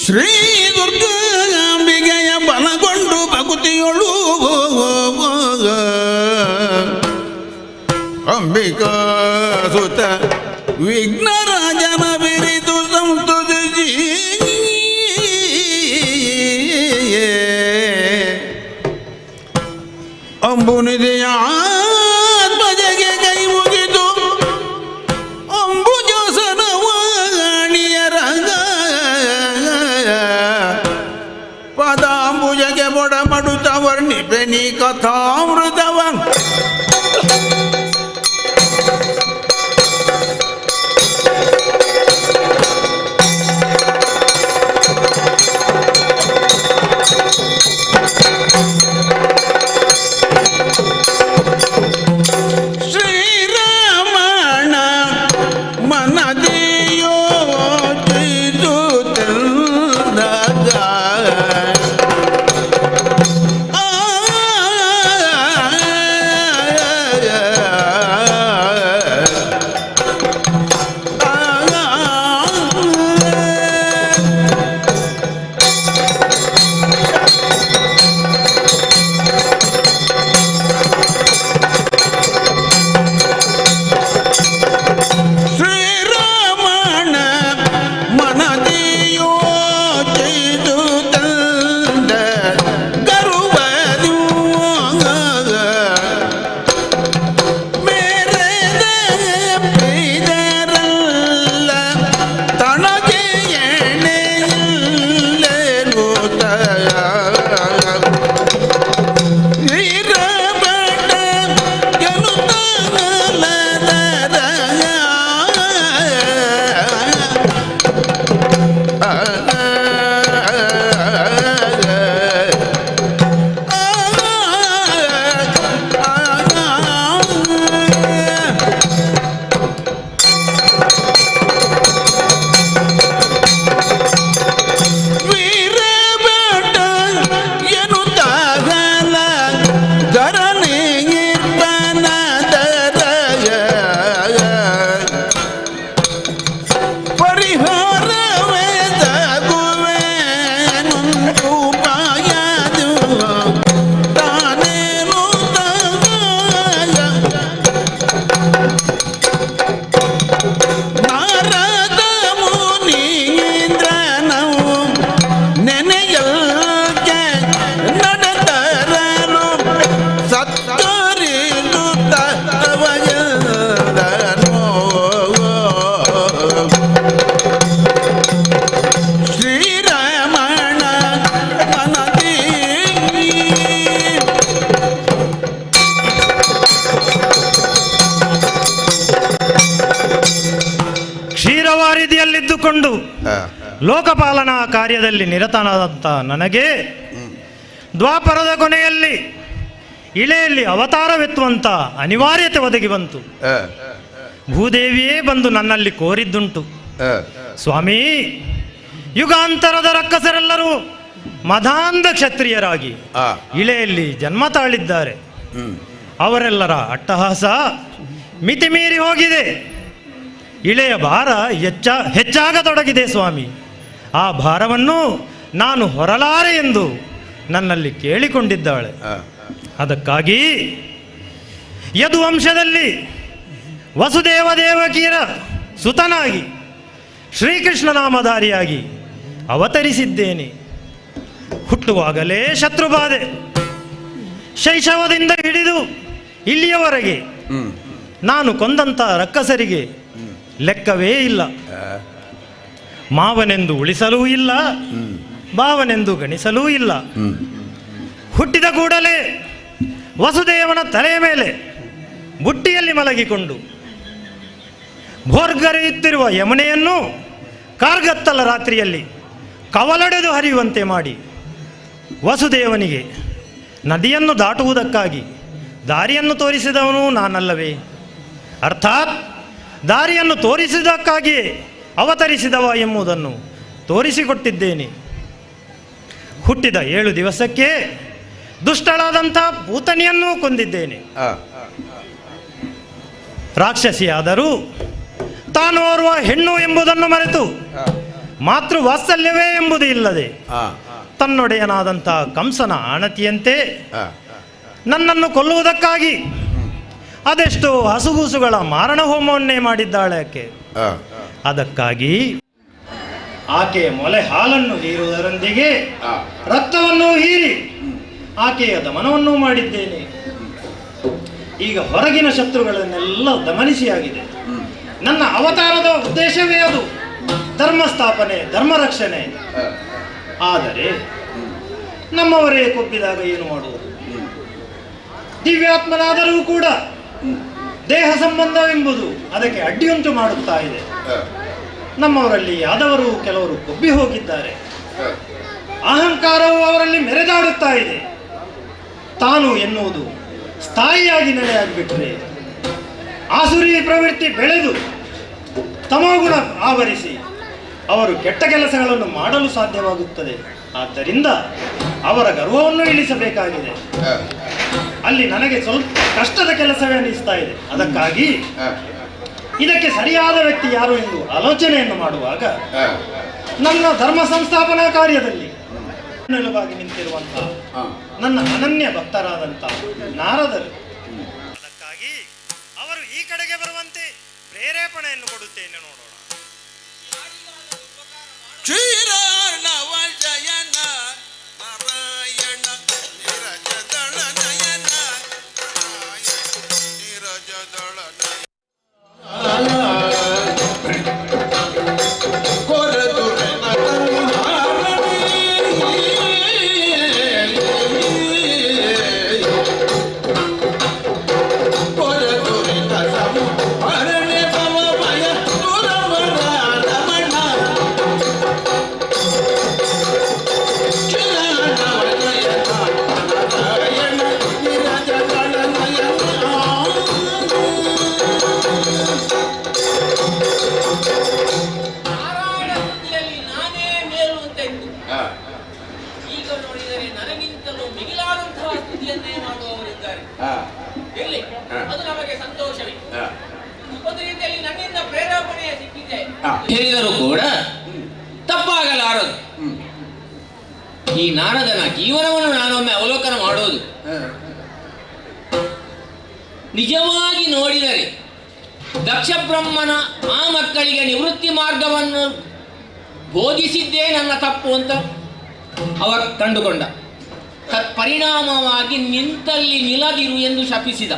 ಶ್ರೀ ದುರ್ಗಾಂಬಿಗೆಯ ಬಲಗೊಂಡು ಭಕುತಿಯೊಳು ಅಂಬಿಕಾ ಸುತ ವಿಘ್ನರಾಜನ ಬಿರಿದು ಸಂತುದಿಸಿ ಅಂಬುನಿಧಿಯ ಆತ್ಮಜಗೆ ಕೈ ಮುಗಿದು ಅಂಬುಜೋಸನ ವಾಣಿಯರ ಪದಾಂಬುಜಗೆ ಬೊಡಮಡುತ್ತ ವರ್ಣಿಪೆ ನೀ ಕಥಾಮೃತವ ಶ್ರೀರಾಮಣ ಮನದಿಯೋ ವಾರಿದಿಯಲ್ಲಿದ್ದುಕೊಂಡು ಲೋಕಪಾಲನಾ ಕಾರ್ಯದಲ್ಲಿ ನಿರತನಾದಂಥ ನನಗೆ ದ್ವಾಪರದ ಕೊನೆಯಲ್ಲಿ ಇಳೆಯಲ್ಲಿ ಅವತಾರವೆತ್ತುವಂಥ ಅನಿವಾರ್ಯತೆ ಒದಗಿ ಬಂತು. ಭೂದೇವಿಯೇ ಬಂದು ನನ್ನಲ್ಲಿ ಕೋರಿದ್ದುಂಟು, ಸ್ವಾಮಿ, ಯುಗಾಂತರದ ರಕ್ಕಸರೆಲ್ಲರೂ ಮದಾಂಧ ಕ್ಷತ್ರಿಯರಾಗಿ ಇಳೆಯಲ್ಲಿ ಜನ್ಮ ತಾಳಿದ್ದಾರೆ. ಅವರೆಲ್ಲರ ಅಟ್ಟಹಾಸ ಮಿತಿಮೀರಿ ಹೋಗಿದೆ. ಇಳೆಯ ಭಾರ ಹೆಚ್ಚಾಗತೊಡಗಿದೆ ಸ್ವಾಮಿ. ಆ ಭಾರವನ್ನು ನಾನು ಹೊರಲಾರೆ ಎಂದು ನನ್ನಲ್ಲಿ ಕೇಳಿಕೊಂಡಿದ್ದಾಳೆ. ಅದಕ್ಕಾಗಿ ಯದುವಂಶದಲ್ಲಿ ವಸುದೇವ ದೇವಕಿಯರ ಸುತನಾಗಿ ಶ್ರೀಕೃಷ್ಣ ನಾಮಧಾರಿಯಾಗಿ ಅವತರಿಸಿದ್ದೇನೆ. ಹುಟ್ಟುವಾಗಲೇ ಶತ್ರುಬಾಧೆ, ಶೈಶವದಿಂದ ಹಿಡಿದು ಇಲ್ಲಿಯವರೆಗೆ ನಾನು ಕೊಂದಂಥ ರಕ್ಕಸರಿಗೆ ಲೆಕ್ಕವೇ ಇಲ್ಲ. ಮಾವನೆಂದು ಉಳಿಸಲೂ ಇಲ್ಲ, ಭಾವನೆಂದು ಗಣಿಸಲೂ ಇಲ್ಲ. ಹುಟ್ಟಿದ ಕೂಡಲೇ ವಸುದೇವನ ತಲೆಯ ಮೇಲೆ ಬುಟ್ಟಿಯಲ್ಲಿ ಮಲಗಿಕೊಂಡು ಭೋರ್ಗರೆಯುತ್ತಿರುವ ಯಮುನೆಯನ್ನು ಕಾರ್ಗತ್ತಲ ರಾತ್ರಿಯಲ್ಲಿ ಕವಲೊಡೆದು ಹರಿಯುವಂತೆ ಮಾಡಿ ವಸುದೇವನಿಗೆ ನದಿಯನ್ನು ದಾಟುವುದಕ್ಕಾಗಿ ದಾರಿಯನ್ನು ತೋರಿಸಿದವನು ನಾನಲ್ಲವೇ? ಅರ್ಥಾತ್ ದಾರಿಯನ್ನು ತೋರಿಸಿದ್ದಕ್ಕಾಗಿಯೇ ಅವತರಿಸಿದವ ಎಂಬುದನ್ನು ತೋರಿಸಿಕೊಟ್ಟಿದ್ದೇನೆ. ಹುಟ್ಟಿದ 7 ದಿವಸಕ್ಕೆ ದುಷ್ಟಳಾದಂಥ ಪೂತನಿಯನ್ನೂ ಕೊಂದಿದ್ದೇನೆ. ರಾಕ್ಷಸಿಯಾದರೂ ತಾನು ಓರ್ವ ಹೆಣ್ಣು ಎಂಬುದನ್ನು ಮರೆತು ಮಾತೃ ವಾತ್ಸಲ್ಯವೇ ಎಂಬುದು ಇಲ್ಲದೆ ತನ್ನೊಡೆಯನಾದಂಥ ಕಂಸನ ಆಣತಿಯಂತೆ ನನ್ನನ್ನು ಕೊಲ್ಲುವುದಕ್ಕಾಗಿ ಅದೆಷ್ಟೋ ಹಸುಗೂಸುಗಳ ಮಾರಣ ಹೋಮವನ್ನೇ ಮಾಡಿದ್ದಾಳೆ ಆಕೆ. ಅದಕ್ಕಾಗಿ ಆಕೆಯ ಮೊಲೆ ಹಾಲನ್ನು ಹೀರುವುದರೊಂದಿಗೆ ರಕ್ತವನ್ನು ಹೀರಿ ಆಕೆಯ ದಮನವನ್ನು ಮಾಡಿದ್ದೇನೆ. ಈಗ ಹೊರಗಿನ ಶತ್ರುಗಳನ್ನೆಲ್ಲ ದಮನಿಸಿಯಾಗಿದೆ. ನನ್ನ ಅವತಾರದ ಉದ್ದೇಶವೇ ಅದು, ಧರ್ಮ ಸ್ಥಾಪನೆ, ಧರ್ಮ ರಕ್ಷಣೆ. ಆದರೆ ನಮ್ಮವರೇ ಕೊಬ್ಬಿದಾಗ ಏನು ಮಾಡುವುದು? ದಿವ್ಯಾತ್ಮನಾದರೂ ಕೂಡ ದೇಹ ಸಂಬಂಧವೆಂಬುದು ಅದಕ್ಕೆ ಅಡ್ಡಿಯುಂಟು ಮಾಡುತ್ತಾ ಇದೆ. ನಮ್ಮವರಲ್ಲಿ ಯಾದವರು ಕೆಲವರು ಕೊಬ್ಬಿ ಹೋಗಿದ್ದಾರೆ. ಅಹಂಕಾರವು ಅವರಲ್ಲಿ ಮೆರೆದಾಡುತ್ತಾ ಇದೆ. ತಾನು ಎನ್ನುವುದು ಸ್ಥಾಯಿಯಾಗಿ ನೆಲೆಯಾಗಿಬಿಟ್ರೆ ಆಸುರಿ ಪ್ರವೃತ್ತಿ ಬೆಳೆದು ತಮೋಗುಣ ಆವರಿಸಿ ಅವರು ಕೆಟ್ಟ ಕೆಲಸಗಳನ್ನು ಮಾಡಲು ಸಾಧ್ಯವಾಗುತ್ತದೆ. ಆದ್ದರಿಂದ ಅವರ ಗರ್ವವನ್ನು ಇಳಿಸಬೇಕಾಗಿದೆ. ಅಲ್ಲಿ ನನಗೆ ಸ್ವಲ್ಪ ಕಷ್ಟದ ಕೆಲಸವೇ ಅನಿಸ್ತಾ ಇದೆ. ಅದಕ್ಕಾಗಿ ಇದಕ್ಕೆ ಸರಿಯಾದ ವ್ಯಕ್ತಿ ಯಾರು ಎಂದು ಆಲೋಚನೆಯನ್ನು ಮಾಡುವಾಗ ನನ್ನ ಧರ್ಮ ಸಂಸ್ಥಾಪನಾ ಕಾರ್ಯದಲ್ಲಿ ನೆಲವಾಗಿ ನಿಂತಿರುವಂತಹ ನನ್ನ ಅನನ್ಯ ಭಕ್ತರಾದಂಥ ನಾರದರು, ಅದಕ್ಕಾಗಿ ಅವರು ಈ ಕಡೆಗೆ ಬರುವಂತೆ ಪ್ರೇರೇಪಣೆಯನ್ನು ಕೊಡುತ್ತೇನೆ. ನೋಡೋಣ. ಹೇಳಿದರೂ ಕೂಡ ತಪ್ಪಾಗಲಾರದು. ಈ ನಾರದನ ಜೀವನವನ್ನು ನಾನೊಮ್ಮೆ ಅವಲೋಕನ ಮಾಡೋದು, ನಿಜವಾಗಿ ನೋಡಿದರೆ ದಕ್ಷ ಬ್ರಹ್ಮನ ಆ ಮಕ್ಕಳಿಗೆ ನಿವೃತ್ತಿ ಮಾರ್ಗವನ್ನು ಬೋಧಿಸಿದ್ದೇ ನನ್ನ ತಪ್ಪು ಅಂತ ಅವ ಕಂಡುಕೊಂಡ. ತತ್ಪರಿಣಾಮವಾಗಿ ನಿಂತಲ್ಲಿ ನಿಲ್ಲದಿರು ಎಂದು ಶಪಿಸಿದ.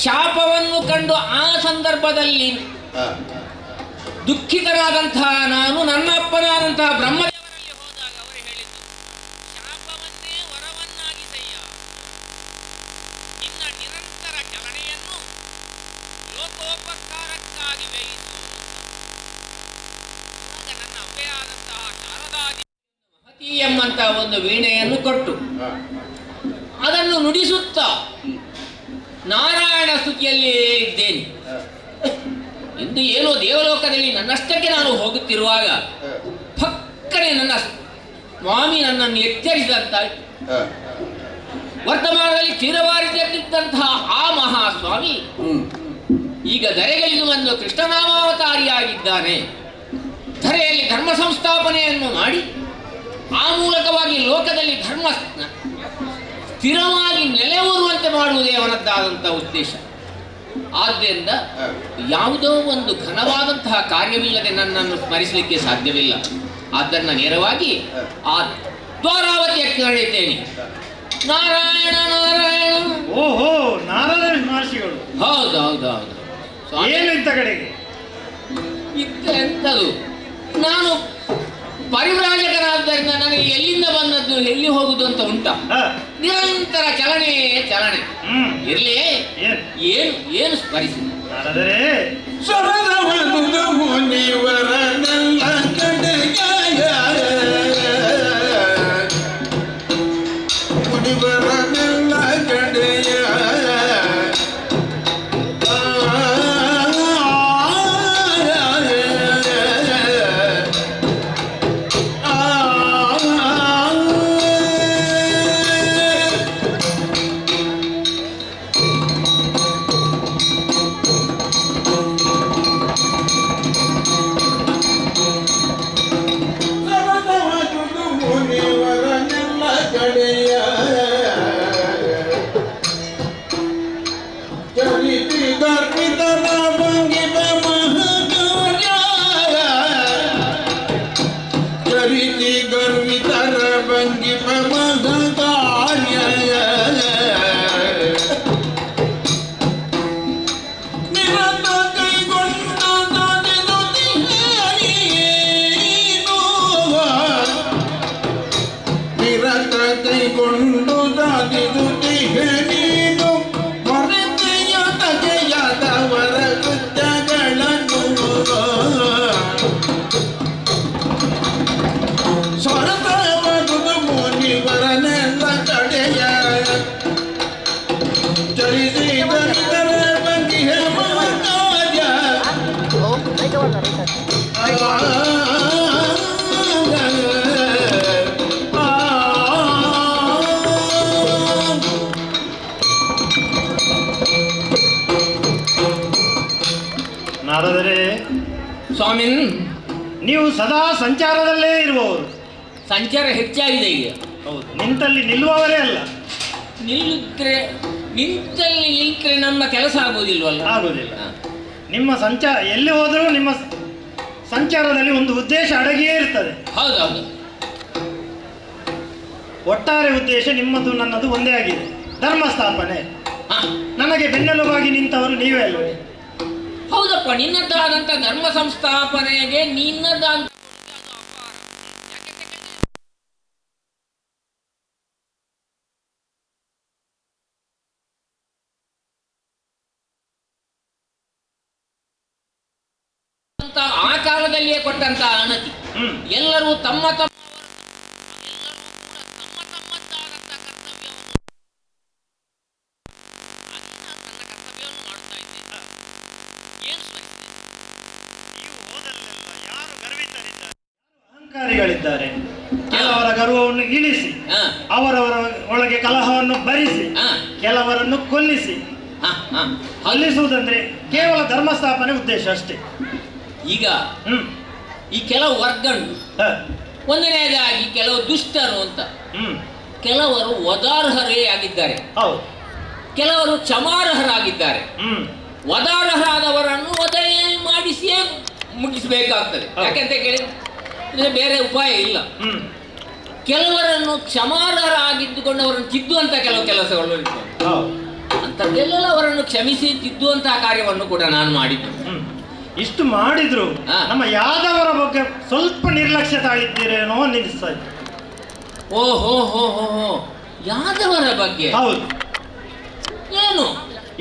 ಶಾಪವನ್ನು ಕಂಡು ಆ ಸಂದರ್ಭದಲ್ಲಿ ದುಃಖಿತನಾದಂತಹ ನಾನು ನನ್ನ ಅಪ್ಪನಾದಂತಹ ಬ್ರಹ್ಮದೇವರಲ್ಲಿ ಹೋದಾಗ ಅವರು ಹೇಳಿದ್ದು, ಶಾಪವನ್ನೇ ವರವನ್ನಾಗಿಸಯ್ಯ, ನಿನ್ನ ನಿರಂತರ ಚಲನೆಯನ್ನು ಲೋಕೋಪಕಾರಕ್ಕಾಗಿ ವ್ಯಯಿಸು. ಎಂಬಂತ ಒಂದು ವೀಣೆಯನ್ನು ಕೊಟ್ಟು ಅದನ್ನು ನುಡಿಸುತ್ತಾ ನಾರಾಯಣ ಸ್ತುತಿಯಲ್ಲಿಯೇ ಇದ್ದೇನೆ ಎಂದು ಏನೋ ದೇವಲೋಕದಲ್ಲಿ ನನ್ನಷ್ಟಕ್ಕೆ ನಾನು ಹೋಗುತ್ತಿರುವಾಗ ಪಕ್ಕನೆ ನನ್ನ ಸ್ವಾಮಿ ನನ್ನನ್ನು ಎಚ್ಚರಿಸಿದಂತಾಯ್ತು. ವರ್ತಮಾನದಲ್ಲಿ ಚಿರವಾರಿದ್ದಂತಹ ಆ ಮಹಾಸ್ವಾಮಿ ಈಗ ಧರೆಗಳಿಗೂ ಒಂದು ಕೃಷ್ಣನಾಮಾವತಾರಿಯಾಗಿದ್ದಾನೆ. ಧರೆಯಲ್ಲಿ ಧರ್ಮ ಸಂಸ್ಥಾಪನೆಯನ್ನು ಮಾಡಿ ಆ ಮೂಲಕವಾಗಿ ಲೋಕದಲ್ಲಿ ಧರ್ಮ ಸ್ಥಿರವಾಗಿ ನೆಲೆಯೂರುವಂತೆ ಮಾಡುವುದೇ ಅವನದ್ದಾದಂಥ ಉದ್ದೇಶ. ಆದ್ದರಿಂದ ಯಾವುದೋ ಒಂದು ಘನವಾದಂತಹ ಕಾರ್ಯವಿಲ್ಲದೆ ನನ್ನನ್ನು ಸ್ಮರಿಸಲಿಕ್ಕೆ ಸಾಧ್ಯವಿಲ್ಲ. ಆದ್ದರಿಂದ ನೇರವಾಗಿ ಆ ದ್ವಾರಾವತಿಯಕ್ಕೆ ನಡೆಯುತ್ತೇನೆ. ನಾರಾಯಣ ನಾರಾಯಣ. ಓಹೋ, ನಾರದ ಮಹರ್ಷಿಗಳು. ಹೌದೌದೌದು. ಏನು ಇಂಥ ಕಡೆಗೆ ಎಂಥದು? ನಾನು ಪರಿವ್ರಾಜಕನಾದ್ದರಿಂದ ನನಗೆ ಎಲ್ಲಿಂದ ಬಂದದ್ದು ಎಲ್ಲಿ ಹೋಗುದು ಅಂತ ಉಂಟಾ? ನಿರಂತರ ಚಲನೆ ಚಲನೆ ಇರ್ಲಿ. ಏನು ಏನು ಸ್ಮರಿಸಿ ನಾರದರೆ ಸ್ವರದವನು ಮುನಿವರನೆಲ್ಲ ಕಡೆಯ ಮುನಿವರನೆಲ್ಲ ಕಡೆಯ ನಾರದರೆ ಸ್ವಾಮಿ, ನೀವು ಸದಾ ಸಂಚಾರದಲ್ಲೇ ಇರುವವರು. ಸಂಚಾರ ಹೆಚ್ಚಾಗಿದೆ ಈಗ. ಹೌದು, ನಿಂತಲ್ಲಿ ನಿಲ್ಲುವವರೇ ಅಲ್ಲ. ನಿಂತಲ್ಲಿ ನಿಂತರೆ ನಮ್ಮ ಕೆಲಸ ಆಗುವುದಿಲ್ವಲ್ಲ? ಆಗುವುದಿಲ್ಲ. ನಿಮ್ಮ ಎಲ್ಲಿ ಹೋದರೂ ನಿಮ್ಮ ಸಂಚಾರದಲ್ಲಿ ಒಂದು ಉದ್ದೇಶ ಅಡಗಿಯೇ ಇರ್ತದೆ. ಹೌದೌದು. ಒಟ್ಟಾರೆ ಉದ್ದೇಶ ನಿಮ್ಮದು ನನ್ನದು ಒಂದೇ ಆಗಿದೆ, ಧರ್ಮ ಸ್ಥಾಪನೆ. ನನಗೆ ಬೆನ್ನೆಲುಬಾಗಿ ನಿಂತವರು ನೀವೇ ಅಲ್ವೇ? ಹೌದಪ್ಪ, ನಿನ್ನದಾದಂಥ ಧರ್ಮ ಸಂಸ್ಥಾಪನೆಗೆ ನಿನ್ನದಾದಂಥ ಆ ಕಾಲದಲ್ಲಿಯೇ ಕೊಟ್ಟಂತ ಅಣತಿ. ಎಲ್ಲರೂ ತಮ್ಮ ತಮ್ಮ ತಮ್ಮದ್ದಾದಂಥ ಕರ್ತವ್ಯವನ್ನು ಮಾಡ್ತಾ ಇದ್ದೇನೆ. ಏನು ನೀವು ಹೋದಲ್ಲೆಲ್ಲ ಯಾರು ಗರ್ವಿತರಿದ್ದಾರೆ, ಅಹಂಕಾರಿಗಳಿದ್ದಾರೆ. ಕೆಲವರ ಗರ್ವವನ್ನು ಇಳಿಸಿ ಅವರವರ ಒಳಗೆ ಕಲಹವನ್ನು ಭರಿಸಿ ಕೆಲವರನ್ನು ಕೊಲ್ಲಿಸಿ ಕೊಲ್ಲಿಸುವುದಂದ್ರೆ ಕೇವಲ ಧರ್ಮ ಸ್ಥಾಪನೆ ಉದ್ದೇಶ ಅಷ್ಟೇ. ಈಗ ಈ ಕೆಲವು ವರ್ಗಗಳು ಒಂದನೇದಾಗಿ ಕೆಲವು ದುಷ್ಟರು ಅಂತ, ಕೆಲವರು ವದಾರ್ಹರೇ ಆಗಿದ್ದಾರೆ, ಕೆಲವರು ಕ್ಷಮಾರ್ಹರಾಗಿದ್ದಾರೆ. ವದಾರ್ಹರಾದವರನ್ನು ವಧೆ ಮಾಡಿಸಿಯೇ ಮುಗಿಸಬೇಕಾಗ್ತದೆ. ಯಾಕೆಂತ ಕೇಳಿದ್ರೆ ಬೇರೆ ಉಪಾಯ ಇಲ್ಲ. ಕೆಲವರನ್ನು ಕ್ಷಮಾರ್ಹರಾಗಿದ್ದುಕೊಂಡವರನ್ನು ತಿದ್ದುವಂತ ಕೆಲವು ಕೆಲಸಗಳು ಇರ್ತವೆ. ಅಂಥದ್ದೆಲ್ಲವರನ್ನು ಕ್ಷಮಿಸಿ ತಿದ್ದುವಂತಹ ಕಾರ್ಯವನ್ನು ಕೂಡ ನಾನು ಮಾಡಿದ್ದು. ಇಷ್ಟು ಮಾಡಿದ್ರು ನಮ್ಮ ಯಾದವರ ಬಗ್ಗೆ ಸ್ವಲ್ಪ ನಿರ್ಲಕ್ಷ್ಯ ತಾಳಿದ್ದೀರೇನೋ ನಿಲ್ಲಿಸ್ತಾ ಇತ್ತು. ಓಹೋ ಹೋ ಹೋ ಹೋ, ಯಾದವರ ಬಗ್ಗೆ? ಹೌದು. ಏನು?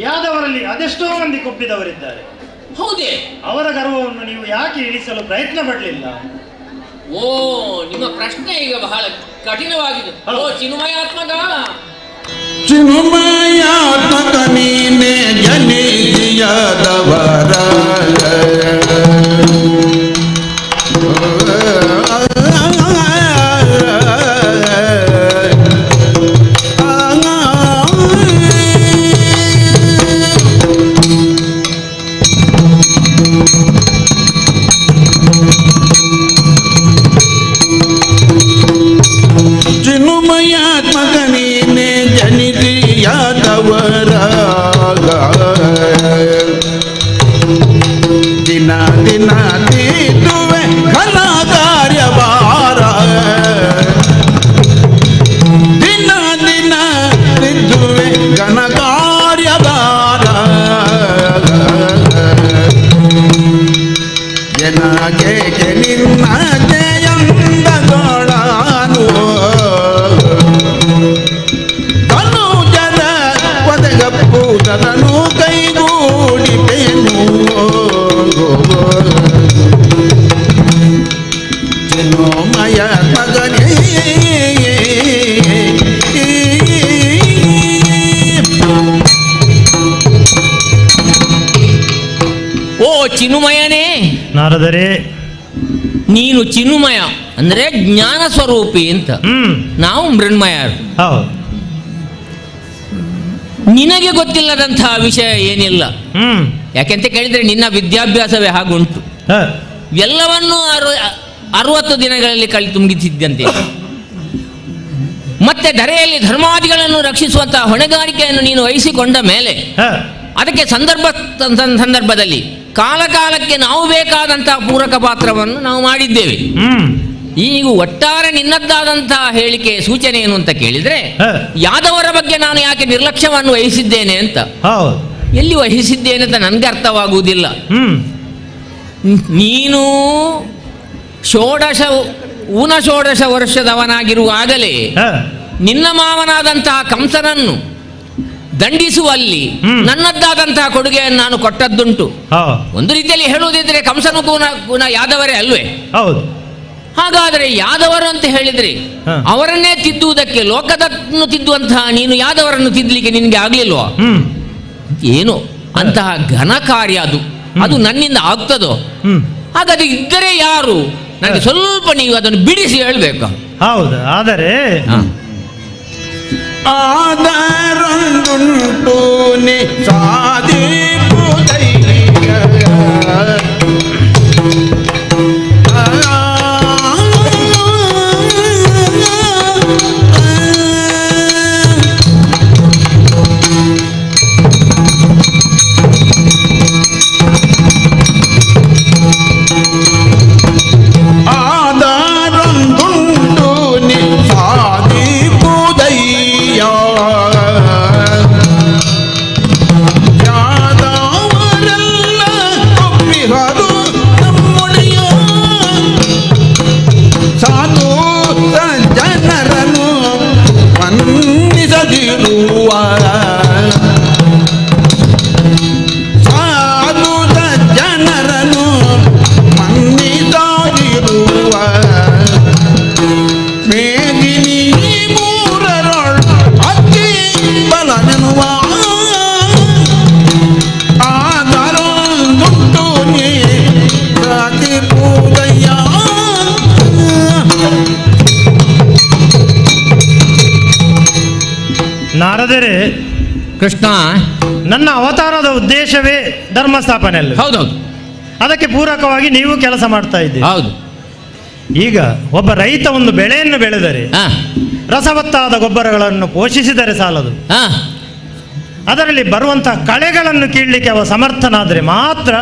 ಯಾದವರಲ್ಲಿ ಅದೆಷ್ಟೋ ಮಂದಿ ಕೊಬ್ಬಿದವರಿದ್ದಾರೆ. ಹೌದೇ? ಅವರ ಗರ್ವವನ್ನು ನೀವು ಯಾಕೆ ಇಳಿಸಲು ಪ್ರಯತ್ನ ಪಡಲಿಲ್ಲ? ಓ, ನಿಮ್ಮ ಪ್ರಶ್ನೆ ಈಗ ಬಹಳ ಕಠಿಣವಾಗಿದೆ. ಓ ಚಿನ್ಮಯಾತ್ಮಕ, ಚಿನ್ಮಯಾತ್ಮಕ ನೀನೆ ಜನಿಸಿಯದವರ ಚಿನ್ಮಯಾತ್ಮಕ ನೀನೆ ಜನಿಸಿಯದವರ ದಿನ ದಿನ ತೀದುವೆ ಘನ ಕಾರ್ಯಭಾರ ದಿನ ದಿನ ತೀದುವೆ ಘನ ಕಾರ್ಯಭಾರ ಜನಗೆ ನಿನ್ನ ಜಯಂದಗೊಳನು ತನುಜನ ಒದಗಪ್ಪುದನು ಕೈಗೂಡಿಪೆನು ಚಿನ್ಮಯ ಮಗನೇ ಓ ಚಿನ್ಮಯನೇ, ನಾರದರೆ ನೀನು ಚಿನ್ಮಯ ಅಂದ್ರೆ ಜ್ಞಾನ ಸ್ವರೂಪಿ ಅಂತ, ನಾವು ಮೃಣ್ಮಯರು. ಹೌದು. ನಿನಗೆ ಗೊತ್ತಿಲ್ಲದಂತಹ ವಿಷಯ ಏನಿಲ್ಲ. ಯಾಕೆಂತ ಕೇಳಿದ್ರೆ ನಿನ್ನ ವಿದ್ಯಾಭ್ಯಾಸವೇ ಹಾಗುಂಟು. ಎಲ್ಲವನ್ನೂ 60 ದಿನಗಳಲ್ಲಿ ತುಂಬಿಸಿದ್ದಂತೆ. ಮತ್ತೆ ಧರೆಯಲ್ಲಿ ಧರ್ಮಾದಿಗಳನ್ನು ರಕ್ಷಿಸುವಂತಹ ಹೊಣೆಗಾರಿಕೆಯನ್ನು ನೀನು ವಹಿಸಿಕೊಂಡ ಮೇಲೆ ಅದಕ್ಕೆ ಸಂದರ್ಭದಲ್ಲಿ ಕಾಲಕಾಲಕ್ಕೆ ನಾವು ಬೇಕಾದಂತಹ ಪೂರಕ ಪಾತ್ರವನ್ನು ನಾವು ಮಾಡಿದ್ದೇವೆ. ಈಗ ಒಟ್ಟಾರೆ ನಿನ್ನದ್ದಾದಂತಹ ಹೇಳಿಕೆ ಸೂಚನೆ ಏನು ಅಂತ ಕೇಳಿದ್ರೆ, ಯಾದವರ ಬಗ್ಗೆ ನಾನು ಯಾಕೆ ನಿರ್ಲಕ್ಷ್ಯವನ್ನು ವಹಿಸಿದ್ದೇನೆ ಅಂತ. ಎಲ್ಲಿ ವಹಿಸಿದ್ದೇನೆ ಅಂತ ನನಗೆ ಅರ್ಥವಾಗುವುದಿಲ್ಲ. ನೀನು ಊನಷೋಡಶ ವರ್ಷದವನಾಗಿರುವಾಗಲೇ ನಿನ್ನ ಮಾವನಾದಂತಹ ಕಂಸನನ್ನು ದಂಡಿಸುವಲ್ಲಿ ನನ್ನದ್ದಾದಂತಹ ಕೊಡುಗೆಯನ್ನು ನಾನು ಕೊಟ್ಟದ್ದುಂಟು. ಒಂದು ರೀತಿಯಲ್ಲಿ ಹೇಳುವುದಿದ್ರೆ ಕಂಸನು ಕೂಡ ಯಾದವರೇ ಅಲ್ವೇ? ಹೌದು. ಹಾಗಾದರೆ ಯಾದವರು ಅಂತ ಹೇಳಿದ್ರೆ ಅವರನ್ನೇ ತಿದ್ದುವುದಕ್ಕೆ ಲೋಕದನ್ನು ತಿದ್ದುವಂತಹ ನೀನು ಯಾದವರನ್ನು ತಿದ್ದಲಿಕ್ಕೆ ನಿನಗೆ ಆಗ್ಲಿಲ್ವಾ? ಏನು ಅಂತಹ ಘನ ಕಾರ್ಯ ಅದು ನನ್ನಿಂದ ಆಗ್ತದೋ? ಹಾಗಾದ್ರೆ ಇದ್ದರೆ ಯಾರು? ನನಗೆ ಸ್ವಲ್ಪ ನೀವು ಅದನ್ನು ಬಿಡಿಸಿ ಹೇಳ್ಬೇಕು. ಹೌದು. ಆದರೆ ಆದರೊಂದುಂಟು ನಿ ಸಾಧಿಪುದೈಯ ಆದರೊಂದುಂಟು ನಿ ಸಾಧಿಪುದೈಯ ಯಾದವರೆಲ್ಲ ಒಪ್ಪಿಹರು ನಮ್ಮೊಡೆಯ ಸಾಧು ಜನರನ್ನು ವಂದಿಸದಿರುವ ಸಾಧು ಜನರನ್ನು ವಂದಿಸದಿರುವ ಮೇದಿನಿ ಮೂರರೊಳ್ ಅತಿ ಬಲನೆನ್ನುವ ಆದರೊಂದುಂಟು ನೀ ಸಾಧಿಪುದಯ್ಯ. ನಾರದರೆ ಕೃಷ್ಣ, ನನ್ನ ಅವತಾರದ ಉದ್ದೇಶವೇ ಧರ್ಮ ಸ್ಥಾಪನೆ ಅಲ್ಲ? ಹೌದೌದು. ಅದಕ್ಕೆ ಪೂರಕವಾಗಿ ನೀವು ಕೆಲಸ ಮಾಡ್ತಾ ಇದ್ದೀರಿ. ಹೌದು. ಈಗ ಒಬ್ಬ ರೈತ ಒಂದು ಬೆಳೆಯನ್ನು ಬೆಳೆದರೆ ರಸವತ್ತಾದ ಗೊಬ್ಬರಗಳನ್ನು ಪೋಷಿಸಿದರೆ ಸಾಲದು. ಅದರಲ್ಲಿ ಬರುವಂತಹ ಕಳೆಗಳನ್ನು ಕೀಳಲಿಕ್ಕೆ ಅವ ಸಮರ್ಥನಾದರೆ ಮಾತ್ರ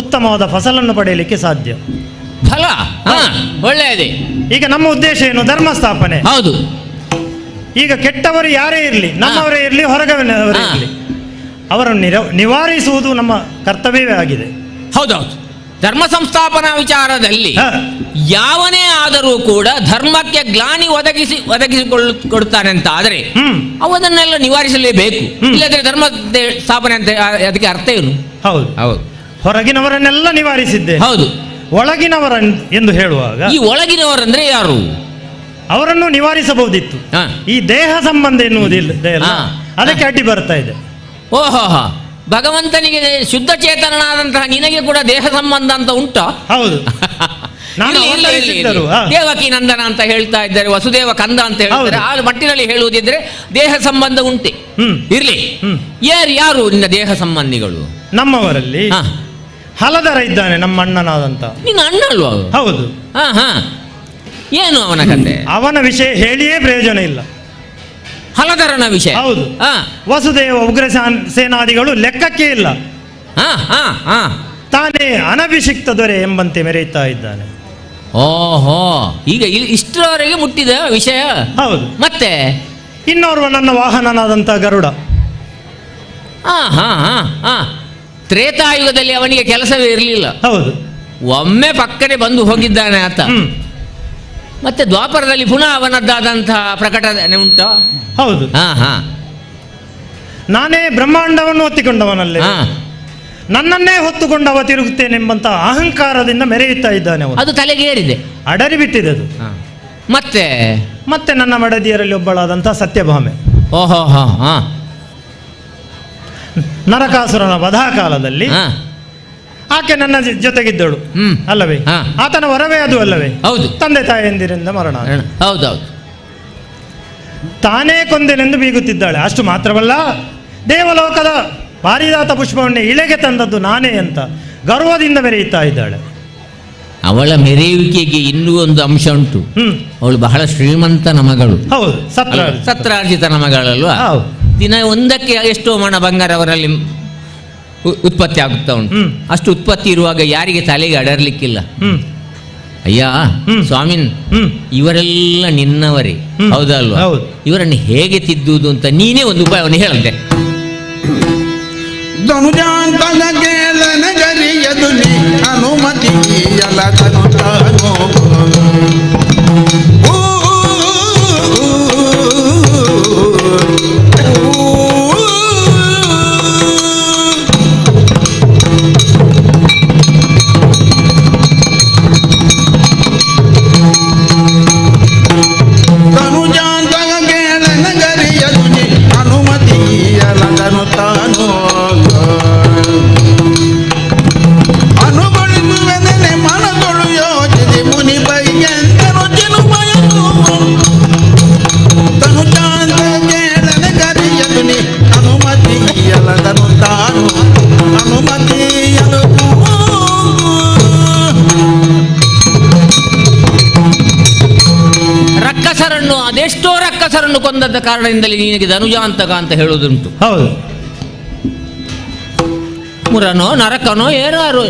ಉತ್ತಮವಾದ ಫಸಲನ್ನು ಪಡೆಯಲಿಕ್ಕೆ ಸಾಧ್ಯ. ಫಲ ಒಳ್ಳೆಯದೇ. ಈಗ ನಮ್ಮ ಉದ್ದೇಶ ಏನು? ಧರ್ಮ ಸ್ಥಾಪನೆ. ಹೌದು. ಈಗ ಕೆಟ್ಟವರು ಯಾರೇ ಇರಲಿ, ನಮ್ಮವರೇ ಇರಲಿ, ಹೊರಗವರೇ ಇರಲಿ, ಅವರನ್ನು ನಿವಾರಿಸುವುದು ನಮ್ಮ ಕರ್ತವ್ಯವೇ ಆಗಿದೆ. ಹೌದೌದು. ಧರ್ಮ ಸಂಸ್ಥಾಪನಾ ವಿಚಾರದಲ್ಲಿ ಯಾವನೇ ಆದರೂ ಕೂಡ ಧರ್ಮಕ್ಕೆ ಗ್ಲಾನಿ ಒದಗಿಸಿಕೊಡುತ್ತಾನೆ ಅಂತ ಆದರೆ ಅವನನ್ನೆಲ್ಲ ನಿವಾರಿಸಲೇಬೇಕು. ಇಲ್ಲದ್ರೆ ಧರ್ಮ ಸ್ಥಾಪನೆ ಅಂತ ಅದಕ್ಕೆ ಅರ್ಥ ಏನು? ಹೌದು ಹೌದು. ಹೊರಗಿನವರನ್ನೆಲ್ಲ ನಿವಾರಿಸಿದ್ದೆ. ಹೌದು. ಒಳಗಿನವರ ಎಂದು ಹೇಳುವಾಗ ಈ ಒಳಗಿನವರಂದ್ರೆ ಯಾರು? ಅವರನ್ನು ನಿವಾರಿಸಬಹುದಿತ್ತು. ಹಾ. ಈ ದೇಹ ಸಂಬಂಧ ಎನ್ನುವುದಿಲ್ಲ ಹಾ. ಅದಕ್ಕೆ ಅಡ್ಡಿ ಬರ್ತಾ ಇದೆ. ಓಹೋ, ಭಗವಂತನಿಗೆ ಶುದ್ಧ ಚೇತನನಾದಂತಹ ನಿನಗೆ ಕೂಡ ದೇಹ ಸಂಬಂಧ ಅಂತ ಉಂಟಾ? ಹೌದು. ನಾನು ಇಲ್ಲಿ, ಇಲ್ಲಿ, ಇಲ್ಲಿ, ಅವತರಿಸಿದ್ದರು. ಇಲ್ಲಿ. ದೇವಕಿ ನಂದನ ಅಂತ ಹೇಳ್ತಾ ಇದ್ದಾರೆ, ವಸುದೇವ ಕಂದ ಅಂತ ಹೇಳ್ತಾರೆ. ಆ ಮಟ್ಟಿನಲ್ಲಿ ಹೇಳುವುದಿದ್ರೆ ದೇಹ ಸಂಬಂಧ ಉಂಟೆ. ಇರ್ಲಿ. ಯಾರು ನಿನ್ನ ದೇಹ ಸಂಬಂಧಿಗಳು? ನಮ್ಮವರಲ್ಲಿ ಹಾ. ಹಲದರ ಇದ್ದಾನೆ, ನಮ್ಮ ಅಣ್ಣನಾದಂತ. ನಿನ್ನ ಅಣ್ಣ ಅಲ್ವಾ? ಹೌದು. ಹಾ ಹಾ. ಏನು ಅವನ ಕತೆ? ಅವನ ವಿಷಯ ಹೇಳಿಯೇ ಪ್ರಯೋಜನ ಇಲ್ಲ. ಹಲದರನ ವಿಷಯ? ಹೌದು. ಹಾ. ವಸುದೇವ ಉಗ್ರ ಸೇನಾದಿಗಳು ಲೆಕ್ಕಕ್ಕೆ ಇಲ್ಲ. ಹಾ ಹಾ ಹಾ. ತಾನೇ ಅನಭಿಷಿಕ್ತ ದೊರೆ ಎಂಬಂತೆ ಮೆರೆಯುತ್ತಾ ಇದ್ದಾನೆ. ಓಹೋ, ಈಗ ಇಷ್ಟರವರೆಗೆ ಮುಟ್ಟಿದ ವಿಷಯ. ಹೌದು. ಮತ್ತೆ ಇನ್ನೋರ್ವ ನನ್ನ ವಾಹನನಾದಂತ ಗರುಡ. ಹಾ ಹಾ ಹಾ ಹಾ. ತ್ರೇತಾಯುಗದಲ್ಲಿ ಅವನಿಗೆ ಕೆಲಸವೇ ಇರಲಿಲ್ಲ. ಹೌದು. ಒಮ್ಮೆ ಪಕ್ಕನೆ ಬಂದು ಹೋಗಿದ್ದಾನೆ ಆತ. ಮತ್ತೆ ದ್ವಾಪರದಲ್ಲಿ ಪುನಃ ಅವನದ್ದಾದಂತಹ ಪ್ರಕಟಣೆ ಉಂಟು. ಹೌದು. ಹಾ ಹಾ. ನಾನೇ ಬ್ರಹ್ಮಾಂಡವನ್ನು ಹೊತ್ತಿಕೊಂಡವನಲ್ಲೇ, ಹಾ. ನನ್ನನ್ನೇ ಹೊತ್ತುಕೊಂಡವ ತಿರುಗುತ್ತೇನೆಂಬಂತ ಅಹಂಕಾರದಿಂದ ಮೆರೆಯುತ್ತಾ ಇದ್ದಾನೆ ಅವನು. ಅದು ತಲೆಗೇರಿದೆ, ಅಡರಿ ಬಿಟ್ಟಿದೆ ಅದು. ಮತ್ತೆ ಮತ್ತೆ ನನ್ನ ಮಡದಿಯರಲ್ಲಿ ಒಬ್ಬಳಾದಂತಹ ಸತ್ಯಭಾಮೆ. ಓಹೋ ಹೋ ಹಾ. ನರಕಾಸುರನ ವಧಾಕಾಲದಲ್ಲಿ ಆಕೆ ನನ್ನ ಜೊತೆಗಿದ್ದಳು ಅಲ್ಲವೇ? ಆತನ ವರವೇ ಅದು ಅಲ್ಲವೇ? ಹೌದು. ತಂದೆ ತಾಯಿಯಂದಿರಿಂದ ಮರಣ. ಹೌದೌದು. ತಾನೇ ಕೊಂದೆನೆಂದು ಬೀಗುತ್ತಿದ್ದಾಳೆ. ಅಷ್ಟು ಮಾತ್ರವಲ್ಲ, ದೇವಲೋಕದ ಪಾರಿಜಾತ ಪುಷ್ಪವನ್ನೇ ಇಳೆಗೆ ತಂದದ್ದು ನಾನೇ ಅಂತ ಗರ್ವದಿಂದ ಮೆರೆಯುತ್ತಾ ಇದ್ದಾಳೆ. ಅವಳ ಮೆರೆಯುವಿಕೆಗೆ ಇನ್ನೂ ಒಂದು ಅಂಶ ಉಂಟು. ಅವಳು ಬಹಳ ಶ್ರೀಮಂತನ ಮಗಳು. ಹೌದು. ಸತ್ರಾರ್ಜಿತನ ಮಗಳಲ್ವಾ? ದಿನ ಒಂದಕ್ಕೆ ಎಷ್ಟೋ ಮಣ ಬಂಗಾರ ಅವರಲ್ಲಿ ಉತ್ಪತ್ತಿ ಆಗುತ್ತಾ ಉಂಟು. ಅಷ್ಟು ಉತ್ಪತ್ತಿ ಇರುವಾಗ ಯಾರಿಗೆ ತಲೆಗೆ ಅಡರ್ಲಿಕ್ಕಿಲ್ಲ. ಅಯ್ಯ ಸ್ವಾಮಿನ್, ಇವರೆಲ್ಲ ನಿನ್ನವರೇ, ಹೌದಲ್ವಾ? ಇವರನ್ನು ಹೇಗೆ ತಿದ್ದುವುದು ಅಂತ ನೀನೇ ಒಂದು ಉಪಾಯವನ್ನು ಹೇಳಂತೆ. ಧನುಜಾಂತನ ಕೇಳನ ಗರಿಯದು ನೀ ಅನುಮತಿ ಅಲದನು ತಾನು ಧನುಜಾಂತನ ಕೇಳನ ಗರಿಯದು ನೀ ಅನುಮತಿ ಅಲದನು ತಾನು ಅನುಗೊಳಿಸುವೆನೆ ಮನದೊಳು ಯೋಚಿಸಿ ಮುನಿ ಬೈಗೆಂದರು ಚಿನುಮಯನು ತನು ಚಾಂದ ಕೇಳನ ಕರೆಯಲು ನೀ ಅನುಮತಿಯಲದನು ತಾನು ಅನುಮತಿಯಲು ರಕ್ಕಸರನ್ನು, ಅದೆಷ್ಟೋ ರಕ್ಕಸರನ್ನು ಕೊಂದದ್ದ ಕಾರಣದಿಂದಲೇ ನಿನಗೆ ಧನುಜಾಂತಕ ಅಂತ ಹೇಳುವುದುಂಟು. ಹೌದು. ಮುರನೋ ನರಕನೋ ಯಾರು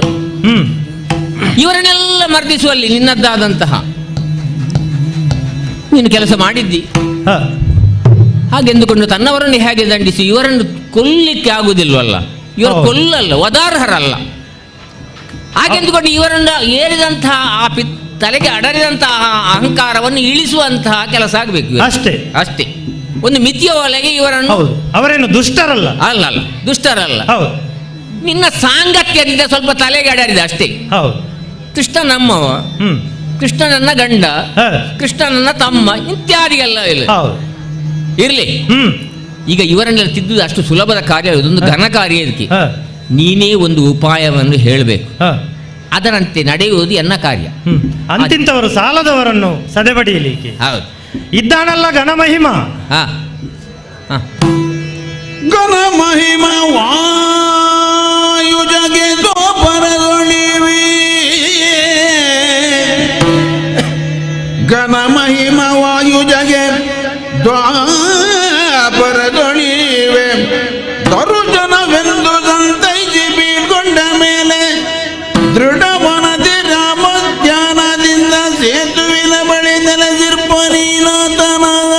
ಇವರನ್ನೆಲ್ಲ ಮರ್ದಿಸುವಲ್ಲಿ ನಿನ್ನದ್ದಾದಂತಹ ನೀನು ಕೆಲಸ ಮಾಡಿದ್ದಿ. ಹಾಗೆಂದುಕೊಂಡು ತನ್ನವರನ್ನು ಹೇಗೆ ದಂಡಿಸಿ ಇವರನ್ನು ಕೊಲ್ಲಿಕ್ಕೆ ಆಗುವುದಿಲ್ವಲ್ಲ? ಇವರು ಕೊಲ್ಲಲ್ಲ, ವದಾರ್ಹರಲ್ಲ. ಹಾಗೆಂದುಕೊಂಡು ಇವರನ್ನು ಏರಿದಂತಹ ಆ ತಲೆಗೆ ಅಡರಿದಂತಹ ಅಹಂಕಾರವನ್ನು ಇಳಿಸುವಂತಹ ಕೆಲಸ ಆಗಬೇಕು. ಅಷ್ಟೇ ಅಷ್ಟೇ. ಒಂದು ಮಿತಿಯ ಒಳಗೆ ಇವರನ್ನು. ಅವರೇನು ದುಷ್ಟರಲ್ಲ? ಅಲ್ಲಲ್ಲ, ದುಷ್ಟರಲ್ಲ. ಹೌದು. ನಿನ್ನ ಸಾಂಗತ್ಯದಿಂದ ಸ್ವಲ್ಪ ತಲೆಗೆ ಅಡರಿದೆ ಅಷ್ಟೇ. ಹೌದು. ಕೃಷ್ಣ ನಮ್ಮವ, ಕೃಷ್ಣ ನನ್ನ ಗಂಡ, ಕೃಷ್ಣ ನನ್ನ ತಮ್ಮ ಇತ್ಯಾದಿಗೆಲ್ಲ ಇಲ್ಲ. ಇರ್ಲಿ. ಈಗ ಇವರನ್ನೆಲ್ಲ ತಿದ್ದುದು ಅಷ್ಟು ಸುಲಭದ ಕಾರ್ಯ, ಇದೊಂದು ಘನ ಕಾರ್ಯ. ಇದಕ್ಕೆ ನೀನೇ ಒಂದು ಉಪಾಯವನ್ನು ಹೇಳಬೇಕು. ಅದರಂತೆ ನಡೆಯುವುದು ಎನ್ನ ಕಾರ್ಯ. ಅಂತಿಂತವರು ಸಾಲದವರನ್ನು ಸದೆಬಡಿಯಲಿಕ್ಕೆ ಹೌದು ಇದ್ದಾನಲ್ಲ ಘನಮಹಿಮ. ಘನಮಹಿಮ ವಾಯುಜಗೆ ದ್ವಾಪರದೊಳಿವಿ ಘನಮಹಿಮ ವಾಯುಜಗೆ ದ್ವಾಪರದೊಳಿವೆ ತರುಜನವೆಂದು ಸಂತೈಸಿ ಬೀಳ್ಕೊಂಡ ಮೇಲೆ ದೃಢವನದಿ ರಾಮ ಧ್ಯಾನದಿಂದ ಸೇತುವಿನ ಬಳಿ ನೆಲೆಸಿರ್ಪನೀನಾಥನಾದ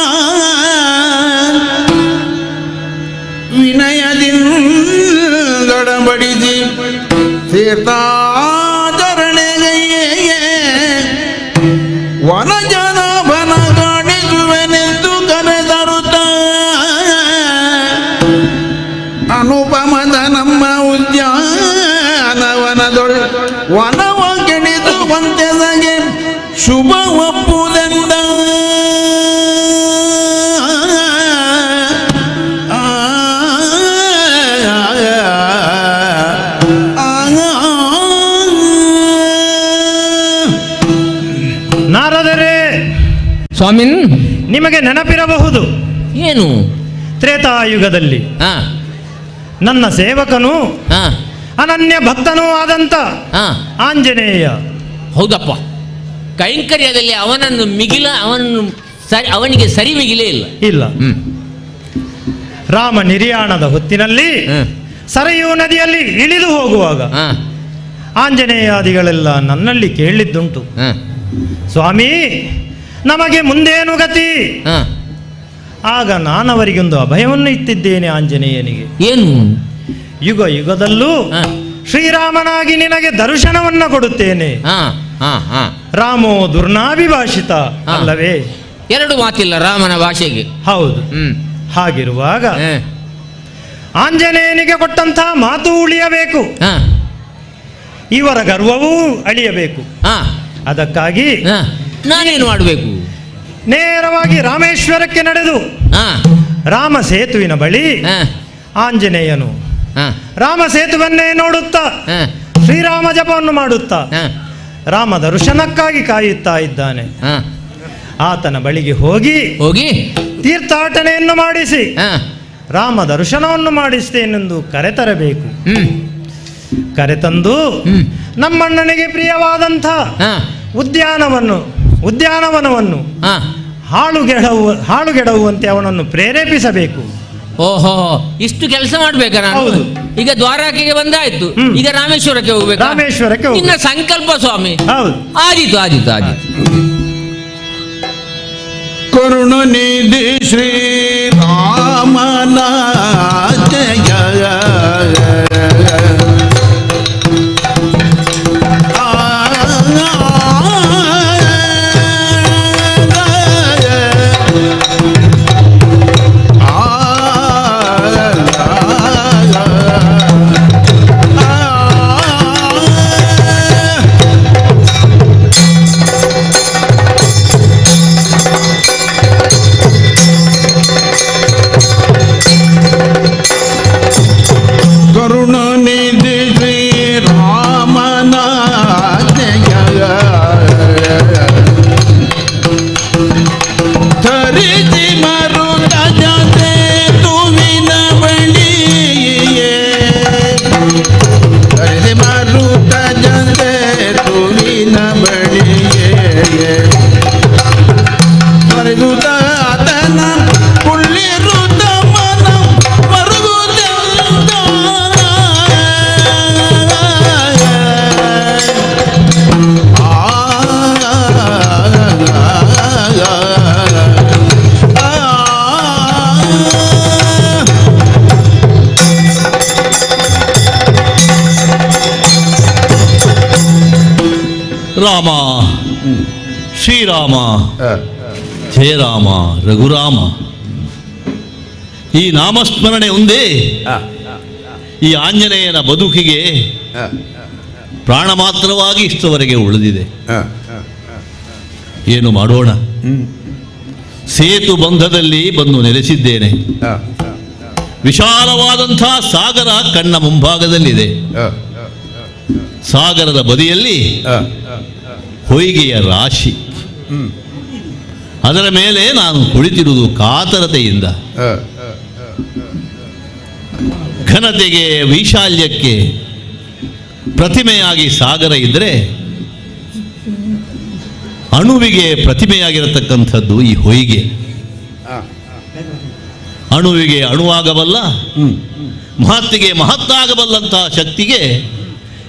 ವಿನಯದಿಂದೊಡಂಬಡಿಸಿ ತೀರ್ಥಾಚರಣೆಗೈಯೇ ವನಜನಾಭನ ಕಾಣಿಸುವೆನೆಂದು ಕರೆತರುತ್ತ ಅನುಪಮದ ನಮ್ಮ ಉದ್ಯಾನವನದೊಳು ವನವ ಕೆಣಿಸುವಂತೆ ಸಗೆ ಶುಭ ಒಪ್ಪುದೆಂದ ನಾರದರೆ ಸ್ವಾಮಿನ್ ನಿಮಗೆ ನೆನಪಿರಬಹುದು, ಏನು? ತ್ರೇತಾಯುಗದಲ್ಲಿ ಹಾ ನನ್ನ ಸೇವಕನು ಹಾ ಅನನ್ಯ ಭಕ್ತನೂ ಆದಂತ ಹಾ ಆಂಜನೇಯ. ಹೌದಪ್ಪ, ಕೈಂಕರ್ಯದಲ್ಲಿ ಅವನಿಗೆ ಸರಿ ಮಿಗಿಲೇ ಇಲ್ಲ. ಇಲ್ಲ. ರಾಮ ನಿರ್ಯಾಣದ ಹೊತ್ತಿನಲ್ಲಿ ಸರಯೂ ನದಿಯಲ್ಲಿ ಇಳಿದು ಹೋಗುವಾಗ ಆಂಜನೇಯಾದಿಗಳೆಲ್ಲ ನನ್ನಲ್ಲಿ ಕೇಳಿದ್ದುಂಟು, ಸ್ವಾಮಿ ನಮಗೆ ಮುಂದೇನು ಗತಿ? ಆಗ ನಾನವರಿಗೊಂದು ಅಭಯವನ್ನು ಇಟ್ಟಿದ್ದೇನೆ ಆಂಜನೇಯನಿಗೆ. ಏನು? ಯುಗ ಯುಗದಲ್ಲೂ ಶ್ರೀರಾಮನಾಗಿ ನಿನಗೆ ದರ್ಶನವನ್ನ ಕೊಡುತ್ತೇನೆ. ರಾಮೋ ದುರ್ನಾಭಿಭಾಷಿತ ಅಲ್ಲವೇ? ಎರಡು ಮಾತಿಲ್ಲ ರಾಮನ ಭಾಷೆಗೆ. ಹೌದು. ಹಾಗಿರುವಾಗ ಆಂಜನೇಯನಿಗೆ ಕೊಟ್ಟಂತಹ ಮಾತು ಉಳಿಯಬೇಕು, ಇವರ ಗರ್ವವೂ ಅಳಿಯಬೇಕು. ಅದಕ್ಕಾಗಿ ನಾನೇನು ಮಾಡಬೇಕು? ನೇರವಾಗಿ ರಾಮೇಶ್ವರಕ್ಕೆ ನಡೆದು ರಾಮ ಸೇತುವಿನ ಬಳಿ ಆಂಜನೇಯನು ರಾಮ ಸೇತುವನ್ನೇ ನೋಡುತ್ತಾ ಶ್ರೀರಾಮ ಜಪವನ್ನು ಮಾಡುತ್ತಾ ರಾಮ ದರ್ಶನಕ್ಕಾಗಿ ಕಾಯುತ್ತಾ ಇದ್ದಾನೆ. ಆತನ ಬಳಿಗೆ ಹೋಗಿ ತೀರ್ಥಾಟನೆಯನ್ನು ಮಾಡಿಸಿ ರಾಮ ದರ್ಶನವನ್ನು ಮಾಡಿಸ್ತೇನೆಂದು ಕರೆತರಬೇಕು. ಕರೆತಂದು ನಮ್ಮಣ್ಣನಿಗೆ ಪ್ರಿಯವಾದಂಥ ಉದ್ಯಾನವನವನ್ನು ಹಾಳುಗೆಡವುವಂತೆ ಅವನನ್ನು ಪ್ರೇರೇಪಿಸಬೇಕು. ಓಹೋ, ಇಷ್ಟು ಕೆಲಸ ಮಾಡ್ಬೇಕಾ ನಾನು? ಹೌದು. ಈಗ ದ್ವಾರಕೆಗೆ ಬಂದಾಯ್ತು, ಈಗ ರಾಮೇಶ್ವರಕ್ಕೆ ಹೋಗ್ಬೇಕು. ರಾಮೇಶ್ವರಕ್ಕೆ ನಿನ್ನ ಸಂಕಲ್ಪ ಸ್ವಾಮಿ. ಹೌದು. ಆದಿತು. ಕರುಣನಿಧಿ ಶ್ರೀರಾಮನ ಜಯ ಕರುಣನಿಧಿ ಶ್ರೀರಾಮನ ಜಯ ಧರಿಸಿ ಮರುತ ಜತೆ ತುವಿನ ಬಳಿಯೇ ಧರಿಸಿ ಮರುತ ಜತೆ ತುವಿನ ಬಳಿಯೇ ಮರುತ ಆತನ ಪುಳ್ಳಿರುತ ಮನ ಮರುಗುತ್ತ ರಾಮ, ಶ್ರೀರಾಮ, ಜಯರಾಮ, ರಘುರಾಮ, ಈ ನಾಮಸ್ಮರಣೆ ಒಂದೇ ಈ ಆಂಜನೇಯನ ಬದುಕಿಗೆ ಪ್ರಾಣ ಮಾತ್ರವಾಗಿ ಇಷ್ಟವರೆಗೆ ಉಳಿದಿದೆ. ಏನು ಮಾಡೋಣ? ಸೇತು ಬಂಧದಲ್ಲಿ ಬಂದು ನೆಲೆಸಿದ್ದೇನೆ. ವಿಶಾಲವಾದಂಥ ಸಾಗರ ಕಣ್ಣ ಮುಂಭಾಗದಲ್ಲಿದೆ. ಸಾಗರದ ಬದಿಯಲ್ಲಿ ಹೊಯ್ಗೆಯ ರಾಶಿ, ಅದರ ಮೇಲೆ ನಾನು ಕುಳಿತಿರುವುದು ಕಾತರತೆಯಿಂದ. ಘನತೆಗೆ ವೈಶಾಲ್ಯಕ್ಕೆ ಪ್ರತಿಮೆಯಾಗಿ ಸಾಗರ ಇದ್ದರೆ, ಅಣುವಿಗೆ ಪ್ರತಿಮೆಯಾಗಿರತಕ್ಕಂಥದ್ದು ಈ ಹೊಯ್ಗೆ. ಅಣುವಿಗೆ ಅಣುವಾಗಬಲ್ಲ, ಮಹತ್ತಿಗೆ ಮಹತ್ತಾಗಬಲ್ಲಂತಹ ಶಕ್ತಿಗೆ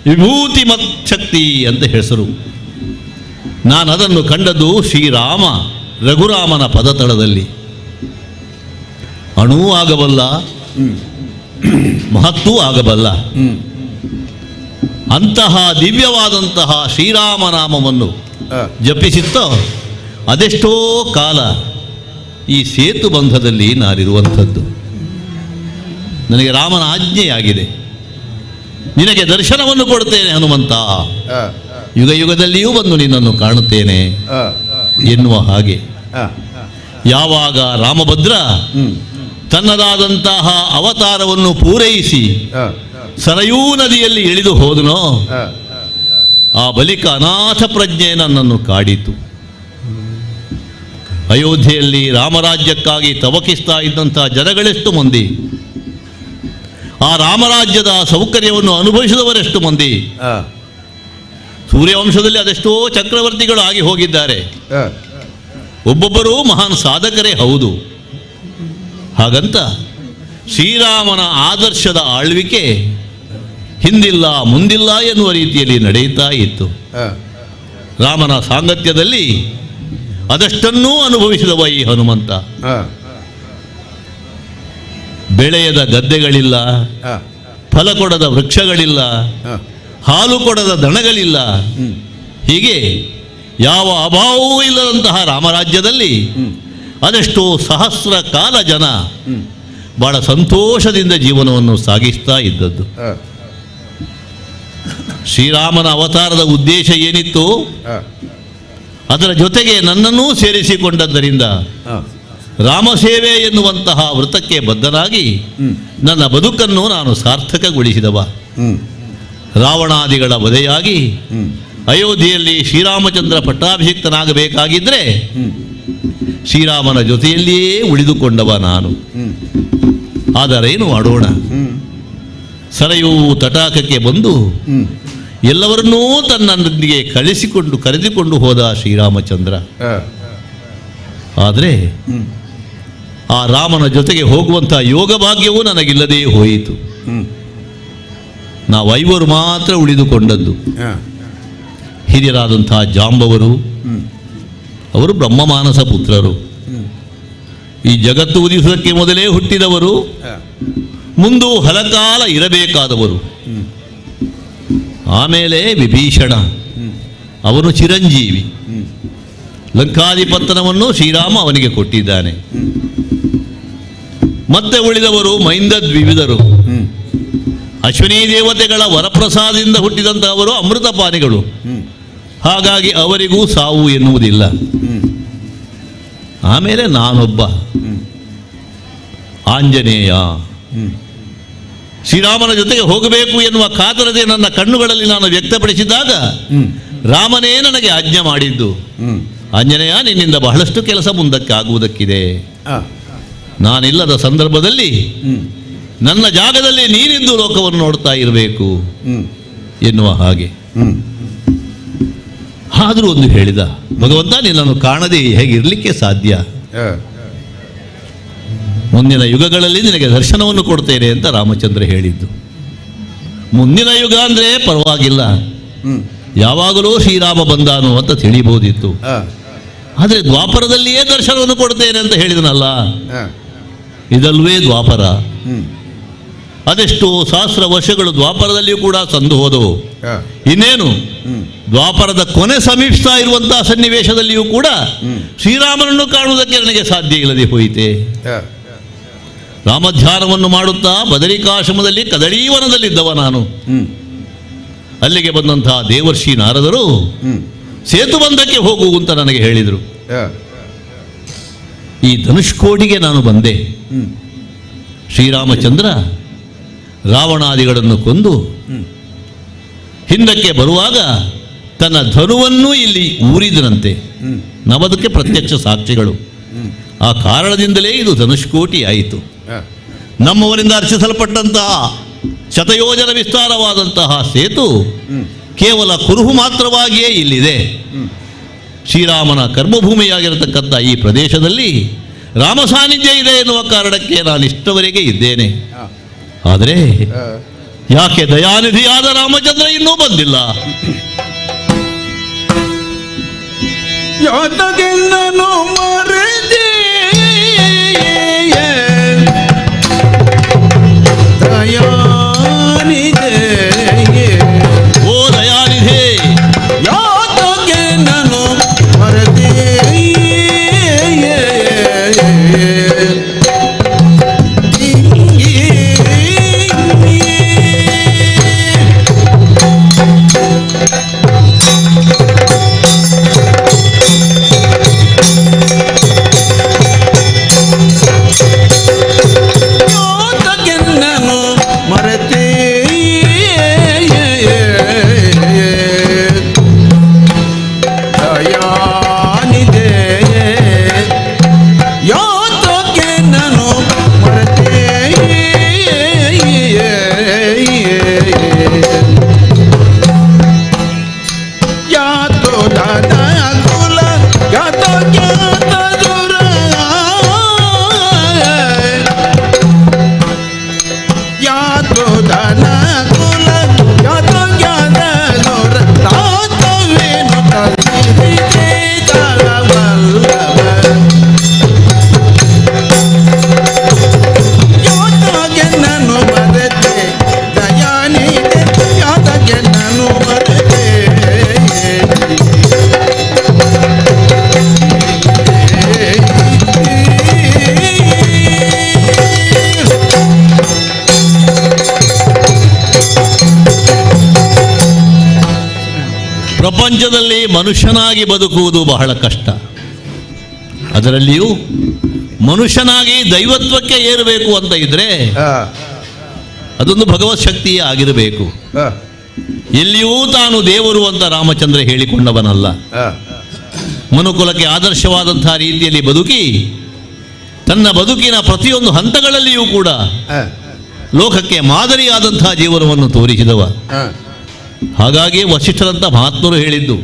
ವಿಭೂತಿ ಮತ್ ಶಕ್ತಿ ಅಂತ ಹೆಸರು. ನಾನು ಅದನ್ನು ಕಂಡದ್ದು ಶ್ರೀರಾಮ ರಘುರಾಮನ ಪದತಳದಲ್ಲಿ. ಅಣೂ ಆಗಬಲ್ಲ, ಮಹತ್ತೂ ಆಗಬಲ್ಲ ಅಂತಹ ದಿವ್ಯವಾದಂತಹ ಶ್ರೀರಾಮನಾಮವನ್ನು ಜಪಿಸುತ್ತೋ ಅದೆಷ್ಟೋ ಕಾಲ ಈ ಸೇತು ಬಂಧದಲ್ಲಿ ನಾನಿರುವಂಥದ್ದು. ನನಗೆ ರಾಮನ ಆಜ್ಞೆಯಾಗಿದೆ, ನಿನಗೆ ದರ್ಶನವನ್ನು ಕೊಡುತ್ತೇನೆ ಹನುಮಂತ, ಯುಗ ಯುಗದಲ್ಲಿಯೂ ಬಂದು ನಿನ್ನನ್ನು ಕಾಣುತ್ತೇನೆ ಎನ್ನುವ ಹಾಗೆ. ಯಾವಾಗ ರಾಮಭದ್ರ ತನ್ನದಾದಂತಹ ಅವತಾರವನ್ನು ಪೂರೈಸಿ ಸರಯೂ ನದಿಯಲ್ಲಿ ಇಳಿದು ಹೋದನೋ, ಆ ಬಳಿಕ ಅನಾಥ ಪ್ರಜ್ಞೆ ನನ್ನನ್ನು ಕಾಡಿತು. ಅಯೋಧ್ಯೆಯಲ್ಲಿ ರಾಮರಾಜ್ಯಕ್ಕಾಗಿ ತವಕಿಸ್ತಾ ಇದ್ದಂಥ ಜನಗಳೆಷ್ಟು ಮಂದಿ, ಆ ರಾಮರಾಜ್ಯದ ಸೌಕರ್ಯವನ್ನು ಅನುಭವಿಸಿದವರೆಷ್ಟು ಮಂದಿ. ಸೂರ್ಯವಂಶದಲ್ಲಿ ಅದೆಷ್ಟೋ ಚಕ್ರವರ್ತಿಗಳು ಆಗಿ ಹೋಗಿದ್ದಾರೆ. ಒಬ್ಬೊಬ್ಬರೂ ಮಹಾನ್ ಸಾಧಕರೇ ಹೌದು. ಹಾಗಂತ ಶ್ರೀರಾಮನ ಆದರ್ಶದ ಆಳ್ವಿಕೆ ಹಿಂದಿಲ್ಲ ಮುಂದಿಲ್ಲ ಎನ್ನುವ ರೀತಿಯಲ್ಲಿ ನಡೆಯುತ್ತಾ ಇತ್ತು. ರಾಮನ ಸಾಂಗತ್ಯದಲ್ಲಿ ಅದಷ್ಟನ್ನೂ ಅನುಭವಿಸಿದವ ಈ ಹನುಮಂತ. ಬೆಳೆಯದ ಗದ್ದೆಗಳಿಲ್ಲ, ಫಲ ಕೊಡದ ವೃಕ್ಷಗಳಿಲ್ಲ, ಹಾಲು ಕೊಡದ ದನಗಳಿಲ್ಲ. ಹೀಗೆ ಯಾವ ಅಭಾವವೂ ಇಲ್ಲದಂತಹ ರಾಮರಾಜ್ಯದಲ್ಲಿ ಅದೆಷ್ಟೋ ಸಹಸ್ರ ಕಾಲ ಜನ ಬಹಳ ಸಂತೋಷದಿಂದ ಜೀವನವನ್ನು ಸಾಗಿಸ್ತಾ ಇದ್ದದ್ದು. ಶ್ರೀರಾಮನ ಅವತಾರದ ಉದ್ದೇಶ ಏನಿತ್ತು, ಅದರ ಜೊತೆಗೆ ನನ್ನನ್ನೂ ಸೇರಿಸಿಕೊಂಡದ್ದರಿಂದ ರಾಮಸೇವೆ ಎನ್ನುವಂತಹ ವೃತ್ತಕ್ಕೆ ಬದ್ಧನಾಗಿ ನನ್ನ ಬದುಕನ್ನು ನಾನು ಸಾರ್ಥಕಗೊಳಿಸಿದವ. ರಾವಣಾದಿಗಳ ವಧೆಯಾಗಿ ಅಯೋಧ್ಯೆಯಲ್ಲಿ ಶ್ರೀರಾಮಚಂದ್ರ ಪಟ್ಟಾಭಿಷಿಕ್ತನಾಗಬೇಕಾಗಿದ್ದರೆ ಶ್ರೀರಾಮನ ಜೊತೆಯಲ್ಲಿಯೇ ಉಳಿದುಕೊಂಡವ ನಾನು. ಆದರೇನು ಮಾಡೋಣ, ಸರಯೂ ತಟಾಕಕ್ಕೆ ಬಂದು ಎಲ್ಲವರನ್ನೂ ತನ್ನೊಂದಿಗೆ ಕರೆದುಕೊಂಡು ಹೋದ ಶ್ರೀರಾಮಚಂದ್ರ. ಆದರೆ ಆ ರಾಮನ ಜೊತೆಗೆ ಹೋಗುವಂಥ ಯೋಗ ಭಾಗ್ಯವೂ ನನಗಿಲ್ಲದೇ ಹೋಯಿತು. ನಾವು 5 ಮಾತ್ರ ಉಳಿದುಕೊಂಡದ್ದು. ಹಿರಿಯರಾದಂಥ ಜಾಂಬವರು, ಅವರು ಬ್ರಹ್ಮಮಾನಸ ಪುತ್ರರು, ಈ ಜಗತ್ತು ಉದಿಸುವುದಕ್ಕೆ ಮೊದಲೇ ಹುಟ್ಟಿದವರು, ಮುಂದೂ ಹಲಕಾಲ ಇರಬೇಕಾದವರು. ಆಮೇಲೆ ವಿಭೀಷಣ, ಅವನು ಚಿರಂಜೀವಿ. ಲಂಕಾಧಿಪತ್ತನವನ್ನು ಶ್ರೀರಾಮ ಅವನಿಗೆ ಕೊಟ್ಟಿದ್ದಾನೆ. ಮತ್ತೆ ಉಳಿದವರು ಮೈಂದದ್ವಿವಿಧರು, ಅಶ್ವಿನಿ ದೇವತೆಗಳ ವರಪ್ರಸಾದದಿಂದ ಹುಟ್ಟಿದಂತಹವರು ಅಮೃತಪಾನಿಗಳು. ಹಾಗಾಗಿ ಅವರಿಗೂ ಸಾವು ಎನ್ನುವುದಿಲ್ಲ. ಆಮೇಲೆ ನಾನೊಬ್ಬ ಆಂಜನೇಯ. ಶ್ರೀರಾಮನ ಜೊತೆಗೆ ಹೋಗಬೇಕು ಎನ್ನುವ ಕಾತರತೆ ನನ್ನ ಕಣ್ಣುಗಳಲ್ಲಿ ನಾನು ವ್ಯಕ್ತಪಡಿಸಿದಾಗ ರಾಮನೇ ನನಗೆ ಆಜ್ಞೆ ಮಾಡಿದ್ದು, ಆಂಜನೇಯ, ನಿನ್ನಿಂದ ಬಹಳಷ್ಟು ಕೆಲಸ ಮುಂದಕ್ಕೆ ಆಗುವುದಕ್ಕಿದೆ. ನಾನಿಲ್ಲದ ಸಂದರ್ಭದಲ್ಲಿ ನನ್ನ ಜಾಗದಲ್ಲಿ ನೀನಿದ್ದು ಲೋಕವನ್ನು ನೋಡ್ತಾ ಇರಬೇಕು ಎನ್ನುವ ಹಾಗೆ. ಆದರೂ ಒಂದು ಹೇಳಿದ, ಭಗವಂತ, ನಿನ್ನನ್ನು ಕಾಣದೆ ಹೇಗಿರಲಿಕ್ಕೆ ಸಾಧ್ಯ? ಮುಂದಿನ ಯುಗಗಳಲ್ಲಿ ನಿನಗೆ ದರ್ಶನವನ್ನು ಕೊಡ್ತೇನೆ ಅಂತ ರಾಮಚಂದ್ರ ಹೇಳಿದ್ದು. ಮುಂದಿನ ಯುಗ ಅಂದರೆ ಪರವಾಗಿಲ್ಲ, ಯಾವಾಗಲೂ ಶ್ರೀರಾಮ ಬಂದಾನು ಅಂತ ತಿಳಿಬಹುದಿತ್ತು. ಆದರೆ ದ್ವಾಪರದಲ್ಲಿಯೇ ದರ್ಶನವನ್ನು ಕೊಡ್ತೇನೆ ಅಂತ ಹೇಳಿದನಲ್ಲ, ಇದಲ್ವೇ ದ್ವಾಪರ? ಅದೆಷ್ಟು ಸಹಸ್ರ ವರ್ಷಗಳು ದ್ವಾಪರದಲ್ಲಿಯೂ ಕೂಡ ಸಂದು ಹೋದವು. ಇನ್ನೇನು ದ್ವಾಪರದ ಕೊನೆ ಸಮೀಪಿಸ್ತಾ ಇರುವಂತಹ ಸನ್ನಿವೇಶದಲ್ಲಿಯೂ ಕೂಡ ಶ್ರೀರಾಮನನ್ನು ಕಾಣುವುದಕ್ಕೆ ನನಗೆ ಸಾಧ್ಯ ಇಲ್ಲದೆ ಹೋಯಿತೆ. ರಾಮಧ್ಯಾನವನ್ನು ಮಾಡುತ್ತಾ ಬದರಿಕಾಶ್ರಮದಲ್ಲಿ ಕದಳೀವನದಲ್ಲಿದ್ದವ ನಾನು. ಅಲ್ಲಿಗೆ ಬಂದಂತಹ ದೇವರ್ಷಿ ನಾರದರು ಸೇತುಬಂಧಕ್ಕೆ ಹೋಗು ಅಂತ ನನಗೆ ಹೇಳಿದರು. ಈ ಧನುಷ್ಕೋಡಿಗೆ ನಾನು ಬಂದೆ. ಶ್ರೀರಾಮಚಂದ್ರ ರಾವಣಾದಿಗಳನ್ನು ಕೊಂದು ಹಿಂದಕ್ಕೆ ಬರುವಾಗ ತನ್ನ ಧನುವನ್ನು ಇಲ್ಲಿ ಊರಿದನಂತೆ. ನವದಕ್ಕೆ ಪ್ರತ್ಯಕ್ಷ ಸಾಕ್ಷಿಗಳು. ಆ ಕಾರಣದಿಂದಲೇ ಇದು ಧನುಷ್ಕೋಟಿ ಆಯಿತು. ನಮ್ಮವರಿಂದ ಅರ್ಚಿಸಲ್ಪಟ್ಟಂತಹ ಶತಯೋಜನ ವಿಸ್ತಾರವಾದಂತಹ ಸೇತು ಕೇವಲ ಕುರುಹು ಮಾತ್ರವಾಗಿಯೇ ಇಲ್ಲಿದೆ. ಶ್ರೀರಾಮನ ಕರ್ಮಭೂಮಿಯಾಗಿರತಕ್ಕಂಥ ಈ ಪ್ರದೇಶದಲ್ಲಿ ರಾಮ ಸಾನ್ನಿಧ್ಯ ಇದೆ ಎನ್ನುವ ಕಾರಣಕ್ಕೆ ನಾನು ಇಷ್ಟವರೆಗೆ ಇದ್ದೇನೆ. ಆದರೆ ಯಾಕೆ ದಯಾನಿಧಿಯಾದ ರಾಮಚಂದ್ರ ಇನ್ನೂ ಬಂದಿಲ್ಲ? ಯಾತಗೆಲ್ಲನು ಮರೆದೆ ದಯಾನಿಧೆ, ಓ ದಯಾನಿಧೆ, ಯಾತಗೆ ನಾನು ಮರೆದೆ ಮನುಷ್ಯನಾಗಿ ಬದುಕುವುದು ಬಹಳ ಕಷ್ಟ. ಅದರಲ್ಲಿಯೂ ಮನುಷ್ಯನಾಗಿ ದೈವತ್ವಕ್ಕೆ ಏರಬೇಕು ಅಂತ ಇದ್ರೆ ಅದೊಂದು ಭಗವತ್ ಶಕ್ತಿಯೇ ಆಗಿರಬೇಕು. ಎಲ್ಲಿಯೂ ತಾನು ದೇವರು ಅಂತ ರಾಮಚಂದ್ರ ಹೇಳಿಕೊಂಡವನಲ್ಲ. ಮನುಕುಲಕ್ಕೆ ಆದರ್ಶವಾದಂತಹ ರೀತಿಯಲ್ಲಿ ಬದುಕಿ ತನ್ನ ಬದುಕಿನ ಪ್ರತಿಯೊಂದು ಹಂತಗಳಲ್ಲಿಯೂ ಕೂಡ ಲೋಕಕ್ಕೆ ಮಾದರಿಯಾದಂತಹ ಜೀವನವನ್ನು ತೋರಿಸಿದವ. ಹಾಗಾಗಿ ವಸಿಷ್ಠರಂತ ಮಹಾತ್ಮರು ಹೇಳಿದ್ದು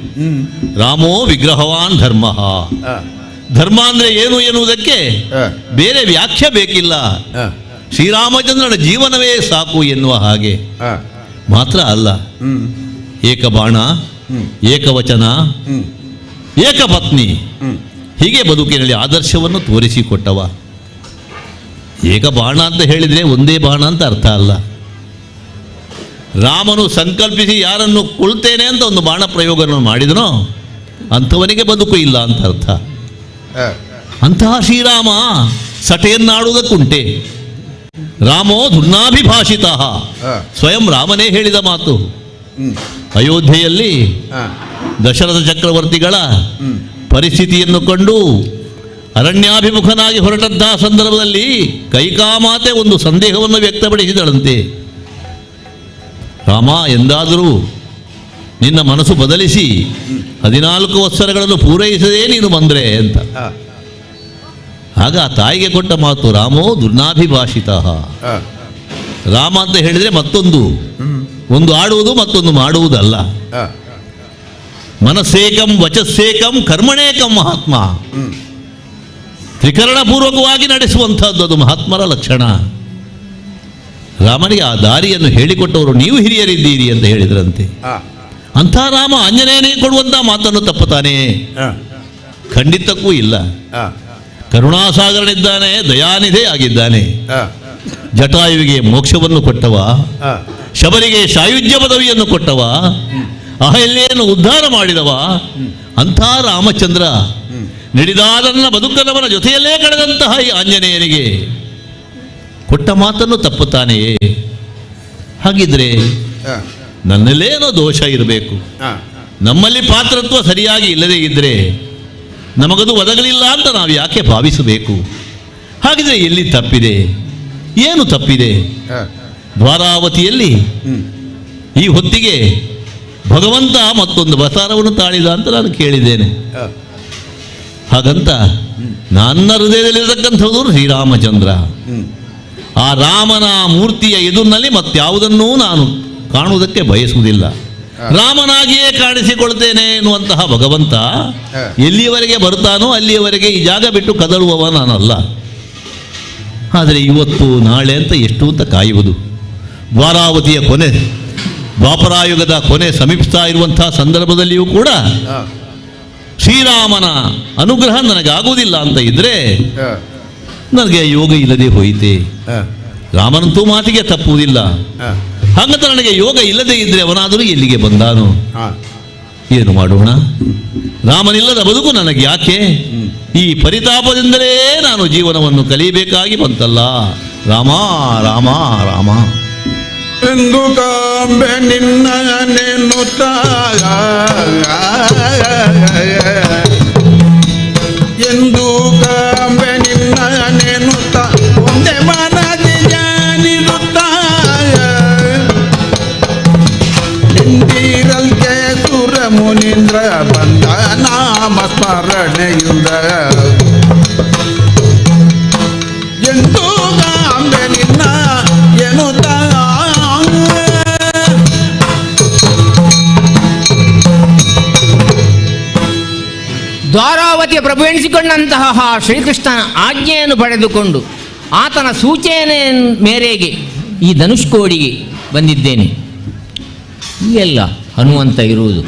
ರಾಮೋ ವಿಗ್ರಹವಾನ್ ಧರ್ಮ. ಧರ್ಮ ಅಂದ್ರೆ ಏನು ಎನ್ನುವುದಕ್ಕೆ ಬೇರೆ ವ್ಯಾಖ್ಯೆ ಬೇಕಿಲ್ಲ, ಶ್ರೀರಾಮಚಂದ್ರನ ಜೀವನವೇ ಸಾಕು ಎನ್ನುವ ಹಾಗೆ. ಮಾತ್ರ ಅಲ್ಲ, ಏಕಬಾಣ, ಏಕವಚನ, ಏಕಪತ್ನಿ, ಹೀಗೆ ಬದುಕಿನಲ್ಲಿ ಆದರ್ಶವನ್ನು ತೋರಿಸಿಕೊಟ್ಟವ. ಏಕಬಾಣ ಅಂತ ಹೇಳಿದರೆ ಒಂದೇ ಬಾಣ ಅಂತ ಅರ್ಥ ಅಲ್ಲ. ರಾಮನು ಸಂಕಲ್ಪಿಸಿ ಯಾರನ್ನು ಕೊಳ್ತೇನೆ ಅಂತ ಒಂದು ಬಾಣ ಪ್ರಯೋಗವನ್ನು ಮಾಡಿದನೋ ಅಂಥವನಿಗೆ ಬದುಕು ಇಲ್ಲ ಅಂತ ಅರ್ಥ. ಅಂತಹ ಶ್ರೀರಾಮ ಸಟೆಯನ್ನಾಡುವುದಕ್ಕುಂಟೆ. ರಾಮೋ ಧುರ್ನಾಭಿಭಾಷಿತ, ಸ್ವಯಂ ರಾಮನೇ ಹೇಳಿದ ಮಾತು. ಅಯೋಧ್ಯೆಯಲ್ಲಿ ದಶರಥ ಚಕ್ರವರ್ತಿಗಳ ಪರಿಸ್ಥಿತಿಯನ್ನು ಕಂಡು ಅರಣ್ಯಾಭಿಮುಖನಾಗಿ ಹೊರಟಂತಹ ಸಂದರ್ಭದಲ್ಲಿ ಕೈಕಾಮಾತೆ ಒಂದು ಸಂದೇಹವನ್ನು ವ್ಯಕ್ತಪಡಿಸಿದಳಂತೆ. ರಾಮ, ಎಂದಾದರೂ ನಿನ್ನ ಮನಸ್ಸು ಬದಲಿಸಿ 14 ವತ್ಸರಗಳನ್ನು ಪೂರೈಸದೇ ನೀನು ಬಂದ್ರೆ ಅಂತ. ಆಗ ಆ ತಾಯಿಗೆ ಕೊಟ್ಟ ಮಾತು ರಾಮೋ ದುರ್ನಾಭಿಭಾಷಿತ. ರಾಮ ಅಂತ ಹೇಳಿದರೆ ಮತ್ತೊಂದು, ಒಂದು ಆಡುವುದು ಮತ್ತೊಂದು ಮಾಡುವುದಲ್ಲ. ಮನಸ್ಸೇಕಂ ವಚಸ್ಸೇಕಂ ಕರ್ಮಣೇಕಂ ಮಹಾತ್ಮ. ತ್ರಿಕರಣಪೂರ್ವಕವಾಗಿ ನಡೆಸುವಂಥದ್ದು ಅದು ಮಹಾತ್ಮರ ಲಕ್ಷಣ. ರಾಮನಿಗೆ ಆ ದಾರಿಯನ್ನು ಹೇಳಿಕೊಟ್ಟವರು ನೀವು ಹಿರಿಯರಿದ್ದೀರಿ ಅಂತ ಹೇಳಿದ್ರಂತೆ. ಅಂಥ ರಾಮ ಆಂಜನೇಯನಿಗೆ ಕೊಡುವಂಥ ಮಾತನ್ನು ತಪ್ಪುತ್ತಾನೆ? ಖಂಡಿತಕ್ಕೂ ಇಲ್ಲ. ಕರುಣಾಸಾಗರನಿದ್ದಾನೆ, ದಯಾನಿಧೆ ಆಗಿದ್ದಾನೆ. ಜಟಾಯುವಿಗೆ ಮೋಕ್ಷವನ್ನು ಕೊಟ್ಟವ, ಶಬರಿಗೆ ಸಾಯುಜ್ಯ ಪದವಿಯನ್ನು ಕೊಟ್ಟವ, ಅಹಲ್ಯೆಯನ್ನು ಉದ್ಧಾರ ಮಾಡಿದವ. ಅಂಥ ರಾಮಚಂದ್ರ ನಡೆದಾದನ್ನ ಬದುಕದವನ ಜೊತೆಯಲ್ಲೇ ಕಳೆದಂತಹ ಈ ಆಂಜನೇಯನಿಗೆ ಕೊಟ್ಟ ಮಾತನ್ನು ತಪ್ಪುತ್ತಾನೆಯೇ? ಹಾಗಿದ್ರೆ ನನ್ನಲ್ಲೇನೋ ದೋಷ ಇರಬೇಕು. ನಮ್ಮಲ್ಲಿ ಪಾತ್ರತ್ವ ಸರಿಯಾಗಿ ಇಲ್ಲದೇ ಇದ್ದರೆ ನಮಗದು ಒದಗಲಿಲ್ಲ ಅಂತ ನಾವು ಯಾಕೆ ಭಾವಿಸಬೇಕು? ಹಾಗಿದ್ರೆ ಎಲ್ಲಿ ತಪ್ಪಿದೆ? ಏನು ತಪ್ಪಿದೆ? ದ್ವಾರಾವತಿಯಲ್ಲಿ ಈ ಹೊತ್ತಿಗೆ ಭಗವಂತ ಮತ್ತೊಂದು ಅವತಾರವನ್ನು ತಾಳಿದ ಅಂತ ನಾನು ಕೇಳಿದ್ದೇನೆ. ಹಾಗಂತ ನನ್ನ ಹೃದಯದಲ್ಲಿರತಕ್ಕಂಥದ್ದು ಶ್ರೀರಾಮಚಂದ್ರ. ಆ ರಾಮನ ಮೂರ್ತಿಯ ಎದುರಿನಲ್ಲಿ ಮತ್ಯಾವುದನ್ನೂ ನಾನು ಕಾಣುವುದಕ್ಕೆ ಬಯಸುವುದಿಲ್ಲ. ರಾಮನಾಗಿಯೇ ಕಾಣಿಸಿಕೊಳ್ತೇನೆ ಎನ್ನುವಂತಹ ಭಗವಂತ ಎಲ್ಲಿಯವರೆಗೆ ಬರ್ತಾನೋ ಅಲ್ಲಿಯವರೆಗೆ ಈ ಜಾಗ ಬಿಟ್ಟು ಕದಳುವವ ನಾನಲ್ಲ. ಆದರೆ ಇವತ್ತು ನಾಳೆ ಅಂತ ಎಷ್ಟು ಅಂತ ಕಾಯುವುದು? ದ್ವಾರಾವತಿಯ ಕೊನೆ, ದ್ವಾಪರಾಯುಗದ ಕೊನೆ ಸಮೀಪಿಸ್ತಾ ಇರುವಂತಹ ಸಂದರ್ಭದಲ್ಲಿಯೂ ಕೂಡ ಶ್ರೀರಾಮನ ಅನುಗ್ರಹ ನನಗಾಗುವುದಿಲ್ಲ ಅಂತ ಇದ್ರೆ ನನಗೆ ಯೋಗ ಇಲ್ಲದೆ ಹೋಯಿತೆ. ರಾಮನಂತೂ ಮಾತಿಗೆ ತಪ್ಪುವುದಿಲ್ಲ. ಹಾಗಂತ ನನಗೆ ಯೋಗ ಇಲ್ಲದೆ ಇದ್ರೆ ಅವನಾದರೂ ಎಲ್ಲಿಗೆ ಬಂದಾನು? ಏನು ಮಾಡೋಣ? ರಾಮನಿಲ್ಲದ ಬದುಕು ನನಗೆ ಯಾಕೆ? ಈ ಪರಿತಾಪದಿಂದಲೇ ನಾನು ಜೀವನವನ್ನು ಕಲಿಯಬೇಕಾಗಿ ಬಂತಲ್ಲ. ರಾಮ ರಾಮ ರಾಮ ಎಂದು ಕಾಂಬೆ ನಿನ್ನ ನೆನ್ನುತ್ತ ಎಂದು ಕಾಂಬೆ ನಿನ್ನ ನೆನ್ನುತ್ತ ಒಂದೇ ಮನದಿ ಜಾನಿರುತ್ತ ನಿಂದಿರಲ್ಕೆ ಸುರ ಮುನೀಂದ್ರ ಬಂದ ನಾಮ ಸ್ಮರಣೆಯುಂದ ಎಂದು ಕಾಂಬೆ ನಿನ್ನ ಎನ್ನುತ್ತ ದ್ವಾರಾವತಿಯ ಪ್ರಭು ಎನಿಸಿಕೊಂಡಂತಹ ಶ್ರೀಕೃಷ್ಣನ ಆಜ್ಞೆಯನ್ನು ಪಡೆದುಕೊಂಡು ಆತನ ಸೂಚನೆ ಮೇರೆಗೆ ಈ ಧನುಷ್ಕೋಡಿಗೆ ಬಂದಿದ್ದೇನೆ. ಇಲ್ಲೆಲ್ಲ ಹನುಮಂತ ಇರುವುದು.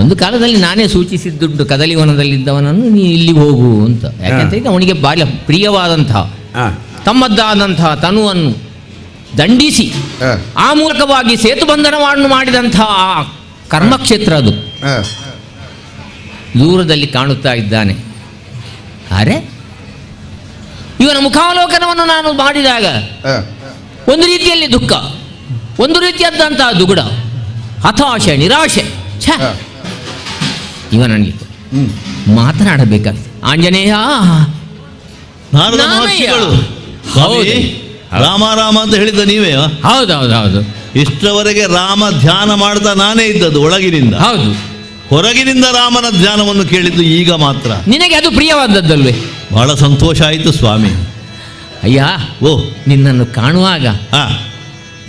ಒಂದು ಕಾಲದಲ್ಲಿ ನಾನೇ ಸೂಚಿಸಿದ್ದುಂಟು ಕದಲಿವನದಲ್ಲಿದ್ದವನನ್ನು ನೀ ಇಲ್ಲಿಗೆ ಹೋಗು ಅಂತ. ಯಾಕೆಂತ ಅವನಿಗೆ ಬಾಲ್ಯ ಪ್ರಿಯವಾದಂತಹ ತಮ್ಮದ್ದಾದಂತಹ ತನುವನ್ನು ದಂಡಿಸಿ ಆ ಮೂಲಕವಾಗಿ ಸೇತುಬಂಧನವನ್ನು ಮಾಡಿದಂತಹ ಕರ್ಮಕ್ಷೇತ್ರ ಅದು. ದೂರದಲ್ಲಿ ಕಾಣುತ್ತಾ ಇದ್ದಾನೆ. ಅರೆ, ಇವನ ಮುಖಾವಲೋಕನವನ್ನು ನಾನು ಮಾಡಿದಾಗ ಒಂದು ರೀತಿಯಲ್ಲಿ ದುಃಖ, ಒಂದು ರೀತಿಯಾದಂತಹ ದುಗುಡ, ಹತಾಶೆ, ನಿರಾಶೆ. ಛ, ಇವ ನನಗೆ ಮಾತನಾಡಬೇಕಾಗ್ತದೆ. ಆಂಜನೇಯ ನಾರದ ಮಹರ್ಷಿಗಳು ಸ್ವಾಮಿ, ರಾಮ ರಾಮ ಅಂತ ಹೇಳಿದ್ದ ನೀವೇ? ಹೌದೌದು. ಇಷ್ಟರವರೆಗೆ ರಾಮ ಧ್ಯಾನ ಮಾಡ್ತಾ ನಾನೇ ಇದ್ದದ್ದು ಒಳಗಿನಿಂದ. ಹೌದು, ಹೊರಗಿನಿಂದ ರಾಮನ ಧ್ಯಾನವನ್ನು ಕೇಳಿದ್ದು ಈಗ ಮಾತ್ರ. ನಿನಗೆ ಅದು ಪ್ರಿಯವಾದದ್ದಲ್ವೇ? ಬಹಳ ಸಂತೋಷ ಆಯಿತು ಸ್ವಾಮಿ. ಅಯ್ಯ, ಓ, ನಿನ್ನನ್ನು ಕಾಣುವಾಗ ಹಾ,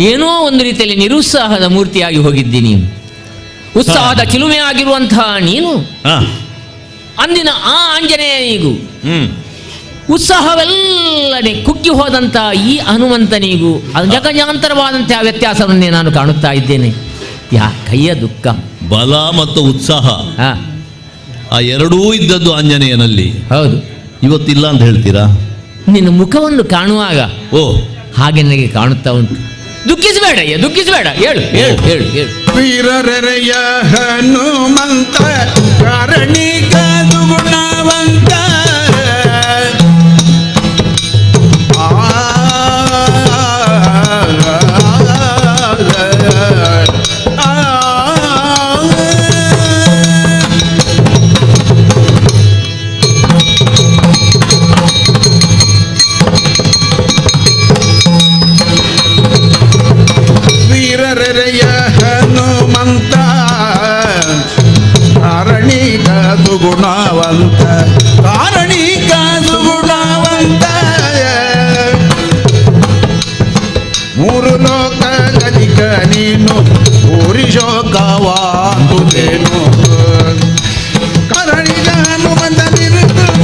ಏನೋ ಒಂದು ರೀತಿಯಲ್ಲಿ ನಿರುತ್ಸಾಹದ ಮೂರ್ತಿಯಾಗಿ ಹೋಗಿದ್ದಿ ನೀನು. ಉತ್ಸಾಹದ ಚಿಲುಮೆ ಆಗಿರುವಂತಹ ನೀನು ಹಾ, ಅಂದಿನ ಆ ಆಂಜನೇಯನಿಗೂ ಹ್ಮ್, ಉತ್ಸಾಹವೆಲ್ಲಡೆ ಕುಗ್ಗಿ ಹೋದಂಥ ಈ ಹನುಮಂತನಿಗೂ ಅದು ಜಗಜಾಂತರವಾದಂತಹ ವ್ಯತ್ಯಾಸವನ್ನೇ ನಾನು ಕಾಣುತ್ತಾ ಇದ್ದೇನೆ. ಕೈಯ ದುಃಖ. ಬಲ ಮತ್ತು ಉತ್ಸಾಹ ಹಾ, ಆ ಎರಡೂ ಇದ್ದದ್ದು ಆಂಜನೇಯನಲ್ಲಿ. ಹೌದು. ಇವತ್ತಿಲ್ಲ ಅಂತ ಹೇಳ್ತೀರಾ? ನಿನ್ನ ಮುಖವನ್ನು ಕಾಣುವಾಗ ಓ, ಹಾಗೆ ನನಗೆ ಕಾಣುತ್ತಾ ಉಂಟು. ದುಃಖಿಸಬೇಡ ಅಯ್ಯ, ದುಃಖಿಸಬೇಡ. ಹೇಳು ಹೇಳು ಹೇಳು ಹೇಳು. ವೀರರೆಯ ಹನುಮಂತ ಕಾರಣಿಕ ದುಗುಣವಂತ ವೀರರೆಯ ಹನುಮಂತ ಕಾರಣಿಕ ಸುಗುಣವಂತ ಕಾರಣಿಕ ಸುಗುಣವಂತ ಮೂರು ಲೋಕ ಗದಿಕ ನೀನು ಊರಿ ಶೋಕವಾದುದೇನು ಕಾರಣಿಕ ಹನುಮಂತ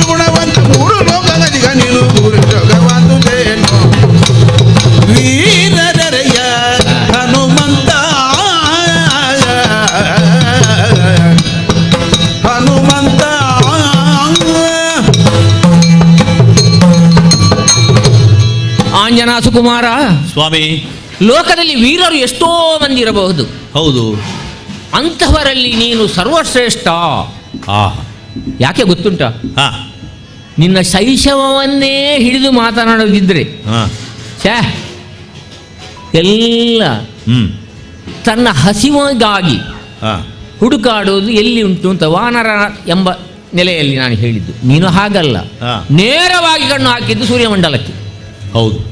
ಗುಣವಂತ ಮೂರು ಲೋಕ ಗದಿಕ ನೀನು ಊರಿ ಶೋಕವಾದುದೇನು ವೀರರೆಯ ಹನುಮಂತ ಹನುಮಂತ. ಆಂಜನಾ ಸುಕುಮಾರ ಸ್ವಾಮಿ, ಲೋಕದಲ್ಲಿ ವೀರರು ಎಷ್ಟೋ ಮಂದಿ ಇರಬಹುದು. ಹೌದು. ಅಂತಹವರಲ್ಲಿ ನೀನು ಸರ್ವಶ್ರೇಷ್ಠ. ಆ, ಯಾಕೆ ಗೊತ್ತುಂಟ? ಹಾ, ನಿನ್ನ ಶೈಶವವನ್ನೇ ಹಿಡಿದು ಮಾತನಾಡೋದಿದ್ರೆ ಹಾ, ಛೇ, ಎಲ್ಲ ಹ್ಮ್, ತನ್ನ ಹಸಿವಿಗಾಗಿ ಹಾ, ಹುಡುಕಾಡೋದು ಎಲ್ಲಿ ಉಂಟು ಅಂತ ವಾನರ ಎಂಬ ನೆಲೆಯಲ್ಲಿ ನಾನು ಹೇಳಿದ್ದು. ನೀನು ಹಾಗಲ್ಲ, ಹಾ. ನೇರವಾಗಿ ಕಣ್ಣು ಹಾಕಿದ್ದು ಸೂರ್ಯಮಂಡಲಕ್ಕೆ, ಹೌದು.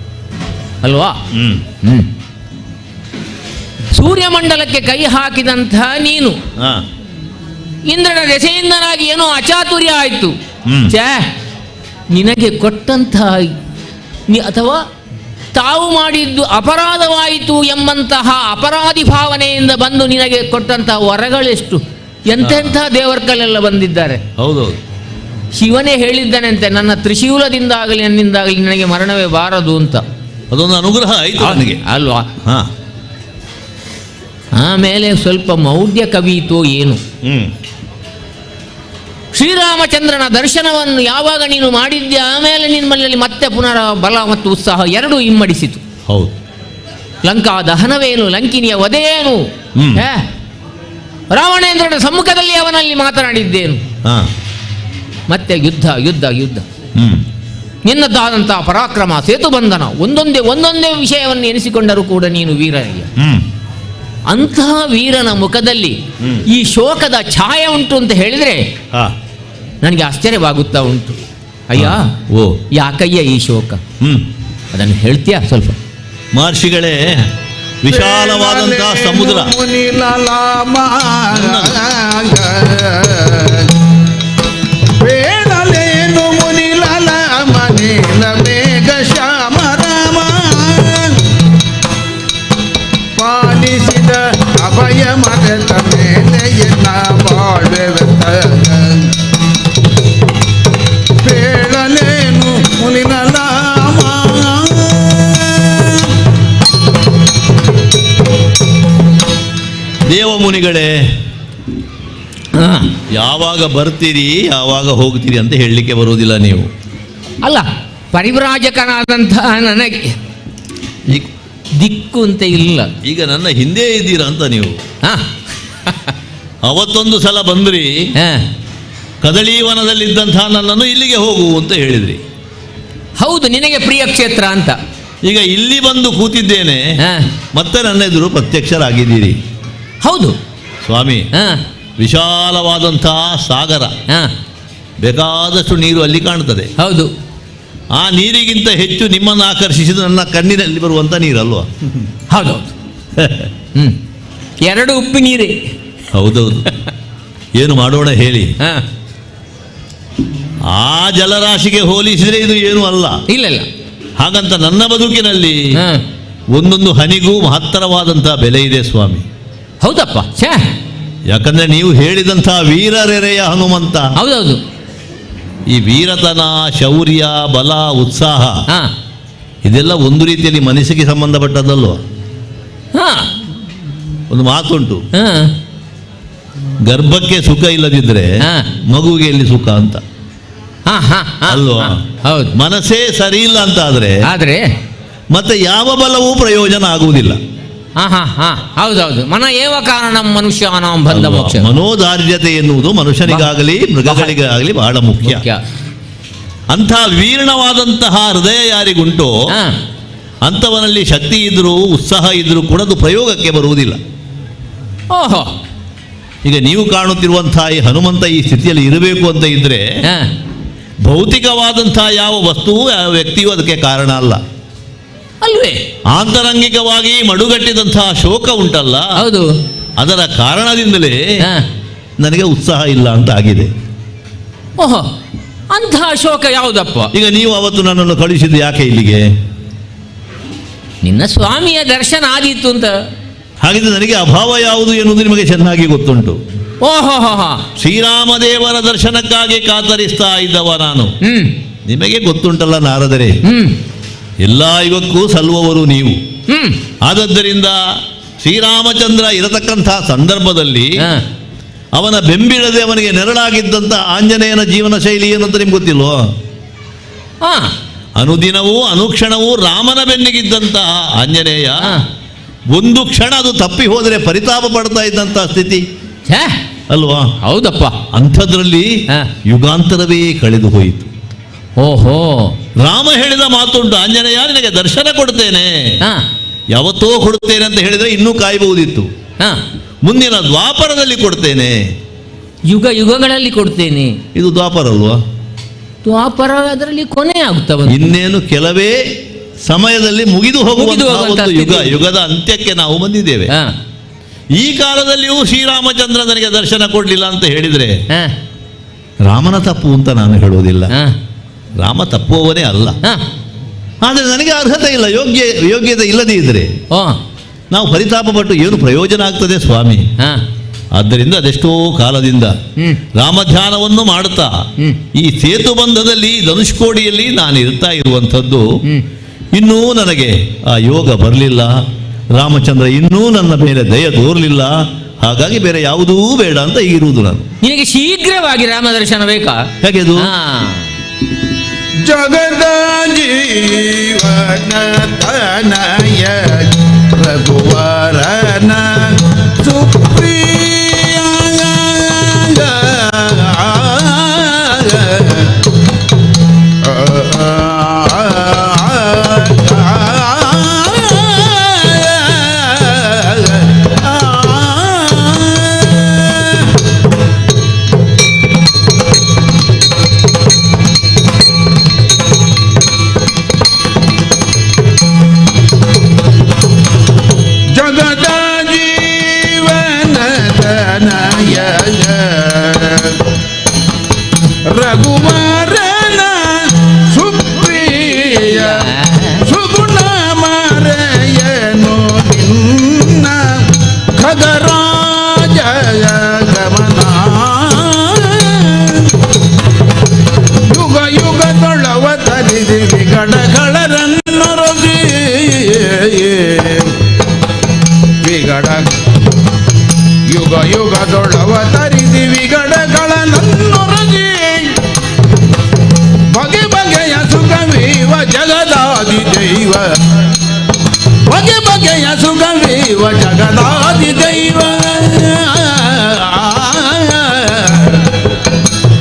ಅಲ್ವಾ? ಹ್ಮ್, ಸೂರ್ಯಮಂಡಲಕ್ಕೆ ಕೈ ಹಾಕಿದಂತಹ ನೀನು ಹಾ, ಇಂದ್ರನ ದೆಸೆಯಿಂದನಾಗಿ ಏನೋ ಅಚಾತುರ್ಯ ಆಯಿತು. ಹ್ಮ್. ಛೇ, ನಿನಗೆ ಕೊಟ್ಟಂತಹ ಅಥವಾ ತಾವು ಮಾಡಿದ್ದು ಅಪರಾಧವಾಯಿತು ಎಂಬಂತಹ ಅಪರಾಧಿ ಭಾವನೆಯಿಂದ ಬಂದು ನಿನಗೆ ಕೊಟ್ಟಂತಹ ವರಗಳೆಷ್ಟು. ಎಂತೆಂತಹ ದೇವರ್ಗಳೆಲ್ಲ ಬಂದಿದ್ದಾರೆ. ಹೌದೌದು. ಶಿವನೇ ಹೇಳಿದ್ದಾನಂತೆ, ನನ್ನ ತ್ರಿಶೂಲದಿಂದಾಗಲಿ ನನ್ನಿಂದಾಗಲಿ ನಿನಗೆ ಮರಣವೇ ಬಾರದು ಅಂತ. ಅದೊಂದು ಅನುಗ್ರಹ ಆಯಿತು ನನಗೆ, ಅಲ್ವಾ? ಹಾ. ಆಮೇಲೆ ಸ್ವಲ್ಪ ಮೌಢ್ಯ ಕವಿಯಿತೋ ಏನು. ಹ್ಮ್, ಶ್ರೀರಾಮಚಂದ್ರನ ದರ್ಶನವನ್ನು ಯಾವಾಗ ನೀನು ಮಾಡಿದ್ದೆ, ಆಮೇಲೆ ನಿಮ್ಮಲ್ಲಿ ಮತ್ತೆ ಪುನರ ಬಲ ಮತ್ತು ಉತ್ಸಾಹ ಎರಡೂ ಇಮ್ಮಡಿಸಿತು. ಹೌದು. ಲಂಕಾ ದಹನವೇನು, ಲಂಕಿನಿಯ ವಧೆಯೇನು, ಹ್ಮ್. ರಾವಣೇಂದ್ರನ ಸಮ್ಮುಖದಲ್ಲಿ ಅವನಲ್ಲಿ ಮಾತನಾಡಿದ್ದೇನು. ಹಾ, ಮತ್ತೆ ಯುದ್ಧ ಯುದ್ಧ ಯುದ್ಧ. ಹ್ಮ್, ನಿನ್ನದಾದಂತಹ ಪರಾಕ್ರಮ, ಸೇತುಬಂಧನ, ಒಂದೊಂದೇ ವಿಷಯವನ್ನು ಎನಿಸಿಕೊಂಡರೂ ಕೂಡ ನೀನು ವೀರನಿಗೆ. ಹ್ಮ್, ಅಂತಹ ವೀರನ ಮುಖದಲ್ಲಿ ಈ ಶೋಕದ ಛಾಯೆ ಉಂಟು ಅಂತ ಹೇಳಿದರೆ ಹಾ, ನನಗೆ ಆಶ್ಚರ್ಯವಾಗುತ್ತಾ ಉಂಟು. ಅಯ್ಯ, ಓ, ಯಾಕಯ್ಯ ಈ ಶೋಕ? ಹ್ಮ್. ಅದನ್ನು ಹೇಳ್ತೀಯಾ ಸ್ವಲ್ಪ? ಮಹರ್ಷಿಗಳೇ, ವಿಶಾಲವಾದಂತಹ ಸಮುದ್ರ, ಬೇಡಲೇನು ಮುನಿಲಲ ಮನಿಲ ಮೇಘ ಶ್ಯಾಮ ರಾಮ ಪಾಲಿಸಿದ ಅಭಯ ಮರೆತ ಮೇಲೆ ಎನ್ನ ಬಾಳುವೆತ ಬೇಡಲೇನು ಮುನಿಲಲ ದೇವಮುನಿಗಳೇ, ಯಾವಾಗ ಬರ್ತೀರಿ ಯಾವಾಗ ಹೋಗ್ತೀರಿ ಅಂತ ಹೇಳಲಿಕ್ಕೆ ಬರುವುದಿಲ್ಲ ನೀವು. ಅಲ್ಲ, ಪರಿವ್ರಾಜಕನಾದಂತಹ ನನಗೆ ಈಗ ದಿಕ್ಕು ಅಂತ ಇಲ್ಲ. ಈಗ ನನ್ನ ಹಿಂದೆ ಇದ್ದೀರಾ ಅಂತ ನೀವು. ಹಾ, ಅವತ್ತೊಂದು ಸಲ ಬಂದ್ರಿ, ಹಾ. ಕದಳೀವನದಲ್ಲಿದ್ದಂತಹ ನನ್ನನ್ನು ಇಲ್ಲಿಗೆ ಹೋಗು ಅಂತ ಹೇಳಿದ್ರಿ. ಹೌದು, ನಿನಗೆ ಪ್ರಿಯ ಕ್ಷೇತ್ರ ಅಂತ. ಈಗ ಇಲ್ಲಿ ಬಂದು ಕೂತಿದ್ದೇನೆ, ಹಾ. ಮತ್ತೆ ನನ್ನ ಎದುರು ಪ್ರತ್ಯಕ್ಷರಾಗಿದ್ದೀರಿ. ಹೌದು ಸ್ವಾಮಿ. ಹಾ. ವಿಶಾಲವಾದಂತಹ ಸಾಗರ, ಹಾ, ಬೇಕಾದಷ್ಟು ನೀರು ಅಲ್ಲಿ ಕಾಣ್ತದೆ. ಹೌದು. ಆ ನೀರಿಗಿಂತ ಹೆಚ್ಚು ನಿಮ್ಮನ್ನು ಆಕರ್ಷಿಸಿದ ನನ್ನ ಕಣ್ಣಿನಲ್ಲಿ ಬರುವಂಥ ನೀರಲ್ವಾ? ಹೌದೌದು. ಹ್ಮ್, ಎರಡು ಉಪ್ಪು ನೀರೇ. ಹೌದೌದು. ಏನು ಮಾಡೋಣ ಹೇಳಿ? ಹಾ, ಆ ಜಲರಾಶಿಗೆ ಹೋಲಿಸಿದರೆ ಇದು ಏನೂ ಅಲ್ಲ. ಇಲ್ಲ ಇಲ್ಲ. ಹಾಗಂತ ನನ್ನ ಬದುಕಿನಲ್ಲಿ ಹಾ, ಒಂದೊಂದು ಹನಿಗೂ ಮಹತ್ತರವಾದಂತಹ ಬೆಲೆ ಇದೆ ಸ್ವಾಮಿ. ಹೌದಪ್ಪ. ಛೇ, ಯಾಕಂದ್ರೆ ನೀವು ಹೇಳಿದಂತಹ ವೀರರೆರೆಯ ಹನುಮಂತ, ಹೌದೌದು. ಈ ವೀರತನ, ಶೌರ್ಯ, ಬಲ, ಉತ್ಸಾಹ ಹಾ, ಇದೆಲ್ಲ ಒಂದು ರೀತಿಯಲ್ಲಿ ಮನಸ್ಸಿಗೆ ಸಂಬಂಧಪಟ್ಟದ್ದಲ್ವ? ಹಾ, ಒಂದು ಮಾತುಂಟು, ಹಾ, ಗರ್ಭಕ್ಕೆ ಸುಖ ಇಲ್ಲದಿದ್ರೆ ಹಾ, ಮಗುವಿಗೆ ಎಲ್ಲಿ ಸುಖ ಅಂತ, ಹಾ, ಹಾ, ಹಾ, ಅಲ್ವಾ? ಹಾ, ಹೌದು. ಮನಸ್ಸೇ ಸರಿ ಇಲ್ಲ ಅಂತ ಆದ್ರೆ ಮತ್ತೆ ಯಾವ ಬಲವೂ ಪ್ರಯೋಜನ ಆಗುವುದಿಲ್ಲ. ಹಾ, ಹಾ, ಹಾ, ಹೌದೌದು. ಮನ ಏವ ಕಾರಣಂ ಮನುಷ್ಯಾನಾಂ ಬಂಧ ಅಲ್ವಾ? ಮೋಕ್ಷ. ಮನೋದಾರ್ಢ್ಯತೆ ಎನ್ನುವುದು ಮನುಷ್ಯನಿಗಾಗಲಿ ಮೃಗಗಳಿಗಾಗಲಿ ಬಹಳ ಮುಖ್ಯ. ಅಂಥ ವೀರ್ಣವಾದಂತಹ ಹೃದಯ ಯಾರಿಗುಂಟೋ ಹಾ, ಅಂಥವನಲ್ಲಿ ಶಕ್ತಿ ಇದ್ರೂ ಉತ್ಸಾಹ ಇದ್ರೂ ಕೂಡ ಅದು ಪ್ರಯೋಗಕ್ಕೆ ಬರುವುದಿಲ್ಲ. ಓಹೋ. ಈಗ ನೀವು ಕಾಣುತ್ತಿರುವಂತಹ ಈ ಹನುಮಂತ ಈ ಸ್ಥಿತಿಯಲ್ಲಿ ಇರಬೇಕು ಅಂತ ಇದ್ರೆ ಹಾ, ಭೌತಿಕವಾದಂತಹ ಯಾವ ವಸ್ತುವು ಯಾವ ವ್ಯಕ್ತಿಯೂ ಅದಕ್ಕೆ ಕಾರಣ ಅಲ್ಲ. ಅಲ್ವೇ? ಆಂತರಂಗಿಕವಾಗಿ ಮಡುಗಟ್ಟಿದಂತಹ ಶೋಕ ಉಂಟಲ್ಲ, ಹೌದು. ಅದರ ಕಾರಣದಿಂದಲೇ ಹಾ, ನನಗೆ ಉತ್ಸಾಹ ಇಲ್ಲ ಅಂತ ಆಗಿದೆ. ಓಹೋ, ಅಂತಹ ಶೋಕ ಯಾವುದಪ್ಪ? ಈಗ ನೀವು ಅವತ್ತು ನನ್ನನ್ನು ಕಳುಹಿಸಿದ್ದು ಯಾಕೆ ಇಲ್ಲಿಗೆ? ನಿನ್ನ ಸ್ವಾಮಿಯ ದರ್ಶನ ಆದೀತು ಅಂತ. ಹಾಗಿದ್ರೆ ನನಗೆ ಅಭಾವ ಯಾವುದು ಎನ್ನುವುದು ನಿಮಗೆ ಚೆನ್ನಾಗಿ ಗೊತ್ತುಂಟು. ಓಹೋ, ಶ್ರೀರಾಮದೇವರ ದರ್ಶನಕ್ಕಾಗಿ ಕಾತರಿಸ್ತಾ ಇದ್ದವ ನಾನು. ಹ್ಮ್, ನಿಮಗೆ ಗೊತ್ತುಂಟಲ್ಲ ನಾರದರೆ, ಹ್ಮ್, ಎಲ್ಲ ಯುಗಕ್ಕೂ ಸಲ್ಲುವವರು ನೀವು. ಹ್ಮ್, ಆದದ್ದರಿಂದ ಶ್ರೀರಾಮಚಂದ್ರ ಇರತಕ್ಕಂಥ ಸಂದರ್ಭದಲ್ಲಿ ಹಾ, ಅವನ ಬೆಂಬಿಡದೆ ಅವನಿಗೆ ನೆರಳಾಗಿದ್ದಂಥ ಆಂಜನೇಯನ ಜೀವನ ಶೈಲಿ ಏನಂತ ನಿಮ್ಗೆ ಗೊತ್ತಿಲ್ವೋ? ಹಾ, ಅನುದಿನವೂ ಅನುಕ್ಷಣವೂ ರಾಮನ ಬೆನ್ನಿಗಿದ್ದಂತಹ ಆಂಜನೇಯ ಹಾ. ಒಂದು ಕ್ಷಣ ಅದು ತಪ್ಪಿ ಹೋದರೆ ಪರಿತಾಪ ಪಡ್ತಾ ಇದ್ದಂತಹ ಸ್ಥಿತಿ ಛೇ, ಅಲ್ವಾ? ಹೌದಪ್ಪ. ಅಂಥದ್ರಲ್ಲಿ ಹಾ. ಯುಗಾಂತರವೇ ಕಳೆದು ಹೋಯಿತು. ಓಹೋ. ರಾಮ ಹೇಳಿದ ಮಾತುಂಟು, ಆಂಜನೇಯ ನಿನಗೆ ದರ್ಶನ ಕೊಡ್ತೇನೆ, ಹಾ, ಯಾವತ್ತೋ ಕೊಡ್ತೇನೆ ಅಂತ ಹೇಳಿದ್ರೆ ಇನ್ನೂ ಕಾಯಬಹುದಿತ್ತು. ಹಾ, ಮುಂದಿನ ದ್ವಾಪರದಲ್ಲಿ ಕೊಡ್ತೇನೆ. ಯುಗ ಯುಗಗಳಲ್ಲಿ ಕೊಡ್ತೇನೆ. ಇದು ದ್ವಾಪರ ಅಲ್ವಾ? ದ್ವಾಪರ ಅದರಲ್ಲಿ ಕೊನೆ ಆಗುತ್ತವ. ಇನ್ನೇನು ಕೆಲವೇ ಸಮಯದಲ್ಲಿ ಮುಗಿದು ಹೋಗುವಂತಹ ಹೋಗುವಂತಹ ಒಂದು ಯುಗ, ಸ್ಥಿತಿ. ಯುಗದ ಅಂತ್ಯಕ್ಕೆ ನಾವು ಬಂದಿದ್ದೇವೆ. ಹಾ, ಈ ಕಾಲದಲ್ಲಿಯೂ ಶ್ರೀರಾಮಚಂದ್ರ ನನಗೆ ದರ್ಶನ ಕೊಡಲಿಲ್ಲ ಅಂತ ಹೇಳಿದ್ರೆ ಹಾ, ರಾಮನ ತಪ್ಪು ಅಂತ ನಾನು ಹೇಳುವುದಿಲ್ಲ. ಹಾ, ರಾಮ ತಪ್ಪುವವನೇ ಅಲ್ಲ. ಹಾ, ಆದರೆ ನನಗೆ ಅರ್ಹತೆ ಇಲ್ಲ, ಯೋಗ್ಯತೆ ಇಲ್ಲದೇ ಇದ್ರೆ ಓ, ನಾವು ಪರಿತಾಪ ಪಟ್ಟು ಏನು ಪ್ರಯೋಜನ ಆಗ್ತದೆ ಸ್ವಾಮಿ? ಹಾ, ಆದ್ದರಿಂದ ಅದೆಷ್ಟೋ ಕಾಲದಿಂದ ಹ್ಮ್, ರಾಮಧ್ಯಾನವನ್ನು ಮಾಡುತ್ತಾ ಹ್ಮ್, ಈ ಸೇತುಬಂಧದಲ್ಲಿ ಧನುಷ್ಕೋಡಿಯಲ್ಲಿ ನಾನು ಇರ್ತಾ ಇರುವಂಥದ್ದು. ಹ್ಮ್. ಇನ್ನೂ ನನಗೆ ಆ ಯೋಗ ಬರಲಿಲ್ಲ. ರಾಮಚಂದ್ರ ಇನ್ನೂ ನನ್ನ ಮೇಲೆ ದಯ ತೋರಲಿಲ್ಲ. ಹಾಗಾಗಿ ಬೇರೆ ಯಾವುದೂ ಬೇಡ ಅಂತ ಇರುವುದು ನಾನು. ನಿನಗೆ ಶೀಘ್ರವಾಗಿ ರಾಮ ದರ್ಶನ ಬೇಕಾ? ಹೇಗೆ ಅದು? ಹಾ, ಜಗದ ಜೀವನ ತನಯ ರಘುವರನ ಸುಪ್ರಿಯ ರಘುವರನ ಸುಪ್ರಿಯ ಸುಗುಣ ಮರೆಯನು ನಿನ್ನ ಖಗರಾಜ ಗಮನ ಯುಗ ಯುಗ ತೊಳವ ತರಿದಿ ವಿಗಡಗಳರನ್ನೊರಗಿ ವಿಗಡ ಯುಗ ಯುಗ ತೊಳವ ತರಿದಿ ವಿಗಡಗಳನ್ನೊರಗಿ ಬಗೆ ಬಗೆಯ ಸುಖವೀವ ಜಗದಾದಿ ದೈವ ಬಗೆ ಬಗೆಯ ಸುಖವೀವ ಜಗದಾದಿ ದೈವ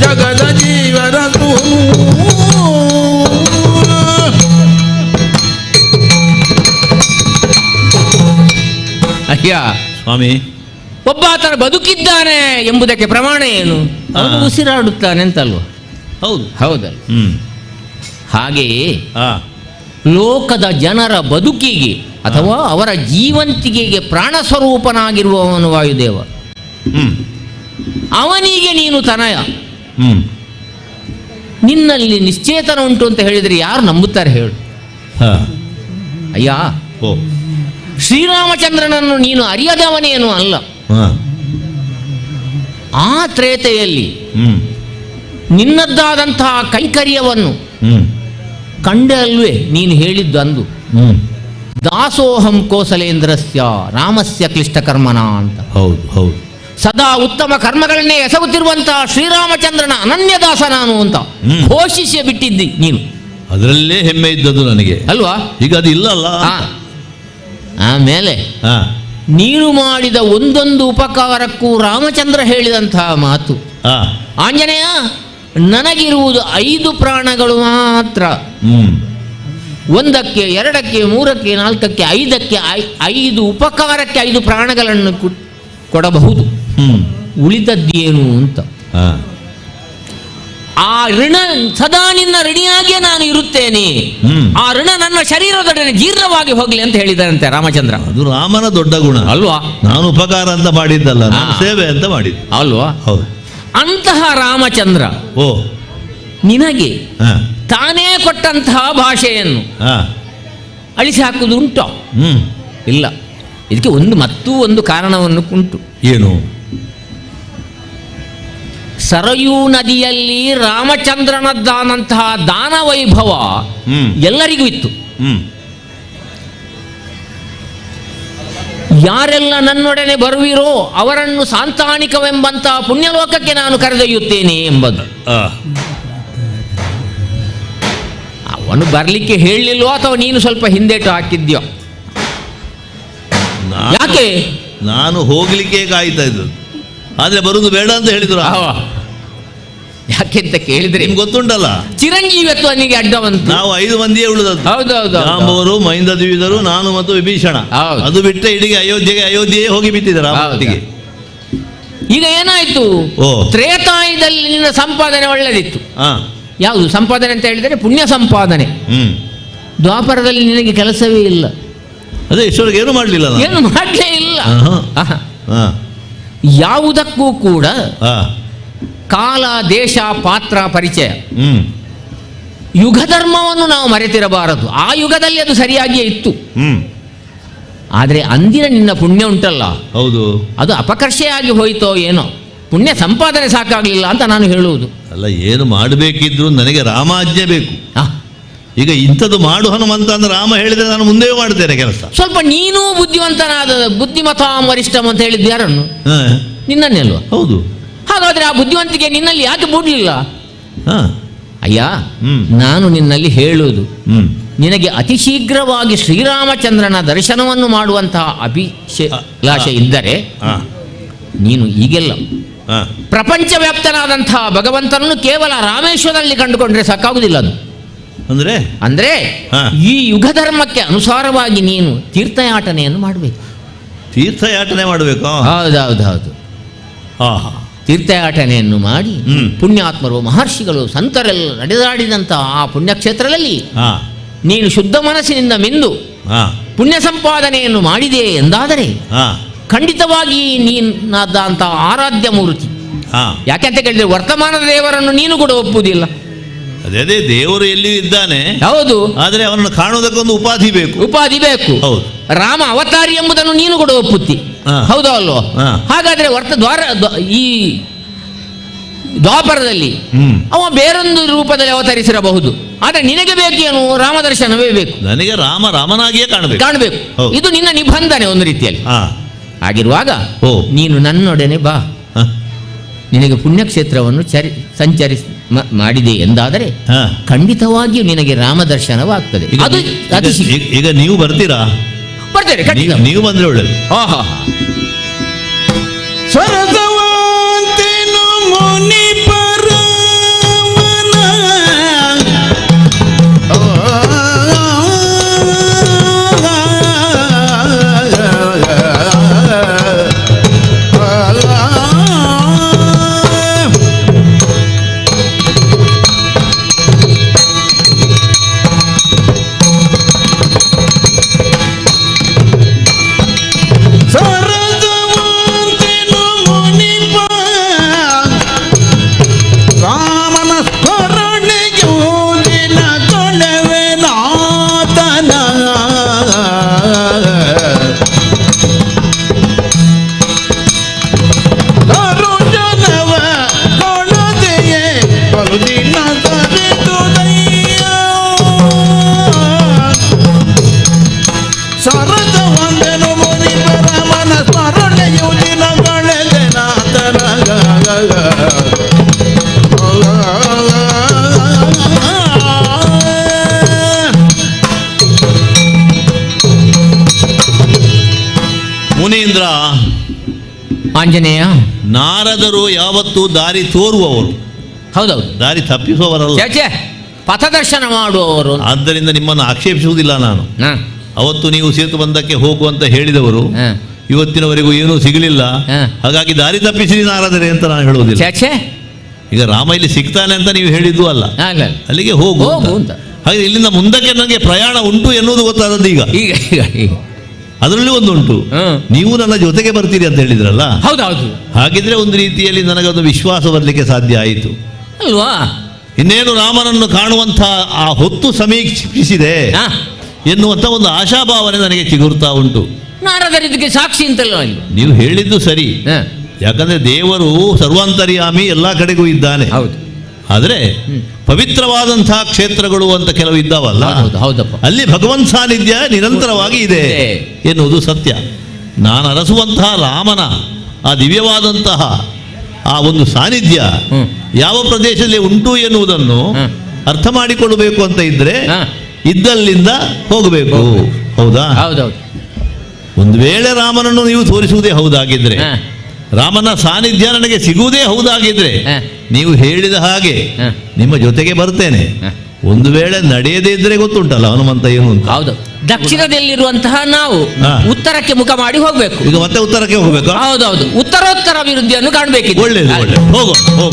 ಜಗದ ಜೀವನ ಅಯ್ಯ ಸ್ವಾಮಿ, ಒಬ್ಬ ಆತನ ಬದುಕಿದ್ದಾನೆ ಎಂಬುದಕ್ಕೆ ಪ್ರಮಾಣ ಏನು? ಅವನು ಉಸಿರಾಡುತ್ತಾನೆ ಅಂತಲ್ವ? ಹೌದು. ಹೌದಲ್ಲ? ಹಾಗೆಯೇ ಆ, ಲೋಕದ ಜನರ ಬದುಕಿಗೆ ಅಥವಾ ಅವರ ಜೀವಂತಿಕೆಗೆ ಪ್ರಾಣ ಸ್ವರೂಪನಾಗಿರುವವನು ವಾಯುದೇವ. ಅವನಿಗೆ ನೀನು ತನಯ, ನಿನ್ನಲ್ಲಿ ನಿಶ್ಚೇತನ ಉಂಟು ಅಂತ ಹೇಳಿದರೆ ಯಾರು ನಂಬುತ್ತಾರೆ ಹೇಳು? ಅಯ್ಯ, ಶ್ರೀರಾಮಚಂದ್ರನನ್ನು ನೀನು ಅರಿಯದವನೇನು ಅಲ್ಲ. ಆ ತ್ರೇತೆಯಲ್ಲಿ ನಿನ್ನದ್ದಾದಂತಹ ಕೈಕರ್ಯವನ್ನು ಕಂಡೆ ಅಲ್ವೇ ನೀನು ಹೇಳಿದ್ದು ಅಂದು, ದಾಸೋಹಂ ಕೋಸಲೇಂದ್ರಸ್ಯ ರಾಮಸ್ಯ ಕ್ಲಿಷ್ಟಕರ್ಮನ ಅಂತ. ಹೌದು ಹೌದು. ಸದಾ ಉತ್ತಮ ಕರ್ಮಗಳನ್ನೇ ಎಸಗುತ್ತಿರುವಂತಹ ಶ್ರೀರಾಮಚಂದ್ರನ ಅನನ್ಯದಾಸ ನಾನು ಅಂತ ಘೋಷಿಸಿ ಬಿಟ್ಟಿದ್ದಿ ನೀನು. ಅದರಲ್ಲೇ ಹೆಮ್ಮೆ ಇದ್ದದ್ದು ನನಗೆ ಅಲ್ವಾ? ಈಗ ಅದು ಇಲ್ಲಲ್ಲ. ಆಮೇಲೆ ನೀನು ಮಾಡಿದ ಒಂದೊಂದು ಉಪಕಾರಕ್ಕೂ ರಾಮಚಂದ್ರ ಹೇಳಿದಂತಹ ಮಾತು, ಆಂಜನೇಯ ನನಗಿರುವುದು 5 ಪ್ರಾಣಗಳು ಮಾತ್ರ. 1ಕ್ಕೆ 2ಕ್ಕೆ 3ಕ್ಕೆ 4ಕ್ಕೆ 5ಕ್ಕೆ 5 ಉಪಕಾರಕ್ಕೆ 5 ಪ್ರಾಣಗಳನ್ನು ಕೊಡಬಹುದು, ಉಳಿದದ್ದೇನು ಅಂತ. ಆ ಋಣ ಸದಾ ನಿನ್ನ ಋಣಿಯಾಗಿಯೇ ನಾನು ಇರುತ್ತೇನೆ, ಆ ಋಣ ನನ್ನ ಶರೀರದೊಡನೆ ಜೀರ್ಣವಾಗಿ ಹೋಗ್ಲಿ ಅಂತ ಹೇಳಿದಂತೆ ರಾಮಚಂದ್ರ. ಅದು ರಾಮನ ದೊಡ್ಡ ಗುಣ ಅಲ್ವಾ? ನಾನು ಉಪಕಾರ ಅಂತ ಮಾಡಿದ್ದಲ್ಲ, ನಾನು ಸೇವೆ ಅಂತ ಮಾಡಿದ್ದೆ ಅಲ್ವಾ? ಹೌದು. ಅಂತಹ ರಾಮಚಂದ್ರ ನಿನಗೆ ತಾನೇ ಕೊಟ್ಟಂತಹ ಭಾಷೆಯನ್ನು ಅಳಿಸಿ ಹಾಕುವುದು ಉಂಟು? ಇಲ್ಲ. ಇದಕ್ಕೆ ಒಂದು ಕಾರಣವನ್ನು ಉಂಟು. ಏನು? ಸರಯೂ ನದಿಯಲ್ಲಿ ರಾಮಚಂದ್ರನದ್ದಾದಂತಹ ದಾನ ವೈಭವ ಎಲ್ಲರಿಗೂ ಇತ್ತು. ಯಾರೆಲ್ಲ ನನ್ನೊಡನೆ ಬರುವಿರೋ ಅವರನ್ನು ಸಾಂತಾಣಿಕವೆಂಬಂತಹ ಪುಣ್ಯಲೋಕಕ್ಕೆ ನಾನು ಕರೆದೊಯ್ಯುತ್ತೇನೆ ಎಂಬುದು. ಅವನು ಬರಲಿಕ್ಕೆ ಹೇಳಲಿಲ್ವೋ ಅಥವಾ ನೀನು ಸ್ವಲ್ಪ ಹಿಂದೇಟು ಹಾಕಿದ್ಯೋ? ಯಾಕೆ? ನಾನು ಹೋಗ್ಲಿಕ್ಕೆ ಕಾಯ್ತಾ ಇದ್ದದ್ದು, ಆದ್ರೆ ಬರುದು ಬೇಡ ಅಂತ ಹೇಳಿದ್ರು. ಯಾಕೆ ಅಂತ ಕೇಳಿದ್ರೆ ನಿಮ್ಗೆ ಗೊತ್ತುಂಟಲ್ಲ, ಚಿರಂಜೀವಿತ್ವನಿಗೆ ಅಡ್ಡವಂತ ನಾವು 5 ಮಂದಿಯೇ ಉಳಿದದ್ದು. ಹೌದೌದು. ಜಾಂಬವರು, ಮಹಿಂದ ದ್ವಿಧರು, ನಾನು ಮತ್ತು ವಿಭೀಷಣ. ಅದು ಬಿಟ್ಟರೆ ಇಡೀ ಅಯೋಧ್ಯೆಯೇ ಹೋಗಿ ಬಿಟ್ಟಿದ್ದಾರೆ ರಾಮನಿಗೆ. ಈಗ ಏನಾಯ್ತು? ತ್ರೇತಾಯುಗದಲ್ಲಿ ನಿನ್ನ ಸಂಪಾದನೆ ಒಳ್ಳೆದಿತ್ತು. ಯಾವುದು ಸಂಪಾದನೆ ಅಂತ ಹೇಳಿದರೆ ಪುಣ್ಯ ಸಂಪಾದನೆ. ದ್ವಾಪರದಲ್ಲಿ ನಿನಗೆ ಕೆಲಸವೇ ಇಲ್ಲ. ಅದೇ ಇಷ್ಟವರೆಗೆ ಏನು ಮಾಡಲಿಲ್ಲ, ಏನು ಮಾಡಲೇ ಇಲ್ಲ. ಯಾವುದಕ್ಕೂ ಕೂಡ ಕಾಲ, ದೇಶ, ಪಾತ್ರ, ಪರಿಚಯ, ಯುಗ ಧರ್ಮವನ್ನು ನಾವು ಮರೆತಿರಬಾರದು. ಆ ಯುಗದಲ್ಲಿ ಅದು ಸರಿಯಾಗಿಯೇ ಇತ್ತು. ಆದರೆ ಅಂದಿನ ನಿನ್ನ ಪುಣ್ಯ ಉಂಟಲ್ಲ, ಹೌದು, ಅದು ಅಪಕರ್ಷೆಯಾಗಿ ಹೋಯಿತೋ ಏನೋ, ಪುಣ್ಯ ಸಂಪಾದನೆ ಸಾಕಾಗಲಿಲ್ಲ ಅಂತ ನಾನು ಹೇಳುವುದು. ಅಲ್ಲ, ಏನು ಮಾಡಬೇಕಿದ್ರು ನನಗೆ ರಾಮಾಜ್ಞೆ ಬೇಕು. ಈಗ ಇಂಥದ್ದು ಮಾಡು ಹನುಮಂತ ಅಂದ್ರೆ ರಾಮ ಹೇಳಿದ್ರೆ ನಾನು ಮುಂದೆ ಮಾಡ್ತೇನೆ ಕೆಲಸ. ಸ್ವಲ್ಪ ನೀನು ಬುದ್ಧಿವಂತನಾದ ಬುದ್ಧಿಮತಾಂ ವರಿಷ್ಠಂ ಅಂತ ಹೇಳಿದ್ದು ಯಾರನ್ನು? ನಿನ್ನನ್ನೇ ಅಲ್ವಾ? ಹೌದು. ಹಾಗಾದ್ರೆ ಆ ಬುದ್ಧಿವಂತಿಕೆ ನಿನ್ನಲ್ಲಿ ಯಾಕೆ ಮೂಡಲಿಲ್ಲ? ಅಯ್ಯ, ನಾನು ನಿನ್ನಲ್ಲಿ ಹೇಳುವುದು, ನಿನಗೆ ಅತಿ ಶೀಘ್ರವಾಗಿ ಶ್ರೀರಾಮಚಂದ್ರನ ದರ್ಶನವನ್ನು ಮಾಡುವಂತಹ ಅಭಿಲಾಷೆ ಇದ್ದರೆ ನೀನು ಈಗೆಲ್ಲ ಪ್ರಪಂಚವ್ಯಾಪ್ತನಾದಂತಹ ಭಗವಂತನನ್ನು ಕೇವಲ ರಾಮೇಶ್ವರದಲ್ಲಿ ಕಂಡುಕೊಂಡ್ರೆ ಸಾಕಾಗುವುದಿಲ್ಲ. ಅದು ಅಂದ್ರೆ ಈ ಯುಗ ಧರ್ಮಕ್ಕೆ ಅನುಸಾರವಾಗಿ ನೀನು ತೀರ್ಥಯಾಟನೆಯನ್ನು ಮಾಡಬೇಕು. ತೀರ್ಥಯಾಟನೆ ಮಾಡಬೇಕು? ಹೌದೌದೌದು. ತೀರ್ಥಯಾಟನೆಯನ್ನು ಮಾಡಿ ಪುಣ್ಯಾತ್ಮರು, ಮಹರ್ಷಿಗಳು, ಸಂತರೆಲ್ಲ ನಡೆದಾಡಿದಂತಹ ಆ ಪುಣ್ಯಕ್ಷೇತ್ರದಲ್ಲಿ ನೀನು ಶುದ್ಧ ಮನಸ್ಸಿನಿಂದ ಮಿಂದು ಪುಣ್ಯ ಸಂಪಾದನೆಯನ್ನು ಮಾಡಿದೆ ಎಂದಾದರೆ ಖಂಡಿತವಾಗಿ ನೀನಾದಂಥ ಆರಾಧ್ಯ ಮೂರ್ತಿ. ಯಾಕೆಂತ ಕೇಳಿದ್ರೆ ವರ್ತಮಾನದ ದೇವರನ್ನು ನೀನು ಕೂಡ ಒಪ್ಪುವುದಿಲ್ಲ. ಅದೇ ದೇವರು ಎಲ್ಲಿಯೂ ಇದ್ದಾನೆ, ಹೌದು, ಆದರೆ ಅವನನ್ನು ಕಾಣುವುದಕ್ಕೊಂದು ಉಪಾಧಿ ಬೇಕು. ಉಪಾಧಿ ಬೇಕು, ಹೌದು. ರಾಮ ಅವತಾರಿ ಎಂಬುದನ್ನು ನೀನು ಕೂಡ ಒಪ್ಪುತ್ತಿ, ಹೌದಾ ಅಲ್ವೋ? ಹಾಗಾದ್ರೆ ಈ ದ್ವಾಪರದಲ್ಲಿ ಅವ ಬೇರೊಂದು ರೂಪದಲ್ಲಿ ಅವತರಿಸಿರಬಹುದು, ಆದರೆ ನಿನಗೆ ಬೇಕೇನು? ರಾಮದರ್ಶನವೇ ಬೇಕು. ನನಗೆ ರಾಮನಾಗಿಯೇ ಕಾಣಬೇಕು. ಇದು ನಿನ್ನ ನಿಬಂಧನೆ ಒಂದು ರೀತಿಯಲ್ಲಿ. ಆಗಿರುವಾಗ ನೀನು ನನ್ನೊಡನೆ ಬಾ, ನಿನಗೆ ಪುಣ್ಯಕ್ಷೇತ್ರವನ್ನು ಮಾಡಿದೆ ಎಂದಾದರೆ ಖಂಡಿತವಾಗಿಯೂ ನಿನಗೆ ರಾಮದರ್ಶನವಾಗ್ತದೆ. ಅದು ಈಗ ನೀವು ಬರ್ತೀರಾ? ಬರ್ತೇನೆ, ನೀವು ಬಂದ್ರೆ ಒಳ್ಳೆದು. ಸ್ವರದವಂತೆನು ಮುನಿ ಪರಮನ ಆಂಜನೇಯ. ನಾರದರು ಯಾವತ್ತೂ ದಾರಿ ತೋರುವವರು, ಹೌದೌದು. ದಾರಿ ತಪ್ಪಿಸುವವರಲ್ಲ. ಛೇ, ಪಥದರ್ಶನ ಮಾಡುವವರು. ಆದ್ದರಿಂದ ನಿಮ್ಮನ್ನು ಆಕ್ಷೇಪಿಸುವುದಿಲ್ಲ ನಾನು. ಹ, ಅವತ್ತು ನೀವು ಸೇತುಬಂಧಕ್ಕೆ ಹೋಗುವಂತ ಹೇಳಿದವರು ಹ, ಇವತ್ತಿನವರೆಗೂ ಏನೂ ಸಿಗಲಿಲ್ಲ, ಹ. ಹಾಗಾಗಿ ದಾರಿ ತಪ್ಪಿಸಿರಿ ನಾರದರೆ ಅಂತ ನಾನು ಹೇಳುವುದಿಲ್ಲ. ಛೇ, ಈಗ ರಾಮ ಇಲ್ಲಿ ಸಿಗ್ತಾನೆ ಅಂತ ನೀವು ಹೇಳಿದ್ದು ಅಲ್ಲ, ಅಲ್ಲ, ಅಲ್ಲಿಗೆ ಹೋಗು ಹೋಗು ಅಂತ. ಹಾಗೆ ಇಲ್ಲಿಂದ ಮುಂದಕ್ಕೆ ನನಗೆ ಪ್ರಯಾಣ ಉಂಟು ಎನ್ನುವುದು ಗೊತ್ತಾದದ್ದು ಈಗ. ಈಗ ಈಗ ಈಗ ಅದರಲ್ಲಿ ಒಂದುಂಟು, ನೀವು ನನ್ನ ಜೊತೆಗೆ ಬರ್ತೀರಿ ಅಂತ ಹೇಳಿದ್ರಲ್ಲ, ಹೌದೌದು. ಹಾಗಿದ್ರೆ ಒಂದು ರೀತಿಯಲ್ಲಿ ನನಗೊಂದು ವಿಶ್ವಾಸ ಬರಲಿಕ್ಕೆ ಸಾಧ್ಯ ಆಯಿತು ಅಲ್ವಾ? ಇನ್ನೇನು ರಾಮನನ್ನು ಕಾಣುವಂಥ ಆ ಹೊತ್ತು ಸಮೀಕ್ಷಿಸಿದೆ ಹ, ಎನ್ನುವಂಥ ಒಂದು ಆಶಾಭಾವನೆ ನನಗೆ ಚಿಗುರ್ತಾ ಉಂಟು. ನಾರದರು ಇದಕ್ಕೆ ಸಾಕ್ಷಿ ಅಂತಲ್ವ ಇಲ್ಲಿ? ನೀವು ಹೇಳಿದ್ದು ಸರಿ, ಹ, ಯಾಕಂದ್ರೆ ದೇವರು ಸರ್ವಾಂತರ್ಯಾಮಿ ಎಲ್ಲ ಕಡೆಗೂ ಇದ್ದಾನೆ. ಹೌದು. ಆದರೆ ಪವಿತ್ರವಾದಂತಹ ಕ್ಷೇತ್ರಗಳು ಅಂತ ಕೆಲವು ಇದ್ದಾವಲ್ಲ, ಹೌದು, ಹೌದಪ್ಪ. ಅಲ್ಲಿ ಭಗವಂತ ಸಾನ್ನಿಧ್ಯ ನಿರಂತರವಾಗಿ ಇದೆ ಎನ್ನುವುದು ಸತ್ಯ. ನಾನು ಅರಸುವಂತಹ ರಾಮನ ಆ ದಿವ್ಯವಾದಂತಹ ಆ ಒಂದು ಸಾನ್ನಿಧ್ಯ ಯಾವ ಪ್ರದೇಶದಲ್ಲಿ ಉಂಟು ಎನ್ನುವುದನ್ನು ಅರ್ಥ ಮಾಡಿಕೊಳ್ಳಬೇಕು ಅಂತ ಇದ್ರೆ ಇದ್ದಲ್ಲಿಂದ ಹೋಗಬೇಕು. ಹೌದಾ? ಹೌದೌದು. ಒಂದು ವೇಳೆ ರಾಮನನ್ನು ನೀವು ತೋರಿಸುವುದೇ ಹೌದಾಗಿದ್ರೆ, ರಾಮನ ಸಾನ್ನಿಧ್ಯ ನನಗೆ ಸಿಗುವುದೇ ಹೌದಾಗಿದ್ರೆ, ನೀವು ಹೇಳಿದ ಹಾಗೆ ನಿಮ್ಮ ಜೊತೆಗೆ ಬರ್ತೇನೆ. ಒಂದು ವೇಳೆ ನಡೆಯದೇ ಇದ್ರೆ ಗೊತ್ತುಂಟಲ್ಲ ಹನುಮಂತ ಏನು ಅಂತ. ಹೌದು. ದಕ್ಷಿಣದಲ್ಲಿರುವಂತಹ ನಾವು ಉತ್ತರಕ್ಕೆ ಮುಖ ಮಾಡಿ ಹೋಗ್ಬೇಕು. ಈಗ ಮತ್ತೆ ಉತ್ತರಕ್ಕೆ ಹೋಗ್ಬೇಕು. ಹೌದೌದು. ಉತ್ತರೋತ್ತರ ಅಭಿವೃದ್ಧಿಯನ್ನು ಕಾಣಬೇಕಿದೆ. ಒಳ್ಳೇದು, ಒಳ್ಳೆ ಹೋಗೋ ಹೋಗೋ.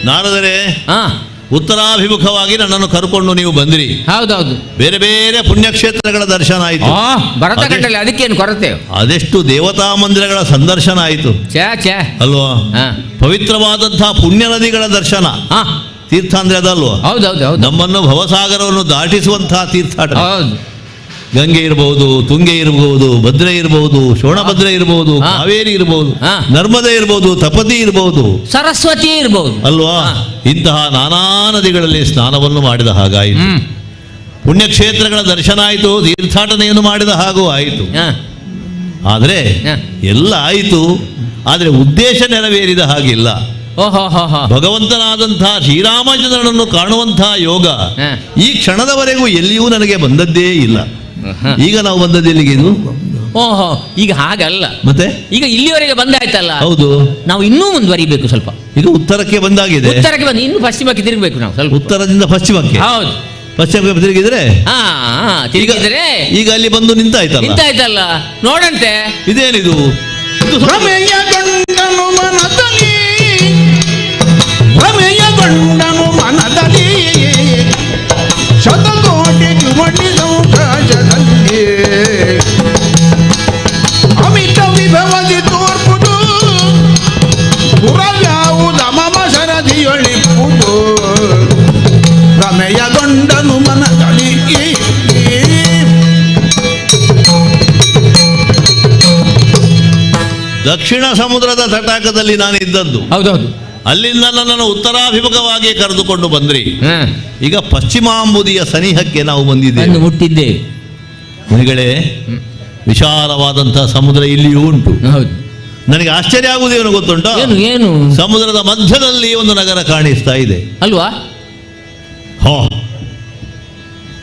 ನಾರದರೆ ಉತ್ತರಾಭಿಮುಖವಾಗಿ ನನ್ನನ್ನು ಕರ್ಕೊಂಡು ನೀವು ಬಂದಿರಿ. ಹೌದೌದು. ಬೇರೆ ಬೇರೆ ಪುಣ್ಯಕ್ಷೇತ್ರಗಳ ದರ್ಶನ ಆಯಿತು. ಭರತಖಂಡದಲ್ಲಿ ಅದಕ್ಕೇನು ಕೊರತೆ? ಅದೆಷ್ಟು ದೇವತಾ ಮಂದಿರಗಳ ಸಂದರ್ಶನ ಆಯಿತು ಅಲ್ವಾ? ಪವಿತ್ರವಾದಂತಹ ಪುಣ್ಯ ನದಿಗಳ ದರ್ಶನ. ತೀರ್ಥ ಅಂದ್ರೆ ಅದಲ್ವಾ? ಹೌದೌದು. ನಮ್ಮನ್ನು ಭವಸಾಗರವನ್ನು ದಾಟಿಸುವಂತಹ ತೀರ್ಥಾಟ. ಹೌದು. ಗಂಗೆ ಇರಬಹುದು, ತುಂಗೆ ಇರಬಹುದು, ಭದ್ರೆ ಇರಬಹುದು, ಶೋಣಭದ್ರೆ ಇರಬಹುದು, ಕಾವೇರಿ ಇರಬಹುದು, ನರ್ಮದೆ ಇರಬಹುದು, ತಪತಿ ಇರಬಹುದು, ಸರಸ್ವತಿ ಇರಬಹುದು ಅಲ್ವಾ? ಇಂತಹ ನಾನಾ ನದಿಗಳಲ್ಲಿ ಸ್ನಾನವನ್ನು ಮಾಡಿದ ಹಾಗಾಯಿತು. ಪುಣ್ಯಕ್ಷೇತ್ರಗಳ ದರ್ಶನ ಆಯಿತು, ತೀರ್ಥಾಟನೆಯನ್ನು ಮಾಡಿದ ಹಾಗೂ ಆಯಿತು. ಆದರೆ ಎಲ್ಲ ಆಯಿತು, ಆದರೆ ಉದ್ದೇಶ ನೆರವೇರಿದ ಹಾಗಿಲ್ಲ. ಭಗವಂತನಾದಂತಹ ಶ್ರೀರಾಮಚಂದ್ರನನ್ನು ಕಾಣುವಂತಹ ಯೋಗ ಈ ಕ್ಷಣದವರೆಗೂ ಎಲ್ಲಿಯೂ ನನಗೆ ಬಂದದ್ದೇ ಇಲ್ಲ. ಈಗ ನಾವು ಬಂದದ್ದು ಎಲ್ಲಿಗೆ? ಇದು ಈಗ ಹಾಗಲ್ಲ, ಮತ್ತೆ ಈಗ ಇಲ್ಲಿವರೆಗೆ ಬಂದಾಯ್ತಲ್ಲ. ಹೌದು, ನಾವು ಇನ್ನೂ ಮುಂದುವರಿಬೇಕು ಸ್ವಲ್ಪ. ಈಗ ಉತ್ತರಕ್ಕೆ ಬಂದಾಗಿದೆ, ಉತ್ತರಕ್ಕೆ ಬಂದು ಇನ್ನು ಪಶ್ಚಿಮಕ್ಕೆ ತಿರುಗಬೇಕು ನಾವು ಸ್ವಲ್ಪ. ಉತ್ತರದಿಂದ ಪಶ್ಚಿಮಕ್ಕೆ. ಹೌದು, ಪಶ್ಚಿಮಕ್ಕೆ ತಿರುಗಿದ್ರೆ ತಿರುಗಿದ್ರೆ ಈಗ ಅಲ್ಲಿ ಬಂದು ನಿಂತಾಯ್ತಲ್ಲ. ನೋಡಂತೆ ಇದೇನಿದು? ಭ್ರಮೆಯಗೊಂಡನು ಮನದಲ್ಲಿ ಶತಕೋಟಿ ಚುಮಣಿ ಸೌಕಾಶದಲ್ಲಿ ಅಮಿತ ವಿಭವದಿ ತೋರ್ಪುದು ಪುರವ್ಯಾವುದ ಮಮ ಸರದಿಯೊಳಿಪ್ಪುದು. ಭ್ರಮೆಯಗೊಂಡನು ಮನದಲ್ಲಿ ದಕ್ಷಿಣ ಸಮುದ್ರದ ತಟಾಕದಲ್ಲಿ ನಾನು ಇದ್ದದ್ದು. ಹೌದೌದು. ಅಲ್ಲಿಂದ ನನ್ನನ್ನು ಉತ್ತರಾಭಿಮುಖವಾಗಿ ಕರೆದುಕೊಂಡು ಬಂದ್ರಿ. ಈಗ ಪಶ್ಚಿಮಾಂಬುದಿಯ ಸನಿಹಕ್ಕೆ ನಾವು ಬಂದಿದ್ದೇವೆ, ಮುಟ್ಟಿದ್ದೇವೆ. ಮುನಿಗಳೇ, ವಿಶಾಲವಾದಂತಹ ಸಮುದ್ರ ಇಲ್ಲಿಯೂ ಉಂಟು. ನನಗೆ ಆಶ್ಚರ್ಯ ಆಗುವುದೇನು ಗೊತ್ತುಂಟ? ಏನು? ಸಮುದ್ರದ ಮಧ್ಯದಲ್ಲಿ ಒಂದು ನಗರ ಕಾಣಿಸ್ತಾ ಇದೆ ಅಲ್ವಾ?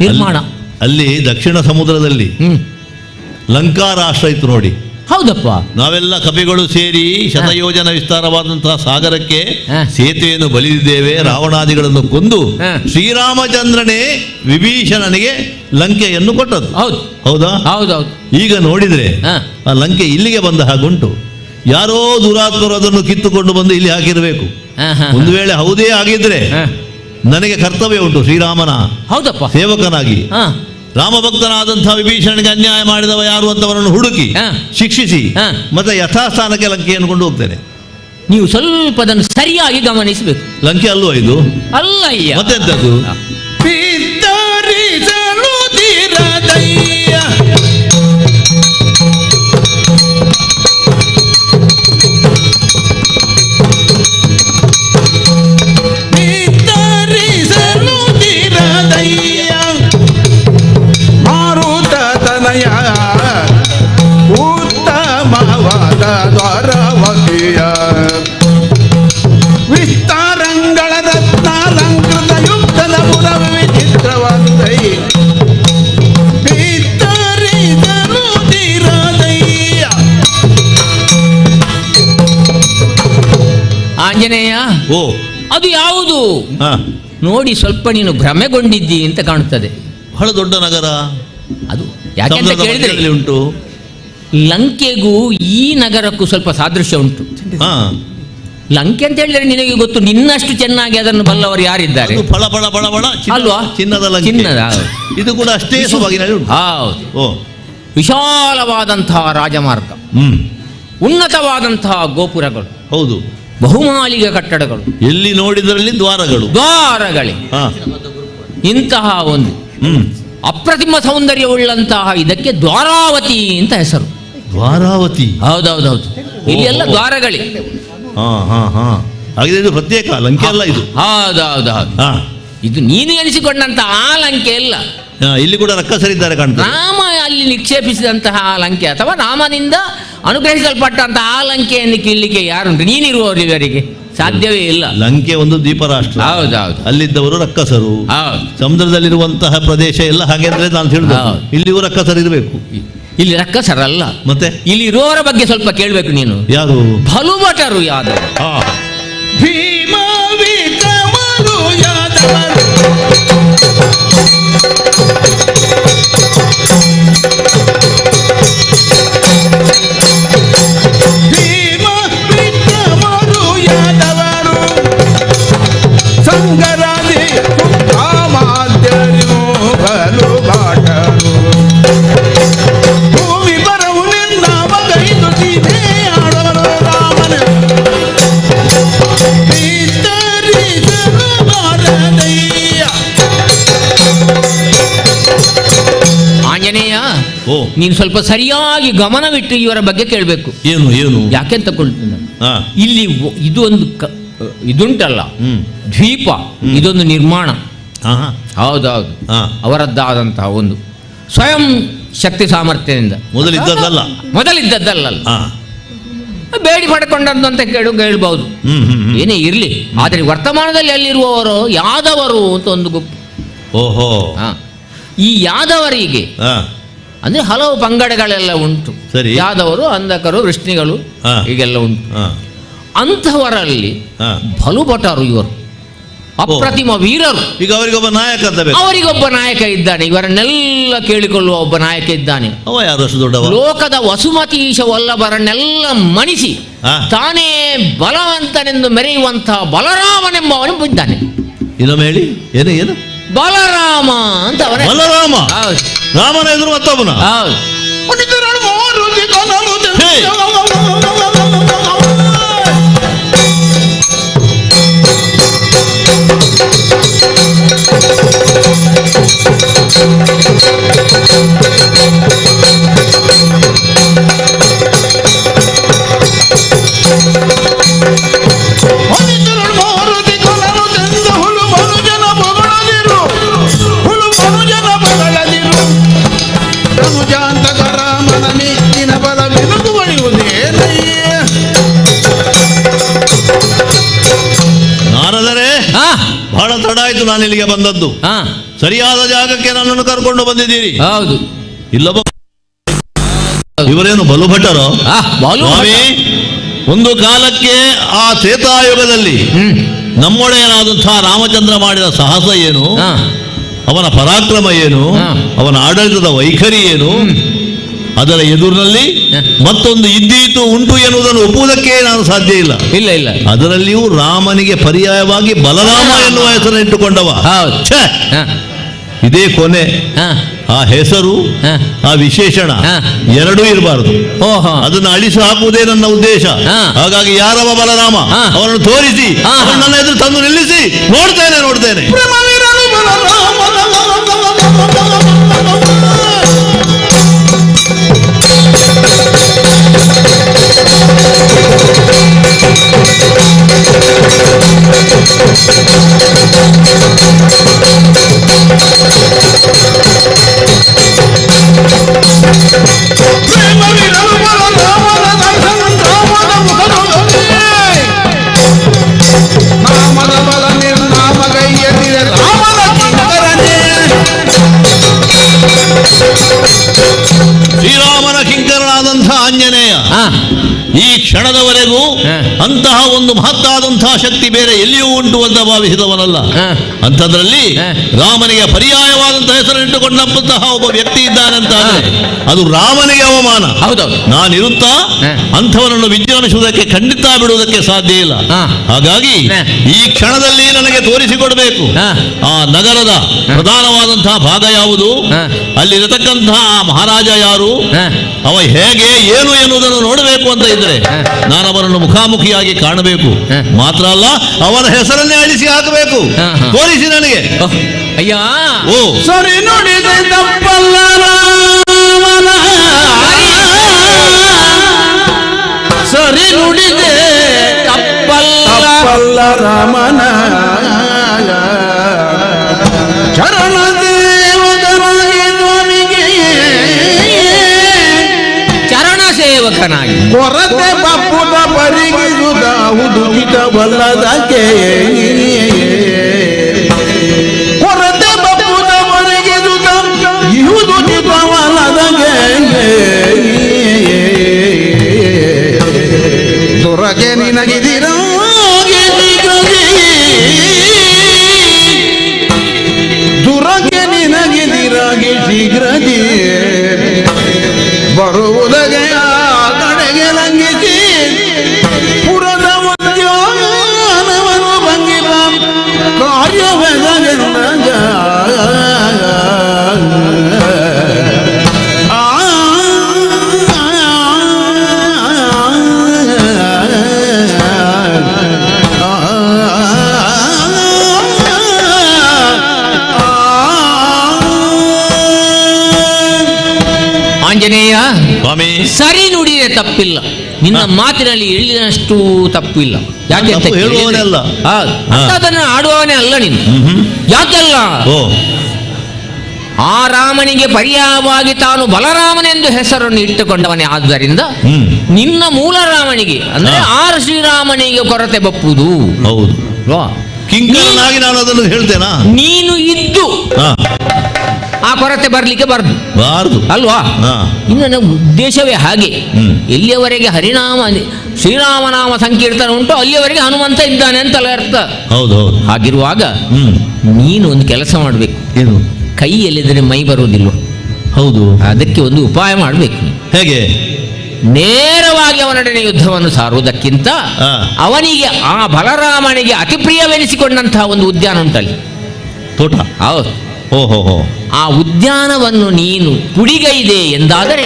ನಿರ್ಮಾಣ ಅಲ್ಲಿ ದಕ್ಷಿಣ ಸಮುದ್ರದಲ್ಲಿ ಲಂಕಾ ರಾಷ್ಟ್ರ ಇತ್ತು ನೋಡಿ. ಹೌದಪ್ಪ. ನಾವೆಲ್ಲ ಕಪಿಗಳು ಸೇರಿ ಶತಯೋಜನ ವಿಸ್ತಾರವಾದಂತಹ ಸಾಗರಕ್ಕೆ ಸೇತುವೆಯನ್ನು ಬಲಿದಿದ್ದೇವೆ, ರಾವಣಾದಿಗಳನ್ನು ಕೊಂದು ಶ್ರೀರಾಮಚಂದ್ರನೇ ವಿಭೀಷಣನಿಗೆ ಲಂಕೆಯನ್ನು ಕೊಟ್ಟದ್ದು. ಹೌದಾ? ಹೌದೌದು. ಈಗ ನೋಡಿದ್ರೆ ಆ ಲಂಕೆ ಇಲ್ಲಿಗೆ ಬಂದ ಹಾಗುಂಟು. ಯಾರೋ ದುರಾತ್ಮರು ಅದನ್ನು ಕಿತ್ತುಕೊಂಡು ಬಂದು ಇಲ್ಲಿ ಹಾಕಿರಬೇಕು. ಒಂದು ವೇಳೆ ಹೌದೇ ಆಗಿದ್ರೆ ನನಗೆ ಕರ್ತವ್ಯ ಉಂಟು ಶ್ರೀರಾಮನ ಹೌದಪ್ಪ ಸೇವಕನಾಗಿ. ರಾಮಭಕ್ತನಾದಂತಹ ವಿಭೀಷಣನಿಗೆ ಅನ್ಯಾಯ ಮಾಡಿದವ ಯಾರು ಅಂತವರನ್ನು ಹುಡುಕಿ ಶಿಕ್ಷಿಸಿ ಮತ್ತೆ ಯಥಾಸ್ಥಾನಕ್ಕೆ ಲಂಕೆಯನ್ನು ಕೊಂಡು ಹೋಗ್ತೇನೆ. ನೀವು ಸ್ವಲ್ಪ ಅದನ್ನು ಸರಿಯಾಗಿ ಗಮನಿಸಬೇಕು. ಲಂಕೆ ಅಲ್ವೋ ಇದು? ಅಲ್ಲ ಅಯ್ಯ, ಮತ್ತೆಂತದ್ದು? ಮಾರುತ ತನಯ ಉತ್ತಮವಾದ ದ್ವಾರವತಿಯ ವಿಸ್ತಾರಂಗಳ ರತ್ನಾಲಂಕೃತ ಯುಕ್ತದ ಪುರವ ವಿಚಿತ್ರವಂತೈ ಬಿತ್ತರಿಸಲು ತೀರದಯ್ಯ. ಆಂಜನೇಯ, ಓ ಅದು ಯಾವುದು ನೋಡಿ ಸ್ವಲ್ಪ ನೀನು ಭ್ರಮೆಗೊಂಡಿದ್ದಿ ಅಂತ ಕಾಣುತ್ತದೆ. ಬಹಳ ದೊಡ್ಡ ನಗರ ಅದು ಯಾಕೆ ಅಂತ ಕೇಳಿದ್ರೆ ಉಂಟು. ಲಂಕೆಗೂ ಈ ನಗರಕ್ಕೂ ಸ್ವಲ್ಪ ಸಾದೃಶ್ಯ ಉಂಟು. ಲಂಕೆ ಅಂತ ಹೇಳಿದ್ರೆ ನಿನಗೆ ಗೊತ್ತು, ನಿನ್ನಷ್ಟು ಚೆನ್ನಾಗಿ ಅದನ್ನು ಬಲ್ಲವರು ಯಾರಿದ್ದಾರೆ? ಫಳ ಫಳ ಫಳ ಫಳ ಅಲ್ವಾ? ಚಿನ್ನದ ಲಂಕೆ. ಚಿನ್ನದ ಇದು ಕೂಡ ಅಷ್ಟೇ ಸೊಬಗಿನಲ್ಲಿ ಉಂಟು. ಹೌದು. ಓ, ವಿಶಾಲವಾದಂತಹ ರಾಜಮಾರ್ಗ, ಉನ್ನತವಾದಂತಹ ಗೋಪುರಗಳು, ಹೌದು, ಬಹುಮಾಲಿಗ ಕಟ್ಟಡಗಳು, ಎಲ್ಲಿ ನೋಡಿದರಲ್ಲಿ ದ್ವಾರಗಳೇ. ಇಂತಹ ಒಂದು ಅಪ್ರತಿಮ ಸೌಂದರ್ಯವುಳ್ಳಂತಹ ಇದಕ್ಕೆ ದ್ವಾರಾವತಿ ಅಂತ ಹೆಸರು. ದ್ವಾರಾವತಿ? ಹೌದೌದೌದು, ಇಲ್ಲಿ ಎಲ್ಲ ದ್ವಾರಗಳೇ. ಹಾಗೆ ಇದು ಪ್ರತ್ಯೇಕ ಲಂಕೆ ಅಲ್ಲ ಇದು? ಹೌದೌದೌದು, ಇದು ನೀನು ಎನಿಸಿಕೊಂಡಂತ ಆ ಲಂಕೆ ಇಲ್ಲ. ಇಲ್ಲಿ ಕೂಡ ರಕ್ಕಸರಿದ್ದಾರೆ ಕಾಣ್ತದೆ. ರಾಮ ಅಲ್ಲಿ ನಿಕ್ಷೇಪಿಸಿದಂತಹ ಆ ಲಂಕೆ ಅಥವಾ ರಾಮನಿಂದ ಅನುಗ್ರಹಿಸಲ್ಪಟ್ಟಂತಹ ಆ ಲಂಕೆಯನ್ನು ಕೀಳಲಿಕ್ಕೆ ಯಾರುಂಟು? ನೀನಿರುವವರಿಗೆ ಸಾಧ್ಯವೇ ಇಲ್ಲ. ಲಂಕೆ ಒಂದು ದ್ವೀಪರಾಷ್ಟ್ರ. ಹೌದೌದು, ಅಲ್ಲಿದ್ದವರು ರಕ್ಕಸರು. ಹೌದು, ಸಮುದ್ರದಲ್ಲಿರುವಂತಹ ಪ್ರದೇಶ ಎಲ್ಲ ಹಾಗೆ ಅಂದ್ರೆ ನಾನು ಹೇಳಿದೆ ಇಲ್ಲಿಯೂ ರಕ್ಕಸರು ಇರಬೇಕು. ಇಲ್ಲಿ ರಕ್ಕಸರಲ್ಲ, ಮತ್ತೆ ಇಲ್ಲಿ ಇರುವವರ ಬಗ್ಗೆ ಸ್ವಲ್ಪ ಕೇಳಬೇಕು ನೀನು. ಯಾರು? ಭಲುಭಟರು ಯಾದವ. ಭೀಮ ವಿಕ್ರಮರು ಯಾದವರು ಸಂಗರಾದಿ ಕಾಮಾದ್ಯರು ಬಲು ಬಾಟರು ಭೂಮಿ ಬರವು ನಿನ್ನ ಮಗೈದು ಸೀತೆ ಆಡವರು ರಾಮನ ಬಿತ್ತರಿಸಲು ಬಾರದಯ್ಯ. ಆಂಜನೇಯ, ಓ, ನೀನು ಸ್ವಲ್ಪ ಸರಿಯಾಗಿ ಗಮನವಿಟ್ಟು ಇವರ ಬಗ್ಗೆ ಕೇಳಬೇಕು. ಏನು ಏನು? ಯಾಕೆ ತಗೊಳ್ತೀನಿ, ಇಲ್ಲಿ ಇದು ಒಂದು ಇದುಂಟಲ್ಲ ದ್ವೀಪ, ಇದೊಂದು ನಿರ್ಮಾಣ. ಹೌದೌದು, ಅವರದ್ದಾದಂತಹ ಒಂದು ಸ್ವಯಂ ಶಕ್ತಿ ಸಾಮರ್ಥ್ಯದಿಂದ ಮೊದಲಿದ್ದದ್ದಲ್ಲ, ಬೇಡಿ ಪಡ್ಕೊಂಡದ್ದು ಅಂತ ಕೇಳಬಹುದು. ಏನೇ ಇರಲಿ, ಆದರೆ ವರ್ತಮಾನದಲ್ಲಿ ಅಲ್ಲಿರುವವರು ಯಾದವರು ಅಂತ ಒಂದು ಗುಂಪು. ಓಹೋ, ಈ ಯಾದವರಿಗೆ ಅಂದ್ರೆ ಹಲವು ಪಂಗಡಗಳೆಲ್ಲ ಉಂಟು. ಯಾದವರು, ಅಂಧಕರು, ವೃಷ್ಣಿಗಳು ಹೀಗೆಲ್ಲ ಉಂಟು. ಅಂಥವರಲ್ಲಿ ಭಲುಭಟರು ಇವರು ಅಪ್ರತಿಮ ವೀರರು. ಈಗ ಅವರಿಗೊಬ್ಬ ನಾಯಕ, ಅವರಿಗೊಬ್ಬ ನಾಯಕ ಇದ್ದಾನೆ. ಇವರನ್ನೆಲ್ಲ ಕೇಳಿಕೊಳ್ಳುವ ಒಬ್ಬ ನಾಯಕ ಇದ್ದಾನೆ. ಅವ ಯಾರಷ್ಟು ದೊಡ್ಡವ? ಲೋಕದ ವಸುಮತೀಶ ವಲ್ಲಭರನ್ನೆಲ್ಲ ಮಣಿಸಿ ತಾನೇ ಬಲವಂತನೆಂದು ಮೆರೆಯುವಂತಹ ಬಲರಾಮನೆಂಬವನು ಇದ್ದಾನೆ. ಇನ್ನೊಮ್ಮೆ ಹೇಳಿ, ಏನು ಏನು? ಬಲರಾಮ ಅಂತ ಅವನೇ. ಬಲರಾಮ? ರಾಮನ ಎದುರು ಮತ್ತೊಬ್ಬನ? ಹೌದು. ಬಹಳ ತಡ ಆಯ್ತು ನಾನು ಇಲ್ಲಿಗೆ ಬಂದದ್ದು. ಸರಿಯಾದ ಜಾಗಕ್ಕೆ ನನ್ನನ್ನು ಕರ್ಕೊಂಡು ಬಂದಿದ್ದೀರಿ. ಹೌದು. ಇಲ್ಲೊಬ್ಬ ಇವರೇನು ಬಲುಭಟರೋ? ಸ್ವಾಮಿ, ಒಂದು ಕಾಲಕ್ಕೆ ಆ ತ್ರೇತಾಯುಗದಲ್ಲಿ ನಮ್ಮೊಡೆಯನಾದಂತಹ ರಾಮಚಂದ್ರ ಮಾಡಿದ ಸಾಹಸ ಏನು, ಅವನ ಪರಾಕ್ರಮ ಏನು, ಅವನ ಆಡಳಿತದ ವೈಖರಿ ಏನು, ಅದರ ಎದುರಿನಲ್ಲಿ ಮತ್ತೊಂದು ಇದ್ದೀತು ಉಂಟು ಎನ್ನುವುದನ್ನು ಒಪ್ಪುವುದಕ್ಕೆ ನಾನು ಸಾಧ್ಯ ಇಲ್ಲ. ಇಲ್ಲ ಇಲ್ಲ. ಅದರಲ್ಲಿಯೂ ರಾಮನಿಗೆ ಪರ್ಯಾಯವಾಗಿ ಬಲರಾಮ ಎನ್ನುವ ಹೆಸರು ಇಟ್ಟುಕೊಂಡವ. ಹೌದು. ಇದೇ ಕೊನೆ. ಆ ಹೆಸರು ಆ ವಿಶೇಷಣ ಎರಡೂ ಇರಬಾರದು. ಅದನ್ನು ಅಳಿಸಿ ಹಾಕುವುದೇ ನನ್ನ ಉದ್ದೇಶ. ಹಾಗಾಗಿ ಯಾರವ ಬಲರಾಮ ಅವರನ್ನು ತೋರಿಸಿ ನನ್ನ ಎದುರು ತಂದು ನಿಲ್ಲಿಸಿ ನೋಡ್ತೇನೆ. ಶ್ರೀರಾಮನ ಕಿಂಕರನಾದಂಥ ಆಂಜನೇಯ ಈ ಕ್ಷಣದವರೆಗೂ ಅಂತಹ ಒಂದು ಮಹತ್ತಾದಂತಹ ಶಕ್ತಿ ಬೇರೆ ಎಲ್ಲಿಯೂ ಉಂಟು ಅಂತ ಭಾವಿಸಿದವನಲ್ಲ. ಅಂಥದ್ರಲ್ಲಿ ರಾಮನಿಗೆ ಪರ್ಯಾಯವಾದಂತಹ ಹೆಸರಿಟ್ಟುಕೊಂಡಂತಹ ಒಬ್ಬ ವ್ಯಕ್ತಿ ಇದ್ದಾನಂತಾದ್ರೆ ಅದು ರಾಮನಿಗೆ ಅವಮಾನ. ಹೌದೌದು. ನಾನಿರುತ್ತಾ ಅಂಥವನನ್ನು ವಿಜೃಂಭಿಸುವುದಕ್ಕೆ ಖಂಡಿತ ಬಿಡುವುದಕ್ಕೆ ಸಾಧ್ಯ ಇಲ್ಲ. ಹಾಗಾಗಿ ಈ ಕ್ಷಣದಲ್ಲಿ ನನಗೆ ತೋರಿಸಿಕೊಡಬೇಕು ಆ ನಗರದ ಪ್ರಧಾನವಾದಂತಹ ಭಾಗ ಯಾವುದು, ಅಲ್ಲಿರತಕ್ಕಂತಹ ಮಹಾರಾಜ ಯಾರು, ಅವ ಹೇಗೆ ಏನು ಎನ್ನುವುದನ್ನು ನೋಡಬೇಕು ಅಂತ ಇದ್ರೆ ನಾನು ಅವನನ್ನು ಮುಖಾಮುಖಿಯಾಗಿ ಕಾಣಬೇಕು. ಮಾತ್ರ ಅಲ್ಲ ಅವನ ಹೆಸರನ್ನೇ ಅಳಿಸಿ ಹಾಕಬೇಕು. ತೋರಿಸಿ ನನಗೆ. ಅಯ್ಯ ಓ ಸರಿ ನುಡಿದೆ ತಪ್ಪಲ್ಲ ರಾಮನ, ಸರಿ ನುಡಿದೆ ತಪ್ಪಲ್ಲ ರಾಮನ ಚರಣ ಸೇವಕನಾಗಿ ಕೊರತೆ ಬಪ್ಪುದ ಪರಿಗಿದುದಾವುದು ಹಿತವಲ್ಲದಕ್ಕೆ, ಕೊರತೆ ಬಪ್ಪುದ ಪರಿಗಿದುದ ಇಹುದು ಹಿತವಲ್ಲದಕ್ಕೆ, ದೊರಗೆ ನಿನಗಿದಿರಾಗಿ ದುರಗೆ ನಿನಗಿದಿರಾಗಿ ಶೀಘ್ರದಿ ಬರುವುದಗೆ ಕಡೆಗೆ ಲಂಘಿಸಿ ಪುರದ ಉದ್ಯಾನವನ್ನು ಭಂಗಿದ ಕಾರ್ಯವೆದಗ ಆಂಜನೇಯ, ಸ್ವಾಮಿ, ಸರಿ ನುಡಿಯೇ ತಪ್ಪಿಲ್ಲ. ನಿನ್ನ ಮಾತಿನಲ್ಲಿ ಎಳ್ಳಿನಷ್ಟು ತಪ್ಪಿಲ್ಲ. ಯಾಕೆ ಅಂತ ಹೇಳುವವನಲ್ಲ, ಅದನ್ನು ಆಡುವವನೇ ಅಲ್ಲ ನೀನು. ಯಾಕೆಲ್ಲ ಆ ರಾಮನಿಗೆ ಪರ್ಯಾಯವಾಗಿ ತಾನು ಬಲರಾಮನೆಂದು ಹೆಸರನ್ನು ಇಟ್ಟುಕೊಂಡವನೇ. ಆದ್ದರಿಂದ ನಿನ್ನ ಮೂಲ ರಾಮನಿಗೆ ಅಂದ್ರೆ ಆರ್ ಶ್ರೀರಾಮನಿಗೆ ಕೊರತೆ ಬಪ್ಪುದು. ಹೌದು. ಕಿಂಕರನಾಗಿ ನಾನು ಅದನ್ನು ಹೇಳ್ತೇನಾ? ನೀನು ಇದ್ದು ಆ ಕೊರತೆ ಬರ್ಲಿಕ್ಕೆ ಬಾರದು ಅಲ್ವಾ? ಇನ್ನು ನನ್ನ ಉದ್ದೇಶವೇ ಹಾಗೆ. ಎಲ್ಲಿಯವರೆಗೆ ಹರಿನಾಮ ಶ್ರೀರಾಮನಾಮ ಸಂಕೀರ್ತನ ಉಂಟು ಅಲ್ಲಿಯವರೆಗೆ ಹನುಮಂತ ಇದ್ದಾನೆ ಅಂತಲ್ಲ ಅರ್ಥ. ಹೌದು. ಹಾಗಿರುವಾಗ ನೀನು ಒಂದು ಕೆಲಸ ಮಾಡಬೇಕು. ಏನು? ಕೈ ಎಲ್ಲಿದ್ರೆ ಮೈ ಬರುವುದಿಲ್ಲ. ಹೌದು. ಅದಕ್ಕೆ ಒಂದು ಉಪಾಯ ಮಾಡಬೇಕು. ಹೇಗೆ? ನೇರವಾಗಿ ಅವನೊಡನೆ ಯುದ್ಧವನ್ನು ಸಾರುವುದಕ್ಕಿಂತ ಅವನಿಗೆ ಆ ಬಲರಾಮನಿಗೆ ಅತಿ ಪ್ರಿಯವೆನಿಸಿಕೊಂಡಂತಹ ಒಂದು ಉದ್ಯಾನ ಉಂಟಲ್ಲಿ, ತೋಟ. ಹೌದು. ಓಹೋ. ಆ ಉದ್ಯಾನವನ್ನು ನೀನು ಕುಡಿಗೈದೆ ಎಂದಾದರೆ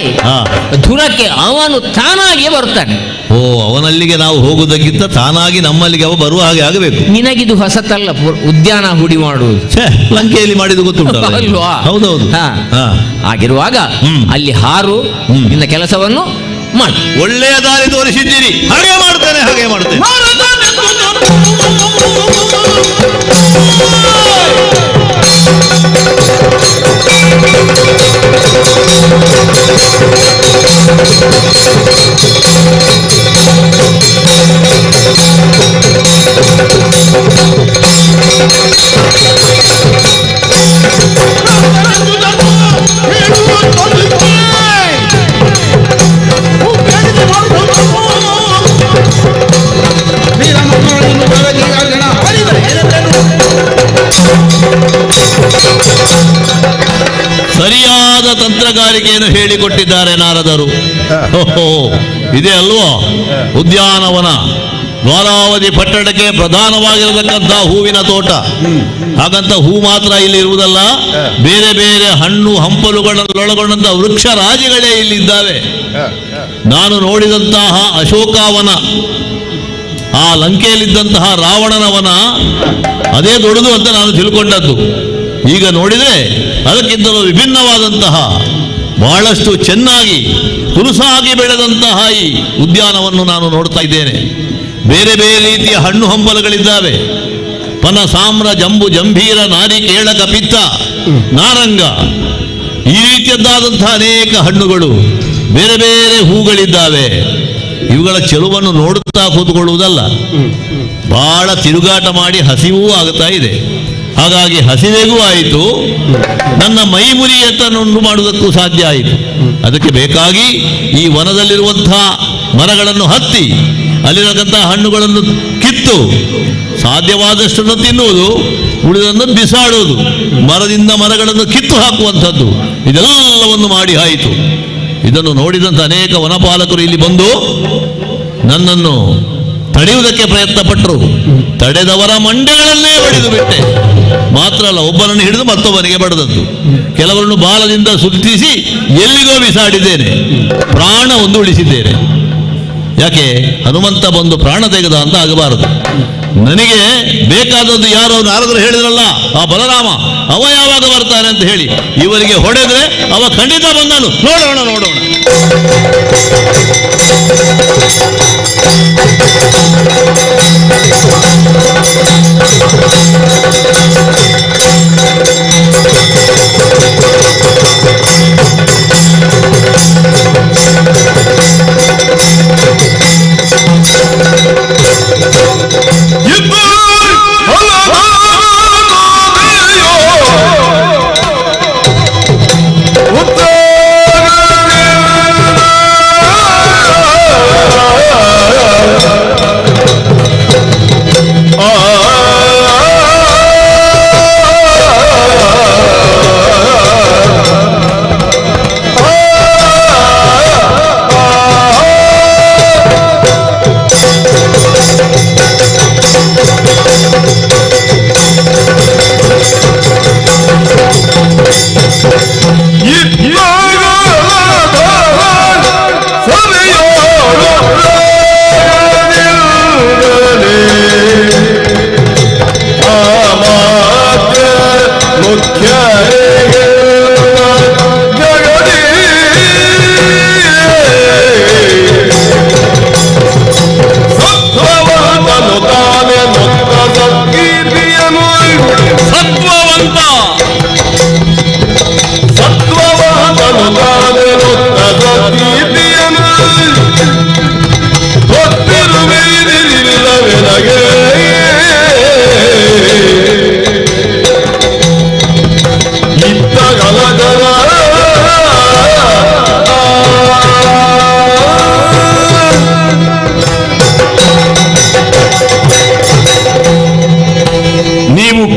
ಧುರಕ್ಕೆ ಅವನು ತಾನಾಗಿಯೇ ಬರುತ್ತಾನೆ. ಅವನಲ್ಲಿಗೆ ನಾವು ಹೋಗುವುದಕ್ಕಿಂತ ತಾನಾಗಿ ನಮ್ಮಲ್ಲಿಗೆ ಅವ ಬರುವ ಹಾಗೆ ಆಗಬೇಕು. ನಿನಗಿದು ಹೊಸತಲ್ಲ ಉದ್ಯಾನ ಹುಡಿ ಮಾಡುವುದು. ಲಂಕೆಯಲ್ಲಿ ಮಾಡಿದ್ದು ಗೊತ್ತುಂಟು ಅಲ್ವಾ? ಹೌದೌದು. ಆಗಿರುವಾಗ ಅಲ್ಲಿ ಹಾರು ನಿನ್ನ ಕೆಲಸವನ್ನು ಮಾಡಿ. ಒಳ್ಳೆಯ ದಾರಿ ತೋರಿಸಿದ್ದೀರಿ. ಹಾಗೆ ಮಾಡ್ತೇನೆ. ಸರಿಯಾದ ಅದ್ಭುತವಾದ ತಂತ್ರಗಾರಿಕೆಯನ್ನು ಹೇಳಿಕೊಟ್ಟಿದ್ದಾರೆ ನಾರದರು. ಓಹೋ, ಇದೇ ಅಲ್ವೋ ಉದ್ಯಾನವನ, ದ್ವಾರಾವತಿ ಪಟ್ಟಣಕ್ಕೆ ಪ್ರಧಾನವಾಗಿರತಕ್ಕಂಥ ಹೂವಿನ ತೋಟ. ಹಾಗಂತ ಹೂ ಮಾತ್ರ ಇಲ್ಲಿ ಇರುವುದಲ್ಲ, ಬೇರೆ ಬೇರೆ ಹಣ್ಣು ಹಂಪಲುಗಳನ್ನೊಳಗೊಂಡಂತ ವೃಕ್ಷ ರಾಜಿಗಳೇ ಇಲ್ಲಿದ್ದಾವೆ. ನಾನು ನೋಡಿದಂತಹ ಅಶೋಕಾವನ, ಆ ಲಂಕೆಯಲ್ಲಿದ್ದಂತಹ ರಾವಣನವನ ಅದೇ ದೊಡ್ಡದು ಅಂತ ನಾನು ತಿಳ್ಕೊಂಡದ್ದು. ಈಗ ನೋಡಿದರೆ ಅದಕ್ಕಿಂತಲೂ ವಿಭಿನ್ನವಾದಂತಹ, ಬಹಳಷ್ಟು ಚೆನ್ನಾಗಿ ತುಲಸಾಗಿ ಬೆಳೆದಂತಹ ಈ ಉದ್ಯಾನವನ್ನು ನಾನು ನೋಡ್ತಾ ಇದ್ದೇನೆ. ಬೇರೆ ಬೇರೆ ರೀತಿಯ ಹಣ್ಣು ಹಂಪಲುಗಳಿದ್ದಾವೆ. ಪನ, ಸಾಮ್ರ, ಜಂಬು, ಜಂಭೀರ, ನಾರಿಕೇಳ, ಪಿತ್ತ, ನಾರಂಗ, ಈ ರೀತಿಯದ್ದಾದಂತಹ ಅನೇಕ ಹಣ್ಣುಗಳು, ಬೇರೆ ಬೇರೆ ಹೂಗಳಿದ್ದಾವೆ. ಇವುಗಳ ಚೆಲುವನ್ನು ನೋಡುತ್ತಾ ಕೂತ್ಕೊಳ್ಳುವುದಲ್ಲ, ಬಹಳ ತಿರುಗಾಟ ಮಾಡಿ ಹಸಿವೂ ಆಗ್ತಾ ಇದೆ. ಹಾಗಾಗಿ ಹಸಿವೆಗೂ ಆಯಿತು, ನನ್ನ ಮೈಮುರಿಯತನನ್ನು ಮಾಡುವುದಕ್ಕೂ ಸಾಧ್ಯ ಆಯಿತು. ಅದಕ್ಕೆ ಬೇಕಾಗಿ ಈ ವನದಲ್ಲಿರುವಂತಹ ಮರಗಳನ್ನು ಹತ್ತಿ ಅಲ್ಲಿರತಕ್ಕಂತಹ ಹಣ್ಣುಗಳನ್ನು ಕಿತ್ತು ಸಾಧ್ಯವಾದಷ್ಟನ್ನು ತಿನ್ನುವುದು, ಉಳಿದನ್ನು ಬಿಸಾಡುವುದು, ಮರದಿಂದ ಮರಗಳನ್ನು ಕಿತ್ತು ಹಾಕುವಂಥದ್ದು, ಇದೆಲ್ಲವನ್ನು ಮಾಡಿ ಆಯಿತು. ಇದನ್ನು ನೋಡಿದಂಥ ಅನೇಕ ವನಪಾಲಕರು ಇಲ್ಲಿ ಬಂದು ನನ್ನನ್ನು ತಡೆಯುವುದಕ್ಕೆ ಪ್ರಯತ್ನ ಪಟ್ಟರು. ತಡೆದವರ ಮಂಡೆಗಳನ್ನೇ ಬಡಿದು ಬಿಟ್ಟೆ. ಮಾತ್ರ ಅಲ್ಲ, ಒಬ್ಬನನ್ನು ಹಿಡಿದು ಮತ್ತೊಬ್ಬನಿಗೆ ಬಡದದ್ದು, ಕೆಲವರನ್ನು ಬಾಲದಿಂದ ಸುತ್ತಿಸಿ ಎಲ್ಲಿಗೋ ಬಿಸಾಡಿದ್ದೇನೆ. ಪ್ರಾಣ ಒಂದು ಉಳಿಸಿದ್ದೇನೆ. ಯಾಕೆ? ಹನುಮಂತ ಬಂದು ಪ್ರಾಣ ತೆಗೆದ ಅಂತ ಆಗಬಾರದು. ನನಗೆ ಬೇಕಾದದ್ದು ಯಾರು ನಾರದರು ಹೇಳಿದ್ರಲ್ಲ, ಆ ಬಲರಾಮ, ಅವ ಯಾವಾಗ ಬರ್ತಾನೆ ಅಂತ ಹೇಳಿ ಇವರಿಗೆ ಹೊಡೆದ್ರೆ ಅವ ಖಂಡಿತ ಬಂದನು. ನೋಡೋಣ ನೋಡೋಣ.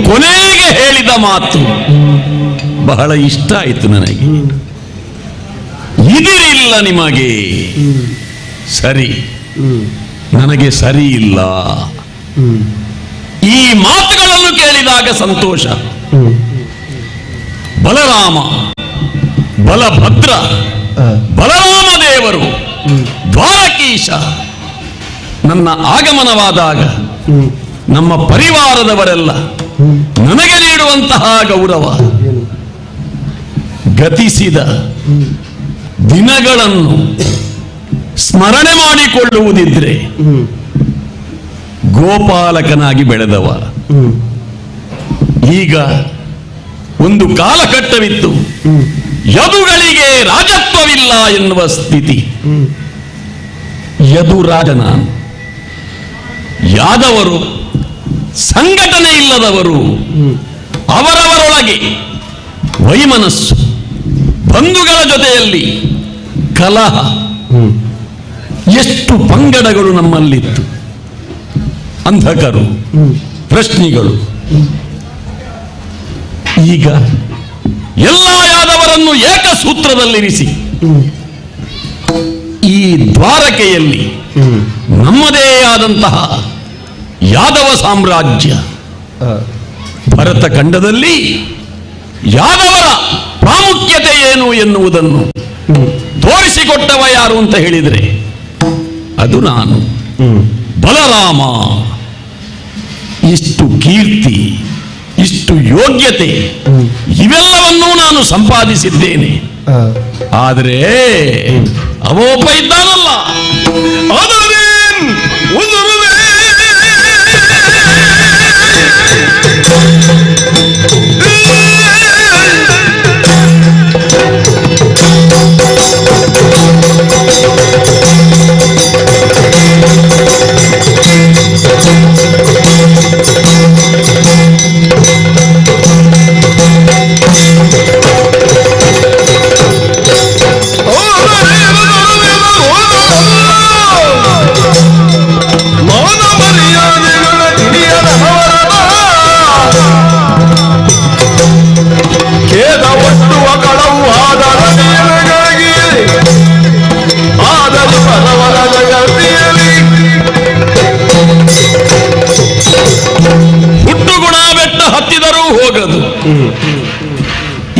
ಕೊನೆಗೆ ಹೇಳಿದ ಮಾತು ಬಹಳ ಇಷ್ಟ ಆಯಿತು ನನಗೆ. ಇದಿರಿಲ್ಲ ನಿಮಗೆ ಸರಿ, ನನಗೆ ಸರಿ ಇಲ್ಲ. ಈ ಮಾತುಗಳನ್ನು ಕೇಳಿದಾಗ ಸಂತೋಷ. ಬಲರಾಮ, ಬಲಭದ್ರ, ಬಲರಾಮ ದೇವರು, ದ್ವಾರಕೀಶ ನನ್ನ ಆಗಮನವಾದಾಗ ನಮ್ಮ ಪರಿವಾರದವರೆಲ್ಲ ನನಗೆ ನೀಡುವಂತಹ ಗೌರವ, ಗತಿಸಿದ ದಿನಗಳನ್ನು ಸ್ಮರಣೆ ಮಾಡಿಕೊಳ್ಳುವುದಿದ್ರೆ ಗೋಪಾಲಕನಾಗಿ ಬೆಳೆದವ. ಈಗ ಒಂದು ಕಾಲಘಟ್ಟವಿತ್ತು, ಯದುಗಳಿಗೆ ರಾಜತ್ವವಿಲ್ಲ ಎನ್ನುವ ಸ್ಥಿತಿ. ಯದುರಾಜ ನಾನು. ಯಾದವರು ಸಂಘಟನೆ ಇಲ್ಲದವರು, ಅವರವರೊಳಗೆ ವೈಮನಸ್ಸು, ಬಂಧುಗಳ ಜೊತೆಯಲ್ಲಿ ಕಲಹ, ಎಷ್ಟು ಪಂಗಡಗಳು ನಮ್ಮಲ್ಲಿತ್ತು. ಅಂಧಕರು, ಪ್ರಶ್ನಿಗಳು. ಈಗ ಎಲ್ಲ ಯಾದವರ ಎಲ್ಲರನ್ನೂ ಏಕಸೂತ್ರದಲ್ಲಿರಿಸಿ ಈ ದ್ವಾರಕೆಯಲ್ಲಿ ನಮ್ಮದೇ ಆದಂತಹ ಯಾದವ ಸಾಮ್ರಾಜ್ಯ, ಭರತ ಖಂಡದಲ್ಲಿ ಯಾದವರ ಪ್ರಾಮುಖ್ಯತೆ ಏನು ಎನ್ನುವುದನ್ನು ತೋರಿಸಿಕೊಟ್ಟವ ಯಾರು ಅಂತ ಹೇಳಿದರೆ ಅದು ನಾನು, ಬಲರಾಮ. ಇಷ್ಟು ಕೀರ್ತಿ, ಇಷ್ಟು ಯೋಗ್ಯತೆ ಇವೆಲ್ಲವನ್ನೂ ನಾನು ಸಂಪಾದಿಸಿದ್ದೇನೆ. ಆದರೆ ಅವೊಬ್ಬ ಇದ್ದಾನಲ್ಲ,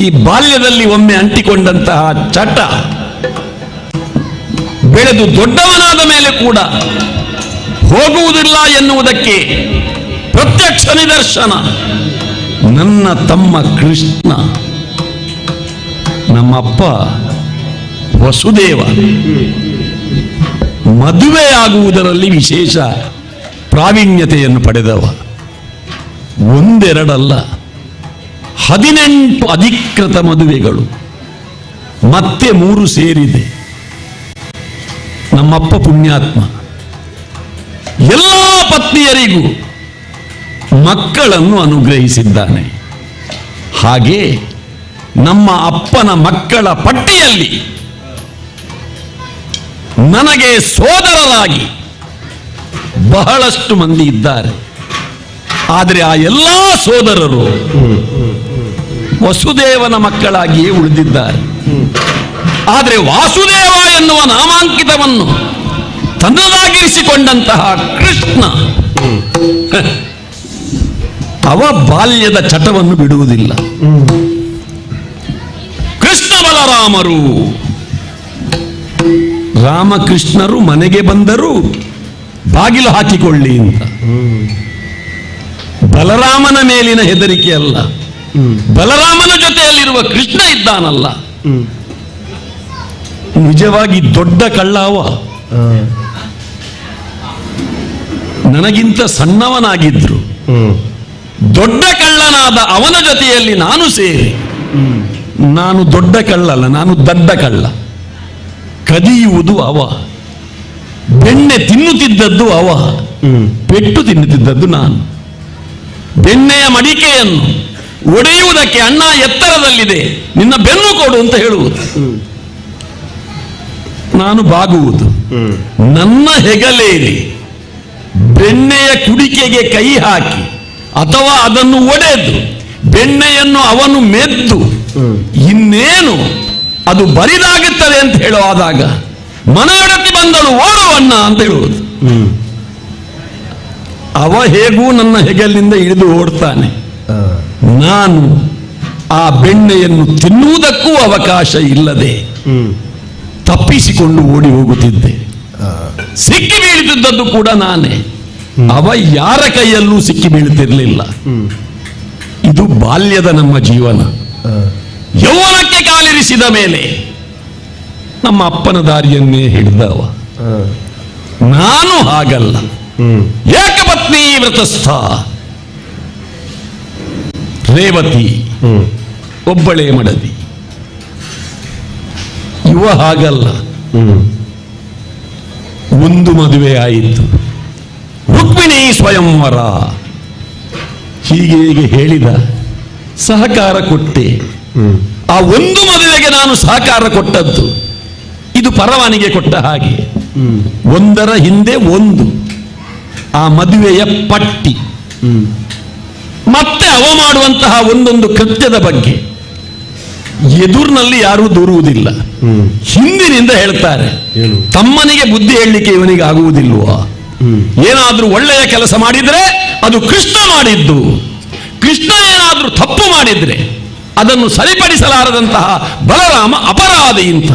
ಈ ಬಾಲ್ಯದಲ್ಲಿ ಒಮ್ಮೆ ಅಂಟಿಕೊಂಡಂತಹ ಚಟ ಬೆಳೆದು ದೊಡ್ಡವನಾದ ಮೇಲೆ ಕೂಡ ಹೋಗುವುದಿಲ್ಲ ಎನ್ನುವುದಕ್ಕೆ ಪ್ರತ್ಯಕ್ಷ ನಿದರ್ಶನ ನನ್ನ ತಮ್ಮ ಕೃಷ್ಣ. ನಮ್ಮಪ್ಪ ವಸುದೇವ ಮದುವೆಯಾಗುವುದರಲ್ಲಿ ವಿಶೇಷ ಪ್ರಾವೀಣ್ಯತೆಯನ್ನು ಪಡೆದವ. ಒಂದೆರಡಲ್ಲ, 18 ಅಧಿಕೃತ ಮದುವೆಗಳು, ಮತ್ತೆ 3 ಸೇರಿದೆ. ನಮ್ಮಪ್ಪ ಪುಣ್ಯಾತ್ಮ ಎಲ್ಲ ಪತ್ನಿಯರಿಗೂ ಮಕ್ಕಳನ್ನು ಅನುಗ್ರಹಿಸಿದ್ದಾನೆ. ಹಾಗೆ ನಮ್ಮ ಅಪ್ಪನ ಮಕ್ಕಳ ಪಟ್ಟಿಯಲ್ಲಿ ನನಗೆ ಸೋದರರಾಗಿ ಬಹಳಷ್ಟು ಮಂದಿ ಇದ್ದಾರೆ. ಆದರೆ ಆ ಎಲ್ಲ ಸೋದರರು ವಸುದೇವನ ಮಕ್ಕಳಾಗಿಯೇ ಉಳಿದಿದ್ದಾರೆ. ಆದರೆ ವಾಸುದೇವ ಎನ್ನುವ ನಾಮಾಂಕಿತವನ್ನು ತನ್ನದಾಗಿರಿಸಿಕೊಂಡಂತಹ ಕೃಷ್ಣ ಅವ ಬಾಲ್ಯದ ಚಟವನ್ನು ಬಿಡುವುದಿಲ್ಲ. ಕೃಷ್ಣ ಬಲರಾಮರು, ರಾಮಕೃಷ್ಣರು ಮನೆಗೆ ಬಂದರೂ ಬಾಗಿಲು ಹಾಕಿಕೊಳ್ಳಿ ಅಂತ. ಬಲರಾಮನ ಮೇಲಿನ ಹೆದರಿಕೆ ಅಲ್ಲ, ಬಲರಾಮನ ಜೊತೆಯಲ್ಲಿರುವ ಕೃಷ್ಣ ಇದ್ದಾನಲ್ಲ, ನಿಜವಾಗಿ ದೊಡ್ಡ ಕಳ್ಳವ. ನನಗಿಂತ ಸಣ್ಣವನಾಗಿದ್ರು ದೊಡ್ಡ ಕಳ್ಳನಾದ ಅವನ ಜೊತೆಯಲ್ಲಿ ನಾನು ಸೇರಿ, ನಾನು ದೊಡ್ಡ ಕಳ್ಳಲ್ಲ, ನಾನು ದಡ್ಡ ಕಳ್ಳ. ಕದಿಯುವುದು ಅವ, ಬೆಣ್ಣೆ ತಿನ್ನುತ್ತಿದ್ದದ್ದು ಅವ, ಪೆಟ್ಟು ತಿನ್ನುತ್ತಿದ್ದದ್ದು ನಾನು. ಬೆಣ್ಣೆಯ ಮಡಿಕೆಯನ್ನು ಒಡೆಯುವುದಕ್ಕೆ ಅಣ್ಣ ಎತ್ತರದಲ್ಲಿದೆ, ನಿನ್ನ ಬೆನ್ನು ಕೊಡು ಅಂತ ಹೇಳುವುದು, ನಾನು ಬಾಗುವುದು. ನನ್ನ ಹೆಗಲೇರಿ ಬೆಣ್ಣೆಯ ಕುಡಿಕೆಗೆ ಕೈ ಹಾಕಿ ಅಥವಾ ಅದನ್ನು ಒಡೆದು ಬೆಣ್ಣೆಯನ್ನು ಅವನು ಮೆದ್ದು ಇನ್ನೇನು ಅದು ಬರಿದಾಗುತ್ತದೆ ಅಂತ ಹೇಳುವಾಗ ಮನೆಯೊಡತಿ ಬಂದಳು ಓಡುವಣ್ಣ ಅಂತ ಹೇಳುವುದು. ಅವ ಹೇಗೂ ನನ್ನ ಹೆಗಲಿನಿಂದ ಇಳಿದು ಓಡ್ತಾನೆ. ನಾನು ಆ ಬೆಣ್ಣೆಯನ್ನು ತಿನ್ನುವುದಕ್ಕೂ ಅವಕಾಶ ಇಲ್ಲದೆ ತಪ್ಪಿಸಿಕೊಂಡು ಓಡಿ ಹೋಗುತ್ತಿದ್ದೆ. ಸಿಕ್ಕಿ ಬೀಳುತ್ತಿದ್ದದ್ದು ಕೂಡ ನಾನೇ, ಅವ ಯಾರ ಕೈಯಲ್ಲೂ ಸಿಕ್ಕಿ ಬೀಳುತ್ತಿರಲಿಲ್ಲ. ಇದು ಬಾಲ್ಯದ ನಮ್ಮ ಜೀವನ. ಯೌವನಕ್ಕೆ ಕಾಲಿರಿಸಿದ ಮೇಲೆ ನಮ್ಮ ಅಪ್ಪನ ದಾರಿಯನ್ನೇ ಹಿಡಿದವ. ನಾನು ಹಾಗಲ್ಲ, ಏಕಪತ್ನಿ ವ್ರತಸ್ಥ. ರೇವತಿ ಒಬ್ಬಳೇ ಮಡದಿ. ಇವ ಹಾಗಲ್ಲ, ಒಂದು ಮದುವೆ ಆಯಿತು, ರುಕ್ಮಿಣಿ ಸ್ವಯಂವರ. ಹೀಗೆ ಹೇಳಿದ, ಸಹಕಾರ ಕೊಟ್ಟೆ. ಆ ಒಂದು ಮದುವೆಗೆ ನಾನು ಸಹಕಾರ ಕೊಟ್ಟದ್ದು ಇದು ಪರವಾನಿಗೆ ಕೊಟ್ಟ ಹಾಗೆ. ಒಂದರ ಹಿಂದೆ ಒಂದು, ಆ ಮದುವೆಯ ಪಟ್ಟಿ, ಮತ್ತೆ ಅವ ಮಾಡುವಂತಹ ಒಂದೊಂದು ಕೃತ್ಯದ ಬಗ್ಗೆ ಎದುರಿನಲ್ಲಿ ಯಾರೂ ದೂರುವುದಿಲ್ಲ. ಹಿಂದಿನಿಂದ ಹೇಳ್ತಾರೆ, ತಮ್ಮನಿಗೆ ಬುದ್ಧಿ ಹೇಳಲಿಕ್ಕೆ ಇವನಿಗೆ ಆಗುವುದಿಲ್ವಾ? ಏನಾದ್ರೂ ಒಳ್ಳೆಯ ಕೆಲಸ ಮಾಡಿದ್ರೆ ಅದು ಕೃಷ್ಣ ಮಾಡಿದ್ದು, ಕೃಷ್ಣ ಏನಾದ್ರೂ ತಪ್ಪು ಮಾಡಿದ್ರೆ ಅದನ್ನು ಸರಿಪಡಿಸಲಾರದಂತಹ ಬಲರಾಮ ಅಪರಾಧಿ ಅಂತ.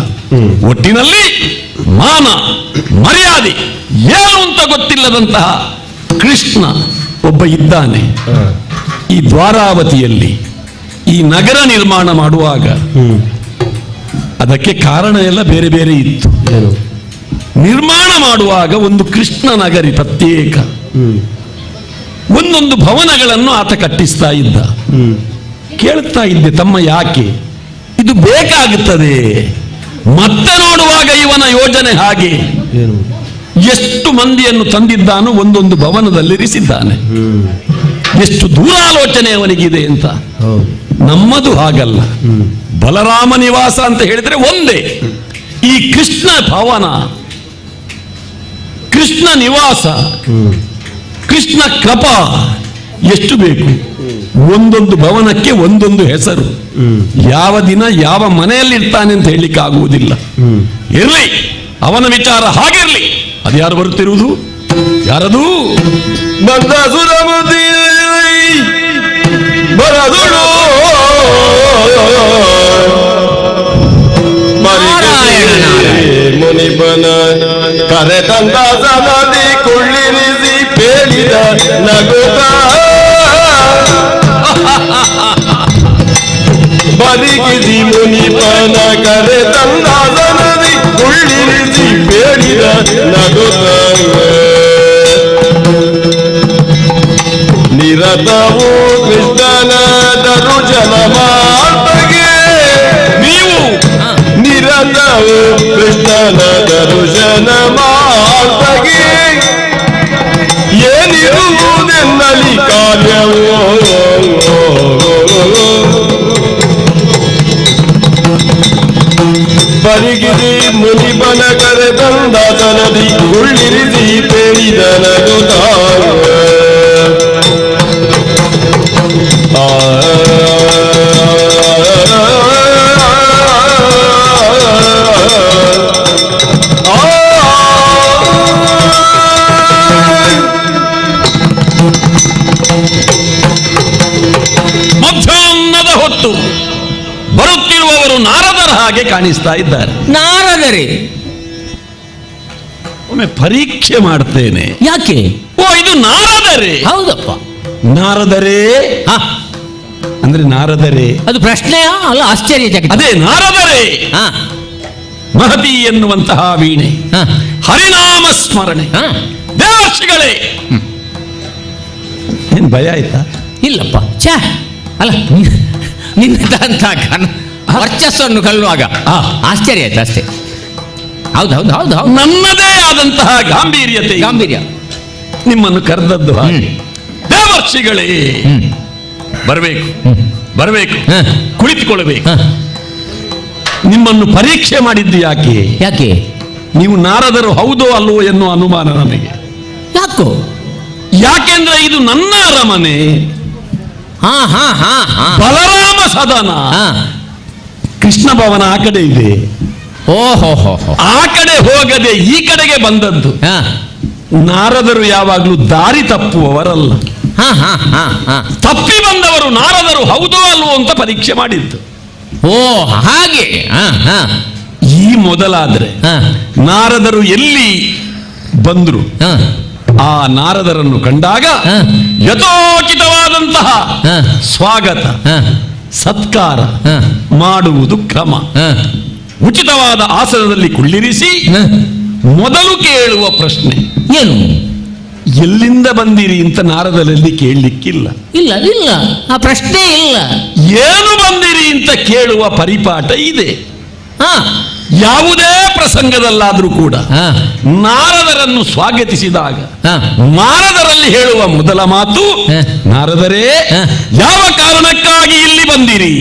ಒಟ್ಟಿನಲ್ಲಿ ಮಾನ ಮರ್ಯಾದೆ ಏನು ಅಂತ ಗೊತ್ತಿಲ್ಲದಂತಹ ಕೃಷ್ಣ ಒಬ್ಬ ಇದ್ದಾನೆ. ಈ ದ್ವಾರಾವತಿಯಲ್ಲಿ ಈ ನಗರ ನಿರ್ಮಾಣ ಮಾಡುವಾಗ ಅದಕ್ಕೆ ಕಾರಣ ಎಲ್ಲ ಬೇರೆ ಬೇರೆ ಇತ್ತು. ನಿರ್ಮಾಣ ಮಾಡುವಾಗ ಒಂದು ಕೃಷ್ಣ ನಗರಿ ಪ್ರತ್ಯೇಕ ಒಂದೊಂದು ಭವನಗಳನ್ನು ಆತ ಕಟ್ಟಿಸ್ತಾ ಇದ್ದ. ಕೇಳ್ತಾ ಇದ್ದೆ, ತಮ್ಮ ಯಾಕೆ ಇದು ಬೇಕಾಗುತ್ತದೆ? ಮತ್ತೆ ನೋಡುವಾಗ ಇವನ ಯೋಜನೆ ಹಾಗೆ. ಎಷ್ಟು ಮಂದಿಯನ್ನು ತಂದಿದ್ದಾನು ಒಂದೊಂದು ಭವನದಲ್ಲಿರಿಸಿದ್ದಾನೆ. ಎಷ್ಟು ದೂರಾಲೋಚನೆ ಅವನಿಗಿದೆ ಅಂತ. ನಮ್ಮದು ಹಾಗಲ್ಲ. ಬಲರಾಮ ನಿವಾಸ ಅಂತ ಹೇಳಿದ್ರೆ ಒಂದೇ. ಈ ಕೃಷ್ಣ ಭವನ, ಕೃಷ್ಣ ನಿವಾಸ, ಕೃಷ್ಣ ಕೃಪ ಎಷ್ಟು ಬೇಕು? ಒಂದೊಂದು ಭವನಕ್ಕೆ ಒಂದೊಂದು ಹೆಸರು. ಯಾವ ದಿನ ಯಾವ ಮನೆಯಲ್ಲಿರ್ತಾನೆ ಅಂತ ಹೇಳಲಿಕ್ಕೆ ಆಗುವುದಿಲ್ಲ. ಇರಲಿ, ಅವನ ವಿಚಾರ ಹಾಗಿರ್ಲಿ. ಅದ್ಯಾರು ಬರುತ್ತಿರುವುದು? ಯಾರದು? ಮಂದಾಸುರಮತಿ ಬರದುಳು ಮುನಿಪನ ಕರೆ ತಂದಾಸನದಿ ಕುಳ್ಳಿರಿಸಿ ಪೇಳಿದ ನಗುತ್ತ ಬದುಕಿಸಿ ಮುನಿಪನ ಕರೆ ತಂದಾಸನದಿ ಕುಳ್ಳಿರಿಸಿ ಪೇಳಿದ ನಗುತ್ತ ನಿರತವು ಕೃಷ್ಣನ ದರುಜನ ಮಾತಗೆ ನೀವು ನಿರತವು ಕೃಷ್ಣನ ದರುಜನ ಮಾತಗೆ ಏನಿರುವುದೆನ್ನಲಿ ಕಾರ್ಯವು ಬರಿಗಿರಿ ಮುನಿಪನ ಕರೆ ತಂದಾಸನದಿ ಉಳ್ಳಿರಿಸಿ ಪೇಳಿದ ನಗುತ್ತ ಮಧ್ಯಾಹ್ನದ ಹೊತ್ತು ಬರುತ್ತಿರುವವರು ನಾರದರ ಹಾಗೆ ಕಾಣಿಸ್ತಾ ಇದ್ದಾರೆ. ನಾರದರೆ ಒಮ್ಮೆ ಪರೀಕ್ಷೆ ಮಾಡ್ತೇನೆ. ಯಾಕೆ? ಓ, ಇದು ನಾರದರೆ? ಹೌದಪ್ಪ. ನಾರದರೆ ಅಂದ್ರೆ ನಾರದರೆ ಅದು ಪ್ರಶ್ನೆಯಾ ಅಲ್ಲ ಆಶ್ಚರ್ಯಚಕಿತ. ಅದೇ ನಾರದರೆ. ಮಹತಿ ಎನ್ನುವಂತಹ ವೀಣೆ, ಹರಿನಾಮ ಸ್ಮರಣೆ, ದೇವರ್ಷಿಗಳೇ. ಏನ್ ಭಯ ಆಯ್ತಾ? ಇಲ್ಲಪ್ಪ. ಛೇ, ಅಲ್ಲ ನಿನ್ನದಂತ ವರ್ಚಸ್ಸನ್ನು ಕಲ್ಲುವಾಗ ಆಶ್ಚರ್ಯ ಆಯ್ತು ಅಷ್ಟೇ. ಹೌದು ಹೌದು ಹೌದು ಹೌದು. ನನ್ನದೇ ಆದಂತಹ ಗಾಂಭೀರ್ಯ ನಿಮ್ಮನ್ನು ಕರೆದದ್ದು ಹಾಗೆ. ದೇವರ್ಷಿಗಳೇ, ಬರಬೇಕು ಬರಬೇಕು, ಕುಳಿತುಕೊಳ್ಳಬೇಕು. ನಿಮ್ಮನ್ನು ಪರೀಕ್ಷೆ ಮಾಡಿದ್ದು ಯಾಕೆ? ಯಾಕೆ? ನೀವು ನಾರದರು ಹೌದೋ ಅಲ್ವೋ ಎನ್ನುವ ಅನುಮಾನ ನನಗೆ. ಯಾಕೋ? ಯಾಕೆಂದ್ರೆ ಇದು ನನ್ನ ಅರಮನೆ, ಬಲರಾಮ ಸದನ. ಕೃಷ್ಣ ಭವನ ಆ ಕಡೆ ಇದೆ. ಓಹೋ, ಆ ಕಡೆ ಹೋಗದೆ ಈ ಕಡೆಗೆ ಬಂದದ್ದು. ನಾರದರು ಯಾವಾಗಲೂ ದಾರಿ ತಪ್ಪುವವರಲ್ಲ. ತಪ್ಪಿ ಬಂದವರು ನಾರದರು ಹೌದೋ ಅಲ್ವೋ ಅಂತ ಪರೀಕ್ಷೆ ಮಾಡಿದ್ದು. ಓ ಹಾಗೆ. ಈ ಮೊದಲಾದ್ರೆ ನಾರದರು ಎಲ್ಲಿ ಬಂದ್ರು ಆ ನಾರದರನ್ನು ಕಂಡಾಗ ಯಥೋಚಿತವಾದಂತಹ ಸ್ವಾಗತ ಸತ್ಕಾರ ಮಾಡುವುದು ಕ್ರಮ. ಉಚಿತವಾದ ಆಸನದಲ್ಲಿ ಕುಳ್ಳಿರಿಸಿ ಮೊದಲು ಕೇಳುವ ಪ್ರಶ್ನೆ ಏನು? ಎಲ್ಲಿಂದ ಬಂದಿರಿ ಅಂತ ನಾರದರಲ್ಲಿ ಕೇಳಲಿಕ್ಕಿಲ್ಲ. ಇಲ್ಲ ಇಲ್ಲ, ಆ ಪ್ರಶ್ನೆ ಇಲ್ಲ. ಏನು ಬಂದಿರಿ ಅಂತ ಕೇಳುವ ಪರಿಪಾಠ ಇದೆ. ಯಾವುದೇ ಪ್ರಸಂಗದಲ್ಲಾದ್ರೂ ಕೂಡ ನಾರದರನ್ನು ಸ್ವಾಗತಿಸಿದಾಗ ನಾರದರಲ್ಲಿ ಹೇಳುವ ಮೊದಲ ಮಾತು, ನಾರದರೇ, ಯಾವ ಕಾರಣಕ್ಕಾಗಿ ಇಲ್ಲಿ ಬಂದಿರಿ?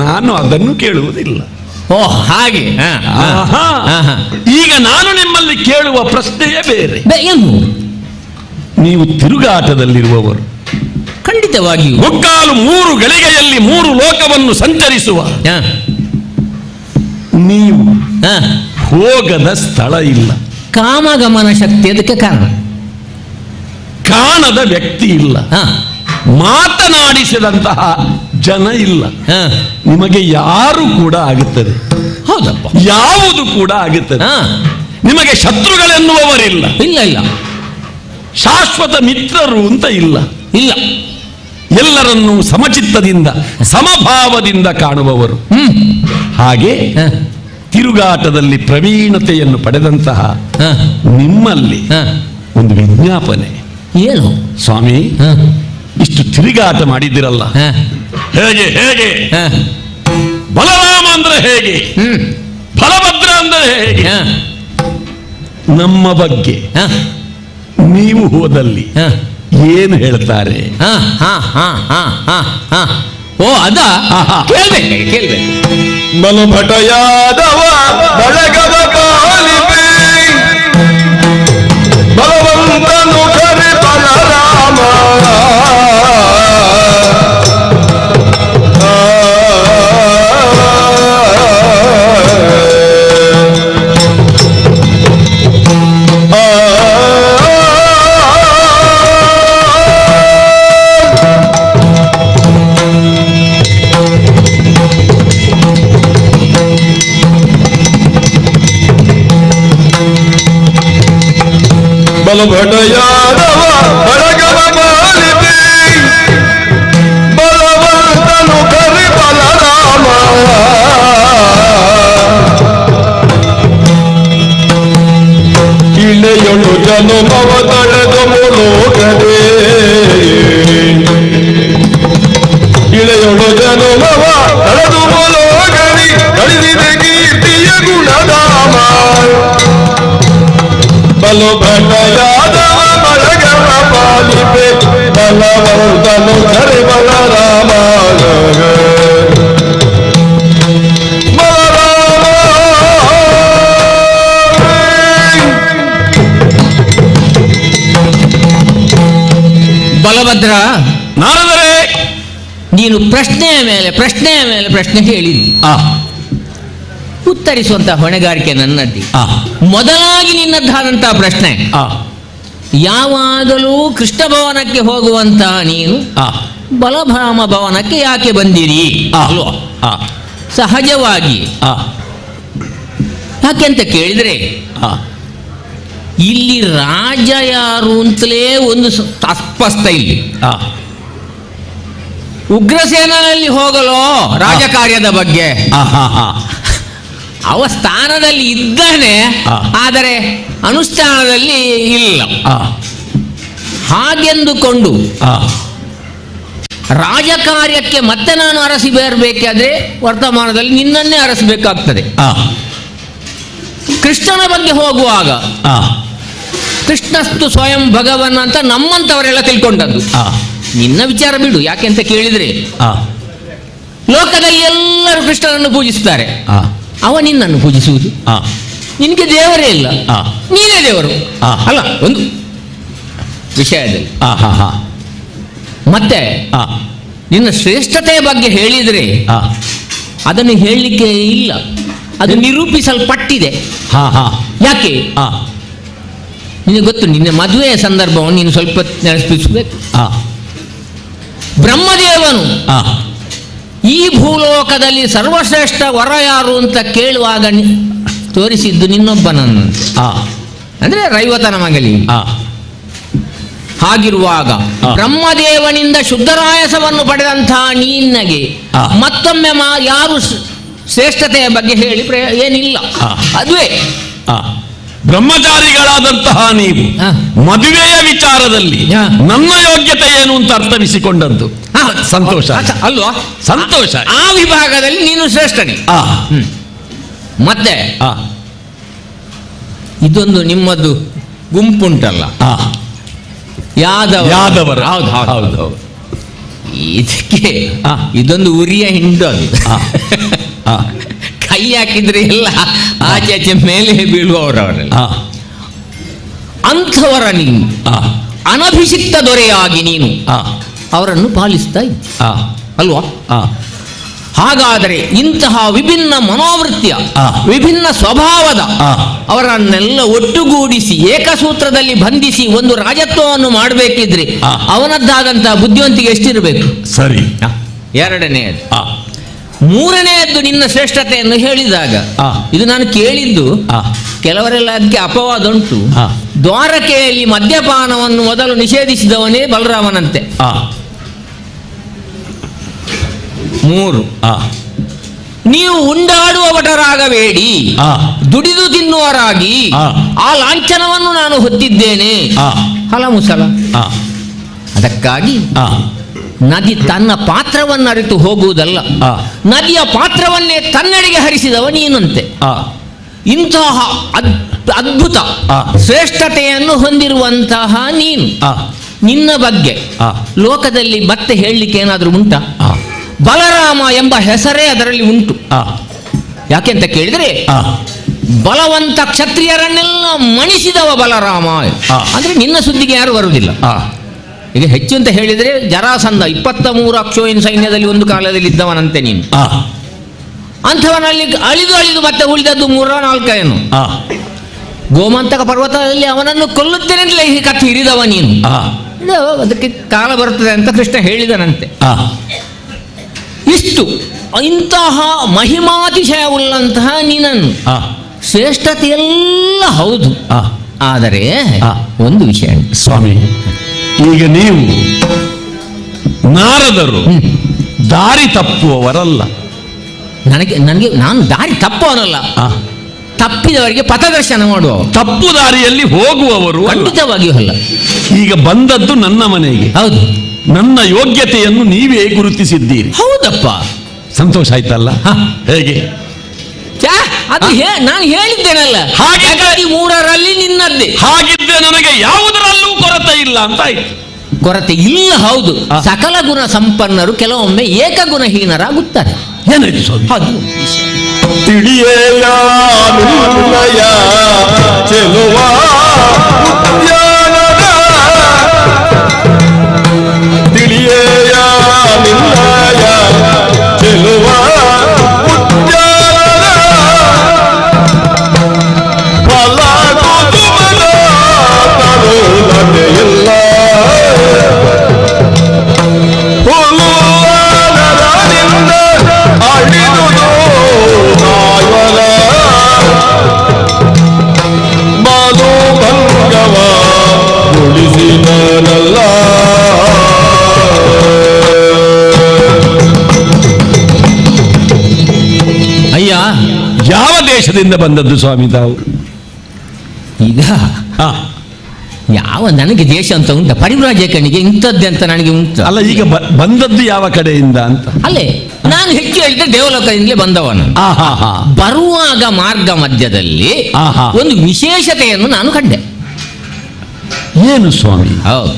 ನಾನು ಅದನ್ನು ಕೇಳುವುದಿಲ್ಲ. ಓ ಹಾಗೆ. ಈಗ ನಾನು ನಿಮ್ಮಲ್ಲಿ ಕೇಳುವ ಪ್ರಶ್ನೆಯೇ ಬೇರೆ. ಏನು? ನೀವು ತಿರುಗಾಟದಲ್ಲಿರುವವರು, ಖಂಡಿತವಾಗಿಯೂ ಮುಕ್ಕಾಲು 3 ಗಳಿಗೆಯಲ್ಲಿ 3 ಲೋಕವನ್ನು ಸಂಚರಿಸುವ ಹ, ನೀವು ಹ. ಹೋಗದ ಸ್ಥಳ ಇಲ್ಲ, ಕಾಮಗಮನ ಶಕ್ತಿ ಅದಕ್ಕೆ ಕಾರಣ. ಕಾಣದ ವ್ಯಕ್ತಿ ಇಲ್ಲ, ಹ, ಮಾತನಾಡಿಸಿದಂತಹ ಜನ ಇಲ್ಲ. ಹ. ನಿಮಗೆ ಯಾರು ಕೂಡ ಆಗುತ್ತದೆ, ಹೌದಪ್ಪ. ಯಾವುದು ಕೂಡ ಆಗುತ್ತದೆ. ಹ, ನಿಮಗೆ ಶತ್ರುಗಳೆನ್ನುವವರಿಲ್ಲ, ಇಲ್ಲ ಇಲ್ಲ ಶಾಶ್ವತ ಮಿತ್ರರು ಅಂತ ಇಲ್ಲ. ಇಲ್ಲ. ಎಲ್ಲರನ್ನೂ ಸಮಚಿತ್ತದಿಂದ ಸಮಭಾವದಿಂದ ಕಾಣುವವರು. ಹಾಗೆ ಹ, ತಿರುಗಾಟದಲ್ಲಿ ಪ್ರವೀಣತೆಯನ್ನು ಪಡೆದಂತಹ ಹ, ನಿಮ್ಮಲ್ಲಿ ಹ. ಒಂದು ವಿಜ್ಞಾಪನೆ. ಏನು? ಸ್ವಾಮಿ, ಹ, ಇಷ್ಟು ತಿರುಗಾಟ ಮಾಡಿದಿರಲ್ಲ, ಹ, ಹೇಗೆ ಹೇಗೆ ಹ. ಬಲರಾಮ ಅಂದ್ರೆ ಹೇಗೆ, ಹ್ಮ್. ಬಲಭದ್ರ ಅಂದ್ರೆ ಹೇಗೆ, ಹ, ನಮ್ಮ ಬಗ್ಗೆ ಹ, ನೀವು ಹೋದಲ್ಲಿ ಹ. ಏನು ಹೇಳ್ತಾರೆ? ಹ, ಹ, ಹ, ಹ, ಹ, ಹ. ಓ ಅದ ಆಹಾ. ಕೇಳ್ಬೇಕು. ಬಲಭಟ ಯಾದವ ಬಳಗದ ಪಾಲಿಪೆ ಬಲವಂತನು ಕರೆ ಬಲರಾಮ ಬಲಭಟ ಯಾದವ ಬಳಗದ ಪಾಲಿಪೆ ಬಲವಂತನು ಕರೆ ಬಲರಾಮ ಇಳೆಯೊಳು ಜನುಮವ ತಳೆದು ಮುಲೋಕದೆ ಇಳೆಯೊಳು ಜನುಮವ ತಳೆದು ಮುಲೋಕದಿ ಕಳಿಸಿದೆ ಕೀರ್ತಿಯ ಗುಣಧಾಮ ಬಲಭಟ ಯಾದವ ಬಳಗವ ಪಾಲಿಪೆ ಬಲವಂತನು ಕರೆ ಬಲರಾಮ ಬಲಭದ್ರ, ನಾರದರೆ ನೀನು ಪ್ರಶ್ನೆಯ ಮೇಲೆ ಪ್ರಶ್ನೆ ಹೇಳಿದ್ದಿ. ಉತ್ತರಿಸುವಂತಹ ಹೊಣೆಗಾರಿಕೆ ನನ್ನದ್ದಿ. ಮೊದಲಾಗಿ ನಿನ್ನದ್ದಾದಂತಹ ಪ್ರಶ್ನೆ, ಯಾವಾಗಲೂ ಕೃಷ್ಣ ಭವನಕ್ಕೆ ಹೋಗುವಂತಹ ನೀನು ಬಲಭಾಮ ಭವನಕ್ಕೆ ಯಾಕೆ ಬಂದಿರಿ ಅಲ್ವಾ? ಸಹಜವಾಗಿ ಯಾಕೆಂತ ಕೇಳಿದ್ರೆ ಇಲ್ಲಿ ರಾಜ ಯಾರು ಅಂತಲೇ ಒಂದು ಅಸ್ಪಷ್ಟ. ಇಲ್ಲಿ ಉಗ್ರಸೇನಲ್ಲಿ ಹೋಗಲು ರಾಜಕಾರ್ಯದ ಬಗ್ಗೆ ಅವ ಸ್ಥಾನದಲ್ಲಿ ಇದ್ದಾನೆ, ಆದರೆ ಅನುಷ್ಠಾನದಲ್ಲಿ ಇಲ್ಲ. ಹಾಗೆಂದುಕೊಂಡು ರಾಜಕಾರ್ಯಕ್ಕೆ ಮತ್ತೆ ನಾನು ಅರಸಿ ಬರಬೇಕಾದ್ರೆ ವರ್ತಮಾನದಲ್ಲಿ ನಿನ್ನನ್ನೇ ಅರಸಬೇಕಾಗ್ತದೆ. ಕೃಷ್ಣನ ಬಗ್ಗೆ ಹೋಗುವಾಗ ಕೃಷ್ಣಸ್ತು ಸ್ವಯಂ ಭಗವನ್ ಅಂತ ನಮ್ಮಂತವರೆಲ್ಲ ತಿಳ್ಕೊಂಡದ್ದು. ನಿನ್ನ ವಿಚಾರ ಬಿಡು, ಯಾಕೆಂತ ಕೇಳಿದ್ರೆ ಲೋಕದಲ್ಲಿ ಎಲ್ಲರೂ ಕೃಷ್ಣನನ್ನು ಪೂಜಿಸ್ತಾರೆ, ಅವ ನಿನ್ನನ್ನು ಪೂಜಿಸುವುದು. ನಿನಗೆ ದೇವರೇ ಇಲ್ಲ, ನೀನೇ ದೇವರು ಅಲ್ಲ ಒಂದು ವಿಷಯದಲ್ಲಿ. ಮತ್ತೆ ನಿನ್ನ ಶ್ರೇಷ್ಠತೆಯ ಬಗ್ಗೆ ಹೇಳಿದರೆ ಅದನ್ನು ಹೇಳಲಿಕ್ಕೆ ಇಲ್ಲ, ಅದು ನಿರೂಪಿಸಲ್ಪಟ್ಟಿದೆ. ಯಾಕೆ ನಿನಗೆ ಗೊತ್ತು, ನಿನ್ನ ಮದುವೆಯ ಸಂದರ್ಭವನ್ನು ನೀನು ಸ್ವಲ್ಪ ನೆನಪಿಸಬೇಕು. ಬ್ರಹ್ಮದೇವನು ಈ ಭೂಲೋಕದಲ್ಲಿ ಸರ್ವಶ್ರೇಷ್ಠ ವರ ಯಾರು ಅಂತ ಕೇಳುವಾಗ ತೋರಿಸಿದ್ದು ನಿನ್ನೊಬ್ಬನನ್ನು, ಅಂದ್ರೆ ರೈವತನ ಮಗಲಿ. ಹಾಗಿರುವಾಗ ಬ್ರಹ್ಮದೇವನಿಂದ ಶುದ್ಧರಾಯಸವನ್ನು ಪಡೆದಂತಹ ನಿನ್ನಗೆ ಮತ್ತೊಮ್ಮೆ ಯಾರು ಶ್ರೇಷ್ಠತೆಯ ಬಗ್ಗೆ ಹೇಳಿ ಏನಿಲ್ಲ. ಅದುವೇ ಬ್ರಹ್ಮಚಾರಿಗಳಾದಂತಹ ನೀವು ಮದುವೆಯ ವಿಚಾರದಲ್ಲಿ ನನ್ನ ಯೋಗ್ಯತೆ ಏನು ಅಂತ ಅರ್ಥವಿಸಿಕೊಂಡದ್ದು ಸಂತೋಷ ಅಲ್ವಾ? ಸಂತೋಷ. ಆ ವಿಭಾಗದಲ್ಲಿ ನೀನು ಶ್ರೇಷ್ಠನೇ. ಮತ್ತೆ ಇದೊಂದು ನಿಮ್ಮದು ಗುಂಪುಂಟಲ್ಲ, ಯಾದವರು. ಹೌದು ಹೌದು ಹೌದು. ಇದಕ್ಕೆ ಇದೊಂದು ಉರಿಯ ಹಿಂಡು. ಅದು ಕೈ ಹಾಕಿದ್ರೆ ಎಲ್ಲ ಆಚೆ ಆಚೆ ಮೇಲೆ ಬೀಳುವವರವರೆಲ್ಲ. ಅಂಥವರ ನೀನು ಅನಭಿಷಿಕ್ತ ದೊರೆಯಾಗಿ ನೀನು ಅವರನ್ನು ಪಾಲಿಸ್ತಾ ಇದ್ದೆ ಆ, ಅಲ್ವಾ? ಆ, ಹಾಗಾದರೆ ಇಂತಹ ವಿಭಿನ್ನ ಮನೋವೃತ್ತಿಯ ವಿಭಿನ್ನ ಸ್ವಭಾವದ ಅವರನ್ನೆಲ್ಲ ಒಟ್ಟುಗೂಡಿಸಿ ಏಕಸೂತ್ರದಲ್ಲಿ ಬಂಧಿಸಿ ಒಂದು ರಾಜತ್ವವನ್ನು ಮಾಡಬೇಕಿದ್ರೆ ಅವನದ್ದಾದಂತಹ ಬುದ್ಧಿವಂತಿಕೆ ಎಷ್ಟಿರಬೇಕು? ಸರಿ. ಎರಡನೆಯದು. ಮೂರನೆಯದ್ದು ನಿನ್ನ ಶ್ರೇಷ್ಠತೆಯನ್ನು ಹೇಳಿದಾಗ ಇದು ನಾನು ಕೇಳಿದ್ದು, ಕೆಲವರೆಲ್ಲ ಅದಕ್ಕೆ ಅಪವಾದ ಉಂಟು. ದ್ವಾರಕೆಯಲ್ಲಿ ಮದ್ಯಪಾನವನ್ನು ಮೊದಲು ನಿಷೇಧಿಸಿದವನೇ ಬಲರಾಮನಂತೆ. 3 ನೀವು ಉಂಡಾಡುವವಟರಾಗಬೇಡಿ, ದುಡಿದು ತಿನ್ನುವರಾಗಿ ಆ ಲಾಂಛನವನ್ನು ನಾನು ಹೊತ್ತಿದ್ದೇನೆ. ಹಲಮುಸಲ. ಅದಕ್ಕಾಗಿ ನದಿ ತನ್ನ ಪಾತ್ರವನ್ನು ಅರಿತು ಹೋಗುವುದಲ್ಲ, ನದಿಯ ಪಾತ್ರವನ್ನೇ ತನ್ನೆಡೆಗೆ ಹರಿಸಿದವ ನೀನಂತೆ. ಇಂತಹ ಅದ್ಭುತ ಶ್ರೇಷ್ಠತೆಯನ್ನು ಹೊಂದಿರುವಂತಹ ನೀನು, ನಿನ್ನ ಬಗ್ಗೆ ಲೋಕದಲ್ಲಿ ಮತ್ತೆ ಹೇಳಲಿಕ್ಕೆ ಏನಾದರೂ ಉಂಟಾ? ಬಲರಾಮ ಎಂಬ ಹೆಸರೇ ಅದರಲ್ಲಿ ಉಂಟು. ಯಾಕೆಂತ ಕೇಳಿದರೆ ಬಲವಂತ ಕ್ಷತ್ರಿಯರನ್ನೆಲ್ಲ ಮಣಿಸಿದವ ಬಲರಾಮ. ಅಂದ್ರೆ ನಿನ್ನ ಸುದ್ದಿಗೆ ಯಾರು ಬರುವುದಿಲ್ಲ. ಈಗ ಹೆಚ್ಚು ಅಂತ ಹೇಳಿದರೆ ಜರಾಸಂಧ 23 ಅಕ್ಷೋಹಿಣ ಸೈನ್ಯದಲ್ಲಿ ಒಂದು ಕಾಲದಲ್ಲಿ ಇದ್ದವನಂತೆ ನೀನು. ಅಂಥವನಲ್ಲಿ ಅಳಿದು ಮತ್ತೆ ಉಳಿದದ್ದು 3-4 ಏನು. ಗೋಮಂತಕ ಪರ್ವತದಲ್ಲಿ ಅವನನ್ನು ಕೊಲ್ಲುತ್ತೇನೆ ಕತ್ತಿ ಹಿರಿದವ ನೀನು. ಅದಕ್ಕೆ ಕಾಲ ಬರುತ್ತದೆ ಅಂತ ಕೃಷ್ಣ ಹೇಳಿದನಂತೆ. ಇಷ್ಟು ಇಂತಹ ಮಹಿಮಾತಿಶಯವುಳ್ಳಂತಹ ನೀನನ್ನು ಶ್ರೇಷ್ಠತೆಯೆಲ್ಲ ಹೌದು. ಆದರೆ ಒಂದು ವಿಷಯ ಸ್ವಾಮಿ, ಈಗ ನೀವು ನಾರದರು ದಾರಿ ತಪ್ಪುವವರಲ್ಲ. ನಾನು ದಾರಿ ತಪ್ಪುವನಲ್ಲ, ತಪ್ಪಿದವರಿಗೆ ಪಥದರ್ಶನ ಮಾಡುವ, ತಪ್ಪು ದಾರಿಯಲ್ಲಿ ಹೋಗುವವರು ಖಂಡಿತವಾಗಿಯೂ ಅಲ್ಲ. ಈಗ ಬಂದದ್ದು ನನ್ನ ಮನೆಗೆ. ಹೌದು, ನನ್ನ ಯೋಗ್ಯತೆಯನ್ನು ನೀವೇ ಗುರುತಿಸಿದ್ದೀರಿ. ಹೌದಪ್ಪ, ಸಂತೋಷ ಆಯ್ತಲ್ಲ? ಹೇಗೆ? ಅದು ನಾನು ಹೇಳಿದ್ದೇನಲ್ಲ, ಹಾಗಾಗಿ 3ರಲ್ಲಿ ನಿನ್ನದ್ದೇ. ಹಾಗಿದ್ದರೆ ನನಗೆ ಯಾವುದರಲ್ಲೂ ಕೊರತೆ ಇಲ್ಲ ಅಂತ ಆಯ್ತು. ಕೊರತೆ ಇಲ್ಲ, ಹೌದು. ಸಕಲ ಗುಣ ಸಂಪನ್ನರು ಕೆಲವೊಮ್ಮೆ ಏಕಗುಣಹೀನರಾಗುತ್ತಾರೆ. ಏನಾಯ್ತು ಸ್ವಾಮಿ? ಅದು ತಿಳಿಯೇಯ ನಿನ್ನಯ ಚೆಲುವ ಉದ್ಯಾನದ, ತಿಳಿಯೇಯ ನಿನ್ನಯ ಚೆಲುವ ಉದ್ಯಾನದ, ಫಲಗುದುಮಲ ತರುಲತೆಯಿಲ್ಲ, ಹುಲುವನರನಿಂದ ಅಳಿದುದು ನಾಯ್ವಲ, ಮನೋಭಂಗವ ಉಳಿಸಿದನಲ್ಲ. ಅಯ್ಯ, ಯಾವ ದೇಶದಿಂದ ಬಂದದ್ದು ಸ್ವಾಮಿ ತಾವು? ಈಗ ಯಾವ ನನಗೆ ದೇಶ ಅಂತ ಉಂಟ? ಪರಿವ್ರಾಜಕನಿಗೆ ಇಂಥದ್ದೇ ಅಂತ ನನಗೆ ಉಂಟು. ಅಲ್ಲ, ಈಗ ಬಂದದ್ದು ಯಾವ ಕಡೆಯಿಂದ ಅಂತ? ಅಲ್ಲೇ ನಾನು ಹೆಚ್ಚು ಹೇಳಿದ್ರೆ ದೇವಲೋಕದಿಂದಲೇ ಬಂದವನು. ಬರುವಾಗ ಮಾರ್ಗ ಮಧ್ಯದಲ್ಲಿ ಒಂದು ವಿಶೇಷತೆಯನ್ನು ನಾನು ಕಂಡೆ. ಏನು ಸ್ವಾಮಿ? ಹೌದು,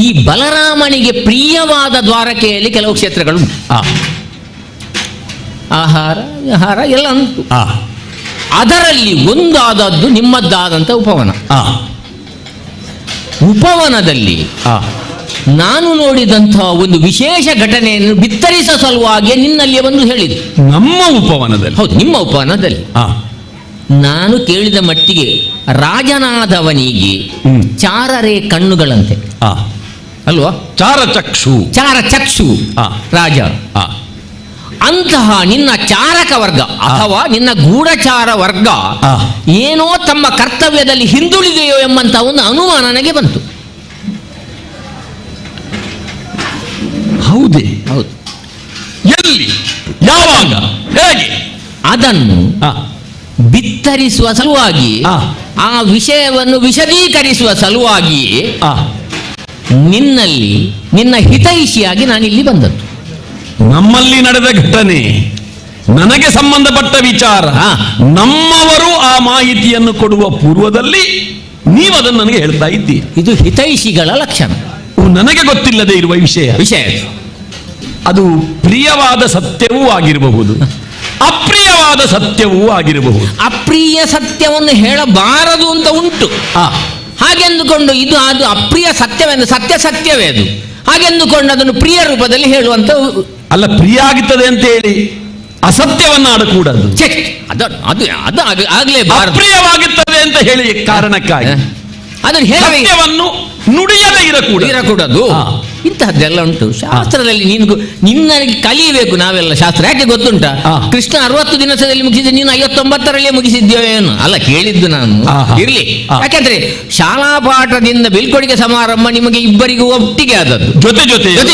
ಈ ಬಲರಾಮನಿಗೆ ಪ್ರಿಯವಾದ ದ್ವಾರಕೆಯಲ್ಲಿ ಕೆಲವು ಕ್ಷೇತ್ರಗಳು ಆಹಾರ ವಿಹಾರ ಎಲ್ಲ ಉಂಟು. ಅದರಲ್ಲಿ ಒಂದಾದದ್ದು ನಿಮ್ಮದ್ದಾದಂಥ ಉಪವನ. ಉಪವನದಲ್ಲಿ ನಾನು ನೋಡಿದಂತಹ ಒಂದು ವಿಶೇಷ ಘಟನೆಯನ್ನು ಬಿತ್ತರಿಸುವ ಸಲುವಾಗಿ ನಿನ್ನಲ್ಲಿ ಬಂದು ಹೇಳಿದ್ದು. ನಮ್ಮ ಉಪವನದಲ್ಲಿ? ಹೌದು, ನಿಮ್ಮ ಉಪವನದಲ್ಲಿ. ನಾನು ಕೇಳಿದ ಮಟ್ಟಿಗೆ ರಾಜನಾದವನಿಗೆ ಚಾರರೇ ಕಣ್ಣುಗಳಂತೆ ಅಲ್ವಾ? ಚಾರಚಕ್ಷು ರಾಜ. ಅಂತಹ ನಿನ್ನ ಚಾರಕ ವರ್ಗ ಅಥವಾ ನಿನ್ನ ಗೂಢಚಾರ ವರ್ಗ ಏನೋ ತಮ್ಮ ಕರ್ತವ್ಯದಲ್ಲಿ ಹಿಂದುಳಿದೆಯೋ ಎಂಬಂತ ಒಂದು ಅನುಮಾನ ನನಗೆ ಬಂತು. ಹೌದೇ? ಹೌದು. ಎಲ್ಲಿ, ಯಾವಾಗ, ಹೇಗೆ? ಅದನ್ನು ಬಿತ್ತರಿಸುವ ಸಲುವಾಗಿ, ಆ ವಿಷಯವನ್ನು ವಿಶದೀಕರಿಸುವ ಸಲುವಾಗಿ ನಿನ್ನಲ್ಲಿ ನಿನ್ನ ಹಿತೈಷಿಯಾಗಿ ನಾನಿಲ್ಲಿ ಬಂದದ್ದು. ನಮ್ಮಲ್ಲಿ ನಡೆದ ಘಟನೆ, ನನಗೆ ಸಂಬಂಧಪಟ್ಟ ವಿಚಾರ, ನಮ್ಮವರು ಆ ಮಾಹಿತಿಯನ್ನು ಕೊಡುವ ಪೂರ್ವದಲ್ಲಿ ನೀವು ಅದನ್ನು ನನಗೆ ಹೇಳ್ತಾ ಇದ್ದೀರಿ. ಇದು ಹಿತೈಷಿಗಳ ಲಕ್ಷಣ. ನನಗೆ ಗೊತ್ತಿಲ್ಲದೆ ಇರುವ ವಿಷಯ ಅದು ಪ್ರಿಯವಾದ ಸತ್ಯವೂ ಆಗಿರಬಹುದು, ಅಪ್ರಿಯವಾದ ಸತ್ಯವೂ ಆಗಿರಬಹುದು. ಅಪ್ರಿಯ ಸತ್ಯವನ್ನು ಹೇಳಬಾರದು ಅಂತ ಉಂಟು. ಹಾಗೆಂದುಕೊಂಡು ಇದು ಅದು ಅಪ್ರಿಯ ಸತ್ಯವೆಂದು ಸತ್ಯವೇ ಅದು. ಹಾಗೆಂದುಕೊಂಡು ಅದನ್ನು ಪ್ರಿಯ ರೂಪದಲ್ಲಿ ಹೇಳುವಂತ. ಅಲ್ಲ, ಪ್ರಿಯ ಆಗುತ್ತದೆ ಅಂತ ಹೇಳಿ ಅಸತ್ಯವನ್ನ ಆಡಕೂಡದು. ಛೆ, ಅದು ಅದು ಅದು ಆಗ್ಲೇಬಾರದು. ಅಪ್ರಿಯವಾಗುತ್ತದೆ ಅಂತ ಹೇಳಿ ಕಾರಣಕ್ಕಾಗಿ ಅದನ್ನು ಹೇಳಬೇಕು, ಸತ್ಯವನ್ನು ನುಡಿಯದೇ ಇರಕೂಡದು. ಇಂತಹದ್ದೆಲ್ಲ ಉಂಟು ಶಾಸ್ತ್ರದಲ್ಲಿ. ನಿನ್ನ ಕಲಿಯಬೇಕು ನಾವೆಲ್ಲ ಶಾಸ್ತ್ರ. ಯಾಕೆ ಗೊತ್ತುಂಟಾ? ಕೃಷ್ಣ 60 ದಿನದಲ್ಲಿ ಮುಗಿಸಿದ, ನೀನು 59ರಲ್ಲೇ ಮುಗಿಸಿದ್ಯೋ ಏನು? ಅಲ್ಲ, ಕೇಳಿದ್ದು ನಾನು. ಇರ್ಲಿ, ಯಾಕೆಂದ್ರೆ ಶಾಲಾ ಪಾಠದಿಂದ ಬೀಳ್ಕೊಡುಗೆ ಸಮಾರಂಭ ನಿಮಗೆ ಇಬ್ಬರಿಗೂ ಒಟ್ಟಿಗೆ ಆದದ್ದು,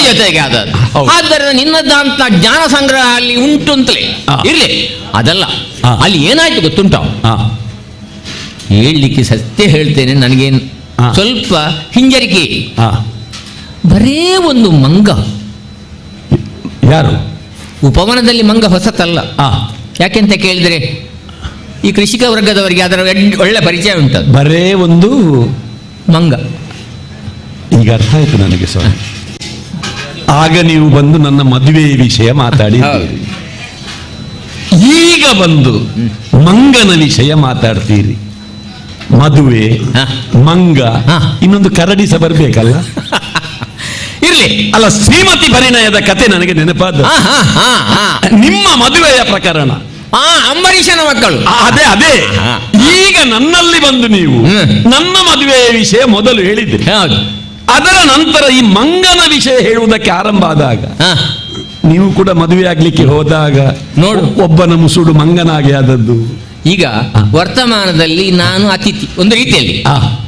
ಜೊತೆಗೆ ಆದದ್ದು. ಆದ್ದರಿಂದ ನಿನ್ನದಂತ ಜ್ಞಾನ ಸಂಗ್ರಹ ಅಲ್ಲಿ ಉಂಟು ಅಂತಲೇ ಇರ್ಲಿ. ಅದಲ್ಲ, ಅಲ್ಲಿ ಏನಾಯ್ತು ಗೊತ್ತುಂಟ? ಹೇಳಲಿಕ್ಕೆ ಸತ್ಯ ಹೇಳ್ತೇನೆ, ನನಗೇನು ಸ್ವಲ್ಪ ಹಿಂಜರಿಕೆ. ಬರೇ ಒಂದು ಮಂಗ. ಯಾರು? ಉಪವನದಲ್ಲಿ ಮಂಗ ಹೊಸತಲ್ಲ. ಯಾಕೆಂತ ಕೇಳಿದ್ರೆ ಈ ಕೃಷಿಕ ವರ್ಗದವರಿಗೆ ಅದರ ಒಳ್ಳೆ ಪರಿಚಯ ಉಂಟು. ಬರೇ ಒಂದು ಮಂಗ. ಈಗ ಅರ್ಥ ಆಯ್ತು ನನಗೆ ಸ್ವಾಮಿ. ಆಗ ನೀವು ಬಂದು ನನ್ನ ಮದುವೆ ವಿಷಯ ಮಾತಾಡಿ, ಈಗ ಬಂದು ಮಂಗನ ವಿಷಯ ಮಾತಾಡ್ತೀರಿ. ಮದುವೆ, ಮಂಗ, ಇನ್ನೊಂದು ಕರಡಿ ಸಹ ಬರ್ಬೇಕಲ್ಲ. ಇರ್ಲಿ. ಅಲ್ಲ, ಶ್ರೀಮತಿ ಪರಿಣಯದ ಕತೆ ನನಗೆ ನೆನಪಾದ. ನಿಮ್ಮ ಮದುವೆಯ ಪ್ರಕರಣ, ಅಂಬರೀಷನ ಮಕ್ಕಳು. ಅದೇ ಈಗ ನನ್ನಲ್ಲಿ ಬಂದು ನೀವು ನನ್ನ ಮದುವೆಯ ವಿಷಯ ಮೊದಲು ಹೇಳಿದ್ರಿ. ಅದರ ನಂತರ ಈ ಮಂಗನ ವಿಷಯ ಹೇಳುವುದಕ್ಕೆ ಆರಂಭ ಆದಾಗ ನೀವು ಕೂಡ ಮದುವೆ ಆಗ್ಲಿಕ್ಕೆ ಹೋದಾಗ ನೋಡು, ಒಬ್ಬನ ಮುಸುಡು ಮಂಗನಾಗಿ ಆದದ್ದು. ಈಗ ವರ್ತಮಾನದಲ್ಲಿ ನಾನು ಅತಿಥಿ, ಒಂದು ರೀತಿಯಲ್ಲಿ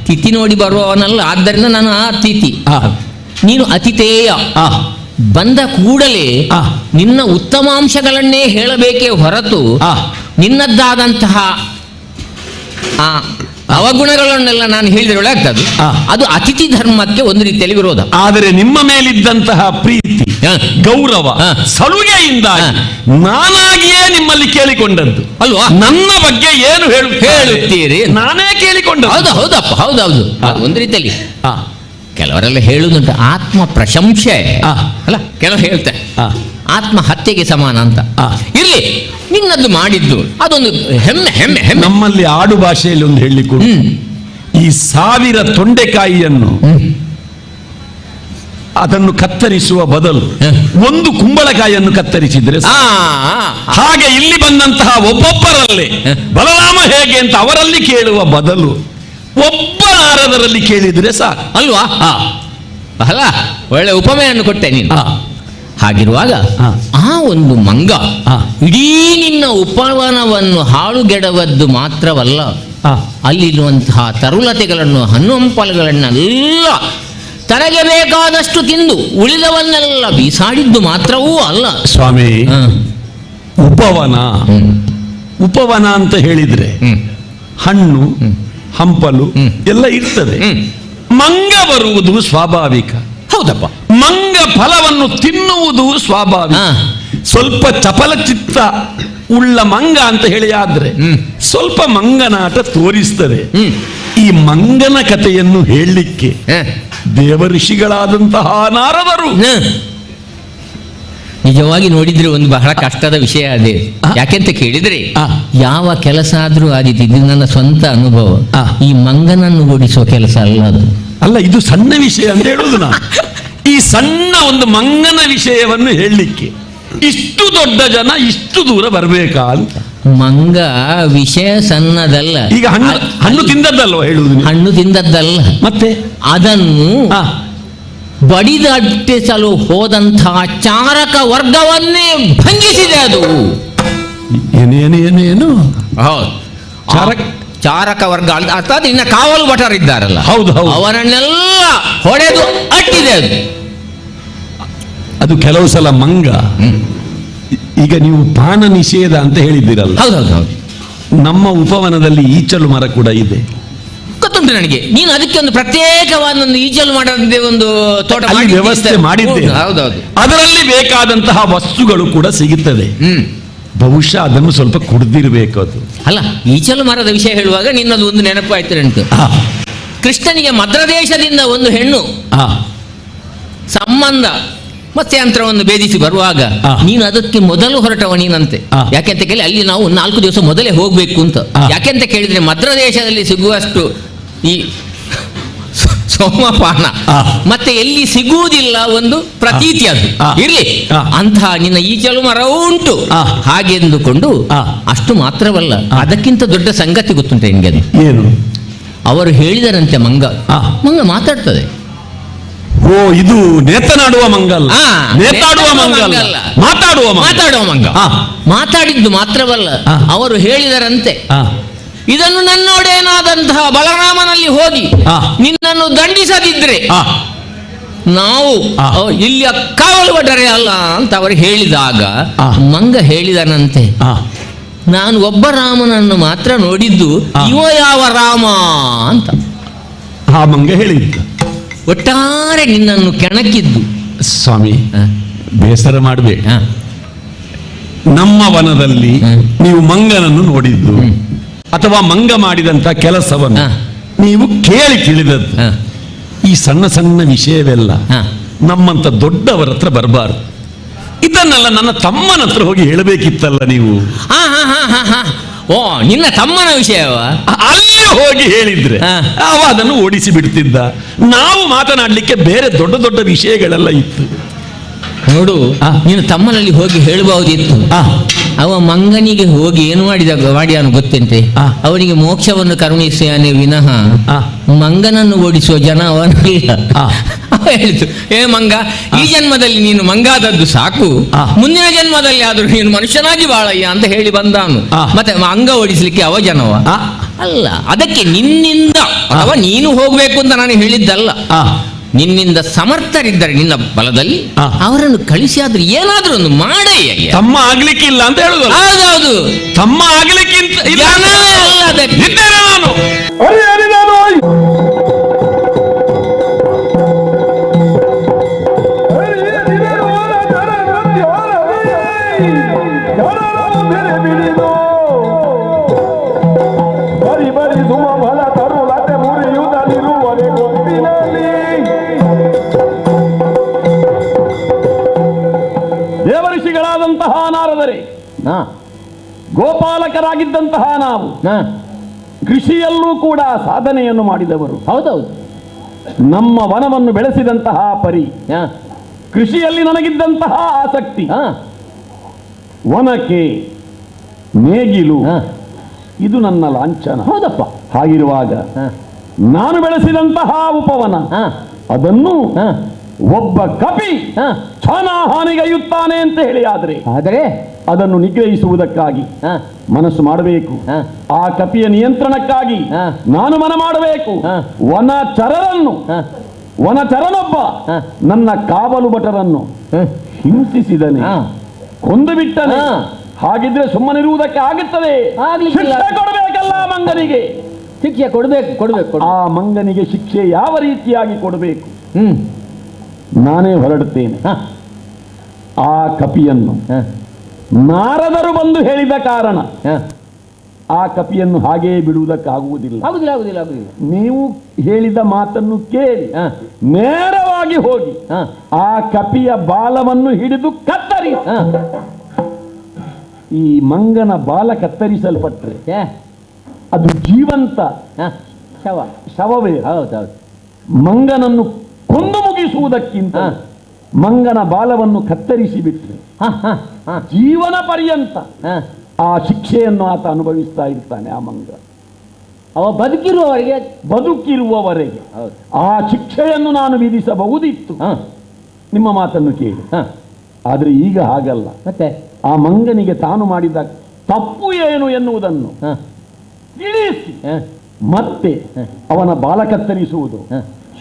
ತಿಥಿ ನೋಡಿ ಬರುವವನಲ್ಲ, ಆದ್ದರಿಂದ ನಾನು ಅತಿಥಿ, ನೀನು ಅತಿಥೇಯ. ಬಂದ ಕೂಡಲೇ ನಿನ್ನ ಉತ್ತಮಾಂಶಗಳನ್ನೇ ಹೇಳಬೇಕೇ ಹೊರತು ನಿನ್ನದ್ದಾದಂತಹ ಅವಗುಣಗಳನ್ನೆಲ್ಲ ನಾನು ಹೇಳಿದ್ರೆ ಒಳ್ಳೆ ಆಗ್ತದೆ. ಅದು ಅತಿಥಿ ಧರ್ಮಕ್ಕೆ ಒಂದು ರೀತಿಯಲ್ಲಿ ವಿರೋಧ. ಆದರೆ ನಿಮ್ಮ ಮೇಲಿದ್ದಂತಹ ಪ್ರೀತಿ, ಗೌರವ, ಸಲುಗೆಯಿಂದ ನಾನಾಗಿಯೇ ನಿಮ್ಮಲ್ಲಿ ಕೇಳಿಕೊಂಡದ್ದು ಅಲ್ವಾ? ನನ್ನ ಬಗ್ಗೆ ಏನು ಹೇಳುತ್ತೀರಿ? ನಾನೇ ಕೇಳಿಕೊಂಡ. ಹೌದಪ್ಪ, ಹೌದೌದು. ಒಂದು ರೀತಿಯಲ್ಲಿ ಕೆಲವರೆಲ್ಲ ಹೇಳುವುದುಂಟು ಆತ್ಮ ಪ್ರಶಂಸೆ ಅಲ್ಲ, ಕೆಲವರು ಹೇಳ್ತಾರೆ ಆತ್ಮಹತ್ಯೆಗೆ ಸಮಾನ ಅಂತ. ಇರ್ಲಿ, ನಿನ್ನದ್ದು ಮಾಡಿದ್ದು ಅದೊಂದು ಹೆಮ್ಮೆ ಹೆಮ್ಮೆ ಹೆಮ್ಮೆ. ನಮ್ಮಲ್ಲಿ ಆಡು ಭಾಷೆಯಲ್ಲಿ ಒಂದು ಹೇಳಿಕೊಂಡು, ಈ 1000 ತೊಂಡೆಕಾಯಿಯನ್ನು ಅದನ್ನು ಕತ್ತರಿಸುವ ಬದಲು ಒಂದು ಕುಂಬಳಕಾಯಿಯನ್ನು ಕತ್ತರಿಸಿದ್ರೆ, ಹಾಗೆ ಇಲ್ಲಿ ಬಂದಂತಹ ಒಬ್ಬೊಬ್ಬರಲ್ಲಿ ಬಲರಾಮ ಹೇಗೆ ಅಂತ ಅವರಲ್ಲಿ ಕೇಳುವ ಬದಲು ಒಬ್ಬ ನಾರದರಲ್ಲಿ ಕೇಳಿದ್ರೆ ಸಾಕು ಅಲ್ವಾ? ಅಲ್ಲ, ಒಳ್ಳೆ ಉಪಮೆಯನ್ನು ಕೊಟ್ಟೆ ನೀನು. ಹಾಗಿರುವಾಗ ಆ ಒಂದು ಮಂಗ ಇಡೀ ನಿನ್ನ ಉಪವನವನ್ನು ಹಾಳುಗೆಡವದ್ದು ಮಾತ್ರವಲ್ಲ, ಅಲ್ಲಿರುವಂತಹ ತರುಲತೆಗಳನ್ನು, ಹಣ್ಣುಹಂಪಲುಗಳನ್ನೆಲ್ಲ ತನಗೆ ಬೇಕಾದಷ್ಟು ತಿಂದು ಉಳಿದವನ್ನೆಲ್ಲ ಬೀಸಾಡಿದ್ದು ಮಾತ್ರವೂ ಅಲ್ಲ ಸ್ವಾಮಿ. ಉಪವನ ಅಂತ ಹೇಳಿದ್ರೆ ಹಣ್ಣು ಹಂಪಲು ಎಲ್ಲ ಇರ್ತದೆ. ಮಂಗ ಬರುವುದು ಸ್ವಾಭಾವಿಕ. ಹೌದಪ್ಪ, ಮಂಗ ಫಲವನ್ನು ತಿನ್ನುವುದು ಸ್ವಾಭಾವಿಕ. ಸ್ವಲ್ಪ ಚಪಲ ಚಿತ್ತ ಉಳ್ಳ ಮಂಗ ಅಂತ ಹೇಳಿ ಆದ್ರೆ ಸ್ವಲ್ಪ ಮಂಗನಾಟ ತೋರಿಸ್ತದೆ. ಈ ಮಂಗನ ಕಥೆಯನ್ನು ಹೇಳಲಿಕ್ಕೆ ದೇವ ಋಷಿಗಳಾದಂತಹ ನಾರದರು ನಿಜವಾಗಿ ನೋಡಿದ್ರೆ ಒಂದು ಬಹಳ ಕಷ್ಟದ ವಿಷಯ ಅದೇ. ಯಾಕೆಂತ ಕೇಳಿದ್ರೆ ಯಾವ ಕೆಲಸ ಆದ್ರೂ ಆದಿತ್ತು, ಇದು ನನ್ನ ಸ್ವಂತ ಅನುಭವ. ಈ ಮಂಗನನ್ನು ಓಡಿಸುವ ಕೆಲಸ ಅಲ್ಲ ಅದು. ಅಲ್ಲ, ಇದು ಸಣ್ಣ ವಿಷಯ ಅಂತ ಹೇಳುದು ನಾನು. ಈ ಸಣ್ಣ ಒಂದು ಮಂಗನ ವಿಷಯವನ್ನು ಹೇಳಲಿಕ್ಕೆ ಇಷ್ಟು ದೊಡ್ಡ ಜನ ಇಷ್ಟು ದೂರ ಬರ್ಬೇಕಾ ಅಂತ. ಮಂಗ ವಿಷಯ ಸಣ್ಣದಲ್ಲ. ಈಗ ಹಣ್ಣು ತಿಂದದ್ದಲ್ವ ಹೇಳುವುದು? ಹಣ್ಣು ತಿಂದದ್ದಲ್ಲ, ಮತ್ತೆ ಅದನ್ನು ಬಡಿದಟ್ಟಿಸಲು ಹೋದಂತಹ ಚಾರಕ ವರ್ಗವನ್ನೇ ಭಂಗಿಸಿದೆ ಅದು. ಏನೇನು ಚಾರಕ ವರ್ಗ ಅರ್ಥಾತ್ ಇನ್ನ ಕಾವಲು ಭಟರಿದ್ದಾರಲ್ಲ, ಹೌದು, ಅವರನ್ನೆಲ್ಲ ಹೊಡೆದು ಅಟ್ಟಿದೆ ಅದು. ಅದು ಕೆಲವು ಸಲ ಮಂಗ. ಈಗ ನೀವು ಪಾನ ನಿಷೇಧ ಅಂತ ಹೇಳಿದ್ದೀರಲ್ಲ, ಹೌದೌದು. ನಮ್ಮ ಉಪವನದಲ್ಲಿ ಈಚಲು ಮರ ಕೂಡ ಇದೆ, ಗೊತ್ತುಂಟು ನನಗೆ. ನೀನು ಅದಕ್ಕೆ ಒಂದು ಪ್ರತ್ಯೇಕವಾದ ಒಂದು ಈಚಲು ಮಾಡದೆ ಒಂದು ತೋಟ ವ್ಯವಸ್ಥೆ ಮಾಡಿದ್ದೇವೆ. ಹೌದೌದು. ಅದರಲ್ಲಿ ಬೇಕಾದಂತಹ ವಸ್ತುಗಳು ಕೂಡ ಸಿಗುತ್ತದೆ. ಬಹುಶಃ ಅದನ್ನು ಸ್ವಲ್ಪ ಕುಡ್ದಿರ್ಬೇಕು ಅದು. ಅಲ್ಲ, ಈಚಲು ಮರದ ವಿಷಯ ಹೇಳುವಾಗ ನಿನ್ನದು ಒಂದು ನೆನಪಾಯ್ತು ನೆನಪು. ಕೃಷ್ಣನಿಗೆ ಮದ್ರದೇಶದಿಂದ ಒಂದು ಹೆಣ್ಣು ಸಂಬಂಧ ಮತ್ತೆ ಯಂತ್ರವನ್ನು ಭೇದಿಸಿ ಬರುವಾಗ ನೀನು ಅದಕ್ಕೆ ಮೊದಲು ಹೊರಟವ ನೀನಂತೆ. ಯಾಕೆಂತ ಕೇಳಿ ಅಲ್ಲಿ ನಾವು 4 ದಿವಸ ಮೊದಲೇ ಹೋಗ್ಬೇಕು ಅಂತ. ಯಾಕೆಂತ ಕೇಳಿದ್ರೆ ಮದ್ರದೇಶದಲ್ಲಿ ಸಿಗುವಷ್ಟು ಈ ಸೋಮಪಾನ ಆ. ಮತ್ತೆ ಎಲ್ಲಿ ಸಿಗುವುದಿಲ್ಲ ಒಂದು ಪ್ರತೀತಿ ಅದು ಆ. ಇರ್ಲಿ ಆ. ಅಂತಹ ನಿನ್ನ ಈಚಲು ಮರವೂ ಉಂಟು ಆ. ಹಾಗೆಂದುಕೊಂಡು ಆ. ಅಷ್ಟು ಮಾತ್ರವಲ್ಲ ಅದಕ್ಕಿಂತ ದೊಡ್ಡ ಸಂಗತಿ ಗೊತ್ತುಂಟ ನಿನಗೆ ಅದು. ಏನು? ಅವರು ಹೇಳಿದರಂತೆ ಮಂಗ ಆ. ಮಂಗ ಮಾತಾಡ್ತದೆ. ಓ, ಇದು ನೇತನಾಡುವ ಮಂಗ ಅಲ್ಲ, ಆ, ನೇತಾಡುವ ಮಂಗ ಅಲ್ಲ, ಅಲ್ಲ. ಮಾತಾಡುವ ಮಂಗ. ಮಾತಾಡುವ ಮಂಗ. ಆ. ಮಾತಾಡಿದ್ದು ಮಾತ್ರವಲ್ಲ ಆ. ಅವರು ಹೇಳಿದರಂತೆ ಆ. ಇದನ್ನು ನನ್ನೊಡೇನಾದಂತಹ ಬಲರಾಮನಲ್ಲಿ ಹೋಗಿ ಆ. ನಿನ್ನನ್ನು ದಂಡಿಸದಿದ್ರೆ ಆ. ನಾವು ಆ. ಇಲ್ಲಿಯ ಕಾವಲು ಭಟರೇ ಅಲ್ಲ ಅಂತ ಅವರು ಹೇಳಿದಾಗ ಆ. ಮಂಗ ಹೇಳಿದನಂತೆ ಆ. ನಾನು ಒಬ್ಬ ರಾಮನನ್ನು ಮಾತ್ರ ನೋಡಿದ್ದು ಆ. ಇವ ಯಾವ ರಾಮ ಅಂತ ಆ ಮಂಗ ಹೇಳಿದ್ದು. ಒಟ್ಟಾರೆ ನಿನ್ನನ್ನು ಕೆಣಕಿದ್ದು. ಸ್ವಾಮಿ, ಆ. ಬೇಸರ ಮಾಡಬೇಡಿ. ಆ. ನಮ್ಮ ವನದಲ್ಲಿ ಹ್ಮ್. ನೀವು ಮಂಗನನ್ನು ನೋಡಿದ್ದು ಹ್ಮ್. ಅಥವಾ ಮಂಗ ಮಾಡಿದಂತ ಕೆಲಸವನ್ನು ಆ. ನೀವು ಕೇಳಿ ತಿಳಿದದ್ದು. ಆ. ಈ ಸಣ್ಣ ಸಣ್ಣ ವಿಷಯವೆಲ್ಲ ಆ. ನಮ್ಮಂತ ದೊಡ್ಡವರ ಹತ್ರ ಬರಬಾರ್ದು. ಇದನ್ನೆಲ್ಲ ನನ್ನ ತಮ್ಮನ ಹತ್ರ ಹೋಗಿ ಹೇಳಬೇಕಿತ್ತಲ್ಲ ನೀವು. ಹಾ ಹಾ ಹಾ ಹಾ ಹಾ ಓ, ನಿನ್ನ ತಮ್ಮನ ವಿಷಯವ ಅಲ್ಲೇ ಹೋಗಿ ಹೇಳಿದ್ರೆ ಆ. ಅವ ಅದನ್ನು ಓಡಿಸಿ ಬಿಡ್ತಿದ್ದ. ನಾವು ಮಾತನಾಡ್ಲಿಕ್ಕೆ ಬೇರೆ ದೊಡ್ಡ ದೊಡ್ಡ ವಿಷಯಗಳೆಲ್ಲ ಇತ್ತು. ನೋಡು, ಆ. ನೀನು ತಮ್ಮನಲ್ಲಿ ಹೋಗಿ ಹೇಳಬಹುದಿತ್ತು. ಆ. ಅವ ಮಂಗನಿಗೆ ಹೋಗಿ ಏನು ಮಾಡಿಯಾನು ಗೊತ್ತಂತೆ. ಆ. ಅವನಿಗೆ ಮೋಕ್ಷವನ್ನು ಕರುಣಿಸಿಯಾನೆ ವಿನಃ ಆ. ಮಂಗನನ್ನು ಓಡಿಸುವ ಜನ ಅವನಲ್ಲ. ಆ. ಅವ ಹೇಳಿತು, ಏ ಮಂಗ, ಈ ಜನ್ಮದಲ್ಲಿ ನೀನು ಮಂಗಾದದ್ದು ಸಾಕು, ಆ. ಮುಂದಿನ ಜನ್ಮದಲ್ಲಿ ಆದ್ರೂ ನೀನು ಮನುಷ್ಯನಾಗಿ ಬಾಳಯ್ಯ ಅಂತ ಹೇಳಿ ಬಂದಾನು. ಆ. ಮತ್ತೆ ಮಂಗ ಓಡಿಸ್ಲಿಕ್ಕೆ ಅವ ಜನವ ಆ. ಅಲ್ಲ. ಅದಕ್ಕೆ ನಿನ್ನಿಂದ ಅಥವಾ ನೀನು ಹೋಗ್ಬೇಕು ಅಂತ ನಾನು ಹೇಳಿದ್ದಲ್ಲ. ಆ. ನಿನ್ನಿಂದ ಸಮರ್ಥರಿದ್ದರೆ ನಿನ್ನ ಬಲದಲ್ಲಿ ಆ. ಅವರನ್ನು ಕಳಿಸಿ ಆದ್ರೂ ಏನಾದ್ರೂ ಒಂದು ಮಾಡಯ್ಯ. ತಮ್ಮ ಆಗ್ಲಿಕ್ಕಿಲ್ಲ ಅಂತ ಹೇಳುದಲ್ಲ, ಹೌದೌದು, ತಮ್ಮ ಆಗ್ಲಿಕ್ಕಿಂತ ಜನವೇ ಅಲ್ಲ ಅದಕ್ಕೆ. ಇದ್ದೇನೆ ನಾನು. ಬರಿ ಬರಿ ಸುಮ ಫಲ ತರುಲತೆ ಮುರಿಯುವುದಲ್ಲಿರುವರೆ ಗೊತ್ತಿನಲ್ಲಿ ದೇವಋಷಿಗಳಾದಂತಹ ನಾರದರೆ, ಗೋಪಾಲಕರಾಗಿದ್ದಂತಹ ನಾವು, ಕೃಷಿಯಲ್ಲೂ ಕೂಡ ಸಾಧನೆಯನ್ನು ಮಾಡಿದವರು. ಹೌದೌದು, ನಮ್ಮ ವನವನ್ನು ಬೆಳೆಸಿದಂತಹ ಪರಿ, ಕೃಷಿಯಲ್ಲಿ ನನಗಿದ್ದಂತಹ ಆಸಕ್ತಿ, ವನಕ್ಕೆ ನೇಗಿಲು ಇದು ನನ್ನ ಲಾಂಛನ. ಹೌದಪ್ಪ. ಹಾಗಿರುವಾಗ ನಾನು ಬೆಳೆಸಿದಂತಹ ಉಪವನ ಅದನ್ನು ಒಬ್ಬ ಕಪಿ ಛಾನಾಹಾನಿಗೈಯುತ್ತಾನೆ ಅಂತ ಹೇಳಿ ಆದರೆ ಅದನ್ನು ನಿಗ್ರಹಿಸುವುದಕ್ಕಾಗಿ ಮನಸ್ಸು ಮಾಡಬೇಕು. ಆ ಕಪಿಯ ನಿಯಂತ್ರಣಕ್ಕಾಗಿ ನಾನು ಮನ ಮಾಡಬೇಕು. ವನಚರನೊಬ್ಬ ನನ್ನ ಕಾವಲು ಭಟರನ್ನು ಹಿಂಸಿಸಿದನೆ, ಕೊಂದು ಬಿಟ್ಟನೆ. ಹಾಗಿದ್ರೆ ಸುಮ್ಮನಿರುವುದಕ್ಕೆ ಆಗುತ್ತದೆ? ಶಿಕ್ಷೆ ಕೊಡಬೇಕಲ್ಲ ಮಂಗನಿಗೆ. ಶಿಕ್ಷೆ ಕೊಡಬೇಕು. ಆ ಮಂಗನಿಗೆ ಶಿಕ್ಷೆ ಯಾವ ರೀತಿಯಾಗಿ ಕೊಡಬೇಕು ನಾನೇ ಹೊರಡುತ್ತೇನೆ. ಆ ಕಪಿಯನ್ನು ನಾರದರು ಬಂದು ಹೇಳಿದ ಕಾರಣ ಆ ಕಪಿಯನ್ನು ಹಾಗೆಯೇ ಬಿಡುವುದಕ್ಕಾಗುವುದಿಲ್ಲ. ನೀವು ಹೇಳಿದ ಮಾತನ್ನು ಕೇಳಿ ನೇರವಾಗಿ ಹೋಗಿ ಆ ಕಪಿಯ ಬಾಲವನ್ನು ಹಿಡಿದು ಕತ್ತರಿ. ಈ ಮಂಗನ ಬಾಲ ಕತ್ತರಿಸಲ್ಪಟ್ರೆ ಅದು ಜೀವಂತ ಶವವೇ. ಮಂಗನನ್ನು ಕೊಂದು ಮುಗಿಸುವುದಕ್ಕಿಂತ ಮಂಗನ ಬಾಲವನ್ನು ಕತ್ತರಿಸಿ ಬಿಟ್ಟರೆ ಜೀವನ ಪರ್ಯಂತ ಆ ಶಿಕ್ಷೆಯನ್ನು ಆತ ಅನುಭವಿಸ್ತಾ ಇರ್ತಾನೆ. ಆ ಮಂಗ ಅವ ಬದುಕಿರುವವರೆಗೆ ಆ ಶಿಕ್ಷೆಯನ್ನು ನಾನು ವಿಧಿಸಬಹುದಿತ್ತು, ನಿಮ್ಮ ಮಾತನ್ನು ಕೇಳಿ. ಆದರೆ ಈಗ ಹಾಗಲ್ಲ. ಮತ್ತೆ ಆ ಮಂಗನಿಗೆ ತಾನು ಮಾಡಿದ ತಪ್ಪು ಏನು ಎನ್ನುವುದನ್ನು ತಿಳಿಸಿ ಮತ್ತೆ ಅವನ ಬಾಲ ಕತ್ತರಿಸುವುದು,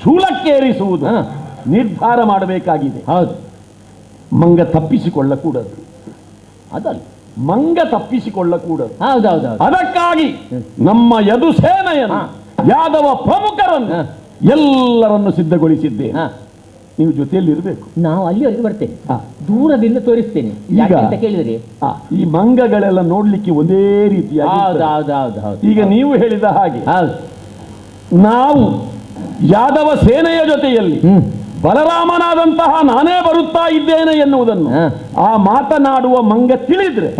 ಶೂಲಕ್ಕೇರಿಸುವುದು ನಿರ್ಧಾರ ಮಾಡಬೇಕಾಗಿದೆ. ಹೌದು, ಮಂಗ ತಪ್ಪಿಸಿಕೊಳ್ಳಕೂಡದು. ಅದಲ್ಲ, ಮಂಗ ತಪ್ಪಿಸಿಕೊಳ್ಳಕೂಡದು. ಹೌದೌದು. ಅದಕ್ಕಾಗಿ ನಮ್ಮ ಯದು ಸೇನೆಯನ್ನು, ಯಾದವ ಪ್ರಮುಖರನ್ನು ಎಲ್ಲರನ್ನು ಸಿದ್ಧಗೊಳಿಸಿದ್ದೇನೆ. ನೀವು ಜೊತೆಯಲ್ಲಿ ಇರಬೇಕು. ನಾವು ಅಲ್ಲಿವರೆಗೆ ಬರ್ತೇನೆ, ದೂರದಿಂದ ತೋರಿಸ್ತೇನೆ. ಈಗ ಅಂತ ಕೇಳಿದ್ರೆ ಈ ಮಂಗಗಳೆಲ್ಲ ನೋಡ್ಲಿಕ್ಕೆ ಒಂದೇ ರೀತಿಯಾಗಿ. ಈಗ ನೀವು ಹೇಳಿದ ಹಾಗೆ ನಾವು ಯಾದವ ಸೇನೆಯ ಜೊತೆಯಲ್ಲಿ ಬಲರಾಮನಾದಂತಹ ನಾನೇ ಬರುತ್ತಾ ಇದ್ದೇನೆ ಎನ್ನುವುದನ್ನು ಆ ಮಾತನಾಡುವ ಮಂಗ ತಿಳಿದ್ರೆ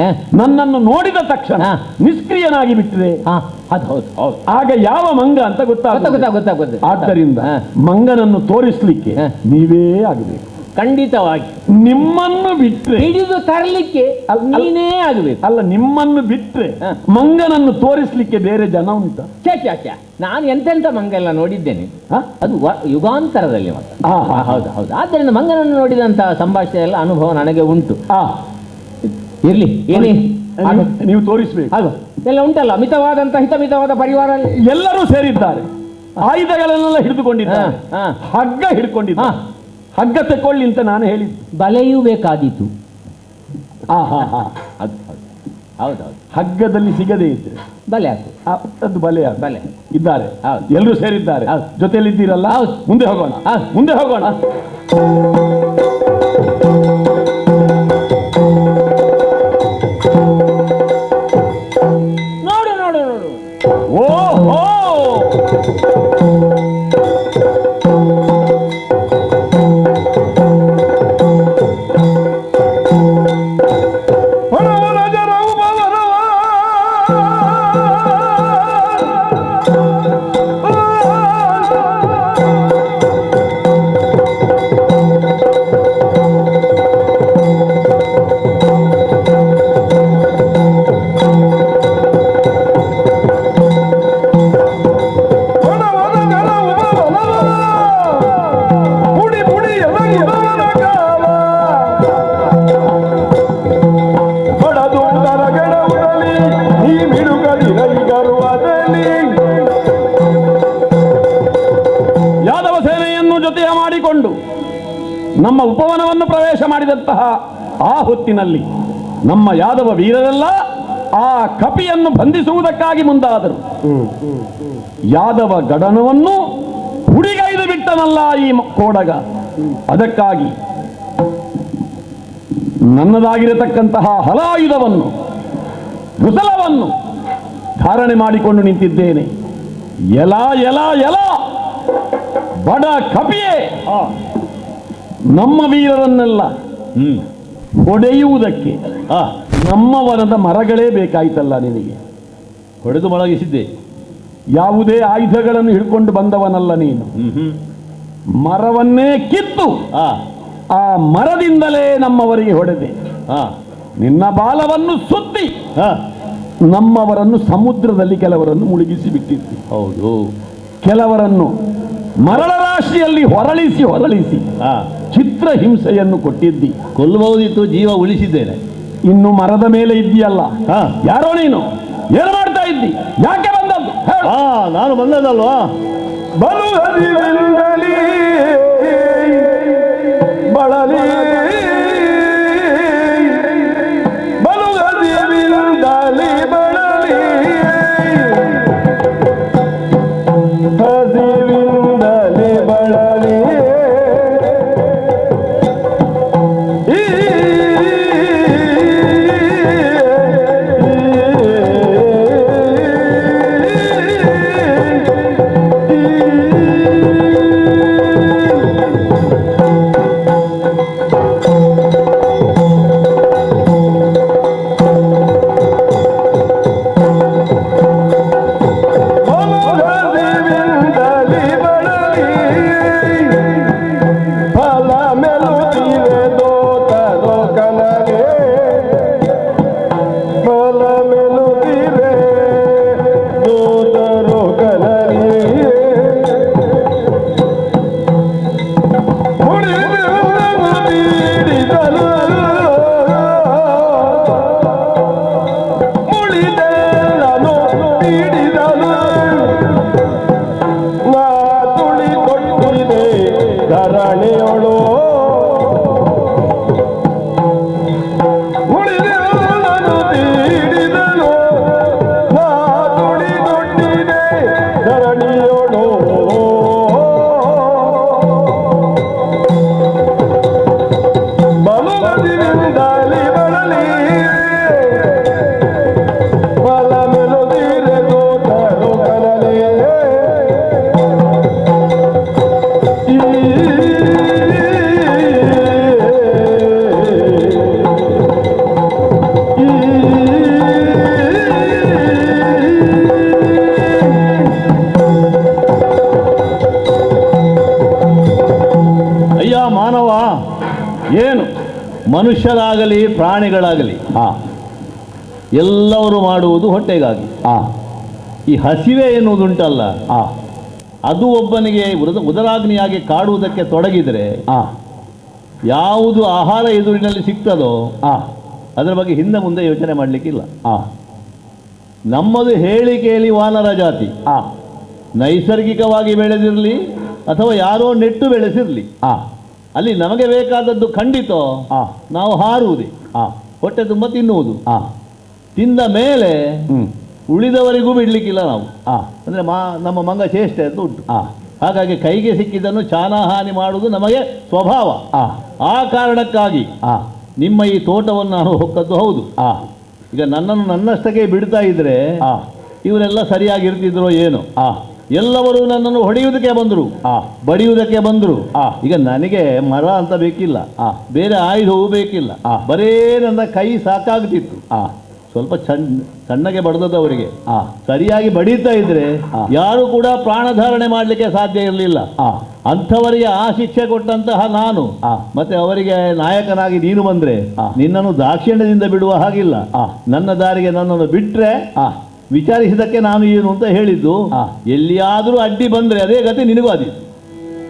ನನ್ನನ್ನು ನೋಡಿದ ತಕ್ಷಣ ನಿಷ್ಕ್ರಿಯನಾಗಿ ಬಿಟ್ಟರೆ ಆಗ ಯಾವ ಮಂಗ ಅಂತ ಗೊತ್ತಾಗುತ್ತೆ. ಆದ್ದರಿಂದ ಮಂಗನನ್ನು ತೋರಿಸ್ಲಿಕ್ಕೆ ನೀವೇ ಆಗಬೇಕು. ಖಂಡಿತವಾಗಿ ನಿಮ್ಮನ್ನು ಬಿಟ್ರೆ ಹಿಡಿದು ತರಲಿಕ್ಕೆ ನೀನೇ ಆಗಬೇಕು. ಅಲ್ಲ, ನಿಮ್ಮನ್ನು ಬಿಟ್ರೆ ಮಂಗನನ್ನು ತೋರಿಸ್ಲಿಕ್ಕೆ ಬೇರೆ ಜನ ಉಂಟ? ನಾನು ಎಂತೆಂತ ಮಂಗ ಎಲ್ಲ ನೋಡಿದ್ದೇನೆ. ಅದು ಯುಗಾಂತರದಲ್ಲಿ ಹೌದು ಹೌದು. ಆದ್ದರಿಂದ ಮಂಗನನ್ನು ನೋಡಿದಂತಹ ಸಂಭಾಷಣೆ ಎಲ್ಲ ಅನುಭವ ನನಗೆ ಉಂಟು. ಇರ್ಲಿ ಏನೇ ನೀವು ತೋರಿಸ್ಬೇಕು. ಎಲ್ಲ ಉಂಟಲ್ಲ, ಮಿತವಾದಂತಹ ಹಿತಮಿತವಾದ ಪರಿವಾರ ಎಲ್ಲರೂ ಸೇರಿದ್ದಾರೆ. ಆಯುಧಗಳನ್ನೆಲ್ಲ ಹಿಡಿದುಕೊಂಡಿದ್ದಾರೆ, ಹಗ್ಗ ಹಿಡ್ಕೊಂಡಿದ್ದಾರೆ. ಹಗ್ಗ ತಕೊಳ್ಳಿ ಅಂತ ನಾನು ಹೇಳಿದ್ದು. ಬಲೆಯೂ ಬೇಕಾದೀತು. ಹೌದೌದು. ಹಗ್ಗದಲ್ಲಿ ಸಿಗದೇ ಇದ್ರೆ ಬಲೆ ಹಾಕು. ಅದು ಬಲೆ ಇದ್ದಾರೆ, ಎಲ್ಲರೂ ಸೇರಿದ್ದಾರೆ. ಜೊತೆಯಲ್ಲಿ ಇದ್ದೀರಲ್ಲ, ಮುಂದೆ ಹೋಗೋಣ. ನೋಡು. ಓಹೋ, ಯಾದವ ಸೇನೆಯನ್ನು ಜೊತೆಯ ಮಾಡಿಕೊಂಡು ನಮ್ಮ ಉಪವನವನ್ನು ಪ್ರವೇಶ ಮಾಡಿದಂತಹ ಆ ಹೊತ್ತಿನಲ್ಲಿ ನಮ್ಮ ಯಾದವ ವೀರರೆಲ್ಲ ಆ ಕಪಿಯನ್ನು ಬಂಧಿಸುವುದಕ್ಕಾಗಿ ಮುಂದಾದರು. ಯಾದವ ಗಡನವನ್ನು ಹುಡಿಗೈದು ಬಿಟ್ಟನಲ್ಲ ಈ ಕೋಡಗ. ಅದಕ್ಕಾಗಿ ನನ್ನದಾಗಿರತಕ್ಕಂತಹ ಹಲಾಯುಧವನ್ನು, ಮುಸಲವನ್ನು ಧಾರಣೆ ಮಾಡಿಕೊಂಡು ನಿಂತಿದ್ದೇನೆ. ಎಲ ಎಲ ಎಲ ಬಡ ಕಪಿಯೇ, ನಮ್ಮ ವೀರರನ್ನೆಲ್ಲ ಹೊಡೆಯುವುದಕ್ಕೆ ನಮ್ಮ ವನದ ಮರಗಳೇ ಬೇಕಾಯ್ತಲ್ಲ ನಿನಗೆ. ಹೊಡೆದು ಮೊಳಗಿಸಿದ್ದೆ. ಯಾವುದೇ ಆಯುಧಗಳನ್ನು ಹಿಡ್ಕೊಂಡು ಬಂದವನಲ್ಲ ನೀನು. ಮರವನ್ನೇ ಕಿತ್ತು ಆ ಮರದಿಂದಲೇ ನಮ್ಮವರಿಗೆ ಹೊಡೆದೆ. ನಿನ್ನ ಬಾಲವನ್ನು ಸುತ್ತಿ ನಮ್ಮವರನ್ನು ಸಮುದ್ರದಲ್ಲಿ ಕೆಲವರನ್ನು ಮುಳುಗಿಸಿ ಬಿಟ್ಟಿದ್ದಿ. ಹೌದು. ಕೆಲವರನ್ನು ಮರಳ ರಾಶಿಯಲ್ಲಿ ಹೊರಳಿಸಿ ಚಿತ್ರ ಹಿಂಸೆಯನ್ನು ಕೊಟ್ಟಿದ್ದಿ. ಕೊಲ್ಲಬಹುದಿತ್ತು, ಜೀವ ಉಳಿಸಿದ್ದೇನೆ. ಇನ್ನು ಮರದ ಮೇಲೆ ಇದ್ದೀಯಲ್ಲ, ಯಾರೋ ನೀನು? ಏನು ಮಾಡ್ತಾ ಇದ್ದಿ? ಯಾಕೆ ಬಂದದ್ದು? ನಾನು ಬಂದದಲ್ವಾ? ಬಲುಗದಿರಿಂದಲೇ ಬಳಲಿ, ಬಲುಗದಿರಿಂದಲೇ ಬಳಲಿ, ಹಸಿವಿಂದಲೇ ಬಳಲಿ, ಮನುಷ್ಯರಾಗಲಿ ಪ್ರಾಣಿಗಳಾಗಲಿ ಎಲ್ಲವರು ಮಾಡುವುದು ಹೊಟ್ಟೆಗಾಗಿ. ಈ ಹಸಿವೆ ಎನ್ನುವುದುಂಟಲ್ಲ, ಅದು ಒಬ್ಬನಿಗೆ ಉದರಾಗ್ನಿಯಾಗಿ ಕಾಡುವುದಕ್ಕೆ ತೊಡಗಿದರೆ ಯಾವುದು ಆಹಾರ ಎದುರಿನಲ್ಲಿ ಸಿಗ್ತದೋ ಅದರ ಬಗ್ಗೆ ಹಿಂದೆ ಮುಂದೆ ಯೋಚನೆ ಮಾಡಲಿಕ್ಕಿಲ್ಲ. ನಮ್ಮದು ಹೇಳಿ ಕೇಳಿ ವಾನರ ಜಾತಿ, ನೈಸರ್ಗಿಕವಾಗಿ ಬೆಳೆದಿರಲಿ ಅಥವಾ ಯಾರೋ ನೆಟ್ಟು ಬೆಳೆಸಿರಲಿ, ಅಲ್ಲಿ ನಮಗೆ ಬೇಕಾದದ್ದು ಖಂಡಿತ ನಾವು ಹಾರುವುದೇ, ಹೊಟ್ಟೆ ತುಂಬ ತಿನ್ನುವುದು, ತಿಂದ ಮೇಲೆ ಉಳಿದವರಿಗೂ ಬಿಡ್ಲಿಕ್ಕಿಲ್ಲ ನಾವು. ಅಂದರೆ ನಮ್ಮ ಮಂಗ ಚೇಷ್ಟೆ ಅಂತ ಉಂಟು. ಹಾಗಾಗಿ ಕೈಗೆ ಸಿಕ್ಕಿದ್ದನ್ನು ಚಾನಹಾನಿ ಮಾಡುವುದು ನಮಗೆ ಸ್ವಭಾವ. ಆ ಕಾರಣಕ್ಕಾಗಿ ನಿಮ್ಮ ಈ ತೋಟವನ್ನು ನಾನು ಹೊಕ್ಕದ್ದು ಹೌದು. ಈಗ ನನ್ನನ್ನು ನನ್ನಷ್ಟಕ್ಕೆ ಬಿಡ್ತಾ ಇದ್ರೆ ಇವರೆಲ್ಲ ಸರಿಯಾಗಿರ್ತಿದ್ರೋ ಏನು. ಎಲ್ಲವರು ನನ್ನನ್ನು ಹೊಡೆಯುವುದಕ್ಕೆ ಬಂದರು, ಬಡಿಯುವುದಕ್ಕೆ ಬಂದರು. ಈಗ ನನಗೆ ಮರ ಅಂತ ಬೇಕಿಲ್ಲ, ಬೇರೆ ಆಯುಧವೂ ಬೇಕಿಲ್ಲ, ಬರೇ ನನ್ನ ಕೈ ಸಾಕಾಗ್ತಿತ್ತು. ಸ್ವಲ್ಪ ಸಣ್ಣಗೆ ಬಡದವರಿಗೆ ಸರಿಯಾಗಿ ಬಡೀತಾ ಇದ್ರೆ ಯಾರು ಕೂಡ ಪ್ರಾಣಧಾರಣೆ ಮಾಡಲಿಕ್ಕೆ ಸಾಧ್ಯ ಇರಲಿಲ್ಲ. ಅಂಥವರಿಗೆ ಆ ಶಿಕ್ಷೆ ಕೊಟ್ಟಂತಹ ನಾನು ಮತ್ತೆ ಅವರಿಗೆ ನಾಯಕನಾಗಿ ನೀನು ಬಂದ್ರೆ ನಿನ್ನನ್ನು ದಾಕ್ಷಿಣ್ಯದಿಂದ ಬಿಡುವ ಹಾಗಿಲ್ಲ. ನನ್ನ ದಾರಿಗೆ ನನ್ನನ್ನು ಬಿಟ್ರೆ ವಿಚಾರಿಸಿದಕ್ಕೆ ನಾನು ಏನು ಅಂತ ಹೇಳಿದ್ದು. ಎಲ್ಲಿಯಾದರೂ ಅಡ್ಡಿ ಬಂದ್ರೆ ಅದೇ ಗತಿ ನಿನಗೂ ಆದೀತು.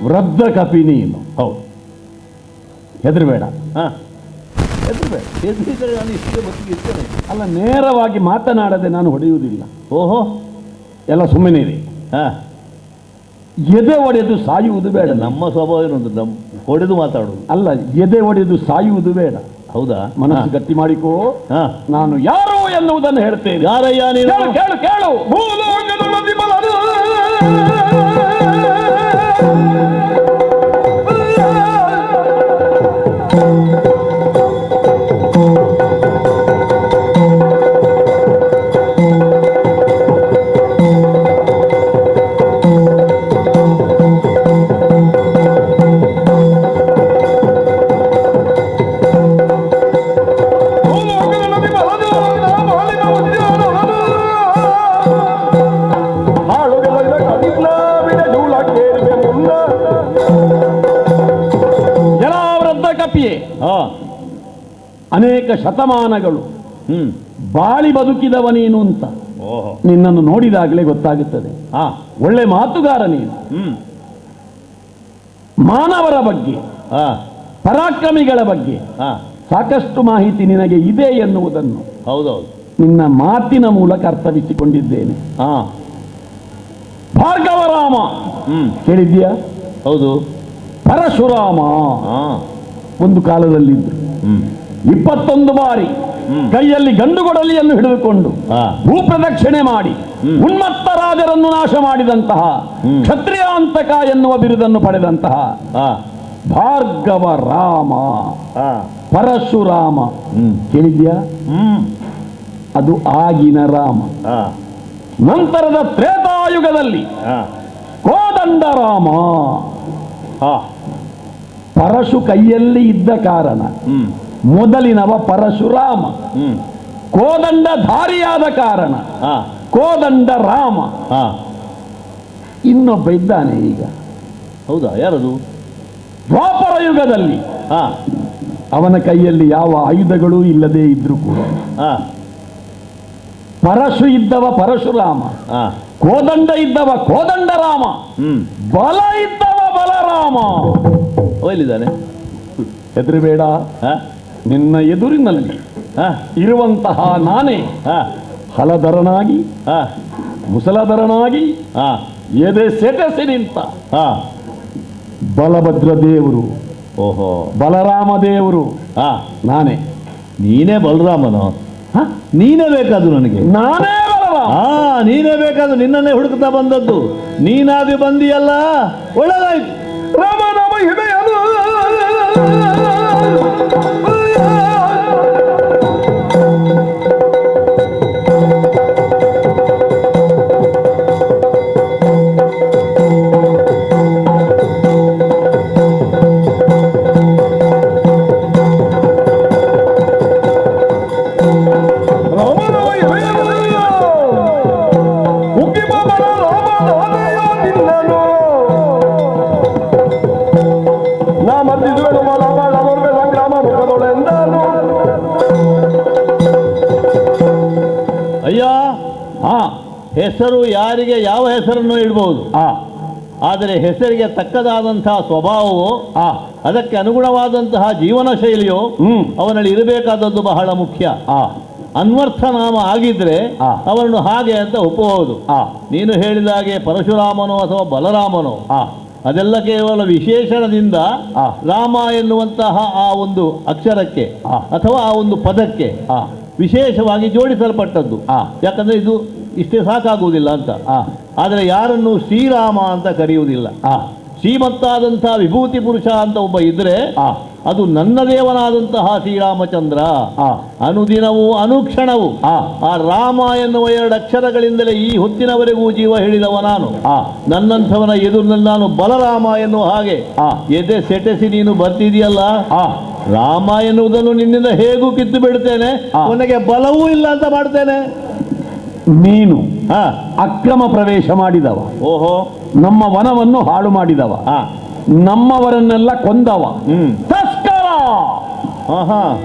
ವೃದ್ಧ ಕಪಿ ನೀನು. ಹೌದು, ಹೆದರಬೇಡ. ಹೆದರಿದರೆ ನಾನು ಇಷ್ಟೇ ಬದುಕಿ ಇರ್ತೇನೆ. ಅಲ್ಲ, ನೇರವಾಗಿ ಮಾತನಾಡದೆ ನಾನು ಹೊಡೆಯುವುದಿಲ್ಲ. ಓಹೋ, ಎಲ್ಲ ಸುಮ್ಮನೆ ಇರಿ. ಎದೆ ಒಡೆದು ಸಾಯುವುದು ಬೇಡ. ನಮ್ಮ ಸ್ವಭಾವ ಏನೊಂದು ಹೊಡೆದು ಮಾತಾಡುವುದು ಅಲ್ಲ, ಎದೆ ಒಡೆದು ಸಾಯುವುದು ಬೇಡ. ಹೌದಾ? ಮನಸ್ಸು ಗಟ್ಟಿ ಮಾಡಿಕೋ. ನಾನು ಯಾರು ಎನ್ನುವುದನ್ನು ಹೇಳ್ತೇನೆ. ಯಾರಯ್ಯ ನೀನು? ಕೇಳು ಕೇಳು. ಅನೇಕ ಶತಮಾನಗಳು ಬಾಳಿ ಬದುಕಿದವ ನೀನು ಅಂತ ನಿನ್ನನ್ನು ನೋಡಿದಾಗಲೇ ಗೊತ್ತಾಗುತ್ತದೆ. ಒಳ್ಳೆ ಮಾತುಗಾರ ನೀನು. ಮಾನವರ ಬಗ್ಗೆ, ಪರಾಕ್ರಮಿಗಳ ಬಗ್ಗೆ ಸಾಕಷ್ಟು ಮಾಹಿತಿ ನಿನಗೆ ಇದೆ ಎನ್ನುವುದನ್ನು ಹೌದೌದು ನಿನ್ನ ಮಾತಿನ ಮೂಲಕ ಅರ್ಥವಿಸಿಕೊಂಡಿದ್ದೇನೆ. ಭಾರ್ಗವರಾಮ ಕೇಳಿದ್ಯಾ? ಹೌದು. ಪರಶುರಾಮ ಒಂದು ಕಾಲದಲ್ಲಿದ್ದರು. 21 ಬಾರಿ ಕೈಯಲ್ಲಿ ಗಂಡುಗೊಡಲಿಯನ್ನು ಹಿಡಿದುಕೊಂಡು ಭೂಪ್ರದಕ್ಷಿಣೆ ಮಾಡಿ ಉನ್ಮತ್ತ ರಾಜರನ್ನು ನಾಶ ಮಾಡಿದಂತಹ ಕ್ಷತ್ರಿಯಾಂತಕ ಎನ್ನುವ ಬಿರುದನ್ನು ಪಡೆದಂತಹ ಭಾರ್ಗವ ರಾಮ ಪರಶುರಾಮ ಕೇಳಿದ್ಯಾ? ಅದು ಆಗಿನ ರಾಮ. ನಂತರದ ತ್ರೇತಾಯುಗದಲ್ಲಿ ಕೋದಂಡ ರಾಮ. ಪರಶು ಕೈಯಲ್ಲಿ ಇದ್ದ ಕಾರಣ ಮೊದಲಿನವ ಪರಶುರಾಮ. ಕೋದಂಡ ಧಾರಿಯಾದ ಕಾರಣ ಕೋದಂಡ ರಾಮ. ಇನ್ನೊಬ್ಬ ಇದ್ದಾನೆ ಈಗ. ಹೌದಾ? ಯಾರದು? ದ್ವಾಪರ ಯುಗದಲ್ಲಿ ಅವನ ಕೈಯಲ್ಲಿ ಯಾವ ಆಯುಧಗಳೂ ಇಲ್ಲದೆ ಇದ್ರೂ ಕೂಡ ಪರಶು ಇದ್ದವ ಪರಶುರಾಮ, ಕೋದಂಡ ಇದ್ದವ ಕೋದಂಡ ರಾಮ, ಬಲ ಇದ್ದವ ಬಲರಾಮ. ಎಲ್ಲಿದ್ದಾನೆ? ಹೆದರಬೇಡ. ನಿನ್ನ ಎದುರಿನಲ್ಲಿ ಇರುವಂತಹ ನಾನೇ ಹಲಧರನಾಗಿ ಮುಸಲಧರನಾಗಿ ಎದೆ ಸೆಟೆಸಿ ನಿಂತ ಬಲಭದ್ರ ದೇವರು. ಓಹೋ, ಬಲರಾಮ ದೇವರು ನಾನೇ. ನೀನೇ ಬಲರಾಮನು? ನೀನೇ ಬೇಕಾದ್ರು ನನಗೆ? ನಾನೇ ಬಲರಾಮ. ನೀನೇ ಬೇಕಾದ್ರು, ನಿನ್ನನ್ನೇ ಹುಡುಕ್ತಾ ಬಂದದ್ದು. ನೀನಾಗಿ ಬಂದಿಯಲ್ಲ, ಒಳ್ಳೆದಾಯ್ತು. ರಾಮ ರಾಮ ಹಿಮೆಯನು ಅಯ್ಯ ಹೆಸರು ಯಾರಿಗೆ ಯಾವ ಹೆಸರನ್ನು ಇಡಬಹುದು, ಆದರೆ ಹೆಸರಿಗೆ ತಕ್ಕದಾದಂತಹ ಸ್ವಭಾವವು ಅದಕ್ಕೆ ಅನುಗುಣವಾದಂತಹ ಜೀವನ ಶೈಲಿಯು ಅವನಲ್ಲಿ ಇರಬೇಕಾದದ್ದು ಬಹಳ ಮುಖ್ಯ. ಅನ್ವರ್ಥ ನಾಮ ಆಗಿದ್ರೆ ಅವರನ್ನು ಹಾಗೆ ಅಂತ ಒಪ್ಪಬಹುದು. ನೀನು ಹೇಳಿದ ಹಾಗೆ ಪರಶುರಾಮನೋ ಅಥವಾ ಬಲರಾಮನೋ ಅದೆಲ್ಲ ಕೇವಲ ವಿಶೇಷಣದಿಂದ ರಾಮ ಎನ್ನುವಂತಹ ಆ ಒಂದು ಅಕ್ಷರಕ್ಕೆ ಅಥವಾ ಆ ಒಂದು ಪದಕ್ಕೆ ವಿಶೇಷವಾಗಿ ಜೋಡಿಸಲ್ಪಟ್ಟದ್ದು. ಯಾಕಂದ್ರೆ ಇದು ಇಷ್ಟೇ ಸಾಕಾಗುವುದಿಲ್ಲ ಅಂತ. ಆದರೆ ಯಾರನ್ನು ಶ್ರೀರಾಮ ಅಂತ ಕರೆಯುವುದಿಲ್ಲ. ಶ್ರೀಮತ್ತಾದಂತಹ ವಿಭೂತಿ ಪುರುಷ ಅಂತ ಒಬ್ಬ ಇದ್ರೆ ಅದು ನನ್ನ ದೇವನಾದಂತಹ ಶ್ರೀರಾಮಚಂದ್ರ. ಅನುದಿನವೂ ಅನುಕ್ಷಣವೂ ಆ ರಾಮ ಎನ್ನುವ 2 ಅಕ್ಷರಗಳಿಂದಲೇ ಈ ಹೊತ್ತಿನವರೆಗೂ ಜೀವ ಹೇಳಿದವ ನಾನು. ನನ್ನಂಥವನ ಎದುರಿನಲ್ಲಿ ನಾನು ಬಲರಾಮ ಎನ್ನುವ ಹಾಗೆ ಎದೆ ಸೆಟೆಸಿ ನೀನು ಬರ್ತಿದೆಯಲ್ಲ, ರಾಮ ಎನ್ನುವುದನ್ನು ನಿನ್ನಿಂದ ಹೇಗೂ ಕಿತ್ತು ಬಿಡ್ತೇನೆ, ಕೊನೆಗೆ ಬಲವೂ ಇಲ್ಲ ಅಂತ ಮಾಡ್ತೇನೆ. ನೀನು ಅಕ್ರಮ ಪ್ರವೇಶ ಮಾಡಿದವ, ಓಹೋ, ನಮ್ಮ ವನವನ್ನು ಹಾಳು ಮಾಡಿದವ, ನಮ್ಮವರನ್ನೆಲ್ಲ ಕೊಂದವ, ತಸ್ಕರ.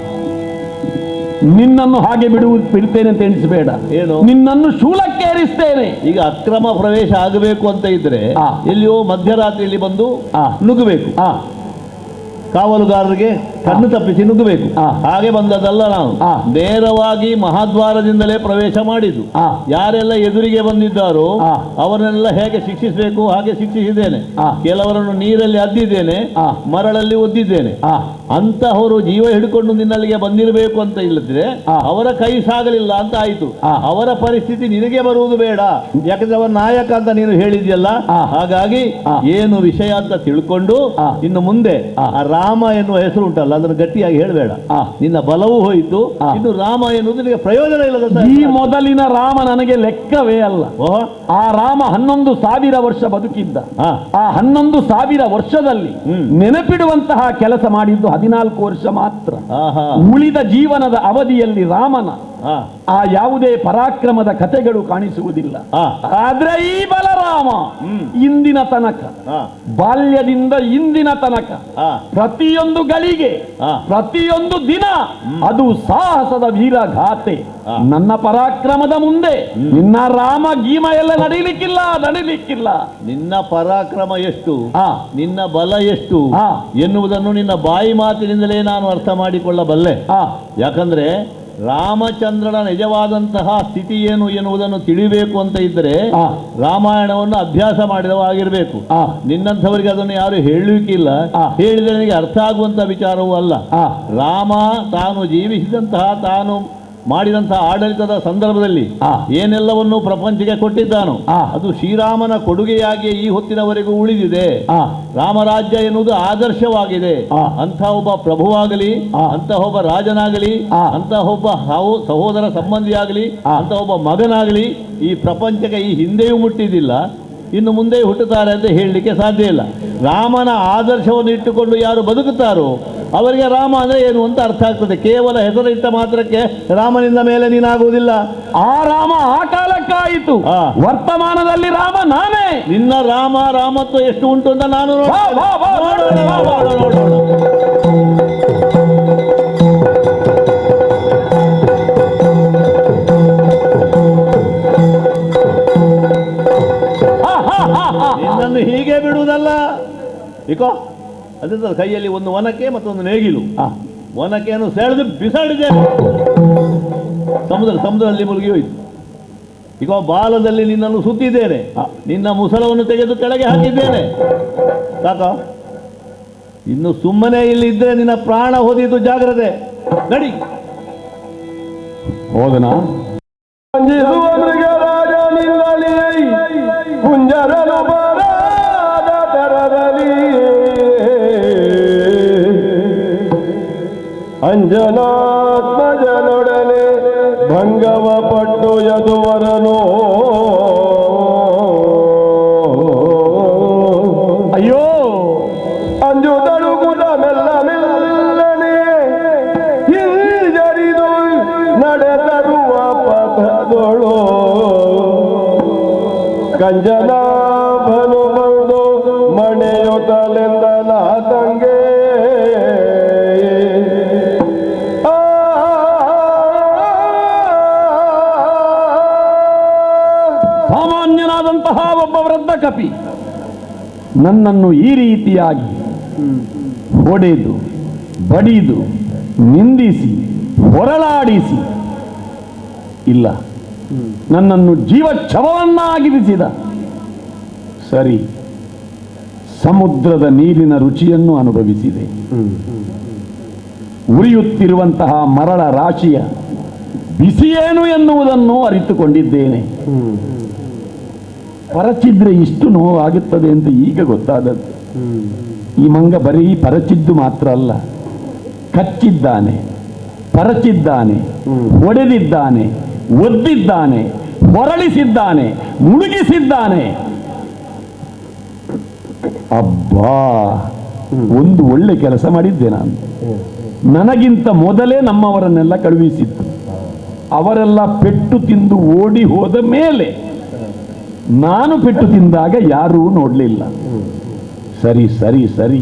ನಿನ್ನನ್ನು ಹಾಗೆ ಬಿಡ್ತೇನೆ ಅಂತ ಎಣಿಸಬೇಡ. ಏನು? ನಿನ್ನನ್ನು ಶೂಲಕ್ಕೇರಿಸ್ತೇನೆ. ಈಗ ಅಕ್ರಮ ಪ್ರವೇಶ ಆಗಬೇಕು ಅಂತ ಇದ್ರೆ ಎಲ್ಲಿಯೋ ಮಧ್ಯರಾತ್ರಿಯಲ್ಲಿ ಬಂದು ನುಗ್ಗಬೇಕು, ಕಾವಲುಗಾರರಿಗೆ ಕಣ್ಣು ತಪ್ಪಿಸಿ ನುಗ್ಗಬೇಕು. ಹಾಗೆ ಬಂದದಲ್ಲ, ನಾವು ನೇರವಾಗಿ ಮಹಾದ್ವಾರದಿಂದಲೇ ಪ್ರವೇಶ ಮಾಡಿದ್ದು. ಯಾರೆಲ್ಲ ಎದುರಿಗೆ ಬಂದಿದ್ದಾರೋ ಅವರನ್ನೆಲ್ಲ ಹೇಗೆ ಶಿಕ್ಷಿಸಬೇಕು ಹಾಗೆ ಶಿಕ್ಷಿಸಿದ್ದೇನೆ. ಕೆಲವರನ್ನು ನೀರಲ್ಲಿ ಅದ್ದಿದ್ದೇನೆ, ಮರಳಲ್ಲಿ ಒದ್ದಿದ್ದೇನೆ. ಅಂತಹವರು ಜೀವ ಹಿಡ್ಕೊಂಡು ನಿನ್ನಲ್ಲಿಗೆ ಬಂದಿರಬೇಕು ಅಂತ ಇಲ್ಲದ್ರೆ ಅವರ ಕೈ ಸಾಗಲಿಲ್ಲ ಅಂತ ಆಯ್ತು. ಅವರ ಪರಿಸ್ಥಿತಿ ನಿನಗೆ ಬರುವುದು ಬೇಡ, ಯಾಕಂದ್ರೆ ಅವರ ನಾಯಕ ಅಂತ ನೀನು ಹೇಳಿದ್ಯಲ್ಲ. ಹಾಗಾಗಿ ಏನು ವಿಷಯ ಅಂತ ತಿಳ್ಕೊಂಡು ಇನ್ನು ಮುಂದೆ ರಾಮ ಎನ್ನುವ ಹೆಸರು ಉಂಟಲ್ಲ ಅದನ್ನು ಗಟ್ಟಿಯಾಗಿ ಹೇಳಬೇಡ. ನಿನ್ನ ಬಲವೂ ಹೋಯಿತು, ಇನ್ನು ರಾಮ ಎನ್ನುವುದು ನಿನಗೆ ಪ್ರಯೋಜನ ಇಲ್ಲದ. ಈ ಮೊದಲಿನ ರಾಮ ನನಗೆ ಲೆಕ್ಕವೇ ಅಲ್ಲ. ಆ ರಾಮ 11,000 ವರ್ಷ ಬದುಕಿದ್ದ. ಆ 11,000 ವರ್ಷದಲ್ಲಿ ನೆನಪಿಡುವಂತಹ ಕೆಲಸ ಮಾಡಿದ್ದು 14 ವರ್ಷ ಮಾತ್ರ. ಉಳಿದ ಜೀವನದ ಅವಧಿಯಲ್ಲಿ ರಾಮನ ಆ ಯಾವುದೇ ಪರಾಕ್ರಮದ ಕಥೆಗಳು ಕಾಣಿಸುವುದಿಲ್ಲ. ಆದ್ರೆ ಈ ಬಲರಾಮ ಇಂದಿನ ತನಕ, ಬಾಲ್ಯದಿಂದ ಇಂದಿನ ತನಕ ಪ್ರತಿಯೊಂದು ಗಳಿಗೆ, ಪ್ರತಿಯೊಂದು ದಿನ ಅದು ಸಾಹಸದ ವೀರಗಾಥೆ. ನನ್ನ ಪರಾಕ್ರಮದ ಮುಂದೆ ನಿನ್ನ ರಾಮ ಗೀಮ ಎಲ್ಲ ನಡೀಲಿಕ್ಕಿಲ್ಲ. ನಿನ್ನ ಪರಾಕ್ರಮ ಎಷ್ಟು, ನಿನ್ನ ಬಲ ಎಷ್ಟು ಎನ್ನುವುದನ್ನು ನಿನ್ನ ಬಾಯಿ ಮಾತಿನಿಂದಲೇ ನಾನು ಅರ್ಥ ಮಾಡಿಕೊಳ್ಳಬಲ್ಲೆ. ಯಾಕಂದ್ರೆ ರಾಮಚಂದ್ರನ ನಿಜವಾದಂತಹ ಸ್ಥಿತಿ ಏನು ಎನ್ನುವುದನ್ನು ತಿಳಿಬೇಕು ಅಂತ ಇದ್ದರೆ ರಾಮಾಯಣವನ್ನು ಅಭ್ಯಾಸ ಮಾಡಿದವಾಗಿರಬೇಕು. ನಿನ್ನಂಥವರಿಗೆ ಅದನ್ನು ಯಾರು ಹೇಳಲಿಕ್ಕಿಲ್ಲ, ಹೇಳಿದರೆ ನನಗೆ ಅರ್ಥ ಆಗುವಂತ ವಿಚಾರವೂ ಅಲ್ಲ. ರಾಮ ತಾನು ಜೀವಿಸಿದಂತಹ, ತಾನು ಮಾಡಿದಂತಹ ಆಡಳಿತದ ಸಂದರ್ಭದಲ್ಲಿ ಏನೆಲ್ಲವನ್ನು ಪ್ರಪಂಚಕ್ಕೆ ಕೊಟ್ಟಿದ್ದಾನೋ ಅದು ಶ್ರೀರಾಮನ ಕೊಡುಗೆಯಾಗಿ ಈ ಹೊತ್ತಿನವರೆಗೂ ಉಳಿದಿದೆ. ರಾಮರಾಜ್ಯ ಎನ್ನುವುದು ಆದರ್ಶವಾಗಿದೆ. ಅಂಥ ಒಬ್ಬ ಪ್ರಭುವಾಗಲಿ, ಅಂತಹ ಒಬ್ಬ ರಾಜನಾಗಲಿ, ಅಂತಹ ಒಬ್ಬ ಸಹೋದರ ಸಂಬಂಧಿಯಾಗಲಿ, ಅಂತಹ ಒಬ್ಬ ಮಗನಾಗಲಿ ಈ ಪ್ರಪಂಚಕ್ಕೆ ಈ ಹಿಂದೆಯೂ ಮುಟ್ಟಿದ್ದಿಲ್ಲ, ಇನ್ನು ಮುಂದೆ ಹುಟ್ಟುತ್ತಾರೆ ಅಂತ ಹೇಳಲಿಕ್ಕೆ ಸಾಧ್ಯ ಇಲ್ಲ. ರಾಮನ ಆದರ್ಶವನ್ನು ಇಟ್ಟುಕೊಂಡು ಯಾರು ಬದುಕುತ್ತಾರೋ ಅವರಿಗೆ ರಾಮ ಅಂದ್ರೆ ಏನು ಅಂತ ಅರ್ಥ ಆಗ್ತದೆ. ಕೇವಲ ಹೆಸರಿಟ್ಟ ಮಾತ್ರಕ್ಕೆ ರಾಮನಿಂದ ಮೇಲೆ ನೀನಾಗುವುದಿಲ್ಲ. ಆ ರಾಮ ಆ ಕಾಲಕ್ಕಾಯಿತು, ವರ್ತಮಾನದಲ್ಲಿ ರಾಮ ನಾನೇ. ನಿನ್ನ ರಾಮತ್ವ ಎಷ್ಟು ಉಂಟು ಅಂತ ನಾನು ನಿನ್ನನ್ನು ಹೀಗೆ ಬಿಡುವುದಲ್ಲ. ಇಕೋ ಅದರಿಂದ ಕೈಯಲ್ಲಿ ಒಂದು ಒನಕೆ ಮತ್ತೊಂದು ನೇಗಿಲು. ಒನಕೆಯನ್ನು ಸೆಳೆದು ಬಿಸಾಡಿದ್ದೇನೆ, ಸಮುದ್ರದಲ್ಲಿ ಮುಳುಗಿ ಹೋಯಿತು. ಈಗ ಬಾಲದಲ್ಲಿ ನಿನ್ನನ್ನು ಸುತ್ತಿದ್ದೇನೆ, ನಿನ್ನ ಮುಸಲವನ್ನು ತೆಗೆದು ಕೆಳಗೆ ಹಾಕಿದ್ದೇನೆ. ಸಾಕ, ಇನ್ನು ಸುಮ್ಮನೆ ಇಲ್ಲಿದ್ದರೆ ನಿನ್ನ ಪ್ರಾಣ ಹೋದಿದ್ದು ಜಾಗ್ರತೆ. ನಡಿ. ಹೋದನ ಕುಂಜರನು ಬರಾದ ತರದಲ್ಲಿ ಅಂಜನಾತ್ಮಜನೊಡನೆ ಭಂಗವ ಪಟ್ಟು ಯದುವರನು. ಅಯ್ಯೋ ಅಂಜುದಳುಗುದ ಮೆಲ್ಲ ಮೆಲ್ಲನೆ ಹಿಂಜರಿದು ನಡೆದರುವ ಪಥದೊಳು ಕಂಜನಾಭನು ಬಂದು ಮಣೆಯುತ್ತಲೆಂದ ನಾ ತಂಗೆ. ಎನ್ನುವಂತಹ ಒಬ್ಬ ವೃದ್ಧ ಕಪಿ ನನ್ನನ್ನು ಈ ರೀತಿಯಾಗಿ ಹೊಡೆದು ಬಡಿದು ನಿಂದಿಸಿ ಹೊರಳಾಡಿಸಿ ಇಲ್ಲ ನನ್ನನ್ನು ಜೀವಚ್ಛವವನ್ನಾಗಿರಿಸಿದ. ಸರಿ, ಸಮುದ್ರದ ನೀರಿನ ರುಚಿಯನ್ನು ಅನುಭವಿಸಿದೆ. ಉರಿಯುತ್ತಿರುವಂತಹ ಮರಳ ರಾಶಿಯ ಬಿಸಿಯೇನು ಎನ್ನುವುದನ್ನು ಅರಿತುಕೊಂಡಿದ್ದೇನೆ. ಪರಚಿದ್ರೆ ಇಷ್ಟು ನೋವಾಗುತ್ತದೆ ಅಂತ ಈಗ ಗೊತ್ತಾದದ್ದು. ಈ ಮಂಗ ಬರೀ ಪರಚಿದ್ದು ಮಾತ್ರ ಅಲ್ಲ, ಕಚ್ಚಿದ್ದಾನೆ, ಪರಚಿದ್ದಾನೆ, ಹೊಡೆದಿದ್ದಾನೆ, ಒದ್ದಿದ್ದಾನೆ, ಹೊರಳಿಸಿದ್ದಾನೆ, ಮುಳುಗಿಸಿದ್ದಾನೆ. ಅಬ್ಬಾ, ಒಂದು ಒಳ್ಳೆ ಕೆಲಸ ಮಾಡಿದ್ದೆ ನಾನು. ನನಗಿಂತ ಮೊದಲೇ ನಮ್ಮವರನ್ನೆಲ್ಲ ಕಳುಹಿಸಿತ್ತು. ಅವರೆಲ್ಲ ಪೆಟ್ಟು ತಿಂದು ಓಡಿ ಹೋದ ಮೇಲೆ ನಾನು ಪೆಟ್ಟು ತಿಂದಾಗ ಯಾರೂ ನೋಡಲಿಲ್ಲ. ಸರಿ ಸರಿ ಸರಿ,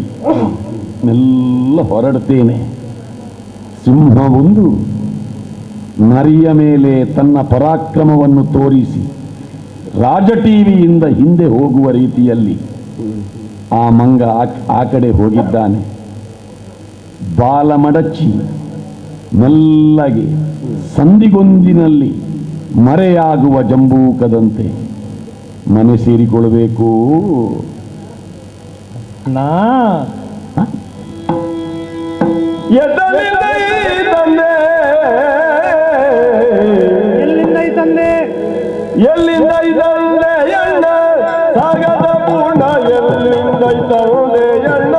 ಎಲ್ಲ ಹೊರಡ್ತೇನೆ. ಸಿಂಹವೊಂದು ನರಿಯ ಮೇಲೆ ತನ್ನ ಪರಾಕ್ರಮವನ್ನು ತೋರಿಸಿ ರಾಜ ಟಿವಿಯಿಂದ ಹಿಂದೆ ಹೋಗುವ ರೀತಿಯಲ್ಲಿ ಆ ಮಂಗ ಆ ಕಡೆ ಹೋಗಿದ್ದಾನೆ. ಬಾಲ ಮಡಚಿ ಮೆಲ್ಲಗೆ ಸಂದಿಗೊಂದಿನಲ್ಲಿ ಮರೆಯಾಗುವ ಜಂಬೂಕದಂತೆ ಮನೆ ಸೇರಿಕೊಳ್ಳಬೇಕು. ಎಲ್ಲಿಂದ ಇದಂದೆ ಎಣ್ಣ ಸಾಗದ ಪೂರ್ಣ, ಎಲ್ಲಿಂದ ಇದ್ದಂದೆ ಎಣ್ಣ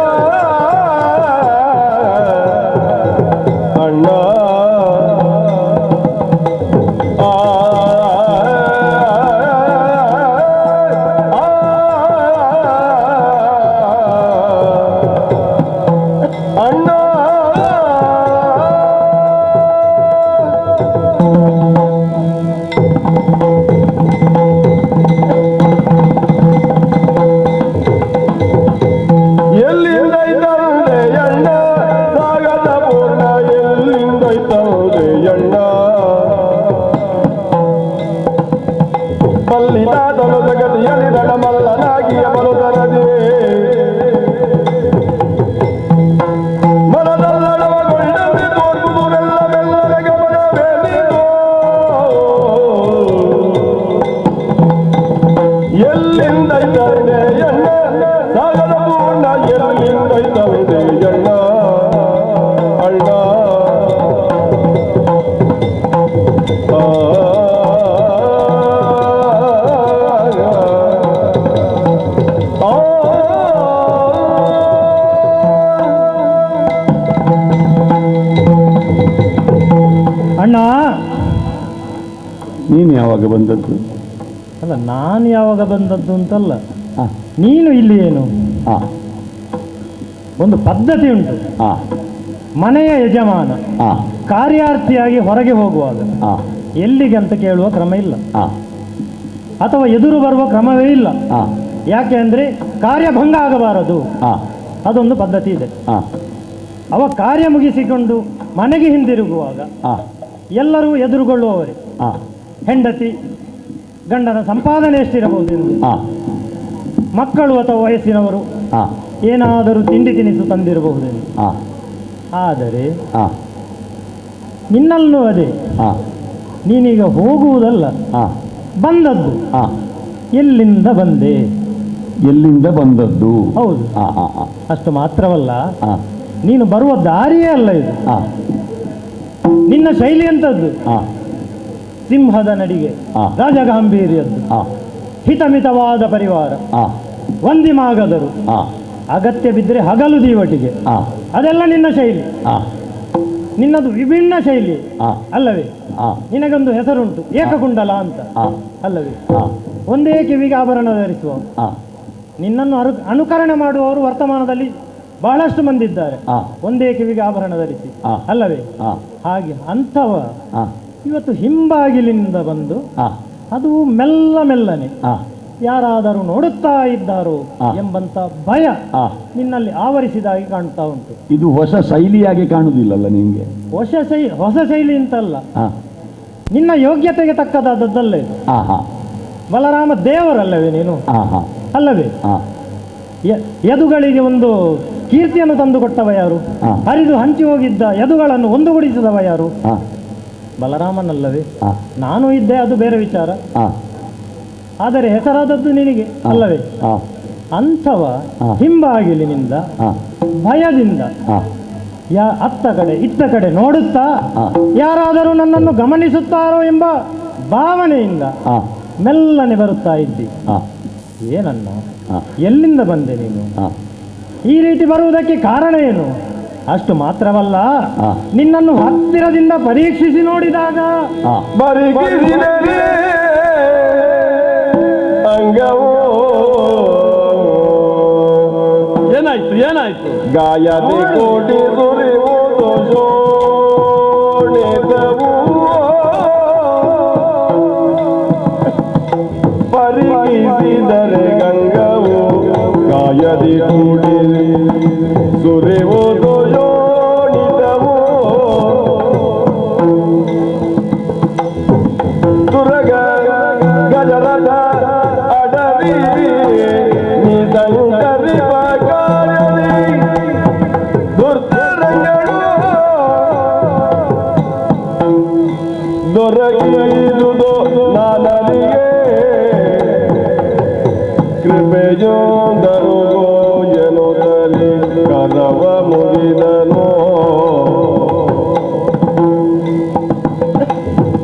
ಅಣ್ಣ. ನೀನು ಯಾವಾಗ ಬಂದದ್ದು? ಅಲ್ಲ, ನಾನು ಯಾವಾಗ ಬಂದದ್ದು ಅಂತಲ್ಲ, ನೀನು ಇಲ್ಲಿ ಏನು? ಒಂದು ಪದ್ಧತಿ ಉಂಟು. ಮನೆಯ ಯಜಮಾನ ಕಾರ್ಯಾರ್ಥಿಯಾಗಿ ಹೊರಗೆ ಹೋಗುವಾಗ ಎಲ್ಲಿಗೆ ಅಂತ ಕೇಳುವ ಕ್ರಮ ಇಲ್ಲ, ಅಥವಾ ಎದುರು ಬರುವ ಕ್ರಮವೇ ಇಲ್ಲ. ಯಾಕೆ ಅಂದ್ರೆ ಕಾರ್ಯಭಂಗ ಆಗಬಾರದು, ಅದೊಂದು ಪದ್ಧತಿ ಇದೆ. ಅವ ಕಾರ್ಯ ಮುಗಿಸಿಕೊಂಡು ಮನೆಗೆ ಹಿಂದಿರುಗುವಾಗ ಎಲ್ಲರೂ ಎದುರುಗೊಳ್ಳುವವರೇ. ಹೆಂಡತಿ ಗಂಡನ ಸಂಪಾದನೆ ಎಷ್ಟಿರಬಹುದು ಎಂದು, ಮಕ್ಕಳು ಅಥವಾ ವಯಸ್ಸಿನವರು ಏನಾದರೂ ತಿಂಡಿ ತಿನಿಸು ತಂದಿರಬಹುದೆಂದು. ಆದರೆ ನಿನ್ನಲ್ಲೂ ಅದೇ, ನೀನೀಗ ಹೋಗುವುದಲ್ಲ, ಬಂದದ್ದು. ಎಲ್ಲಿಂದ ಬಂದೆ? ಎಲ್ಲಿಂದ ಬಂದದ್ದು? ಹೌದು. ಅಷ್ಟು ಮಾತ್ರವಲ್ಲ, ನೀನು ಬರುವ ದಾರಿಯೇ ಅಲ್ಲ ಇದು. ನಿನ್ನ ಶೈಲಿ ಎಂಥದ್ದು? ಸಿಂಹದ ನಡಿಗೆ, ರಾಜಗಾಂಭೀರ್ಯದ್ದು, ಹಿತಮಿತವಾದ ಪರಿವಾರ, ವಂದಿಮಾಗದರು, ಅಗತ್ಯ ಬಿದ್ದರೆ ಹಗಲು ದೀವಟಿಗೆ, ಅದೆಲ್ಲ ನಿನ್ನ ಶೈಲಿ. ನಿನ್ನದು ವಿಭಿನ್ನ ಶೈಲಿ ಅಲ್ಲವೇ? ನಿನಗೊಂದು ಹೆಸರುಂಟು, ಏಕಕುಂಡಲ ಅಂತ ಅಲ್ಲವೇ? ಒಂದೇ ಕಿವಿಗೆ ಆಭರಣ ಧರಿಸುವ. ನಿನ್ನನ್ನು ಅನುಕರಣೆ ಮಾಡುವವರು ವರ್ತಮಾನದಲ್ಲಿ ಬಹಳಷ್ಟು ಮಂದಿ ಇದ್ದಾರೆ, ಒಂದೇ ಕಿವಿಗೆ ಆಭರಣ ಧರಿಸಿ ಅಲ್ಲವೇ? ಹಾಗೆ ಅಂಥವ ಇವತ್ತು ಹಿಂಬಾಗಿಲಿನಿಂದ ಬಂದು ಅದು ಮೆಲ್ಲ ಮೆಲ್ಲನೆ ಯಾರಾದರೂ ನೋಡುತ್ತಾ ಇದ್ದಾರೋ ಎಂಬಂತ ಭಯ ನಿನ್ನಲ್ಲಿ ಆವರಿಸಿದಾಗಿ ಕಾಣ್ತಾ ಉಂಟು. ಇದು ಹೊಸ ಶೈಲಿಯಾಗಿ ಕಾಣುವುದಿಲ್ಲಲ್ಲ ನಿಮಗೆ? ಹೊಸ ಶೈಲಿ ಅಂತಲ್ಲ, ನಿನ್ನ ಯೋಗ್ಯತೆಗೆ ತಕ್ಕದಾದದ್ದಲ್ಲ ಇದು. ಬಲರಾಮ ದೇವರಲ್ಲವೇ ನೀನು? ಹಾ ಹಾ ಅಲ್ಲವೇ? ಹಾ ಯದುಗಳಿಗೆ ಒಂದು ಕೀರ್ತಿಯನ್ನು ತಂದುಕೊಟ್ಟವ ಯಾರು? ಹರಿದು ಹಂಚಿ ಹೋಗಿದ್ದ ಯದುಗಳನ್ನು ಒಂದುಗೂಡಿಸಿದವ ಯಾರು? ಬಲರಾಮನಲ್ಲವೇ? ನಾನು ಇದ್ದೆ, ಅದು ಬೇರೆ ವಿಚಾರ. ಆದರೆ ಹೆಸರಾದದ್ದು ನಿನಗೆ ಅಲ್ಲವೇ? ಅಂಥವ ಹಿಂಬಾಗಿಲಿನಿಂದ ಭಯದಿಂದ ಅತ್ತ ಕಡೆ ಇತ್ತ ಕಡೆ ನೋಡುತ್ತಾ ಯಾರಾದರೂ ನನ್ನನ್ನು ಗಮನಿಸುತ್ತಾರೋ ಎಂಬ ಭಾವನೆಯಿಂದ ಮೆಲ್ಲನೆ ಬರುತ್ತಾ ಇದ್ದಿ. ಏನನ್ನ, ಎಲ್ಲಿಂದ ಬಂದೆ ನೀನು? ಈ ರೀತಿ ಬರುವುದಕ್ಕೆ ಕಾರಣ ಏನು? ಅಷ್ಟು ಮಾತ್ರವಲ್ಲ, ನಿನ್ನನ್ನು ಹತ್ತಿರದಿಂದ ಪರೀಕ್ಷಿಸಿ ನೋಡಿದಾಗ ಏನಾಯ್ತು ಏನಾಯ್ತು? ಗಾಯದೆ ಕೋಟಿ ಸುರಿಯುವುದು ಜೋಣಿದವು ಪರಿಗಿಸಿದರೆ ಗಂಗವು ಗಾಯದಿ ಕೂಡಿ ಸುರಿಯುವುದು ಜೋಣಿದವು ಸುರಗ ಗಜರದ ಅಡವಿ ನಿದಂಗರಿ ದೊರಕಿದುದು ನಾನರಿಗೆ ಕೃಪೆಯೊಂದರು ಎನ್ನುತ್ತಲೇ ಕರವ ಮುಗಿದನು.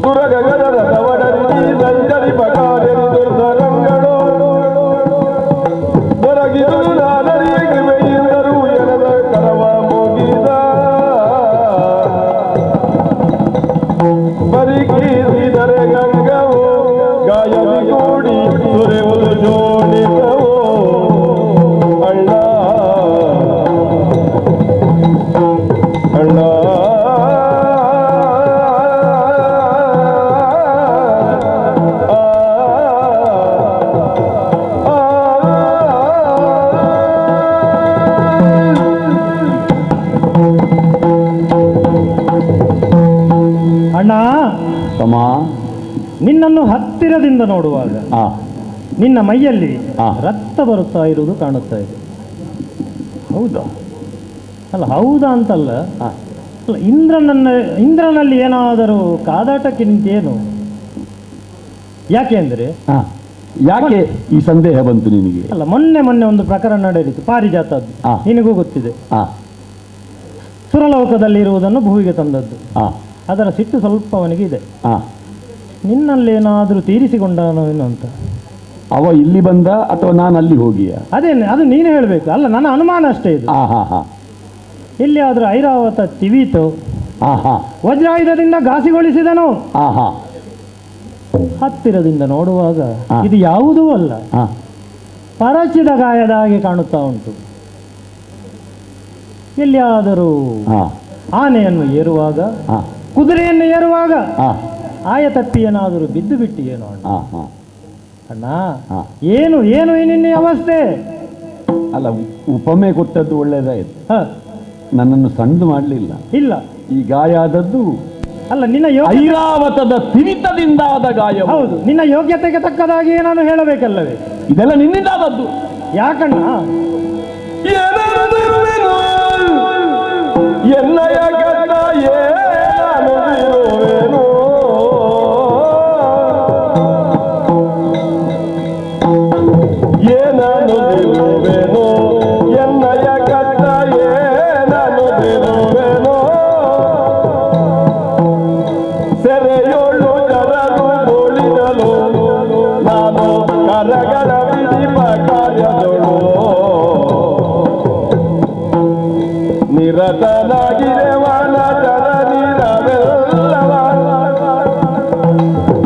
ಸುರಗಗರದ ತವಡರಿ ಸಂಚರಿ ಪಕಾರಿ ದುರ್ಧರಂಗಳು ದೊರಕಿದುದು ನಾನರಿಗೆ ಕೃಪೆಯಿಂದರು ಎನ್ನದ ಕರವ ಮುಗಿದ. ಪರಿಕೀಸಿದರೆ ಗಂಗವು ಗಾಯದಿ ಕೂಡಿ ಸುರಿಯುವುದು ಜೋಣಿದವು. ಅಣ್ಣ ಅಣ್ಣ ಅಣ್ಣ, ತಮ್ಮ, ನಿನ್ನನ್ನು ಹತ್ತಿರದಿಂದ ನೋಡುವಾಗ ನಿನ್ನ ಮೈಯಲ್ಲಿ ರಕ್ತ ಬರುತ್ತಾ ಇರುವುದು ಕಾಣುತ್ತಾ ಇದೆ. ಹೌದಾ? ಅಲ್ಲ, ಹೌದಾ ಅಂತಲ್ಲ. ಅಲ್ಲ, ಇಂದ್ರನಲ್ಲಿ ಏನಾದರೂ ಕಾದಾಟಕ್ಕೆ ನಿಂತೇನು? ಯಾಕೆಂದ್ರೆ ಯಾಕೆ ಈ ಸಂದೇಹ ಬಂತು ನಿನಗೆ? ಅಲ್ಲ, ಮೊನ್ನೆ ಒಂದು ಪ್ರಕರಣ ನಡೆಯಿತು, ಪಾರಿಜಾತದ್ದು, ನಿನಗೂ ಗೊತ್ತಿದೆ. ಸುರಲೋಕದಲ್ಲಿ ಇರುವುದನ್ನು ಭೂವಿಗೆ ತಂದದ್ದು. ಅದರ ಸಿಟ್ಟು ಸ್ವಲ್ಪ ಅವನಿಗೆ ಇದೆ. ನಿನ್ನಲ್ಲೇನಾದರೂ ತೀರಿಸಿಕೊಂಡನೋ ಏನು ಅಂತ. ಅವ ಇಲ್ಲಿ ಬಂದ ಅಥವಾ ನಾನು ಅಲ್ಲಿ ಹೋಗಿಯ? ಅದೇನೆ, ಅದು ನೀನು ಹೇಳಬೇಕು. ಅಲ್ಲ, ನನ್ನ ಅನುಮಾನ ಅಷ್ಟೇ ಇದು. ಎಲ್ಲಿ ಆದ್ರೂ ಐರಾವತ ತಿವೀತು, ವಜ್ರಾಯುಧದಿಂದ ಘಾಸಿಗೊಳಿಸಿದನು. ಹತ್ತಿರದಿಂದ ನೋಡುವಾಗ ಇದು ಯಾವುದೂ ಅಲ್ಲ, ಪರಚಿದ ಗಾಯದ ಹಾಗೆ ಕಾಣುತ್ತಾ ಉಂಟು. ಎಲ್ಲಿಯಾದರೂ ಆನೆಯನ್ನು ಏರುವಾಗ, ಕುದುರೆಯನ್ನು ಏರುವಾಗ ಆಯ ತಪ್ಪಿ ಏನಾದರೂ ಬಿದ್ದು ಬಿಟ್ಟು ಏನೋ ಅಣ್ಣ. ಏನು ಏನು ನಿನ್ನ ಅವಸ್ಥೆ? ಅಲ್ಲ, ಉಪಮೆ ಕೊಟ್ಟದ್ದು ಒಳ್ಳೇದಾಯ್ತು. ನನ್ನನ್ನು ಸಣ್ಣದು ಮಾಡಲಿಲ್ಲ. ಇಲ್ಲ, ಈ ಗಾಯ ಆದದ್ದು ಅಲ್ಲ, ನಿನ್ನ ಐರಾವತದ ತಿರಿತದಿಂದ ಆದ ಗಾಯ. ಹೌದು, ನಿನ್ನ ಯೋಗ್ಯತೆಗೆ ತಕ್ಕದಾಗಿ ನಾನು ಹೇಳಬೇಕಲ್ಲವೇ? ಇದೆಲ್ಲ ನಿನ್ನಿಂದ ಆದದ್ದು. ಯಾಕಣ್ಣ? ಎನ್ನಯ ಗಂಡ ಏನುವೇನು ಏನನುದಿರುವೆನು ಎನ್ನಯ ಗಂಡ ಏನನುದಿರುವೆನು ಸೆರೆಯೋಳು ಜರಲು ಗೋಳಿದಲು ನಾನು ಕರಗಳ ವಿಧಿಪ ಕಾರ್ಯದೊಳು ನಿರತನಾಗಿರೆವನ ಜನನಿರವೆಲ್ಲವ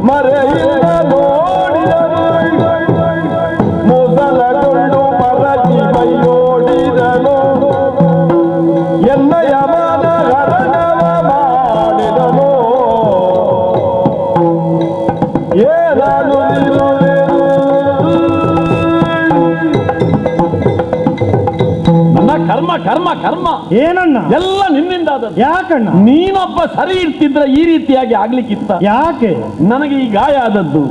ಮರೆಯಿಂದ ನೋಡಿದನು ಮೊದಲಗೊಂಡು ಮರಗಿ ಮೈಯೋಡಿದನು ಎನ್ನಯ ಮನ ಹರಣವ ಮಾಡಿದನು ಏನಾನು ನನ್ನ ಕರ್ಮ ಕರ್ಮ ಕರ್ಮ ಏನಣ್ಣ? ಎಲ್ಲ ನಿನ್ನಿಂದಾದದ್ದು. ಯಾಕಣ್ಣ? ನೀನೊಬ್ಬ ಸರಿ ಇರ್ತಿದ್ರೆ ಈ ರೀತಿಯಾಗಿ ಆಗ್ಲಿಕ್ಕಿತ್ತ? ಯಾಕೆ? ನನಗೆ ಈ ಗಾಯ ಆದದ್ದು,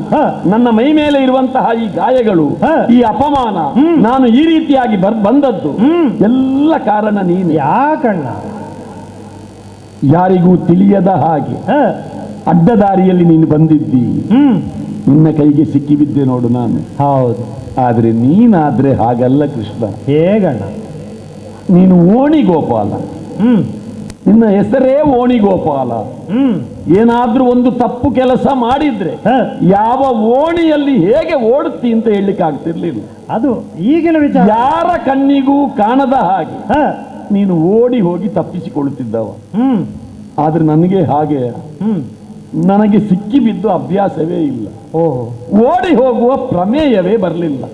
ನನ್ನ ಮೈ ಮೇಲೆ ಇರುವಂತಹ ಈ ಗಾಯಗಳು, ಈ ಅಪಮಾನ, ನಾನು ಈ ರೀತಿಯಾಗಿ ಬಂದದ್ದು ಎಲ್ಲ ಕಾರಣ ನೀನು. ಯಾಕಣ್ಣ? ಯಾರಿಗೂ ತಿಳಿಯದ ಹಾಗೆ ಅಡ್ಡದಾರಿಯಲ್ಲಿ ನೀನು ಬಂದಿದ್ದಿ, ನಿನ್ನ ಕೈಗೆ ಸಿಕ್ಕಿಬಿದ್ದೆ ನೋಡು ನಾನು. ಹೌದು. ಆದ್ರೆ ನೀನಾದ್ರೆ ಹಾಗಲ್ಲ ಕೃಷ್ಣ. ಹೇಗಣ್ಣ? ನೀನು ಓಣಿ ಗೋಪಾಲ, ನಿನ್ನ ಹೆಸರೇ ಓಣಿ ಗೋಪಾಲ. ಏನಾದ್ರೂ ಒಂದು ತಪ್ಪು ಕೆಲಸ ಮಾಡಿದ್ರೆ ಯಾವ ಓಣಿಯಲ್ಲಿ ಹೇಗೆ ಓಡುತ್ತಿ ಅಂತ ಹೇಳಲಿಕ್ಕೆ ಆಗ್ತಿರ್ಲಿಲ್ಲ. ಅದು ಈಗಿನ ವಿಚಾರ. ಯಾರ ಕಣ್ಣಿಗೂ ಕಾಣದ ಹಾಗೆ ನೀನು ಓಡಿ ಹೋಗಿ ತಪ್ಪಿಸಿಕೊಳ್ಳುತ್ತಿದ್ದವ. ಆದ್ರೆ ನನಗೆ ಹಾಗೆ, ನನಗೆ ಸಿಕ್ಕಿ ಬಿದ್ದು ಅಭ್ಯಾಸವೇ ಇಲ್ಲ. ಓಡಿ ಹೋಗುವ ಪ್ರಮೇಯವೇ ಬರಲಿಲ್ಲ.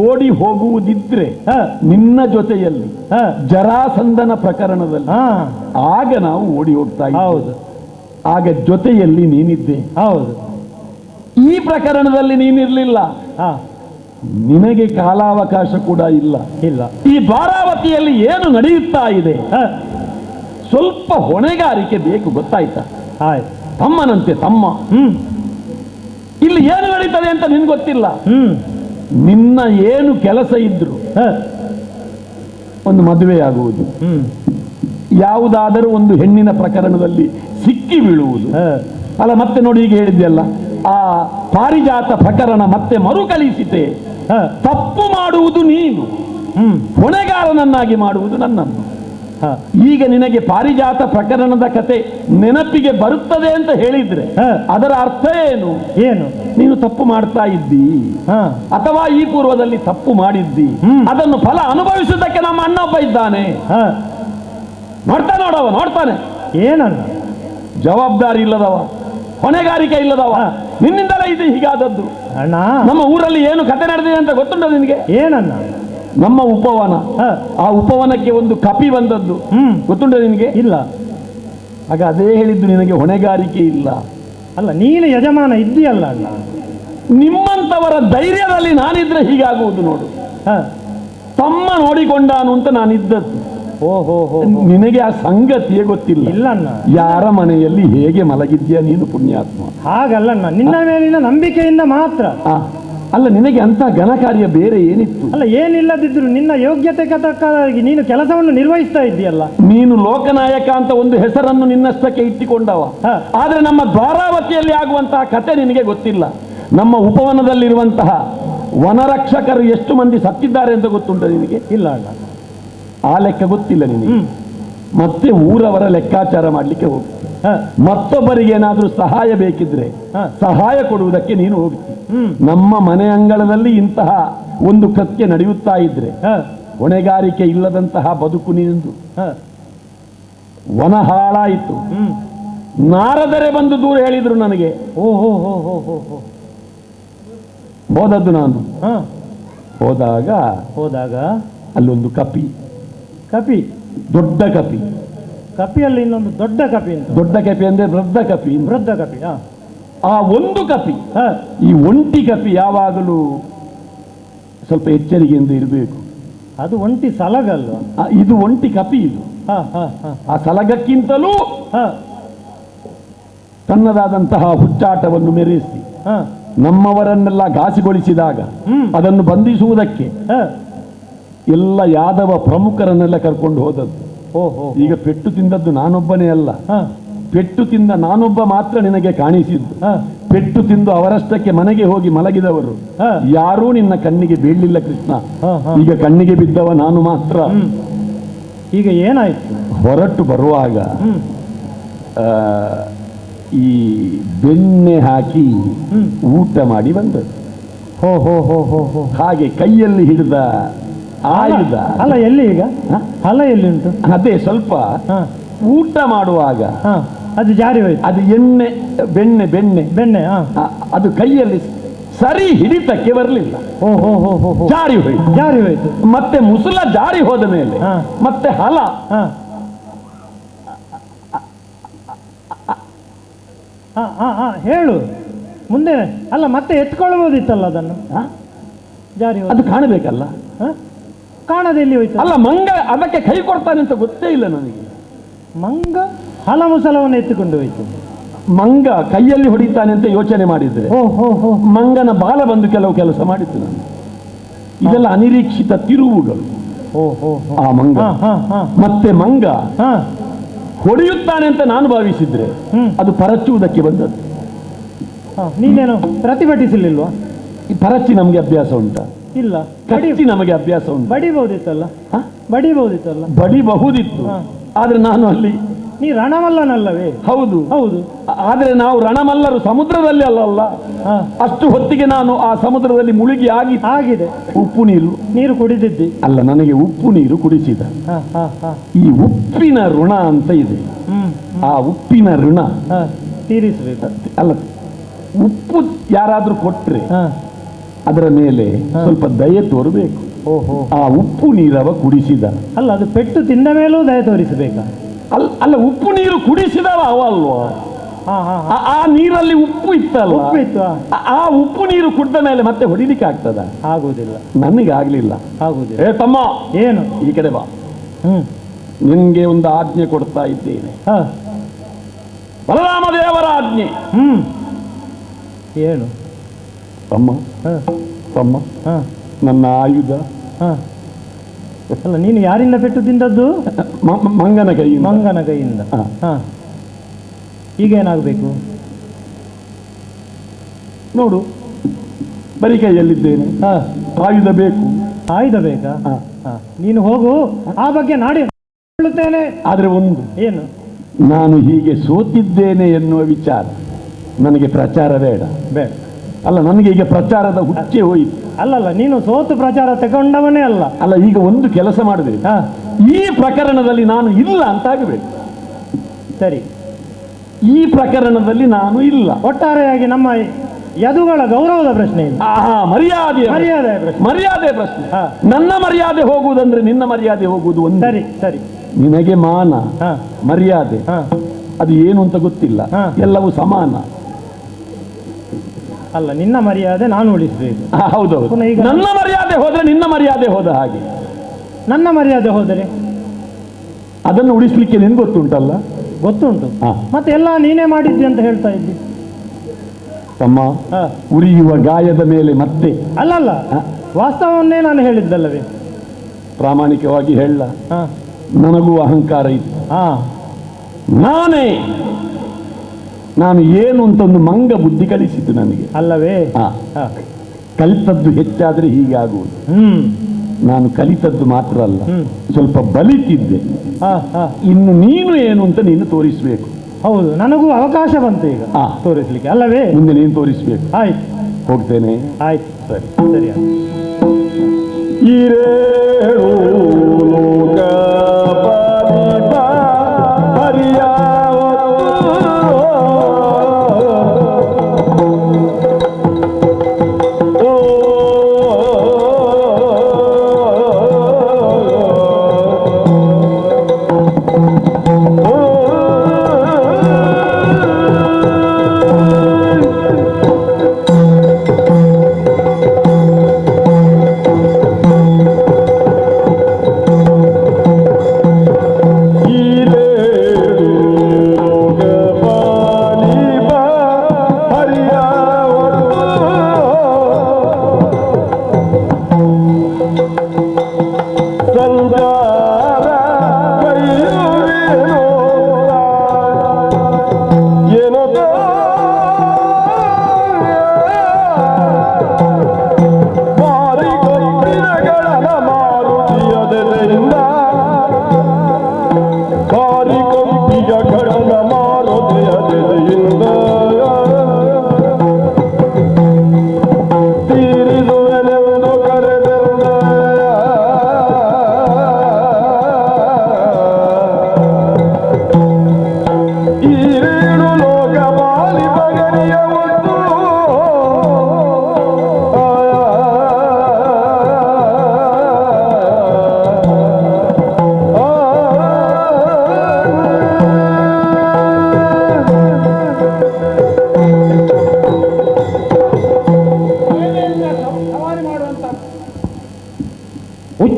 ಓಡಿ ಹೋಗುವುದಿದ್ರೆ ನಿನ್ನ ಜೊತೆಯಲ್ಲಿ ಜರಾಸಂಧನ ಪ್ರಕರಣದಲ್ಲಿ ಆಗ ನಾವು ಓಡಿ ಹೋಗ್ತಾ ಇದ್ದೀವಿ. ಆಗ ಜೊತೆಯಲ್ಲಿ ನೀನಿದ್ದೆ. ಹೌದು. ಈ ಪ್ರಕರಣದಲ್ಲಿ ನೀನಿರ್ಲಿಲ್ಲ. ನಿನಗೆ ಕಾಲಾವಕಾಶ ಕೂಡ ಇಲ್ಲ. ಈ ದ್ವಾರಾವತಿಯಲ್ಲಿ ಏನು ನಡೆಯುತ್ತಾ ಇದೆ, ಸ್ವಲ್ಪ ಹೊಣೆಗಾರಿಕೆ ಬೇಕು, ಗೊತ್ತಾಯ್ತಾ? ತಮ್ಮನಂತೆ ತಮ್ಮ. ಇಲ್ಲಿ ಏನು ನಡೀತದೆ ಅಂತ ನಿನ್ಗೆ ಗೊತ್ತಿಲ್ಲ. ನಿನ್ನ ಏನು ಕೆಲಸ ಇದ್ರು ಒಂದು ಮದುವೆ ಆಗುವುದು, ಯಾವುದಾದರೂ ಒಂದು ಹೆಣ್ಣಿನ ಪ್ರಕರಣದಲ್ಲಿ ಸಿಕ್ಕಿ ಬೀಳುವುದು ಅಲ್ಲ. ಮತ್ತೆ ನೋಡಿ, ಈಗ ಹೇಳಿದ್ದೆಲ್ಲ ಆ ಪಾರಿಜಾತ ಪ್ರಕರಣ ಮತ್ತೆ ಮರುಕಳಿಸಿತೆ. ತಪ್ಪು ಮಾಡುವುದು ನೀನು, ಹೊಣೆಗಾರನನ್ನಾಗಿ ಮಾಡುವುದು ನನ್ನನ್ನು. ಈಗ ನಿನಗೆ ಪಾರಿಜಾತ ಪ್ರಕರಣದ ಕತೆ ನೆನಪಿಗೆ ಬರುತ್ತದೆ ಅಂತ ಹೇಳಿದ್ರೆ ಅದರ ಅರ್ಥ ಏನು? ನೀನು ತಪ್ಪು ಮಾಡ್ತಾ ಇದ್ದಿ, ಅಥವಾ ಈ ಪೂರ್ವದಲ್ಲಿ ತಪ್ಪು ಮಾಡಿದ್ದಿ, ಅದನ್ನು ಫಲ ಅನುಭವಿಸುವುದಕ್ಕೆ ನಮ್ಮ ಅಣ್ಣ ಒಬ್ಬ ಇದ್ದಾನೆ. ನೋಡವ ನೋಡ್ತಾನೆ. ಏನಣ್ಣ? ಜವಾಬ್ದಾರಿ ಇಲ್ಲದವ, ಹೊಣೆಗಾರಿಕೆ ಇಲ್ಲದವ. ನಿನ್ನಿಂದಲೇ ಇದು ಹೀಗಾದದ್ದು. ಅಣ್ಣ, ನಮ್ಮ ಊರಲ್ಲಿ ಏನು ಕತೆ ನಡೆದಿದೆ ಅಂತ ಗೊತ್ತುಂಟ ನಿನಗೆ? ಏನಣ್ಣ? ನಮ್ಮ ಉಪವನ, ಆ ಉಪವನಕ್ಕೆ ಒಂದು ಕಪಿ ಬಂದದ್ದು ಗೊತ್ತುಂಟ ನಿನಗೆ? ಇಲ್ಲ. ಆಗ ಅದೇ ಹೇಳಿದ್ದು, ನಿನಗೆ ಹೊಣೆಗಾರಿಕೆ ಇಲ್ಲ. ಅಲ್ಲ, ನೀನು ಯಜಮಾನ ಇದ್ದೀಯಲ್ಲ ಅಣ್ಣ. ನಿಮ್ಮಂತವರ ಧೈರ್ಯದಲ್ಲಿ ನಾನಿದ್ರೆ ಹೀಗಾಗುವುದು ನೋಡು. ತಮ್ಮ ನೋಡಿಕೊಂಡಾನು ಅಂತ ನಾನಿದ್ದದ್ದು. ನಿನಗೆ ಆ ಸಂಗತಿಯೇ ಗೊತ್ತಿಲ್ಲ. ಇಲ್ಲಣ್ಣ. ಯಾರ ಮನೆಯಲ್ಲಿ ಹೇಗೆ ಮಲಗಿದ್ಯಾ ನೀನು ಪುಣ್ಯಾತ್ಮ. ಹಾಗಲ್ಲಣ್ಣ, ನಿನ್ನ ಮೇಲಿನ ನಂಬಿಕೆಯಿಂದ ಮಾತ್ರ. ಅಲ್ಲ, ನಿನಗೆ ಅಂತ ಘನಕಾರ್ಯ ಬೇರೆ ಏನಿತ್ತು? ಅಲ್ಲ, ಏನಿಲ್ಲದಿದ್ರು ನಿನ್ನ ಯೋಗ್ಯತೆಗೆ ತಕ್ಕಾಗಿ ನೀನು ಕೆಲಸವನ್ನು ನಿರ್ವಹಿಸ್ತಾ ಇದ್ದೀಯಲ್ಲ. ನೀನು ಲೋಕನಾಯಕ ಅಂತ ಒಂದು ಹೆಸರನ್ನು ನಿನ್ನಷ್ಟಕ್ಕೆ ಇಟ್ಟುಕೊಂಡವ. ಆದ್ರೆ ನಮ್ಮ ದ್ವಾರಾವತಿಯಲ್ಲಿ ಆಗುವಂತಹ ಕತೆ ನಿನಗೆ ಗೊತ್ತಿಲ್ಲ. ನಮ್ಮ ಉಪವನದಲ್ಲಿರುವಂತಹ ವನರಕ್ಷಕರು ಎಷ್ಟು ಮಂದಿ ಸತ್ತಿದ್ದಾರೆ ಅಂತ ಗೊತ್ತುಂಟ ನಿನಗೆ? ಇಲ್ಲ ಅಣ್ಣ, ಆ ಲೆಕ್ಕ ಗೊತ್ತಿಲ್ಲ ನಿನಗೆ. ಮತ್ತೆ ಊರವರ ಲೆಕ್ಕಾಚಾರ ಮಾಡಲಿಕ್ಕೆ ಹೋಗ್ತಿ. ಮತ್ತೊಬ್ಬರಿಗೆ ಏನಾದ್ರೂ ಸಹಾಯ ಬೇಕಿದ್ರೆ ಸಹಾಯ ಕೊಡುವುದಕ್ಕೆ ನೀನು ಹೋಗ್ತಿ. ನಮ್ಮ ಮನೆ ಅಂಗಳದಲ್ಲಿ ಇಂತಹ ಒಂದು ಕೃತ್ಯ ನಡೆಯುತ್ತಾ ಇದ್ರೆ ಹೊಣೆಗಾರಿಕೆ ಇಲ್ಲದಂತಹ ಬದುಕು ನಿಂದು. ವನ ಹಾಳಾಯಿತು. ನಾರದರೆ ಬಂದು ದೂರ ಹೇಳಿದ್ರು ನನಗೆ. ಹೋದದ್ದು ನಾನು. ಹೋದಾಗ ಅಲ್ಲೊಂದು ಕಪಿ, ದೊಡ್ಡ ಕಪಿ. ಕಪಿಯಲ್ಲಿ ಇನ್ನೊಂದು ದೊಡ್ಡ ಕಪಿ ಅಂತ. ದೊಡ್ಡ ಕಪಿ ಅಂದ್ರೆ ವೃದ್ಧ ಕಪಿ. ಆ ಒಂದು ಕಪಿ, ಈ ಒಂಟಿ ಕಪಿ ಯಾವಾಗಲೂ ಸ್ವಲ್ಪ ಎಚ್ಚರಿಕೆಯಿಂದ ಇರಬೇಕು. ಅದು ಒಂಟಿ ಸಲಗಲ್ಲ, ಇದು ಒಂಟಿ ಕಪಿ. ಇದು ಆ ಸಲಗಕ್ಕಿಂತಲೂ ತನ್ನದಾದಂತಹ ಹುಚ್ಚಾಟವನ್ನು ಮೆರೆಸಿ ನಮ್ಮವರನ್ನೆಲ್ಲ ಘಾಸಿಗೊಳಿಸಿದಾಗ ಅದನ್ನು ಬಂಧಿಸುವುದಕ್ಕೆ ಎಲ್ಲ ಯಾದವ ಪ್ರಮುಖರನ್ನೆಲ್ಲ ಕರ್ಕೊಂಡು ಹೋದದ್ದು. ಈಗ ಪೆಟ್ಟು ತಿಂದದ್ದು ನಾನೊಬ್ಬನೇ ಅಲ್ಲ. ಪೆಟ್ಟು ತಿಂದ ನಾನೊಬ್ಬ ಮಾತ್ರ ನಿನಗೆ ಕಾಣಿಸಿದ್ದು. ಪೆಟ್ಟು ತಿಂದು ಅವರಷ್ಟಕ್ಕೆ ಮನೆಗೆ ಹೋಗಿ ಮಲಗಿದವರು ಯಾರೂ ನಿನ್ನ ಕಣ್ಣಿಗೆ ಬೀಳಲಿಲ್ಲ ಕೃಷ್ಣ. ಈಗ ಕಣ್ಣಿಗೆ ಬಿದ್ದವ ನಾನು ಮಾತ್ರ. ಈಗ ಏನಾಯ್ತು? ಹೊರಟು ಬರುವಾಗ ಈ ಬೆಣ್ಣೆ ಹಾಕಿ ಊಟ ಮಾಡಿ ಬಂದದ್ದು. ಹಾಗೆ ಕೈಯಲ್ಲಿ ಹಿಡಿದ ಆಯುಧ. ಅಲ್ಲ, ಎಲ್ಲಿ ಈಗ ಹಲ ಎಲ್ಲಿ ಉಂಟು? ಅದೇ ಸ್ವಲ್ಪ ಊಟ ಮಾಡುವಾಗ ಅದು ಜಾರಿ ಹೋಯ್ತು. ಅದು ಎಣ್ಣೆ ಬೆಣ್ಣೆ ಅದು ಕೈಯಲ್ಲಿ ಸರಿ ಹಿಡಿತಕ್ಕೆ ಬರಲಿಲ್ಲ. ಜಾರಿ ಹೋಯ್ತು. ಮತ್ತೆ ಮುಸುಲ ಜಾರಿ ಹೋದ ಮೇಲೆ ಮತ್ತೆ ಹಲ ಹೇಳು ಮುಂದೆ. ಅಲ್ಲ, ಮತ್ತೆ ಎತ್ಕೊಳ್ಬೋದಿತ್ತಲ್ಲ ಅದನ್ನು. ಜಾರಿ ಅದು ಕಾಣಬೇಕಲ್ಲ. ಕಾಣದೆ ಎಲ್ಲಿ ಹೋಯ್ತು? ಅಲ್ಲ, ಮಂಗ ಅದಕ್ಕೆ ಕೈ ಕೊಡ್ತಾನೆ ಅಂತ ಗೊತ್ತೇ ಇಲ್ಲ ನನಗೆ. ಮಂಗ ಹಲಮುಸಲವನ್ನು ಎತ್ತಿಕೊಂಡು ಹೋಯ್ತು. ಮಂಗ ಕೈಯಲ್ಲಿ ಹೊಡಿತಾನೆ ಅಂತ ಯೋಚನೆ ಮಾಡಿದ್ರೆ ಓಹೋ ಮಂಗನ ಬಾಲ ಬಂದು ಕೆಲವು ಕೆಲಸ ಮಾಡಿತ್ತು ನಾನು. ಇದೆಲ್ಲ ಅನಿರೀಕ್ಷಿತ ತಿರುವುಗಳು. ಆ ಮಂಗ ಮತ್ತೆ ಮಂಗ ಹೊಡೆಯುತ್ತಾನೆ ಅಂತ ನಾನು ಭಾವಿಸಿದ್ರೆ ಅದು ಪರಚುವುದಕ್ಕೆ ಬಂದದ್ದು. ನೀನೇನು ಪ್ರತಿಭಟಿಸಲಿಲ್ವಾ? ಈ ಪರಚಿ ನಮಗೆ ಅಭ್ಯಾಸ ಉಂಟಾ? ಇಲ್ಲ. ಕಚ್ಚಿ ನಮಗೆ ಅಭ್ಯಾಸ ಉಂಟು. ಬಡಿಬಹುದಿತ್ತಲ್ಲ? ಬಡಿಬಹುದಿತ್ತಲ್ಲ? ಬಡಿಬಹುದಿತ್ತು, ಆದ್ರೆ ನಾನು ಅಲ್ಲಿ. ನೀ ರಣಮಲ್ಲನಲ್ಲವೇ? ಹೌದು ಹೌದು. ಆದ್ರೆ ನಾವು ರಣಮಲ್ಲರು ಸಮುದ್ರದಲ್ಲಿ ಅಲ್ಲ. ಅಷ್ಟು ಹೊತ್ತಿಗೆ ನಾನು ಆ ಸಮುದ್ರದಲ್ಲಿ ಮುಳುಗಿ ಆಗಿದೆ. ಉಪ್ಪು ನೀರು ಕುಡಿದಿದ್ದಿ? ಅಲ್ಲ, ನನಗೆ ಉಪ್ಪು ನೀರು ಕುಡಿಸಿದ. ಈ ಉಪ್ಪಿನ ಋಣ ಅಂತ ಇದೆ. ಆ ಉಪ್ಪಿನ ಋಣ ತೀರಿಸಬೇಕು. ಅಲ್ಲ, ಉಪ್ಪು ಯಾರಾದ್ರೂ ಕೊಟ್ರೆ ಅದರ ಮೇಲೆ ಸ್ವಲ್ಪ ದಯೆ ತೋರಬೇಕು. ಆ ಉಪ್ಪು ನೀರವ ಕುಡಿಸಿದ. ಅಲ್ಲ, ಅದು ಪೆಟ್ಟು ತಿಂದ ಮೇಲೂ ದಯೆ ತೋರಿಸಬೇಕಾ? ಅಲ್ಲ, ಉಪ್ಪು ನೀರು ಕುಡಿಸಿದವ ಅವ ಅಲ್ವಾ? ಆ ನೀರಲ್ಲಿ ಉಪ್ಪು ಇತ್ತಲ್ಲ, ಆ ಉಪ್ಪು ನೀರು ಕುಡ್ದ ಮೇಲೆ ಮತ್ತೆ ಹೊಡಿಲಿಕ್ಕೆ ಆಗ್ತದ? ಆಗುವುದಿಲ್ಲ. ನನಗೆ ಆಗ್ಲಿಲ್ಲ. ಆಗುವುದಿಲ್ಲ. ಏ ತಮ್ಮ, ಏನು? ಈ ಕಡೆ ಬಾ. ನಿನ್ಗೆ ಒಂದು ಆಜ್ಞೆ ಕೊಡ್ತಾ ಇದ್ದೇನೆ. ಬಲರಾಮ ದೇವರ ಆಜ್ಞೆ. ಏನು? ತಮ್ಮ ತಮ್ಮ, ನನ್ನ ಆಯುಧ. ಅಲ್ಲ, ನೀನು ಯಾರಿಂದ ಪೆಟ್ಟು ತಿಂದದ್ದು? ಮಂಗನ ಕೈಯಿಂದ. ಮಂಗನ ಕೈಯಿಂದ. ಈಗೇನಾಗಬೇಕು ನೋಡು, ಬರೀ ಕೈಯಲ್ಲಿದ್ದೇನೆ. ಆಯುಧ ಬೇಕು. ಆಯುಧ ಬೇಕಾ? ನೀನು ಹೋಗು, ಆ ಬಗ್ಗೆ ನಾಡಿ ಹೇಳುತ್ತೇನೆ. ಆದ್ರೆ ಒಂದು, ಏನು? ನಾನು ಹೀಗೆ ಸೋತಿದ್ದೇನೆ ಎನ್ನುವ ವಿಚಾರ ನನಗೆ ಪ್ರಚಾರ ಬೇಡ. ಅಲ್ಲ, ನನಗೆ ಈಗ ಪ್ರಚಾರದ ಹುಚ್ಚೆ ಹೋಯಿತು. ಅಲ್ಲಲ್ಲ, ನೀನು ಸೋತು ಪ್ರಚಾರ ತಗೊಂಡವನೇ ಅಲ್ಲ. ಅಲ್ಲ, ಈಗ ಒಂದು ಕೆಲಸ ಮಾಡಿದೆ, ಈ ಪ್ರಕರಣದಲ್ಲಿ ನಾನು ಇಲ್ಲ ಅಂತ ಆಗಬೇಕು. ಸರಿ, ಈ ಪ್ರಕರಣದಲ್ಲಿ ನಾನು ಇಲ್ಲ. ಒಟ್ಟಾರೆಯಾಗಿ ನಮ್ಮ ಯದುಗಳ ಗೌರವದ ಪ್ರಶ್ನೆ ಇಲ್ಲ. ಮರ್ಯಾದೆ ಪ್ರಶ್ನೆ. ನನ್ನ ಮರ್ಯಾದೆ ಹೋಗುವುದಂದ್ರೆ ನಿನ್ನ ಮರ್ಯಾದೆ ಹೋಗುವುದು ಒಂದು. ಸರಿ ಸರಿ. ನಿನಗೆ ಮಾನ ಮರ್ಯಾದೆ ಅದು ಏನು ಅಂತ ಗೊತ್ತಿಲ್ಲ, ಎಲ್ಲವೂ ಸಮಾನ. ಅಲ್ಲ, ನಿನ್ನ ಮರ್ಯಾದೆ ನಾನು ಉಳಿಸಬೇಕು. ಹೌದೌದು. ನನ್ನ ಮರ್ಯಾದೆ ಹೋದ್ರೆ ನಿನ್ನ ಮರ್ಯಾದೆ ಹೋದ ಹಾಗೆ. ನನ್ನ ಮರ್ಯಾದೆ ಹೋದರೆ ಅದನ್ನು ಉಳಿಸ್ಲಿಕ್ಕೆ ನಿನ್ಗೆ ಗೊತ್ತುಂಟಲ್ಲ? ಗೊತ್ತುಂಟು. ಮತ್ತೆ ಎಲ್ಲ ನೀನೇ ಮಾಡಿದ್ದಿ ಅಂತ ಹೇಳ್ತಾ ಇದ್ದಿ. ತಮ್ಮ, ಉರಿಯುವ ಗಾಯದ ಮೇಲೆ ಮತ್ತೆ ಅಲ್ಲಲ್ಲ, ವಾಸ್ತವವನ್ನೇ ನಾನು ಹೇಳಿದ್ದಲ್ಲವೇ? ಪ್ರಾಮಾಣಿಕವಾಗಿ ಹೇಳ, ನನಗೂ ಅಹಂಕಾರ ಇತ್ತು. ನಾನು ಏನು ಅಂತ ಒಂದು ಮಂಗ ಬುದ್ಧಿ ಕಲಿಸಿತು ನನಗೆ, ಅಲ್ಲವೇ? ಕಲಿತದ್ದು ಹೆಚ್ಚಾದ್ರೆ ಹೀಗಾಗುವುದು. ನಾನು ಕಲಿತದ್ದು ಮಾತ್ರ ಅಲ್ಲ, ಸ್ವಲ್ಪ ಬಲಿತಿದ್ದೆ. ಇನ್ನು ನೀನು ಏನು ಅಂತ ನೀನು ತೋರಿಸ್ಬೇಕು. ಹೌದು, ನನಗೂ ಅವಕಾಶ ಬಂತು ಈಗ ತೋರಿಸ್ಲಿಕ್ಕೆ, ಅಲ್ಲವೇ? ಮುಂದೆ ನೀನು ತೋರಿಸ್ಬೇಕು. ಆಯ್ತು, ಹೋಗ್ತೇನೆ. ಆಯ್ತು, ಸರಿ ಸರಿ.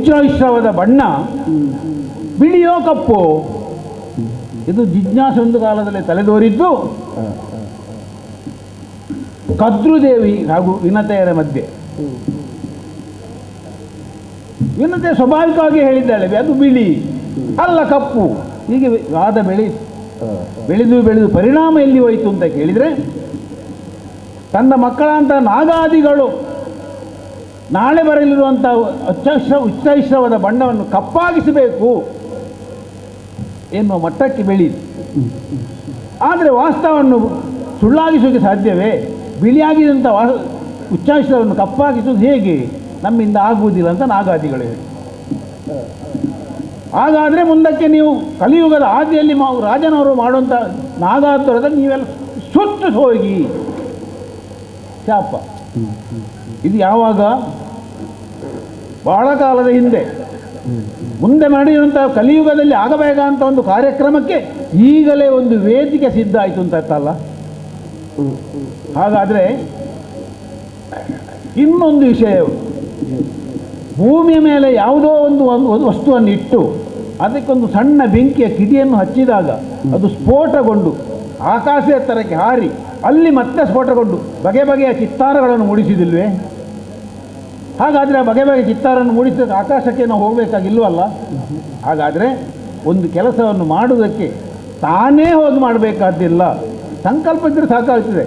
ಉಚ್ಛ್ರೈಶ್ರವದ ಬಣ್ಣ ಬಿಳಿಯೋ ಕಪ್ಪು? ಇದು ಜಿಜ್ಞಾಸೆ ಒಂದು ಕಾಲದಲ್ಲಿ ತಲೆದೋರಿದ್ದು ಕದ್ರುದೇವಿ ಹಾಗೂ ವಿನತೆಯರ ಮಧ್ಯೆ. ವಿನತೆ ಸ್ವಾಭಾವಿಕವಾಗಿ ಹೇಳಿದ್ದಾಳೆ ಅದು ಬಿಳಿ ಅಲ್ಲ ಕಪ್ಪು. ಹೀಗೆ ವಾದ ಬೆಳೆದು ಪರಿಣಾಮ ಎಲ್ಲಿ ಹೋಯಿತು ಅಂತ ಕೇಳಿದರೆ, ತನ್ನ ಮಕ್ಕಳಂತ ನಾಗಾದಿಗಳು ನಾಳೆ ಬರಲಿರುವಂಥ ಉಚ್ಛ್ರೈಶ್ರವದ ಬಣ್ಣವನ್ನು ಕಪ್ಪಾಗಿಸಬೇಕು ಎನ್ನುವ ಮಟ್ಟಕ್ಕೆ ಬೆಳೆಯಿತು. ಆದರೆ ವಾಸ್ತವವನ್ನು ಸುಳ್ಳಾಗಿಸೋಕೆ ಸಾಧ್ಯವೇ? ಬಿಳಿಯಾಗಿದ್ದಂಥ ಉಚ್ಛ್ರೈಶ್ರವನ್ನು ಕಪ್ಪಾಗಿಸೋದು ಹೇಗೆ? ನಮ್ಮಿಂದ ಆಗುವುದಿಲ್ಲ ಅಂತ ನಾಗಾದಿಗಳು ಹೇಳಿ. ಹಾಗಾದರೆ ಮುಂದಕ್ಕೆ ನೀವು ಕಲಿಯುಗದ ಆದಿಯಲ್ಲಿ ರಾಜನವರು ಮಾಡುವಂಥ ನಾಗಾದ್ವರದಲ್ಲಿ ನೀವೆಲ್ಲ ಸುಟ್ಟು ಹೋಗಿ ಶಾಪ. ಇದು ಯಾವಾಗ? ಬಹಳ ಕಾಲದ ಹಿಂದೆ. ಮುಂದೆ ನಡೆಯುವಂಥ ಕಲಿಯುಗದಲ್ಲಿ ಆಗಬೇಕಂತ ಒಂದು ಕಾರ್ಯಕ್ರಮಕ್ಕೆ ಈಗಲೇ ಒಂದು ವೇದಿಕೆ ಸಿದ್ಧ ಆಯಿತು ಅಂತ ಅರ್ಥಲ್ಲ. ಹಾಗಾದರೆ ಇನ್ನೊಂದು ವಿಷಯ, ಭೂಮಿಯ ಮೇಲೆ ಯಾವುದೋ ಒಂದು ವಸ್ತುವನ್ನು ಇಟ್ಟು ಅದಕ್ಕೊಂದು ಸಣ್ಣ ಬೆಂಕಿಯ ಕಿಡಿಯನ್ನು ಹಚ್ಚಿದಾಗ ಅದು ಸ್ಫೋಟಗೊಂಡು ಆಕಾಶ ಎತ್ತರಕ್ಕೆ ಹಾರಿ ಅಲ್ಲಿ ಮತ್ತೆ ಸ್ಫೋಟಗೊಂಡು ಬಗೆ ಬಗೆಯ ಚಿತ್ತಾರಗಳನ್ನು ಮೂಡಿಸಿದಿಲ್ವೇ? ಹಾಗಾದರೆ ಆ ಬಗೆ ಬಗೆಯ ಚಿತ್ತಾರನ್ನು ಮೂಡಿಸಿದ ಆಕಾಶಕ್ಕೆ ನಾವು ಹೋಗಬೇಕಾಗಿಲ್ವಲ್ಲ? ಹಾಗಾದರೆ ಒಂದು ಕೆಲಸವನ್ನು ಮಾಡುವುದಕ್ಕೆ ತಾನೇ ಹೋಗಿ ಮಾಡಬೇಕಾದ್ದಿಲ್ಲ, ಸಂಕಲ್ಪ ಇದ್ದರೆ ಸಾಕಾಗ್ತದೆ.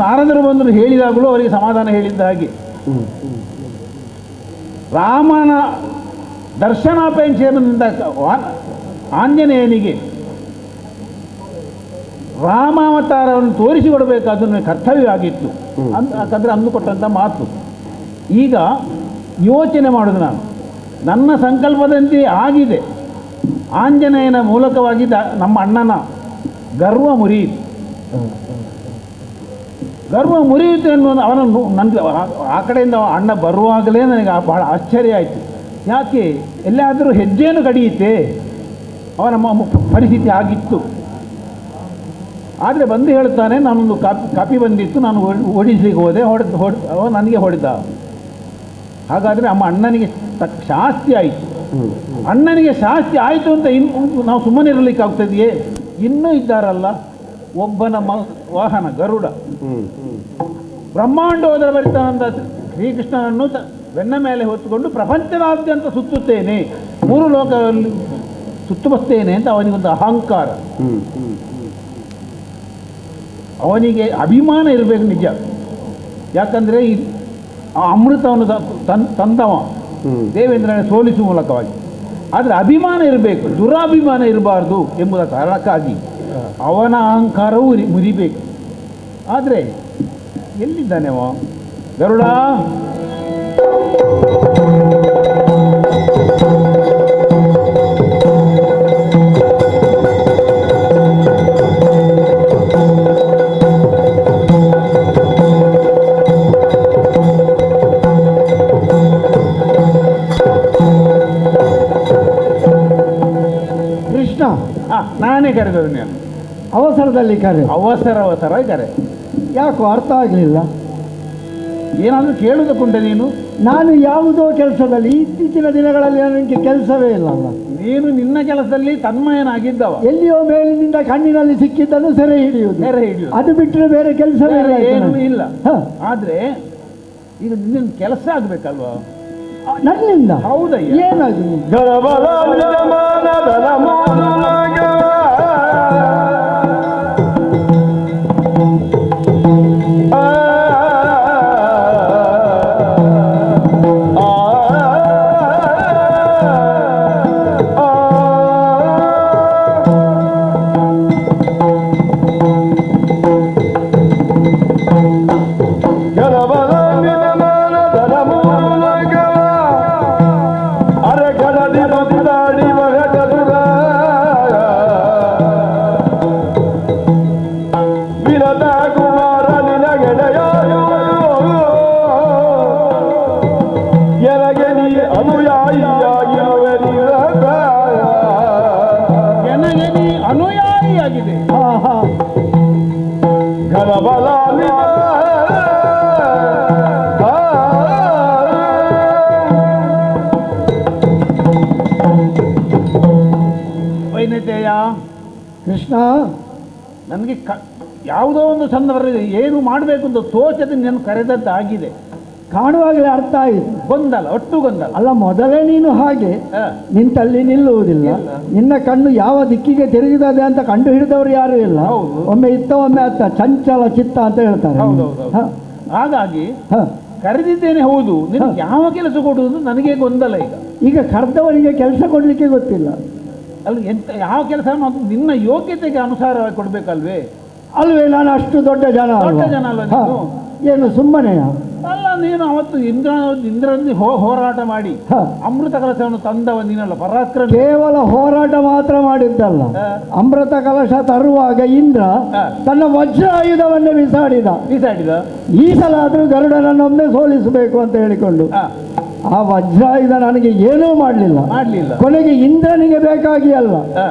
ನಾರದರು ಬಂದರು ಹೇಳಿದಾಗಲೂ ಅವರಿಗೆ ಸಮಾಧಾನ ಹೇಳಿದ್ದ ಹಾಗೆ ರಾಮನ ದರ್ಶನಾಪೇಕ್ಷೆಯಿಂದ ಆಂಜನೇಯನಿಗೆ ರಾಮಾವತಾರವನ್ನು ತೋರಿಸಿಕೊಡಬೇಕಾದನ್ನು ಕರ್ತವ್ಯವಾಗಿತ್ತು ಯಾಕಂದರೆ ಅಂದುಕೊಟ್ಟಂಥ ಮಾತು. ಈಗ ಯೋಚನೆ ಮಾಡೋದು, ನನ್ನ ಸಂಕಲ್ಪದಂತೆ ಆಗಿದೆ, ಆಂಜನೇಯನ ಮೂಲಕವಾಗಿ ನಮ್ಮ ಅಣ್ಣನ ಗರ್ವ ಮುರಿಯಿತು. ಗರ್ವ ಮುರಿಯಿತು ಎನ್ನುವುದು ಅವನನ್ನು ನನಗೆ ಆ ಕಡೆಯಿಂದ ಅಣ್ಣ ಬರುವಾಗಲೇ ನನಗೆ ಬಹಳ ಆಶ್ಚರ್ಯ ಆಯಿತು. ಯಾಕೆ ಎಲ್ಲಾದರೂ ಹೆಜ್ಜೆಯನ್ನು ಕಡಿಯುತ್ತೆ, ಅವನ ಪರಿಸ್ಥಿತಿ ಆಗಿತ್ತು. ಆದರೆ ಬಂದು ಹೇಳ್ತಾನೆ, ನಾನೊಂದು ಕಾಪಿ ಬಂದಿತ್ತು, ನಾನು ಓಡಿಸ್ಲಿಕ್ಕೆ ಹೋದೆ, ಅವ ನನಗೆ ಹೊಡೆದ. ಹಾಗಾದರೆ ನಮ್ಮ ಅಣ್ಣನಿಗೆ ಶಾಸ್ತಿ ಆಯಿತು. ಅಣ್ಣನಿಗೆ ಶಾಸ್ತಿ ಆಯಿತು ಅಂತ ನಾವು ಸುಮ್ಮನೆ ಇರಲಿಕ್ಕೆ ಆಗ್ತದೆಯೇ? ಇನ್ನೂ ಇದ್ದಾರಲ್ಲ, ಒಬ್ಬನ ವಾಹನ ಗರುಡ, ಬ್ರಹ್ಮಾಂಡೋದರ ಬರಿತಾನಂದ ಶ್ರೀಕೃಷ್ಣನನ್ನು ಬೆನ್ನ ಮೇಲೆ ಹೊತ್ತುಕೊಂಡು ಪ್ರಪಂಚದಾದ್ಯಂತ ಸುತ್ತುತ್ತೇನೆ, 3 ಲೋಕದಲ್ಲಿ ಸುತ್ತು ಬರ್ತೇನೆ ಅಂತ ಅವನಿಗೊಂದು ಅಹಂಕಾರ. ಅವನಿಗೆ ಅಭಿಮಾನ ಇರಬೇಕು ನಿಜ, ಯಾಕಂದರೆ ಆ ಅಮೃತವನ್ನು ತಂದವ ದೇವೇಂದ್ರನ ಸೋಲಿಸುವ ಮೂಲಕವಾಗಿ. ಆದರೆ ಅಭಿಮಾನ ಇರಬೇಕು, ದುರಾಭಿಮಾನ ಇರಬಾರ್ದು ಎಂಬುದ ಕಾರಣಕ್ಕಾಗಿ ಅವನ ಅಹಂಕಾರವೂ ಮುರಿಬೇಕು. ಆದರೆ ಎಲ್ಲಿದ್ದಾನೆ ಅವ ಗರುಡ? ಕೃಷ್ಣ, ನಾನೇ ಕರೆದದು. ನಾನು ಅವಸರದಲ್ಲಿ ಅವಸರ ಕರೆ. ಯಾಕೋ ಅರ್ಥ ಆಗಲಿಲ್ಲ. ಏನಾದರೂ ಕೇಳುವುದಕ್ಕುಂಟೆ ನೀನು? ನಾನು ಯಾವುದೋ ಕೆಲಸದಲ್ಲಿ, ಇತ್ತೀಚಿನ ದಿನಗಳಲ್ಲಿ ನನಗೆ ಕೆಲಸವೇ ಇಲ್ಲ. ನೀನು ನಿನ್ನ ಕೆಲಸದಲ್ಲಿ ತನ್ಮಯನಾಗಿದ್ದವ. ಎಲ್ಲಿಯೋ ಮೇಲಿನಿಂದ ಕಣ್ಣಿನಲ್ಲಿ ಸಿಕ್ಕಿದ್ದನ್ನು ಸೆರೆ ಹಿಡಿಯುವುದು, ಅದು ಬಿಟ್ಟರೆ ಬೇರೆ ಕೆಲಸವೇ ಏನೂ ಇಲ್ಲ. ಆದರೆ ಈಗ ನಿನ್ನ ಕೆಲಸ ಆಗಬೇಕಲ್ವಾ ನನ್ನಿಂದ? ಹೌದಯ್ಯ. ಏನಾಗಿದೆ? ಕೃಷ್ಣ, ನನಗೆ ಯಾವುದೋ ಒಂದು ಸಂದರ್ಭದಲ್ಲಿ ಏನು ಮಾಡಬೇಕು ಅಂತ ತೋಚದೆ ನಾನು ಕರೆದದ್ದಾಗಿದೆ. ಕಾಣುವಾಗಲೇ ಅರ್ಥ ಆಯಿತು. ಗೊಂದಲ, ಒಟ್ಟು ಗೊಂದಲ. ಅಲ್ಲ, ಮೊದಲೇ ನೀನು ಹಾಗೆ ನಿಂತಲ್ಲಿ ನಿಲ್ಲುವುದಿಲ್ಲ. ನಿನ್ನ ಕಣ್ಣು ಯಾವ ದಿಕ್ಕಿಗೆ ತಿರುಗಿದದೆ ಅಂತ ಕಂಡು ಹಿಡಿದವರು ಯಾರು ಇಲ್ಲ. ಒಮ್ಮೆ ಇತ್ತ ಒಮ್ಮೆ ಅತ್ತ, ಚಂಚಲ ಚಿತ್ತ ಅಂತ ಹೇಳ್ತಾರೆ. ಹಾಗಾಗಿ ಕರೆದಿದ್ದೇನೆ, ಹೌದು. ನಿನಗೆ ಯಾವ ಕೆಲಸ ಕೊಡುವುದು ನನಗೆ ಗೊಂದಲ. ಈಗ ಕರೆದವರಿಗೆ ಕೆಲಸ ಕೊಡ್ಲಿಕ್ಕೆ ಗೊತ್ತಿಲ್ಲ. ಅಲ್ಲ, ಎಂತ ಯಾವ ಕೆಲಸ ನಿನ್ನ ಯೋಗ್ಯತೆಗೆ ಅನುಸಾರ ಕೊಡ್ಬೇಕಲ್ವೇ? ಅಲ್ವೇ? ನಾನು ಅಷ್ಟು ದೊಡ್ಡ ಜನ ಅಲ್ವ? ಏನು ಸುಮ್ಮನೆಯ? ಅಲ್ಲ, ನೀನು ಅವತ್ತು ಇಂದ್ರನಲ್ಲಿ ಹೋರಾಟ ಮಾಡಿ ಅಮೃತ ಕಲಶವನ್ನು ತಂದವ ನೀನಲ್ಲ, ಪರಾಕ್ರಮ. ಕೇವಲ ಹೋರಾಟ ಮಾತ್ರ ಮಾಡಿದ್ದಲ್ಲ, ಅಮೃತ ಕಲಶ ತರುವಾಗ ಇಂದ್ರ ತನ್ನ ವಜ್ರಾಯುಧವನ್ನೇ ಬಿಸಾಡಿದ. ಈ ಸಲ ಆದ್ರೂ ಗರುಡನನ್ನೊಮ್ಮೆ ಸೋಲಿಸಬೇಕು ಅಂತ ಹೇಳಿಕೊಂಡು ಆ ವಜ್ರಾಯುಧ ನನಗೆ ಏನೂ ಮಾಡಲಿಲ್ಲ. ಕೊನೆಗೆ ಇಂದ್ರನಿಗೆ ಬೇಕಾಗಿ ಅಲ್ಲ,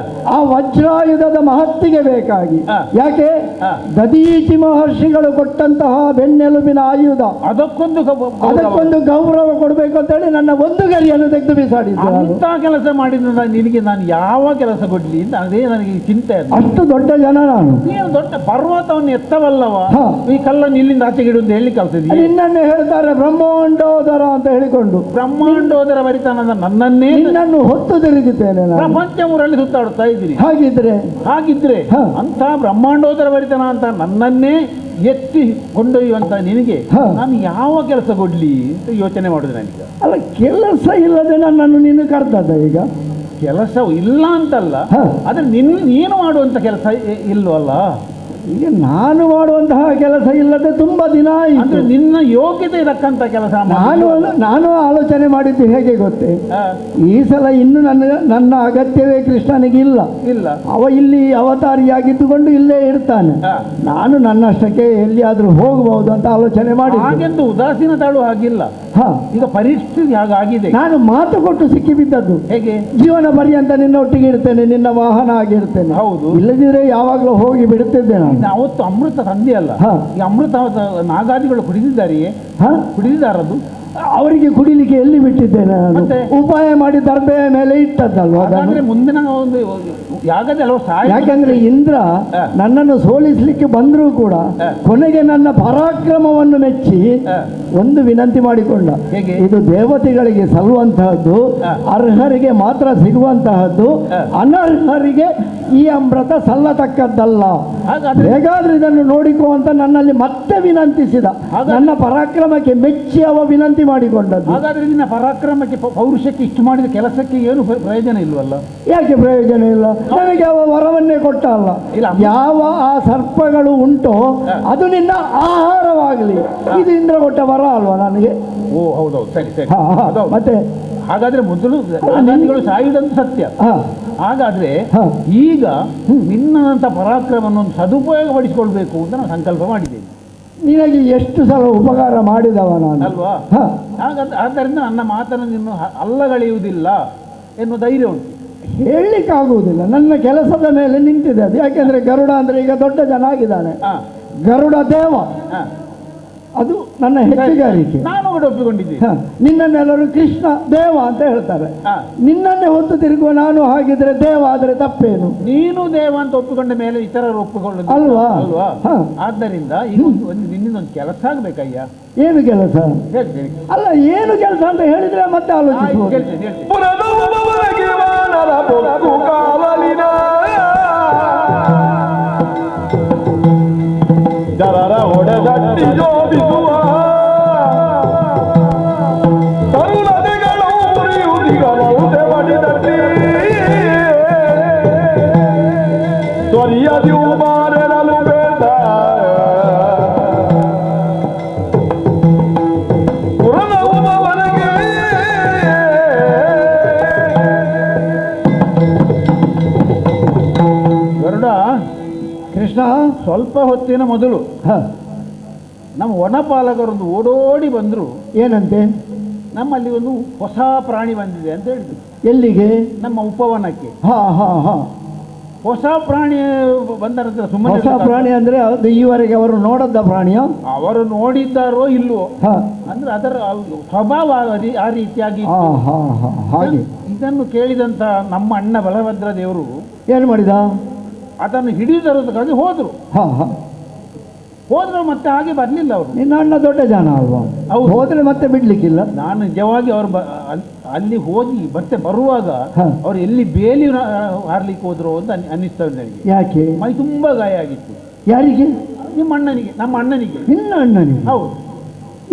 ಆ ವಜ್ರಾಯುಧದ ಮಹತ್ತಿಗೆ ಬೇಕಾಗಿ. ಯಾಕೆ? ದದೀಚಿ ಮಹರ್ಷಿಗಳು ಕೊಟ್ಟಂತಹ ಬೆನ್ನೆಲುಬಿನ ಆಯುಧ, ಅದಕ್ಕೊಂದು ಗೌರವ ಕೊಡಬೇಕು ಅಂತ ಹೇಳಿ ನನ್ನ ಒಂದು ಗರಿಯನ್ನು ತೆಗೆದು ಬಿಸಾಡಿದ್ದೆ. ಅಂತ ಕೆಲಸ ಮಾಡಿದ್ರೆ ನಿನಗೆ ನಾನು ಯಾವ ಕೆಲಸ ಕೊಡ್ಲಿ ಅಂತ ಅದೇ ನನಗೆ ಚಿಂತೆ. ಅಷ್ಟು ದೊಡ್ಡ ಜನ ನಾನು. ನೀನು ದೊಡ್ಡ ಪರ್ವತವನ್ನು ಎತ್ತವಲ್ಲವ, ಈ ಕಲ್ಲನ್ನು ಇಲ್ಲಿಂದ ಆಚೆಗೆ ಇಡುವುದು ಹೇಳಿ ಕಲ್ತಿದ್ದೀನಿ. ನಿನ್ನನ್ನೇ ಹೇಳ್ತಾರೆ ಬ್ರಹ್ಮಾಂಡೋದರ ಅಂತ ಹೇಳಿಕೊಂಡು. ಬ್ರಹ್ಮಾಂಡೋದರ ಬರಿತಾನದ ನನ್ನನ್ನೇ ನಿನ್ನನ್ನು ಹೊತ್ತು ತಿರುಗುತ್ತೇನೆ, ಪ್ರಪಂಚ ಊರಲ್ಲಿ ಸುತ್ತಾಡುತ್ತಾ ಇದ್ದೀನಿ. ಹಾಗಿದ್ರೆ ಅಂತ ಬ್ರಹ್ಮಾಂಡೋದರ ಬರಿತಾನ ಅಂತ ನನ್ನನ್ನೇ ಎತ್ತಿ ಕೊಂಡೊಯ್ಯುವಂತ ನಿನಗೆ ನಾನು ಯಾವ ಕೆಲಸ ಕೊಡ್ಲಿ ಅಂತ ಯೋಚನೆ ಮಾಡುದು ನನಗೆ. ಅಲ್ಲ, ಕೆಲಸ ಇಲ್ಲದೆ ನನ್ನನ್ನು ನೀನು ಕರ್ತದ. ಈಗ ಕೆಲಸ ಇಲ್ಲ ಅಂತಲ್ಲ, ಆದ್ರೆ ನೀನು ಮಾಡುವಂತ ಕೆಲಸ ಇಲ್ವಲ್ಲ. ಈಗ ನಾನು ಮಾಡುವಂತಹ ಕೆಲಸ ಇಲ್ಲದೆ ತುಂಬಾ ದಿನ ಆಯಿತು. ನಿನ್ನ ಯೋಗ್ಯತೆ ಇರಕ್ಕಂತ ಕೆಲಸ ನಾನು ಆಲೋಚನೆ ಮಾಡಿದ್ದು ಹೇಗೆ ಗೊತ್ತೇ? ಈ ಸಲ ಇನ್ನು ನನ್ನ ಅಗತ್ಯವೇ ಕೃಷ್ಣನಿಗೆ ಇಲ್ಲ. ಅವ ಇಲ್ಲಿ ಅವತಾರಿಯಾಗಿದ್ದುಕೊಂಡು ಇಲ್ಲೇ ಇರ್ತಾನೆ. ನಾನು ನನ್ನಷ್ಟಕ್ಕೆ ಎಲ್ಲಿಯಾದ್ರೂ ಹೋಗಬಹುದು ಅಂತ ಆಲೋಚನೆ ಮಾಡಿ. ಹಾಗೆಂದು ಉದಾಸೀನ ತಾಳು ಆಗಿಲ್ಲ. ಈಗ ಪರಿಸ್ಥಿತಿ ಹಾಗಾಗಿದೆ. ನಾನು ಮಾತು ಕೊಟ್ಟು ಸಿಕ್ಕಿಬಿದ್ದದ್ದು. ಹೇಗೆ? ಜೀವನ ಪರ್ಯಂತ ನಿನ್ನ ಒಟ್ಟಿಗೆ ಇರ್ತೇನೆ, ನಿನ್ನ ವಾಹನ ಆಗಿರ್ತೇನೆ. ಹೌದು. ಇಲ್ಲದಿದ್ರೆ ಯಾವಾಗಲೂ ಹೋಗಿ ಬಿಡುತ್ತಿದ್ದೆ ನಾನು. ಅವತ್ತು ಅಮೃತ ತಂದೆ ಅಲ್ಲ, ಈ ಅಮೃತ ನಾಗಾದಿಗಳು ಕುಡಿದಿದ್ದಾರೆಯೇ? ಕುಡಿದಿದ್ದಾರದು. ಅವರಿಗೆ ಕುಡಿಲಿಕ್ಕೆ ಎಲ್ಲಿ ಬಿಟ್ಟಿದ್ದೇನೆ ನಾನು? ಉಪಾಯ ಮಾಡಿ ದರ್ಬೆಯ ಮೇಲೆ ಇಟ್ಟದ್ದಲ್ವ. ಮುಂದಿನ ಒಂದು ಯಾಕಂದ್ರೆ ಇಂದ್ರ ನನ್ನನ್ನು ಸೋಲಿಸ್ಲಿಕ್ಕೆ ಬಂದರೂ ಕೂಡ ಕೊನೆಗೆ ನನ್ನ ಪರಾಕ್ರಮವನ್ನು ಮೆಚ್ಚಿ ಒಂದು ವಿನಂತಿ ಮಾಡಿಕೊಂಡ. ಇದು ದೇವತೆಗಳಿಗೆ ಸಲ್ಲುವಂತಹದ್ದು, ಅರ್ಹರಿಗೆ ಮಾತ್ರ ಸಿಗುವಂತಹದ್ದು, ಅನರ್ಹರಿಗೆ ಈ ಅಮೃತ ಸಲ್ಲತಕ್ಕದ್ದಲ್ಲ. ಹೇಗಾದ್ರೂ ಇದನ್ನು ನೋಡಿಕೋ ಅಂತ ನನ್ನಲ್ಲಿ ಮತ್ತೆ ವಿನಂತಿಸಿದ. ನನ್ನ ಪರಾಕ್ರಮಕ್ಕೆ ಮೆಚ್ಚಿ ಅವ ವಿನಂತಿ ಮಾಡಿಕೊಂಡದ್ದು. ಹಾಗಾದ್ರೆ ನಿನ್ನ ಪರಾಕ್ರಮಕ್ಕೆ, ಪೌರುಷಕ್ಕೆ ಇಷ್ಟು ಮಾಡಿದ ಕೆಲಸಕ್ಕೆ ಏನು ಪ್ರಯೋಜನ ಇಲ್ವಲ್ಲ? ಯಾಕೆ ಪ್ರಯೋಜನ ಇಲ್ಲ? ನನಗೆ ಅವ ವರವನ್ನೇ ಕೊಟ್ಟ ಅಲ್ಲ. ಯಾವ ಆ ಸರ್ಪಗಳು ಉಂಟೋ ಅದು ನಿನ್ನ ಆಹಾರವಾಗಲಿ, ಇದು ಇಂದ್ರ ಕೊಟ್ಟ ವರ ಅಲ್ವಾ ನನಗೆ? ಓ ಹೌದೌದು, ಸರಿ ಸರಿ. ಮತ್ತೆ ಹಾಗಾದ್ರೆ ಮೊದಲು ನಾಗಾದಿಗಳು ಸಾಯುವುದಂತ ಸತ್ಯ. ಹಾಗಾದ್ರೆ ಈಗ ನಿನ್ನಂತ ಪರಾಕ್ರಮವನ್ನು ಸದುಪಯೋಗಪಡಿಸಿಕೊಳ್ಬೇಕು ಅಂತ ನಾನು ಸಂಕಲ್ಪ ಮಾಡಿದ್ದೇನೆ. ನಿನಗೆ ಎಷ್ಟು ಸಲ ಉಪಕಾರ ಮಾಡಿದವ ನಾನು ಅಲ್ವಾ? ಆದ್ದರಿಂದ ನನ್ನ ಮಾತನ್ನು ನೀನು ಅಲ್ಲಗಳೆಯುವುದಿಲ್ಲ ಎನ್ನುವ ಧೈರ್ಯ ಉಂಟು. ಹೇಳಲಿಕ್ಕಾಗುವುದಿಲ್ಲ, ನನ್ನ ಕೆಲಸದ ಮೇಲೆ ನಿಂತಿದೆ ಅದು. ಯಾಕೆಂದ್ರೆ ಗರುಡ ಅಂದ್ರೆ ಈಗ ದೊಡ್ಡ ಜನ ಆಗಿದ್ದಾನೆ. ಗರುಡ ದೇವ, ಅದು ನನ್ನ ಹೆಚ್ಚುಗಾರಿಕೆ. ನಾನು ಕೂಡ ಒಪ್ಪಿಕೊಂಡಿದ್ದೀನಿ. ನಿನ್ನನ್ನೆಲ್ಲರೂ ಕೃಷ್ಣ ದೇವ ಅಂತ ಹೇಳ್ತಾರೆ. ನಿನ್ನನ್ನೇ ಹೊತ್ತು ತಿರುಗುವ ನಾನು ಹಾಗಿದ್ರೆ ದೇವ ಆದ್ರೆ ತಪ್ಪೇನು? ನೀನು ದೇವ ಅಂತ ಒಪ್ಪಿಕೊಂಡ ಮೇಲೆ ಇತರರು ಒಪ್ಪಿಕೊಳ್ಳೋದು ಅಲ್ವಾ? ಅಲ್ವಾ? ಆದ್ದರಿಂದ ಈಗ ನಿನ್ನಿಂದೊಂದು ಕೆಲಸ ಆಗ್ಬೇಕಯ್ಯ. ಏನು ಕೆಲಸ? ಹೇಳ್ತೀನಿ. ಅಲ್ಲ, ಏನು ಕೆಲಸ ಅಂತ ಹೇಳಿದ್ರೆ ಮತ್ತೆ ಆಲೋಚಿಸುವ. ಜನರ ಹೊಡೆದಟ್ಟಿ ಜೋಡಿಸುವ ತರುಣದಿಗಳು ಉರಿಯುದಿಗಳು ತೆವಡಿದಟ್ಟಿ ತ್ವರಿಯದಿಯು ಮಾರೆರಲು ಬೇಡ ಪುರನವುವವನಿಗೆ ಗರುಡ ಕೃಷ್ಣ ಸ್ವಲ್ಪ ಹೊತ್ತಿನ ಮೊದಲು ನಮ್ಮ ವನಪಾಲಕರೊಂದು ಓಡೋಡಿ ಬಂದರು. ಏನಂತೆ? ನಮ್ಮಲ್ಲಿ ಒಂದು ಹೊಸ ಪ್ರಾಣಿ ಬಂದಿದೆ ಅಂತ ಹೇಳಿದ್ರು. ಎಲ್ಲಿಗೆ? ನಮ್ಮ ಉಪವನಕ್ಕೆ. ಹೊಸ ಪ್ರಾಣಿ ಬಂದ ನಂತರ ಸುಮ್ಮನೆ ಹೊಸ ಪ್ರಾಣಿ ಅಂದ್ರೆ ಅದು ಈವರೆಗೆ ಅವರು ನೋಡದ್ದ ಪ್ರಾಣಿಯ? ಅವರು ನೋಡಿದ್ದಾರೋ ಇಲ್ವೋ, ಅಂದ್ರೆ ಅದರ ಸ್ವಭಾವ ಆ ರೀತಿಯಾಗಿ. ಹಾಗೆ ಇದನ್ನು ಕೇಳಿದಂತ ನಮ್ಮ ಅಣ್ಣ ಬಲಭದ್ರ ದೇವರು ಏನು ಮಾಡಿದ? ಅದನ್ನು ಹಿಡಿಯುವುದಕ್ಕಾಗಿ ಹೋದ್ರು. ಹೋದ್ರೆ ಮತ್ತೆ ಹಾಗೆ ಬರ್ಲಿಲ್ಲ ಅವರು. ನಿನ್ನ ಅಣ್ಣ ದೊಡ್ಡ ಜನ ಅಲ್ವಾ, ಹೋದ್ರೆ ಮತ್ತೆ ಬಿಡ್ಲಿಕ್ಕಿಲ್ಲ. ನಾನು ನಿಜವಾಗಿ ಅವರು ಅಲ್ಲಿ ಹೋಗಿ ಮತ್ತೆ ಬರುವಾಗ ಅವ್ರು ಎಲ್ಲಿ ಬೇಲಿ ಹಾರ್ಲಿಕ್ಕೆ ಹೋದ್ರು ಅಂತ ಅನ್ನಿಸ್ತದೆ ನನಗೆ. ಯಾಕೆ? ಮೈ ತುಂಬಾ ಗಾಯ ಆಗಿತ್ತು. ಯಾರಿಗೆ? ನಿಮ್ಮ ಅಣ್ಣನಿಗೆ, ನಮ್ಮ ಅಣ್ಣನಿಗೆ. ನಿನ್ನ ಅಣ್ಣನಿಗೆ? ಹೌದು.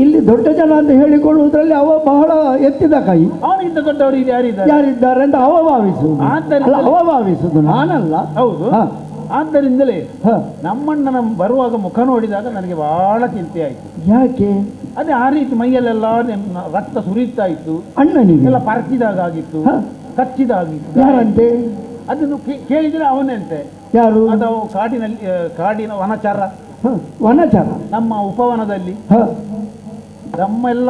ಇಲ್ಲಿ ದೊಡ್ಡ ಜನ ಅಂತ ಹೇಳಿಕೊಳ್ಳುವುದರಲ್ಲಿ ಅವ ಬಹಳ ಎತ್ತಿದ ಕೈ. ಅವನಿಗಿಂತ ದೊಡ್ಡವರು ಯಾರಿದ್ದಾರೆ ಅಂತ ಅವ ಭಾವಿಸುವುದು, ಅವ ಭಾವಿಸುದು, ನಾನಲ್ಲ. ಹೌದು. ಆದ್ದರಿಂದಲೇ ನಮ್ಮಣ್ಣನ ಬರುವಾಗ ಮುಖ ನೋಡಿದಾಗ ನನಗೆ ಬಹಳ ಚಿಂತೆ ಆಯಿತು. ಯಾಕೆ? ಅದೇ ಆ ರೀತಿ ಮೈಯಲ್ಲೆಲ್ಲ ರಕ್ತ ಸುರಿಯುತ್ತಾ ಇತ್ತು. ಅಣ್ಣನಿಗೆ ಎಲ್ಲ ಪರಚಿದಾಗ ಆಗಿತ್ತು, ಕಚ್ಚಿದಾಗಿತ್ತು. ಯಾರಂತೆ? ಅದನ್ನು ಕೇಳಿದ್ರೆ ಅವನಂತೆ. ಯಾರು? ಅದು ಕಾಡಿನ ವನಚಾರ. ವನಚಾರ ನಮ್ಮ ಉಪವನದಲ್ಲಿ ನಮ್ಮೆಲ್ಲ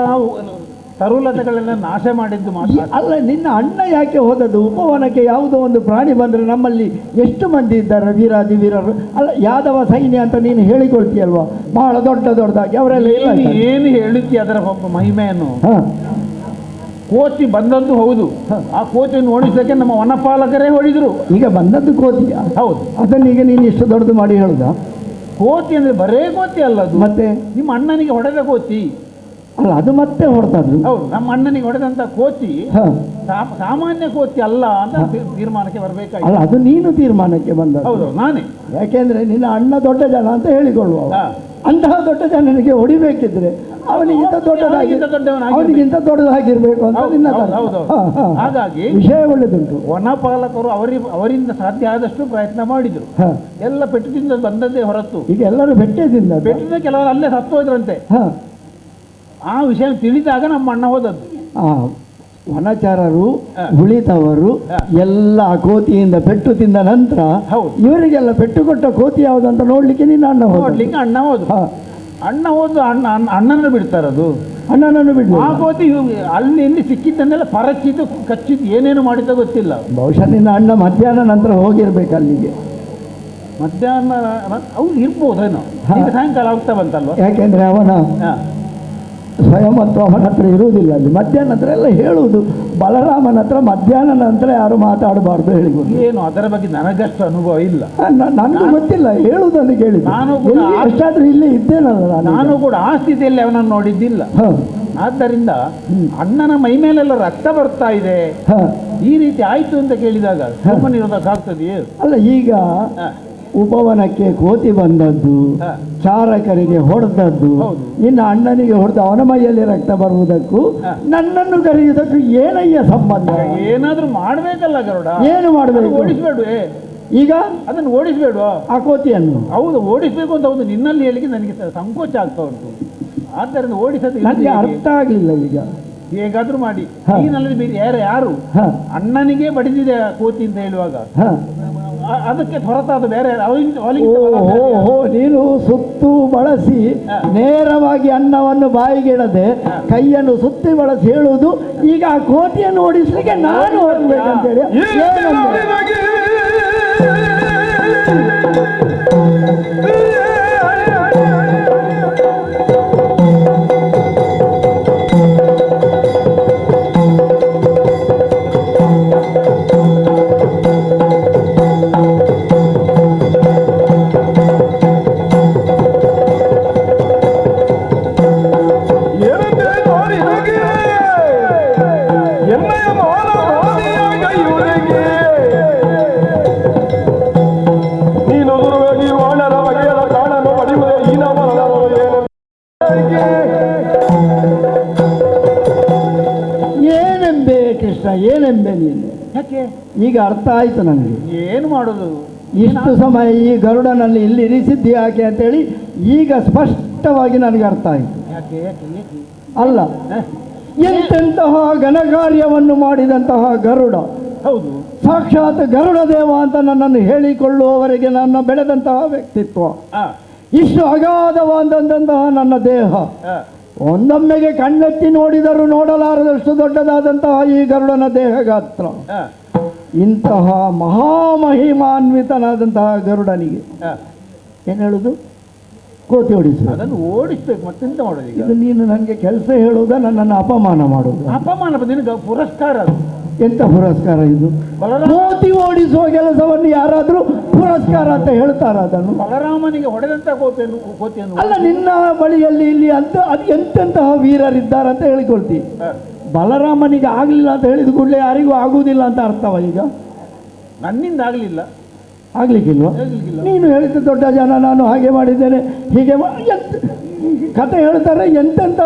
ತರುಲತೆಗಳೆಲ್ಲ ನಾಶ ಮಾಡಿದ್ದು ಮಾತ್ರ ಅಲ್ಲ. ನಿನ್ನ ಅಣ್ಣ ಯಾಕೆ ಹೋದದ್ದು ಉಪವನಕ್ಕೆ? ಯಾವುದೋ ಒಂದು ಪ್ರಾಣಿ ಬಂದರೆ ನಮ್ಮಲ್ಲಿ ಎಷ್ಟು ಮಂದಿ ಇದ್ದಾರೆ ವೀರಾದಿ ವೀರರು. ಅಲ್ಲ, ಯಾದವ ಸೈನ್ಯ ಅಂತ ನೀನು ಹೇಳಿಕೊಳ್ತೀಯಲ್ವಾ, ಬಹಳ ದೊಡ್ಡದಾಗಿ ಅವರೆಲ್ಲ ಏನು ಹೇಳುತ್ತಿ ಅದರ ಮಹಿಮೆಯನ್ನು. ಕೋತಿ ಬಂದದ್ದು ಹೌದು, ಆ ಕೋತಿಯನ್ನು ಓಡಿಸೋಕೆ ನಮ್ಮ ವನಪಾಲಕರೇ ಹೊಡಿದ್ರು. ಈಗ ಬಂದದ್ದು ಕೋತಿಯ? ಹೌದು. ಅದನ್ನೀಗ ನೀನು ಇಷ್ಟು ದೊಡ್ಡದು ಮಾಡಿ ಹೇಳುದ? ಕೋತಿ ಅಂದ್ರೆ ಬರೇ ಕೋತಿ ಅಲ್ಲ ಅದು, ಮತ್ತೆ ನಿಮ್ಮ ಅಣ್ಣನಿಗೆ ಹೊಡೆದ ಕೋತಿ ಅಲ್ಲ, ಅದು ಮತ್ತೆ ಹೊಡೆದದ್ದು. ಹೌದು, ನಮ್ಮ ಅಣ್ಣನಿಗೆ ಹೊಡೆದಂತ ಕೋತಿ ಸಾಮಾನ್ಯ ಕೋತಿ ಅಲ್ಲ ಅಂತ ತೀರ್ಮಾನಕ್ಕೆ ಬರಬೇಕಾಗಿ. ಅಲ್ಲ, ಅದು ನೀನು ತೀರ್ಮಾನಕ್ಕೆ ಬಂದ? ಹೌದು, ನಾನೇ. ಯಾಕೆಂದ್ರೆ ನಿನ್ನ ಅಣ್ಣ ದೊಡ್ಡ ಜನ ಅಂತ ಹೇಳಿಕೊಳ್ಳುವ. ಅಂತಹ ದೊಡ್ಡ ಜನನಿಗೆ ಹೊಡಿಬೇಕಿದ್ರೆ ಅವನಿಗಿಂತ ದೊಡ್ಡದಾಗಿರ್ಬೇಕು ಅಂತ ನಿನ್ನ. ಹಾಗಾಗಿ ವಿಷಯ ಒಳ್ಳೆದುಂಟು. ವನಪಾಲಕರು ಅವರಿಂದ ಸಾಧ್ಯ ಆದಷ್ಟು ಪ್ರಯತ್ನ ಮಾಡಿದ್ರು. ಎಲ್ಲ ಪೆಟ್ಟದಿಂದ ಬಂದದ್ದೇ ಹೊರತು ಈಗ ಎಲ್ಲರೂ ಬೆಟ್ಟದಿಂದ ಕೆಲವರು ಅಲ್ಲೇ ಸತ್ತು ಹೋದ್ರಂತೆ. ಆ ವಿಷಯ ತಿಳಿದಾಗ ನಮ್ಮ ಅಣ್ಣ ಹೋದದ್ದು. ವನಚಾರರು ಉಳಿತವರು ಎಲ್ಲ ಕೋತಿಯಿಂದ ಪೆಟ್ಟು ತಿಂದ ನಂತರ ಇವರಿಗೆಲ್ಲ ಪೆಟ್ಟು ಕೊಟ್ಟ ಕೋತಿ ಯಾವುದು ಅಂತ ನೋಡ್ಲಿಕ್ಕೆ ನಿನ್ನ ಅಣ್ಣ ನೋಡ್ಲಿಕ್ಕೆ ಅಣ್ಣ ಹೋದ್ರು. ಅಣ್ಣ ಹೋದ್ರು, ಅಣ್ಣನನ್ನು ಬಿಡ್ತಾರದು. ಅಣ್ಣನನ್ನು ಬಿಟ್ಟು ಆ ಕೋತಿ ಅಲ್ಲಿ ಇಲ್ಲಿ ಸಿಕ್ಕಿದ್ದನ್ನೆಲ್ಲ ಪರಚಿದ್ದು ಕಚ್ಚಿದ್ದು ಏನೇನು ಮಾಡಿದ ಗೊತ್ತಿಲ್ಲ. ಬಹುಶಃ ನಿನ್ನ ಅಣ್ಣ ಮಧ್ಯಾಹ್ನ ನಂತರ ಹೋಗಿರ್ಬೇಕು ಅಲ್ಲಿಗೆ. ಮಧ್ಯಾಹ್ನ ಅವ್ರು ಇರ್ಬೋದೇನೋ, ಸಾಯಂಕಾಲ ಆಗ್ತಾ ಬಂತಲ್ವ. ಯಾಕೆಂದ್ರೆ ಅವನ ಸ್ವಯಂತ್ವ ಅವನ ಹತ್ರ ಇರುವುದಿಲ್ಲ ಅಲ್ಲಿ. ಮಧ್ಯಾಹ್ನ ನಂತರ ಎಲ್ಲ ಹೇಳುವುದು, ಬಲರಾಮನ ಹತ್ರ ಮಧ್ಯಾಹ್ನ ನಂತರ ಯಾರು ಮಾತಾಡಬಾರ್ದು ಹೇಳಿದ್ರು. ಏನು ಅದರ ಬಗ್ಗೆ ನನಗಷ್ಟು ಅನುಭವ ಇಲ್ಲ, ನನಗೂ ಗೊತ್ತಿಲ್ಲ, ಹೇಳುವುದನ್ನು ಕೇಳಿ. ನಾನು ಎಷ್ಟಾದ್ರೂ ಇಲ್ಲೇ ಇದ್ದೇನಲ್ಲ, ನಾನು ಕೂಡ ಆ ಸ್ಥಿತಿಯಲ್ಲಿ ಅವನನ್ನು ನೋಡಿದ್ದಿಲ್ಲ. ಆದ್ದರಿಂದ ಅಣ್ಣನ ಮೈ ಮೇಲೆಲ್ಲ ರಕ್ತ ಬರ್ತಾ ಇದೆ, ಈ ರೀತಿ ಆಯ್ತು ಅಂತ ಕೇಳಿದಾಗ ಸುಮ್ಮನಿರೋದಕ್ಕಾಗ್ತದೆಯೇ? ಅಲ್ಲ, ಈಗ ಉಪವನಕ್ಕೆ ಕೋತಿ ಬಂದದ್ದು, ಚಾರಕರಿಗೆ ಹೊಡೆದದ್ದು, ನಿನ್ನ ಅಣ್ಣನಿಗೆ ಹೊಡೆದ ಅವನ ಮೈಯಲ್ಲಿ ರಕ್ತ ಬರುವುದಕ್ಕೂ ನನ್ನನ್ನು ಕರೆಯುವುದಕ್ಕೂ ಏನಯ್ಯ ಸಂಬಂಧ? ಏನಾದ್ರೂ ಮಾಡ್ಬೇಕಲ್ಲ ಗರುಡ. ಏನು ಮಾಡಬೇಕು? ಓಡಿಸ್ಬೇಡುವೆ ಈಗ ಅದನ್ನು ಓಡಿಸ್ಬೇಡುವ ಆ ಕೋತಿಯನ್ನು? ಹೌದು, ಓಡಿಸ್ಬೇಕು ಅಂತ ಹೌದು, ನಿನ್ನಲ್ಲಿ ಹೇಳಿಕ್ಕೆ ನನಗೆ ಸಂಕೋಚ ಆಗ್ತಾ ಉಂಟು. ಆದ್ದರಿಂದ ಓಡಿಸೋದು ನನಗೆ ಅರ್ಥ ಆಗಲಿಲ್ಲ. ಈಗ ಹೇಗಾದ್ರೂ ಮಾಡಿ ನೀನಲ್ಲಿ ಬೇರೆ ಯಾರು ಅಣ್ಣನಿಗೆ ಬಡಿದಿದೆ ಕೋತಿ ಅಂತ ಹೇಳುವಾಗ ಅದಕ್ಕೆ ಹೊರತಾದ ಬೇರೆ ನೀನು ಸುತ್ತು ಬಳಸಿ ನೇರವಾಗಿ ಅನ್ನವನ್ನು ಬಾಯಿಗಿಡದೆ ಕೈಯನ್ನು ಸುತ್ತಿ ಬಳಸಿ ಹೇಳುವುದು. ಈಗ ಆ ಕೋತಿಯನ್ನು ಓಡಿಸ್ಲಿಕ್ಕೆ ನಾನು ಹೋಗ್ಬೇಕಂತೇಳಿ ಏನೆಂಬೆ ಕೃಷ್ಣ, ಏನೆಂಬೆ ನೀನು? ಯಾಕೆ ಈಗ ಅರ್ಥ ಆಯ್ತು ನನಗೆ. ಏನು ಮಾಡೋದು? ಇಷ್ಟು ಸಮಯ ಈ ಗರುಡನಲ್ಲಿ ಇಲ್ಲಿ ಇರಿಸಿದ್ದು ಯಾಕೆ ಅಂತೇಳಿ ಈಗ ಸ್ಪಷ್ಟವಾಗಿ ನನಗೆ ಅರ್ಥ ಆಯಿತು. ಅಲ್ಲ, ಎಂತೆಂತಹ ಘನಕಾರ್ಯವನ್ನು ಮಾಡಿದಂತಹ ಗರುಡ, ಹೌದು, ಸಾಕ್ಷಾತ್ ಗರುಡ ದೇವ ಅಂತ ನನ್ನನ್ನು ಹೇಳಿಕೊಳ್ಳುವವರೆಗೆ ನನ್ನ ಬೆಳೆದಂತಹ ವ್ಯಕ್ತಿತ್ವ, ಇಷ್ಟು ಅಗಾಧವಾದಂತಹ ನನ್ನ ದೇಹ, ಒಂದೊಮ್ಮೆಗೆ ಕಣ್ಣೆತ್ತಿ ನೋಡಿದರೂ ನೋಡಲಾರದಷ್ಟು ದೊಡ್ಡದಾದಂತಹ ಈ ಗರುಡನ ದೇಹ ಗಾತ್ರ, ಇಂತಹ ಮಹಾಮಹಿಮಾನ್ವಿತನಾದಂತಹ ಗರುಡನಿಗೆ ಏನು ಹೇಳುದು? ಕೋತಿ ಓಡಿಸು. ಅದನ್ನು ಓಡಿಸ್ಬೇಕು, ಮತ್ತೆಂತ ಮಾಡೋದು? ಇದು ನೀನು ನನಗೆ ಕೆಲಸ ಹೇಳುವುದ, ನನ್ನನ್ನು ಅಪಮಾನ ಮಾಡುವುದು? ಅಪಮಾನ ನಿನಗೆ ಪುರಸ್ಕಾರ ಅದು. ಎಂತ ಪುರಸ್ಕಾರ ಇದು? ಕೋತಿ ಓಡಿಸುವ ಕೆಲಸವನ್ನು ಯಾರಾದ್ರೂ ಪುರಸ್ಕಾರ ಅಂತ ಹೇಳ್ತಾರ? ಅದನ್ನು ಬಲರಾಮನಿಗೆ ಹೊಡೆದಂತ ಕೋತಿಯನ್ನು ಅಲ್ಲ, ನಿನ್ನ ಬಳಿಯಲ್ಲಿ ಇಲ್ಲಿ ಅಂತ ಅದು ಎಂತೆಂತಹ ವೀರರಿದ್ದಾರೆ ಅಂತ ಹೇಳಿಕೊಳ್ತಿ. ಬಲರಾಮನಿಗೆ ಆಗ್ಲಿಲ್ಲ ಅಂತ ಹೇಳಿದ ಕೂಡಲೇ ಯಾರಿಗೂ ಆಗುವುದಿಲ್ಲ ಅಂತ ಅರ್ಥವ? ಈಗ ನನ್ನಿಂದ ಆಗ್ಲಿಲ್ಲ, ಆಗ್ಲಿಕ್ಕಿಲ್ವ? ನೀನು ಹೇಳಿದ ದೊಡ್ಡ ಜನ, ನಾನು ಹಾಗೆ ಮಾಡಿದ್ದೇನೆ ಹೀಗೆ ಕತೆ ಹೇಳ್ತಾರೆ. ಎಂತೆಂಥ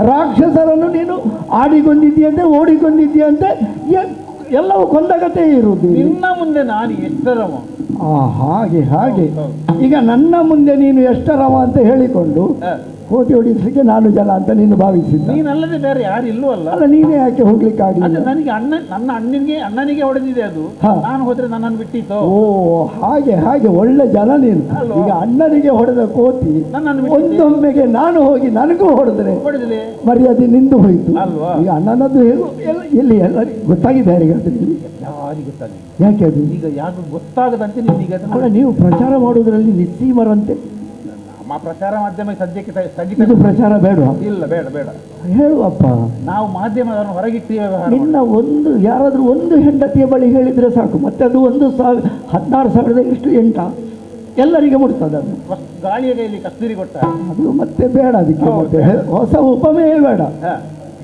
ರಾಕ್ಷಸರನ್ನು ನೀನು ಆಡಿಕೊಂಡಿದ್ದೀಯಂತೆ, ಓಡಿಕೊಂಡಿದ್ದೀಯಂತೆ, ಎಲ್ಲವೂ ಕೊಂದ ಕತೆ ಇರುವುದು. ನಿನ್ನ ಮುಂದೆ ನಾನು ಎಷ್ಟರವ? ಹಾಗೆ ಹಾಗೆ. ಈಗ ನನ್ನ ಮುಂದೆ ನೀನು ಎಷ್ಟರವ ಅಂತ ಹೇಳಿಕೊಂಡು ಕೋತಿ ಹೊಡಿಸಲಿಕ್ಕೆ ನಾನು ಜನ ಅಂತ ನೀನು ಭಾವಿಸಿದ್ದ. ನೀನಲ್ಲದೆ ಬೇರೆ ಯಾರು ಇಲ್ಲವಲ್ಲ. ಅಲ್ಲ, ನೀನೇ ಯಾಕೆ ಹೋಗ್ಲಿಕ್ಕೆ ಆಗಲಿಲ್ಲ? ನನಗೆ ನನ್ನ ಅಣ್ಣನಿಗೆ ಹೊಡೆದಿದೆ ಅದು. ನಾನು ಹೋದ್ರೆ ನನ್ನನ್ನು ಬಿಟ್ಟಿತ್ತು. ಓ ಹಾಗೆ ಹಾಗೆ, ಒಳ್ಳೆ ಜನ ನೀನು. ಈಗ ಅಣ್ಣನಿಗೆ ಹೊಡೆದ ಕೋತಿ ಒಂದೊಮ್ಮೆಗೆ ನಾನು ಹೋಗಿ ನನಗೂ ಹೊಡೆದ್ರೆ ಮರ್ಯಾದೆ ನಿಂದು ಹೋಯ್ತು ಅಲ್ವಾ? ಈಗ ಅಣ್ಣನದ್ದು ಎಲ್ಲಿ ಎಲ್ಲರಿಗೂ ಗೊತ್ತಾಗಿದೆ ಯಾರಿಗಾದ್ರೆ? ಯಾರಿಗೆ ಗೊತ್ತಾಗಿದೆ? ಯಾಕೆ ಅದು ಈಗ ಯಾರು ಗೊತ್ತಾಗದಂತೆ ನೀವೀಗ ಅಲ್ಲ, ನೀವು ಪ್ರಚಾರ ಮಾಡುವುದರಲ್ಲಿ ನಿಸ್ಸೀಮರಂತೆ. ಪ್ರಚಾರ ಮಾಧ್ಯಮ ಸದ್ಯಕ್ಕೆ ಇದು ಪ್ರಚಾರ ಬೇಡ? ಇಲ್ಲ, ಬೇಡ ಬೇಡ ಹೇಳುವಪ್ಪ. ನಾವು ಮಾಧ್ಯಮವನ್ನು ಹೊರಗಿಟ್ಟಿವೆ. ನಿನ್ನ ಯಾರಾದ್ರೂ ಒಂದು ಹೆಂಡತಿಯ ಬಳಿ ಹೇಳಿದ್ರೆ ಸಾಕು, ಮತ್ತೆ ಅದು 16,000 ಎಷ್ಟು ಎಂಟ ಎಲ್ಲರಿಗೆ ಮುಟ್ತದೆ. ಅದು ಗಾಳಿಯ ಕೈಯಲ್ಲಿ ಕಸ್ತೂರಿ ಕೊಟ್ಟ ಅದು ಮತ್ತೆ ಬೇಡ, ಅದಕ್ಕೆ ಮತ್ತೆ ಹೊಸ ಉಪಮೆಯೇ ಬೇಡ,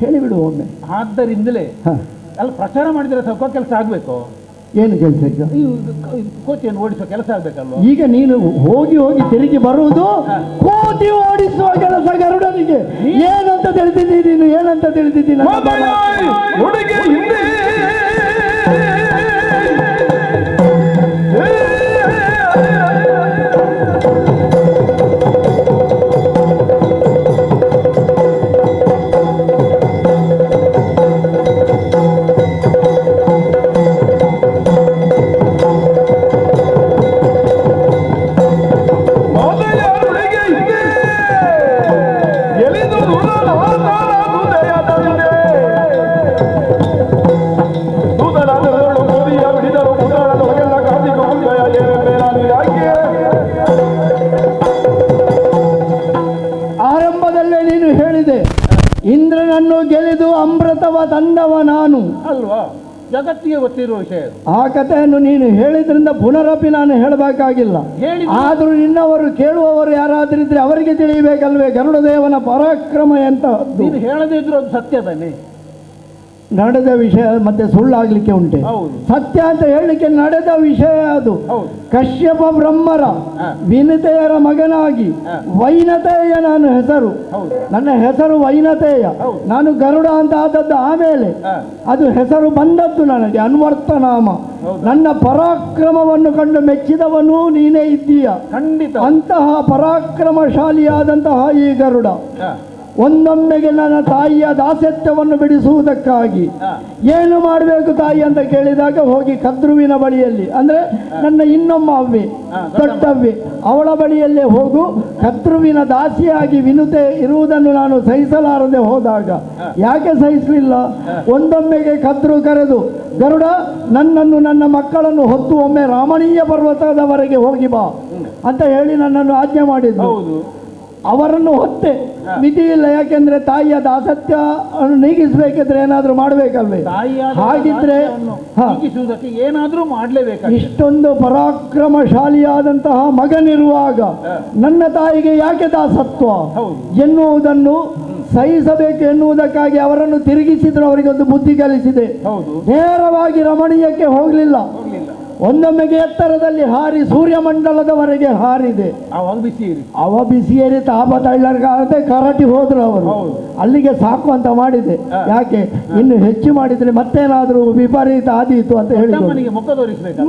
ಹೇಳಿಬಿಡು ಒಮ್ಮೆ. ಆದ್ದರಿಂದಲೇ ಅಲ್ಲಿ ಪ್ರಚಾರ ಮಾಡಿದ್ರೆ ಸ್ವಲ್ಪ ಕೆಲಸ ಆಗ್ಬೇಕು. ಏನು ಕೆಲಸ? ಈಗ ಕೋತಿಯನ್ನು ಓಡಿಸುವ ಕೆಲಸ ಆಗ್ಬೇಕಲ್ವ? ಈಗ ನೀನು ಹೋಗಿ ಹೋಗಿ ತಿರುಗಿ ಬರುವುದು ಕೋತಿ ಓಡಿಸುವ ಕೆಲಸ ಗರುಡನಿಗೆ. ಏನಂತ ತಿಳಿದಿದ್ದೀನಿ ನೀನು? ಏನಂತ ತಿಳಿದಿದ್ದೀನಿ? ಆರಂಭದಲ್ಲೇ ನೀನು ಹೇಳಿದೆ, ಇಂದ್ರನನ್ನು ಗೆಲಿದು ಅಮೃತವ ತಂದವ ನಾನು ಅಲ್ವಾ? ಜಗತ್ತಿಗೆ ಗೊತ್ತಿರುವ ವಿಷಯ. ಆ ಕಥೆಯನ್ನು ನೀನು ಹೇಳಿದ್ರಿಂದ ಪುನರಪಿ ನಾನು ಹೇಳಬೇಕಾಗಿಲ್ಲ. ಆದರೂ ನಿನ್ನವರು ಕೇಳುವವರು ಯಾರಾದ್ರಿದ್ರೆ ಅವರಿಗೆ ತಿಳಿಯಬೇಕಲ್ವೇ ಗರುಡದೇವನ ಪರಾಕ್ರಮ ಎಂತ? ನೀನು ಹೇಳದೇ ಇದ್ರು ಅದು ಸತ್ಯ ತಾನೆ. ನಡೆದ ವಿಷಯ ಮತ್ತೆ ಸುಳ್ಳಾಗ್ಲಿಕ್ಕೆ ಉಂಟೆ? ಸತ್ಯ ಅಂತ ಹೇಳಲಿಕ್ಕೆ ನಡೆದ ವಿಷಯ ಅದು. ಕಶ್ಯಪ ಬ್ರಹ್ಮರ ವಿನತೆಯರ ಮಗನಾಗಿ ವೈನತೆಯ ನಾನು ಹೆಸರು. ನನ್ನ ಹೆಸರು ವೈನತೆಯ. ನಾನು ಗರುಡ ಅಂತ ಆದದ್ದು ಆಮೇಲೆ ಅದು ಹೆಸರು ಬಂದದ್ದು ನನಗೆ ಅನ್ವರ್ಥ ನಾಮ. ನನ್ನ ಪರಾಕ್ರಮವನ್ನು ಕಂಡು ಮೆಚ್ಚಿದವನು ನೀನೇ ಇದ್ದೀಯ. ಖಂಡಿತ. ಅಂತಹ ಪರಾಕ್ರಮಶಾಲಿಯಾದಂತಹ ಈ ಗರುಡ ಒಂದೊಮ್ಮೆಗೆ ನನ್ನ ತಾಯಿಯ ದಾಸ್ಯತ್ವವನ್ನು ಬಿಡಿಸುವುದಕ್ಕಾಗಿ ಏನು ಮಾಡಬೇಕು ತಾಯಿ ಅಂತ ಕೇಳಿದಾಗ ಹೋಗಿ ಕದ್ರುವಿನ ಬಳಿಯಲ್ಲಿ, ಅಂದ್ರೆ ನನ್ನ ಇನ್ನೊಮ್ಮ ಅವ್ವೆ, ದೊಡ್ಡವ್ವೆ, ಅವಳ ಬಳಿಯಲ್ಲೇ ಹೋಗು. ಕದ್ರುವಿನ ದಾಸಿಯಾಗಿ ವಿನುತೆ ಇರುವುದನ್ನು ನಾನು ಸಹಿಸಲಾರದೆ ಹೋದಾಗ, ಯಾಕೆ ಸಹಿಸಲಿಲ್ಲ? ಒಂದೊಮ್ಮೆಗೆ ಕದ್ರು ಕರೆದು, ಗರುಡ ನನ್ನನ್ನು ನನ್ನ ಮಕ್ಕಳನ್ನು ಹೊತ್ತು ಒಮ್ಮೆ ರಾಮಣೀಯ ಪರ್ವತದವರೆಗೆ ಹೋಗಿ ಬಾ ಅಂತ ಹೇಳಿ ನನ್ನನ್ನು ಆಜ್ಞೆ ಮಾಡಿದ್ರು. ಅವರನ್ನು ಹೊತ್ತೆ ಮಿತಿ ಇಲ್ಲ. ಯಾಕೆಂದ್ರೆ ತಾಯಿಯ ದಾಸತ್ಯ ನೀಗಿಸಬೇಕಿದ್ರೆ ಏನಾದ್ರೂ ಮಾಡಬೇಕಲ್ವೇ? ಹಾಗಿದ್ರೆ ಏನಾದ್ರೂ ಮಾಡಲೇಬೇಕು. ಇಷ್ಟೊಂದು ಪರಾಕ್ರಮಶಾಲಿಯಾದಂತಹ ಮಗನಿರುವಾಗ ನನ್ನ ತಾಯಿಗೆ ಯಾಕೆ ದಾಸತ್ವ ಎನ್ನುವುದನ್ನು ಸಹಿಸಬೇಕು ಎನ್ನುವುದಕ್ಕಾಗಿ ಅವರನ್ನು ತಿರುಗಿಸಿದ್ರು. ಅವರಿಗೊಂದು ಬುದ್ಧಿ ಕಲಿಸಿದೆ. ನೇರವಾಗಿ ರಮಣೀಯಕ್ಕೆ ಹೋಗಲಿಲ್ಲ. ಒಂದೊಮ್ಮೆಗೆ ಎತ್ತರದಲ್ಲಿ ಹಾರಿ ಸೂರ್ಯಮಂಡಲದವರೆಗೆ ಹಾರಿದೆ. ಅವ ಬಿಸಿಯೇರಿ ತಾಪ ತಳ್ಳರ್ಗಾಗದೆ ಕರಟಿ ಹೋದ್ರು ಅವರು. ಅಲ್ಲಿಗೆ ಸಾಕು ಅಂತ ಮಾಡಿದೆ. ಯಾಕೆ ಇನ್ನು ಹೆಚ್ಚು ಮಾಡಿದ್ರೆ ಮತ್ತೇನಾದ್ರೂ ವಿಪರೀತ ಆದೀತು ಅಂತ ಹೇಳಿ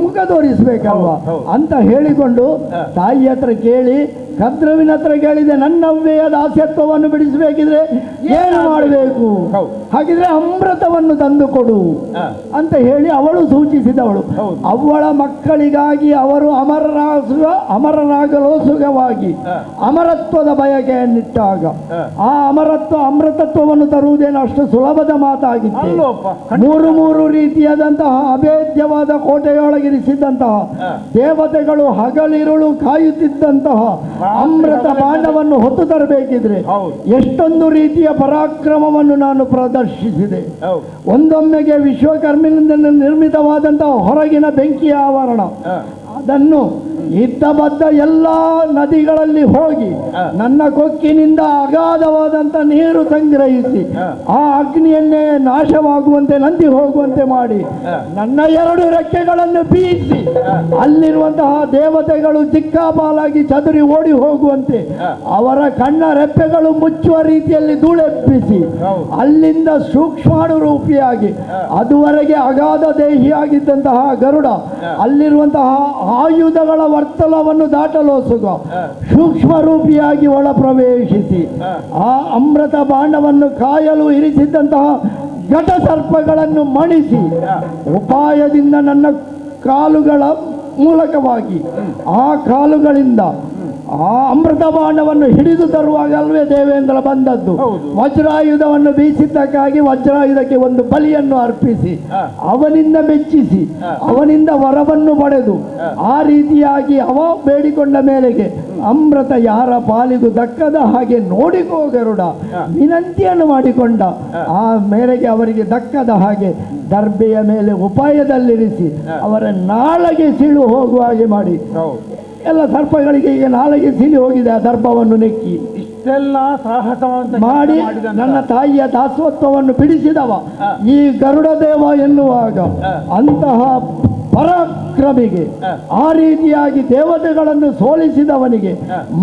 ಮುಖ ತೋರಿಸ್ಬೇಕಲ್ವಾ ಅಂತ ಹೇಳಿಕೊಂಡು ತಾಯಿ ಹತ್ರ ಕೇಳಿ, ಕದ್ರುವಿನ ಹತ್ರ ಕೇಳಿದೆ, ನನ್ನವ್ವೆಯ ದಾಸ್ಯತ್ವವನ್ನು ಬಿಡಿಸಬೇಕಿದ್ರೆ ಏನು ಮಾಡಬೇಕು? ಹಾಗಿದ್ರೆ ಅಮೃತವನ್ನು ತಂದು ಕೊಡು ಅಂತ ಹೇಳಿ ಅವಳು ಸೂಚಿಸಿದವಳು. ಅವಳ ಮಕ್ಕಳಿಗಾಗಿ ಅವರು ಅಮರರಾಗಲು ಸುಖವಾಗಿ ಅಮರತ್ವದ ಬಯಕೆಯನ್ನಿಟ್ಟಾಗ ಆ ಅಮೃತತ್ವವನ್ನು ತರುವುದೇನು ಅಷ್ಟು ಸುಲಭದ ಮಾತಾಗಿತ್ತು? ಮೂರು ರೀತಿಯಾದಂತಹ ಅಭೇದ್ಯವಾದ ಕೋಟೆಯೊಳಗಿರಿಸಿದ್ದಂತಹ ದೇವತೆಗಳು ಹಗಲಿರುಳು ಕಾಯುತ್ತಿದ್ದಂತಹ ಅಮೃತ ಬಾಂಡವನ್ನು ಹೊತ್ತು ತರಬೇಕಿದ್ರೆ ಎಷ್ಟೊಂದು ರೀತಿಯ ಪರಾಕ್ರಮವನ್ನು ನಾನು ಪ್ರದರ್ಶಿಸಿದೆ. ಒಂದೊಮ್ಮೆಗೆ ವಿಶ್ವಕರ್ಮನಿಂದ ನಿರ್ಮಿತವಾದಂತಹ ಹೊರಗಿನ ಬೆಂಕಿಯ ಆವರಣ ಅದನ್ನು ಇದ್ದಬದ್ದ ಎಲ್ಲ ನದಿಗಳಲ್ಲಿ ಹೋಗಿ ನನ್ನ ಕೊಕ್ಕಿನಿಂದ ಅಗಾಧವಾದಂಥ ನೀರು ಸಂಗ್ರಹಿಸಿ ಆ ಅಗ್ನಿಯನ್ನೇ ನಾಶವಾಗುವಂತೆ ನಂದಿ ಹೋಗುವಂತೆ ಮಾಡಿ ನನ್ನ 2 ರೆಕ್ಕೆಗಳನ್ನು ಬೀಸಿ ಅಲ್ಲಿರುವಂತಹ ದೇವತೆಗಳು ಚಿಕ್ಕಾಪಾಲಾಗಿ ಚದುರಿ ಓಡಿ ಹೋಗುವಂತೆ ಅವರ ಕಣ್ಣ ರೆಪ್ಪೆಗಳು ಮುಚ್ಚುವ ರೀತಿಯಲ್ಲಿ ಧೂಳೆಬ್ಬಿಸಿ ಅಲ್ಲಿಂದ ಸೂಕ್ಷ್ಮಾಣುರೂಪಿಯಾಗಿ ಅದುವರೆಗೆ ಅಗಾಧ ದೇಹಿಯಾಗಿದ್ದಂತಹ ಗರುಡ ಅಲ್ಲಿರುವಂತಹ ಆಯುಧಗಳ ವರ್ತಲವನ್ನು ದಾಟಲೋಸುಗ ಸೂಕ್ಷ್ಮ ರೂಪಿಯಾಗಿ ಒಳ ಪ್ರವೇಶಿಸಿ ಆ ಅಮೃತ ಬಾಂಡವನ್ನು ಕಾಯಲು ಇರಿಸಿದ್ದಂತಹ ಘಟ ಸರ್ಪಗಳನ್ನು ಮಣಿಸಿ ಉಪಾಯದಿಂದ ನನ್ನ ಕಾಲುಗಳ ಮೂಲಕವಾಗಿ ಆ ಕಾಲುಗಳಿಂದ ಆ ಅಮೃತ ಬಾಣವನ್ನು ಹಿಡಿದು ತರುವಾಗ ಅಲ್ವೇ ದೇವೇಂದ್ರ ಬಂದದ್ದು. ವಜ್ರಾಯುಧವನ್ನು ಬೀಸಿದ್ದಕ್ಕಾಗಿ ವಜ್ರಾಯುಧಕ್ಕೆ ಒಂದು ಬಲಿಯನ್ನು ಅರ್ಪಿಸಿ ಅವನಿಂದ ಮೆಚ್ಚಿಸಿ ಅವನಿಂದ ವರವನ್ನು ಪಡೆದು ಆ ರೀತಿಯಾಗಿ ಅವ ಬೇಡಿಕೊಂಡ ಮೇಲೆಗೆ ಅಮೃತ ಯಾರ ಪಾಲಿಗೂ ದಕ್ಕದ ಹಾಗೆ ನೋಡಿಕೋ ಗರುಡ ವಿನಂತಿಯನ್ನು ಮಾಡಿಕೊಂಡ. ಆ ಮೇರೆಗೆ ಅವರಿಗೆ ದಕ್ಕದ ಹಾಗೆ ದರ್ಬೆಯ ಮೇಲೆ ಉಪಾಯದಲ್ಲಿರಿಸಿ ಅವರ ನಾಳೆಗೆ ಸೀಳು ಹೋಗುವ ಹಾಗೆ ಮಾಡಿ ಎಲ್ಲ ಸರ್ಪಗಳಿಗೆ ಈಗ ನಾಳೆಗೆ ಸೀಳಿ ಹೋಗಿದೆ. ಆ ದರ್ಭವನ್ನು ನೆಕ್ಕಿ ಇಷ್ಟೆಲ್ಲ ಸಾಹಸವಂತ ಮಾಡಿ ನನ್ನ ತಾಯಿಯ ದಾಸತ್ವವನ್ನು ಬಿಡಿಸಿದವ ಈ ಗರುಡದೇವ ಎನ್ನುವಾಗ ಅಂತಹ ಪರಾಕ್ರಮಿಗೆ ಆ ರೀತಿಯಾಗಿ ದೇವತೆಗಳನ್ನು ಸೋಲಿಸಿದವನಿಗೆ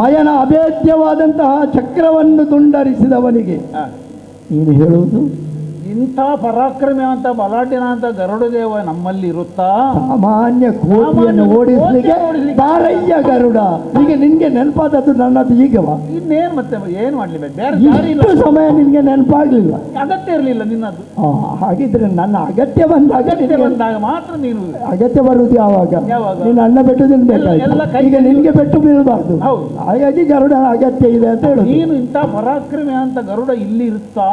ಮಯನ ಅಭೇದ್ಯವಾದಂತಹ ಚಕ್ರವನ್ನು ತುಂಡರಿಸಿದವನಿಗೆ ನೀನು ಹೇಳುವುದು ಇಂಥ ಪರಾಕ್ರಮಿ ಅಂತ ಬಲಾಟಿನ ಅಂತ ಗರುಡದೇವ ನಮ್ಮಲ್ಲಿ ಇರುತ್ತಾ? ಸಾಮಾನ್ಯ ಕೋಟಿಯನ್ನು ಓಡಿಸ್ಲಿಕ್ಕೆ ಬಾರಯ್ಯ ಗರುಡ. ಈಗ ನಿನ್ಗೆ ನೆನಪಾದದ್ದು ನನ್ನದು ಈಗವ ಇನ್ನೇನು ಮತ್ತೆ ಏನು ಮಾಡ್ಲಿ ಬೇರೆ ಇಷ್ಟು ಸಮಯ ನಿನ್ಗೆ ನೆನಪಾಗ್ಲಿಲ್ಲ, ಅಗತ್ಯ ಇರಲಿಲ್ಲ ನಿನ್ನದು. ಹಾಗಿದ್ರೆ ನನ್ನ ಅಗತ್ಯ ಬಂದಾಗ ಮಾತ್ರ ನೀನು ಅಗತ್ಯ ಬರುವುದು ಯಾವಾಗ ನೀನು ಅನ್ನ ಬೆಟ್ಟು ತಿನ್ಬೇಕಾಯ್ತು. ಈಗ ನಿನ್ಗೆ ಬೆಟ್ಟು ಬೀಳಬಾರ್ದು. ಹಾಗಾಗಿ ಗರುಡನ ಅಗತ್ಯ ಇದೆ ಅಂತ ಹೇಳುದು. ನೀನು ಇಂಥ ಪರಾಕ್ರಮಿ ಅಂತ ಗರುಡ ಇಲ್ಲಿ ಇರುತ್ತಾ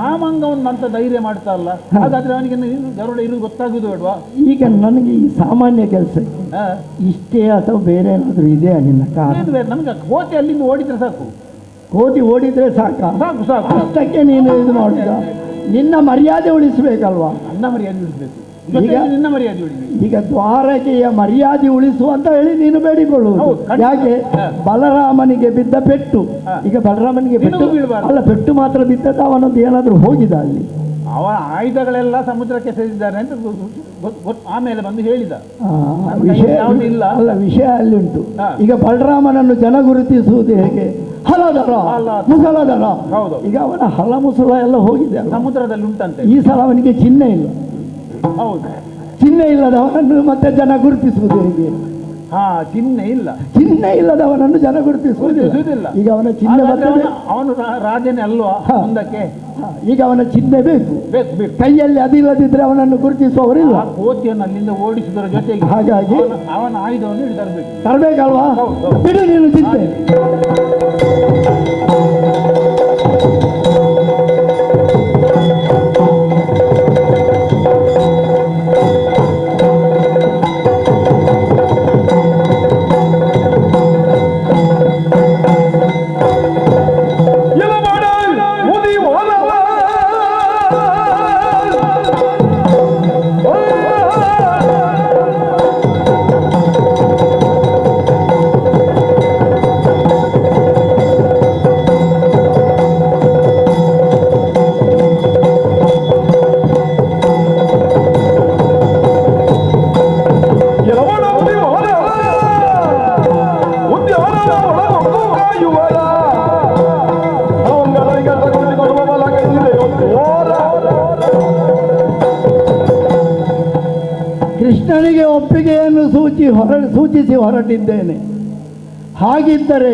ಆ ಮಂಗವನ್ನು ಅಂತ ಧೈರ್ಯ ಮಾಡ್ತಾ ಅಲ್ಲ, ಹಾಗಾದ್ರೆ ಅವನಿಗೆ ಗರುಡ ಇರುವುದು ಗೊತ್ತಾಗುದು ಬೇಡವಾ? ಈಗ ನನಗೆ ಈ ಸಾಮಾನ್ಯ ಕೆಲಸ ಇಷ್ಟೇ ಅಥವಾ ಬೇರೆ ಏನಾದರೂ ಇದೆಯಾ ನಿನ್ನ ಕಾರಣ? ನಮ್ಗೆ ಕೋತಿ ಅಲ್ಲಿಂದ ಓಡಿದ್ರೆ ಸಾಕು. ಕೋತಿ ಓಡಿದ್ರೆ ಸಾಕು ಸಾಕು ಅಷ್ಟಕ್ಕೆ ನೀನು ಇದು ಮಾಡುದ? ನಿನ್ನ ಮರ್ಯಾದೆ ಉಳಿಸ್ಬೇಕಲ್ವಾ? ನನ್ನ ಮರ್ಯಾದೆ ಉಳಿಸ್ಬೇಕು. ಈಗ ನಿನ್ನ ಮರ್ಯಾದೆ ಉಳಿಬೇಕು. ಈಗ ದ್ವಾರಕೆಯ ಮರ್ಯಾದೆ ಉಳಿಸು ಅಂತ ಹೇಳಿ ನೀನು ಬೇಡಿಕೊಳ್ಳುವುದು. ಯಾಕೆ? ಬಲರಾಮನಿಗೆ ಬಿದ್ದ ಪೆಟ್ಟು ಈಗ ಬಲರಾಮನಿಗೆ ಪೆಟ್ಟು ಅಲ್ಲ, ಪೆಟ್ಟು ಮಾತ್ರ ಬಿದ್ದದ್ದು ಅವನದ್ದು ಏನಾದರೂ ಹೋಗಿದ ಅಲ್ಲಿ? ಅವನ ಆಯುಧಗಳೆಲ್ಲ ಸಮುದ್ರಕ್ಕೆ ಸೇರಿದ್ದಾರೆ ಅಂತ ಆಮೇಲೆ ಬಂದು ಹೇಳಿದ. ವಿಷಯ ಅಲ್ಲ, ವಿಷಯ ಅಲ್ಲಿ ಉಂಟು. ಈಗ ಬಲರಾಮನನ್ನು ಜನ ಗುರುತಿಸುವುದು ಹೇಗೆ? ಹಲದರ ಮುಸಲದರ. ಈಗ ಅವನ ಹಲ ಮುಸಲ ಎಲ್ಲ ಹೋಗಿದೆ ಸಮುದ್ರದಲ್ಲಿ ಉಂಟಂತೆ. ಈ ಸಲ ಅವನಿಗೆ ಚಿಹ್ನೆ ಇಲ್ಲ. ಹೌದು, ಚಿಹ್ನೆ ಇಲ್ಲದವನನ್ನು ಮತ್ತೆ ಜನ ಗುರುತಿಸುವುದು ಹೇಗೆ? ಚಿಹ್ನೆ ಇಲ್ಲ. ಚಿಹ್ನೆ ಇಲ್ಲದವನನ್ನು ಜನ ಗುರುತಿಸುವುದಿಲ್ಲ. ಈಗ ಅವನ ಚಿಹ್ನೆ ಅವನು ರಾಜನೇ ಅಲ್ವಾ ಮುಂದಕ್ಕೆ? ಈಗ ಅವನ ಚಿಹ್ನೆ ಬೇಕು. ಕೈಯಲ್ಲಿ ಅದಿಲ್ಲದಿದ್ರೆ ಅವನನ್ನು ಗುರುತಿಸುವವರಿಲ್ಲ. ಕೋತಿಯನ್ನು ಅಲ್ಲಿಂದ ಓಡಿಸುವುದರ ಜೊತೆಗೆ ಹಾಗಾಗಿ ಅವನ ಆಯುಧವನ್ನು ತರಬೇಕಲ್ವಾ? ಬಿಡು ನೀನು ಚಿಂತೆ. ಕೃಷ್ಣನಿಗೆ ಒಪ್ಪಿಗೆಯನ್ನು ಸೂಚಿಸಿ ಹೊರಟಿದ್ದೇನೆ. ಹಾಗಿದ್ದರೆ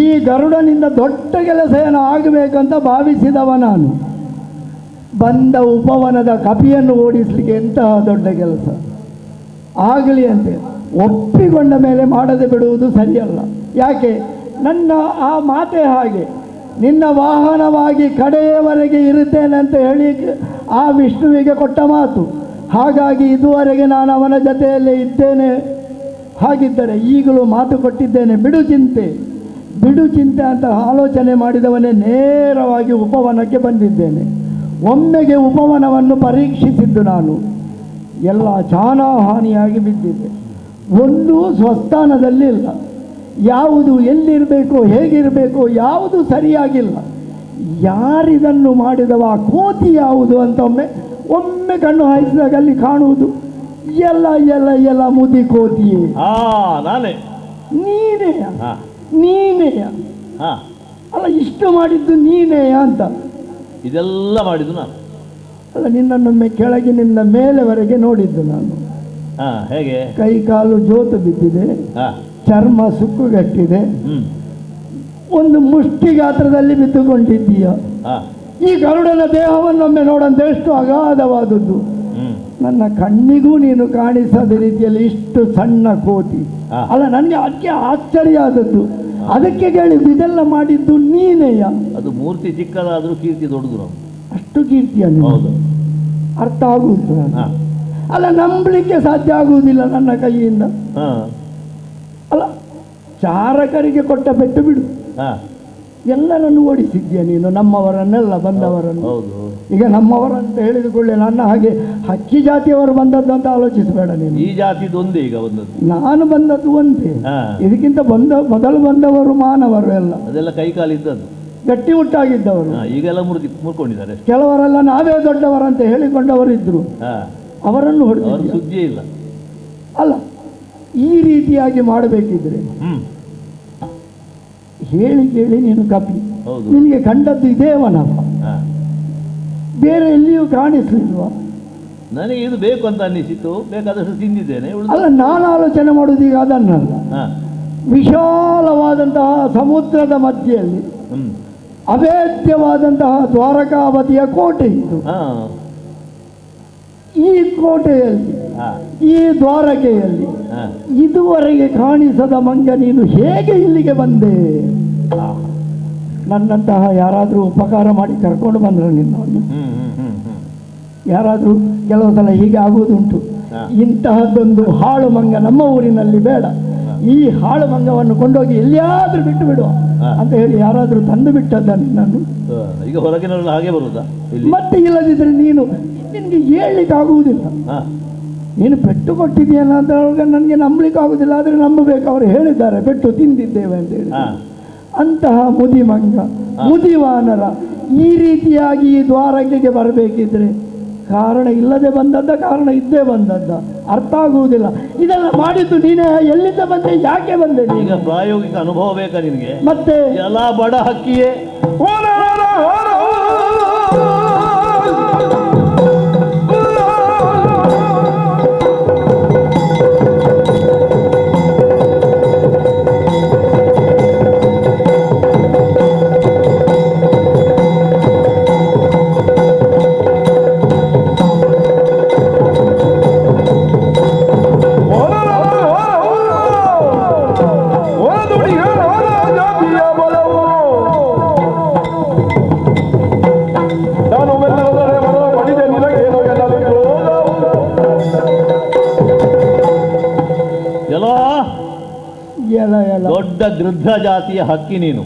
ಈ ಗರುಡನಿಂದ ದೊಡ್ಡ ಕೆಲಸ ಏನೋ ಆಗಬೇಕಂತ ಭಾವಿಸಿದವ ನಾನು. ಬಂದ ಉಪವನದ ಕಪಿಯನ್ನು ಓಡಿಸಲಿಕ್ಕೆ ಎಂತಹ ದೊಡ್ಡ ಕೆಲಸ ಆಗಲಿ ಅಂತ ಒಪ್ಪಿಕೊಂಡ ಮೇಲೆ ಮಾಡದೆ ಬಿಡುವುದು ಸರಿಯಲ್ಲ. ಯಾಕೆ? ನನ್ನ ಆ ಮಾತೆ ಹಾಗೆ, ನಿನ್ನ ವಾಹನವಾಗಿ ಕಡೆಯವರೆಗೆ ಇರುತ್ತೇನೆ ಅಂತ ಹೇಳಿ ಆ ವಿಷ್ಣುವಿಗೆ ಕೊಟ್ಟ ಮಾತು. ಹಾಗಾಗಿ ಇದುವರೆಗೆ ನಾನು ಅವನ ಜೊತೆಯಲ್ಲೇ ಇದ್ದೇನೆ. ಹಾಗಿದ್ದರೆ ಈಗಲೂ ಮಾತು ಕೊಟ್ಟಿದ್ದೇನೆ, ಬಿಡು ಚಿಂತೆ ಅಂತ ಆಲೋಚನೆ ಮಾಡಿದವನೇ ನೇರವಾಗಿ ಉಪವನಕ್ಕೆ ಬಂದಿದ್ದೇನೆ. ಒಮ್ಮೆಗೆ ಉಪವನವನ್ನು ಪರೀಕ್ಷಿಸಿದ್ದು ನಾನು. ಎಲ್ಲ ಚಾನಾಹಾನಿಯಾಗಿ ಬಿದ್ದಿದೆ. ಒಂದು ಸ್ವಸ್ಥಾನದಲ್ಲಿಲ್ಲ. ಯಾವುದು ಎಲ್ಲಿರಬೇಕು ಹೇಗಿರಬೇಕು ಯಾವುದು ಸರಿಯಾಗಿಲ್ಲ. ಯಾರಿದನ್ನು ಮಾಡಿದವ ಕೋತಿ ಯಾವುದು ಅಂತ ಒಮ್ಮೆ ಕಣ್ಣು ಹಾಯಿಸಿದಾಗ ಅಲ್ಲಿ ಕಾಣುವುದು ಎಲ್ಲ ಎಲ್ಲ ಎಲ್ಲ ಮುದಿ ಕೋತಿಯೇ. ನಾನೇ ನೀನೇ ನೀನೇ ಅಲ್ಲ, ಇಷ್ಟು ಮಾಡಿದ್ದು ನೀನೇ ಅಂತ. ಇದೆಲ್ಲ ಮಾಡಿದ್ದು ನಾನು ಅಲ್ಲ, ನಿನ್ನನ್ನೊಮ್ಮೆ ಕೆಳಗಿನಿಂದ ಮೇಲೆವರೆಗೆ ನೋಡಿದ್ದು ನಾನು. ಹೇಗೆ? ಕೈ ಕಾಲು ಜೋತು ಬಿದ್ದಿದೆ, ಚರ್ಮ ಸುಕ್ಕುಗಟ್ಟಿದೆ, ಒಂದು ಮುಷ್ಟಿ ಗಾತ್ರದಲ್ಲಿ ಬಿದ್ದುಕೊಂಡಿದ್ದೀಯ. ಈ ಗರುಡನ ದೇಹವನ್ನೊಮ್ಮೆ ನೋಡಂತ ಎಷ್ಟು ಅಗಾಧವಾದದ್ದು. ನನ್ನ ಕಣ್ಣಿಗೂ ನೀನು ಕಾಣಿಸದ ರೀತಿಯಲ್ಲಿ ಇಷ್ಟು ಸಣ್ಣ ಕೋತಿ. ಅಲ್ಲ, ನನಗೆ ಅದಕ್ಕೆ ಆಶ್ಚರ್ಯ ಆದದ್ದು. ಅದಕ್ಕೆ ಕೇಳಿದ್ದು ಇದೆಲ್ಲ ಮಾಡಿದ್ದು ನೀನೇಯ. ಅದು ಮೂರ್ತಿ ಚಿಕ್ಕದಾದ್ರೂ ಕೀರ್ತಿ ದೊಡ್ಡದು. ಅಷ್ಟು ಕೀರ್ತಿಯನ್ನು ಅರ್ಥ ಆಗುವುದು. ಅಲ್ಲ, ನಂಬಲಿಕ್ಕೆ ಸಾಧ್ಯ ಆಗುವುದಿಲ್ಲ ನನ್ನ ಕೈಯಿಂದ. ಅಲ್ಲ, ಚಾರಕರಿಗೆ ಕೊಟ್ಟ ಪೆಟ್ಟು ಬಿಡು. ಎಲ್ಲರನ್ನು ಓಡಿಸಿದ್ಯಾ ನೀನು, ನಮ್ಮವರನ್ನೆಲ್ಲ ಬಂದವರನ್ನು. ಈಗ ನಮ್ಮವರಂತ ಹೇಳಿದುಕೊಳ್ಳೆ ನನ್ನ ಹಾಗೆ ಹಕ್ಕಿ ಜಾತಿಯವರು ಬಂದದ್ದು ಅಂತ ಆಲೋಚಿಸಬೇಡ ನೀನು. ಈ ಜಾತಿದೊಂದೇ ಈಗ ಬಂದದ್ದು, ನಾನು ಬಂದದ್ದು ಒಂದೇ. ಇದಕ್ಕಿಂತ ಮೊದಲು ಬಂದವರು ಮಾನವರು ಎಲ್ಲ, ಅದೆಲ್ಲ ಕೈ ಕಾಲಿದ್ದದ್ದು, ಗಟ್ಟಿ ಮುಟ್ಟಾಗಿದ್ದವರು. ಈಗೆಲ್ಲ ಮುರ್ಕೊಂಡಿದ್ದಾರೆ. ಕೆಲವರೆಲ್ಲ ನಾವೇ ದೊಡ್ಡವರಂತ ಹೇಳಿಕೊಂಡವರಿದ್ರು, ಅವರನ್ನು ಹೊಡೆದ ಸುದ್ದಿಯೇ ಇಲ್ಲ. ಅಲ್ಲ, ಈ ರೀತಿಯಾಗಿ ಮಾಡಬೇಕಿದ್ರೆ ಹೇಳಿ ಕೇಳಿ ನೀನು ಕಪಿ. ನಿನಗೆ ಕಂಡದ್ದು ಇದೇವನಪ್ಪ, ಬೇರೆ ಎಲ್ಲಿಯೂ ಕಾಣಿಸ್ಲಿಲ್ವಾ? ನನಗೆ ಇದು ಬೇಕು ಅಂತ ಅನ್ನಿಸಿತು, ಬೇಕಾದಷ್ಟು ತಿಂದಿದ್ದೇನೆ. ಅಲ್ಲ, ನಾನು ಆಲೋಚನೆ ಮಾಡುವುದೀಗ ಅದನ್ನಲ್ಲ. ವಿಶಾಲವಾದಂತಹ ಸಮುದ್ರದ ಮಧ್ಯೆಯಲ್ಲಿ ಅಭೇದ್ಯವಾದಂತಹ ದ್ವಾರಕಾವತಿಯ ಕೋಟೆ ಇದು. ಈ ಕೋಟೆಯಲ್ಲಿ, ಈ ದ್ವಾರಕೆಯಲ್ಲಿ ಇದುವರೆಗೆ ಕಾಣಿಸದ ಮಂಗ ನೀನು ಹೇಗೆ ಇಲ್ಲಿಗೆ ಬಂದೆ? ನನ್ನಂತಹ ಯಾರಾದರೂ ಉಪಕಾರ ಮಾಡಿ ಕರ್ಕೊಂಡು ಬಂದ್ರೆ ನಿನ್ನನ್ನು? ಯಾರಾದರೂ ಕೆಲವು ಸಲ ಹೀಗೆ ಆಗುವುದುಂಟು. ಇಂತಹದ್ದೊಂದು ಹಾಳು ಮಂಗ ನಮ್ಮ ಊರಿನಲ್ಲಿ ಬೇಡ, ಈ ಹಾಳು ಮಂಗವನ್ನು ಕೊಂಡೋಗಿ ಎಲ್ಲಿಯಾದ್ರೂ ಬಿಟ್ಟು ಬಿಡುವ ಅಂತ ಹೇಳಿ ಯಾರಾದರೂ ತಂದು ಬಿಟ್ಟದ್ದ ನಿನ್ನನ್ನು? ಈಗ ಹೊರಗಿನಲ್ಲ ಹಾಗೆ ಬರುದಾ? ಮತ್ತೆ ಇಲ್ಲದಿದ್ರೆ ನೀನು ನಿನಗೆ ಹೇಳಲಿಕ್ಕೆ ಆಗುವುದಿಲ್ಲ. ನೀನು ಪೆಟ್ಟು ಕೊಟ್ಟಿದ್ದೀಯಲ್ಲ ಅಂತ ನನಗೆ ನಂಬಲಿಕ್ಕೆ ಆಗುದಿಲ್ಲ, ಆದರೆ ನಂಬಬೇಕು. ಅವರು ಹೇಳಿದ್ದಾರೆ ಪೆಟ್ಟು ತಿಂದಿದ್ದೇವೆ ಅಂತ ಹೇಳಿ. ಅಂತಹ ಮುದಿ ಮಂಗ, ಮುದಿ ವಾನರ ಈ ರೀತಿಯಾಗಿ ಈ ದ್ವಾರಕೆಗೆ ಬರಬೇಕಿದ್ರೆ ಕಾರಣ ಇಲ್ಲದೆ ಬಂದದ್ದ, ಕಾರಣ ಇದ್ದೇ ಬಂದದ್ದ? ಅರ್ಥ ಆಗುವುದಿಲ್ಲ. ಇದೆಲ್ಲ ಮಾಡಿದ್ದು ನೀನೇ. ಎಲ್ಲಿಂದ ಬಂದೆ, ಯಾಕೆ ಬಂದೆ? ಈಗ ಪ್ರಾಯೋಗಿಕ ಅನುಭವ ಬೇಕಾ ನಿನಗೆ? ಮತ್ತೆ ಎಲ್ಲ ಬಡ ಹಕ್ಕಿಯೇ ದೊಡ್ಡ ಗೃದ್ಧ ಜಾತಿಯ ಹಕ್ಕಿ ನೀನು.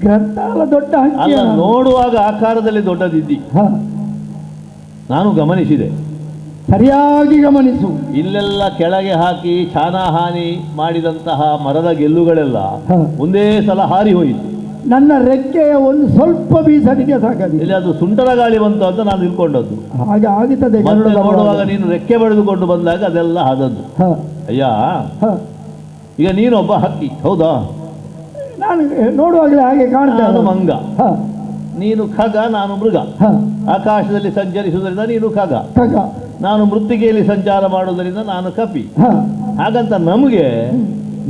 ಗ್ರಂಥಾಲ ದೊಡ್ಡ ಹಕ್ಕಿ ಅಲ್ಲ, ನೋಡುವಾಗ ಆಕಾರದಲ್ಲಿ ದೊಡ್ಡದಿದ್ದಿ. ನಾನು ಗಮನಿಸಿದೆ, ಸರಿಯಾಗಿ ಗಮನಿಸು. ಇಲ್ಲೆಲ್ಲ ಕೆಳಗೆ ಹಾಕಿ ಚಾನಾಹಾನಿ ಮಾಡಿದಂತಹ ಮರದ ಗೆಲ್ಲುಗಳೆಲ್ಲ ಒಂದೇ ಸಲ ಹಾರಿ ಹೋಯಿತು. ನನ್ನ ರೆಕ್ಕೆಯ ಒಂದು ಸ್ವಲ್ಪ ಬೀಸಡಿಗೆ ಸಾಕಾಗಿದೆ. ಇಲ್ಲಿ ಅದು ಸುಂಟರ ಗಾಳಿ ಬಂತು ಅಂತ ನಾನು ತಿಳ್ಕೊಂಡದ್ದು. ಹಾಗೆ ಆಗುತ್ತದೆ. ನೋಡುವಾಗ ನೀನು ರೆಕ್ಕೆ ಬಡಿದುಕೊಂಡು ಬಂದಾಗ ಅದೆಲ್ಲ ಆದದ್ದು. ಅಯ್ಯ, ಈಗ ನೀನೊಬ್ಬ ಹಕ್ಕಿ, ಹೌದಾ? ನಾನು ನೋಡುವಾಗಲೇ ಹಾಗೆ ಕಾಣ್ತಾ. ನಾನು ಮಂಗ, ನೀನು ಖಗ, ನಾನು ಮೃಗ. ಆಕಾಶದಲ್ಲಿ ಸಂಚರಿಸುವುದರಿಂದ ನೀನು ಖಗ, ನಾನು ಮೃತ್ತಿಗೆಯಲ್ಲಿ ಸಂಚಾರ ಮಾಡುವುದರಿಂದ ನಾನು ಕಪಿ. ಹಾಗಂತ ನಮಗೆ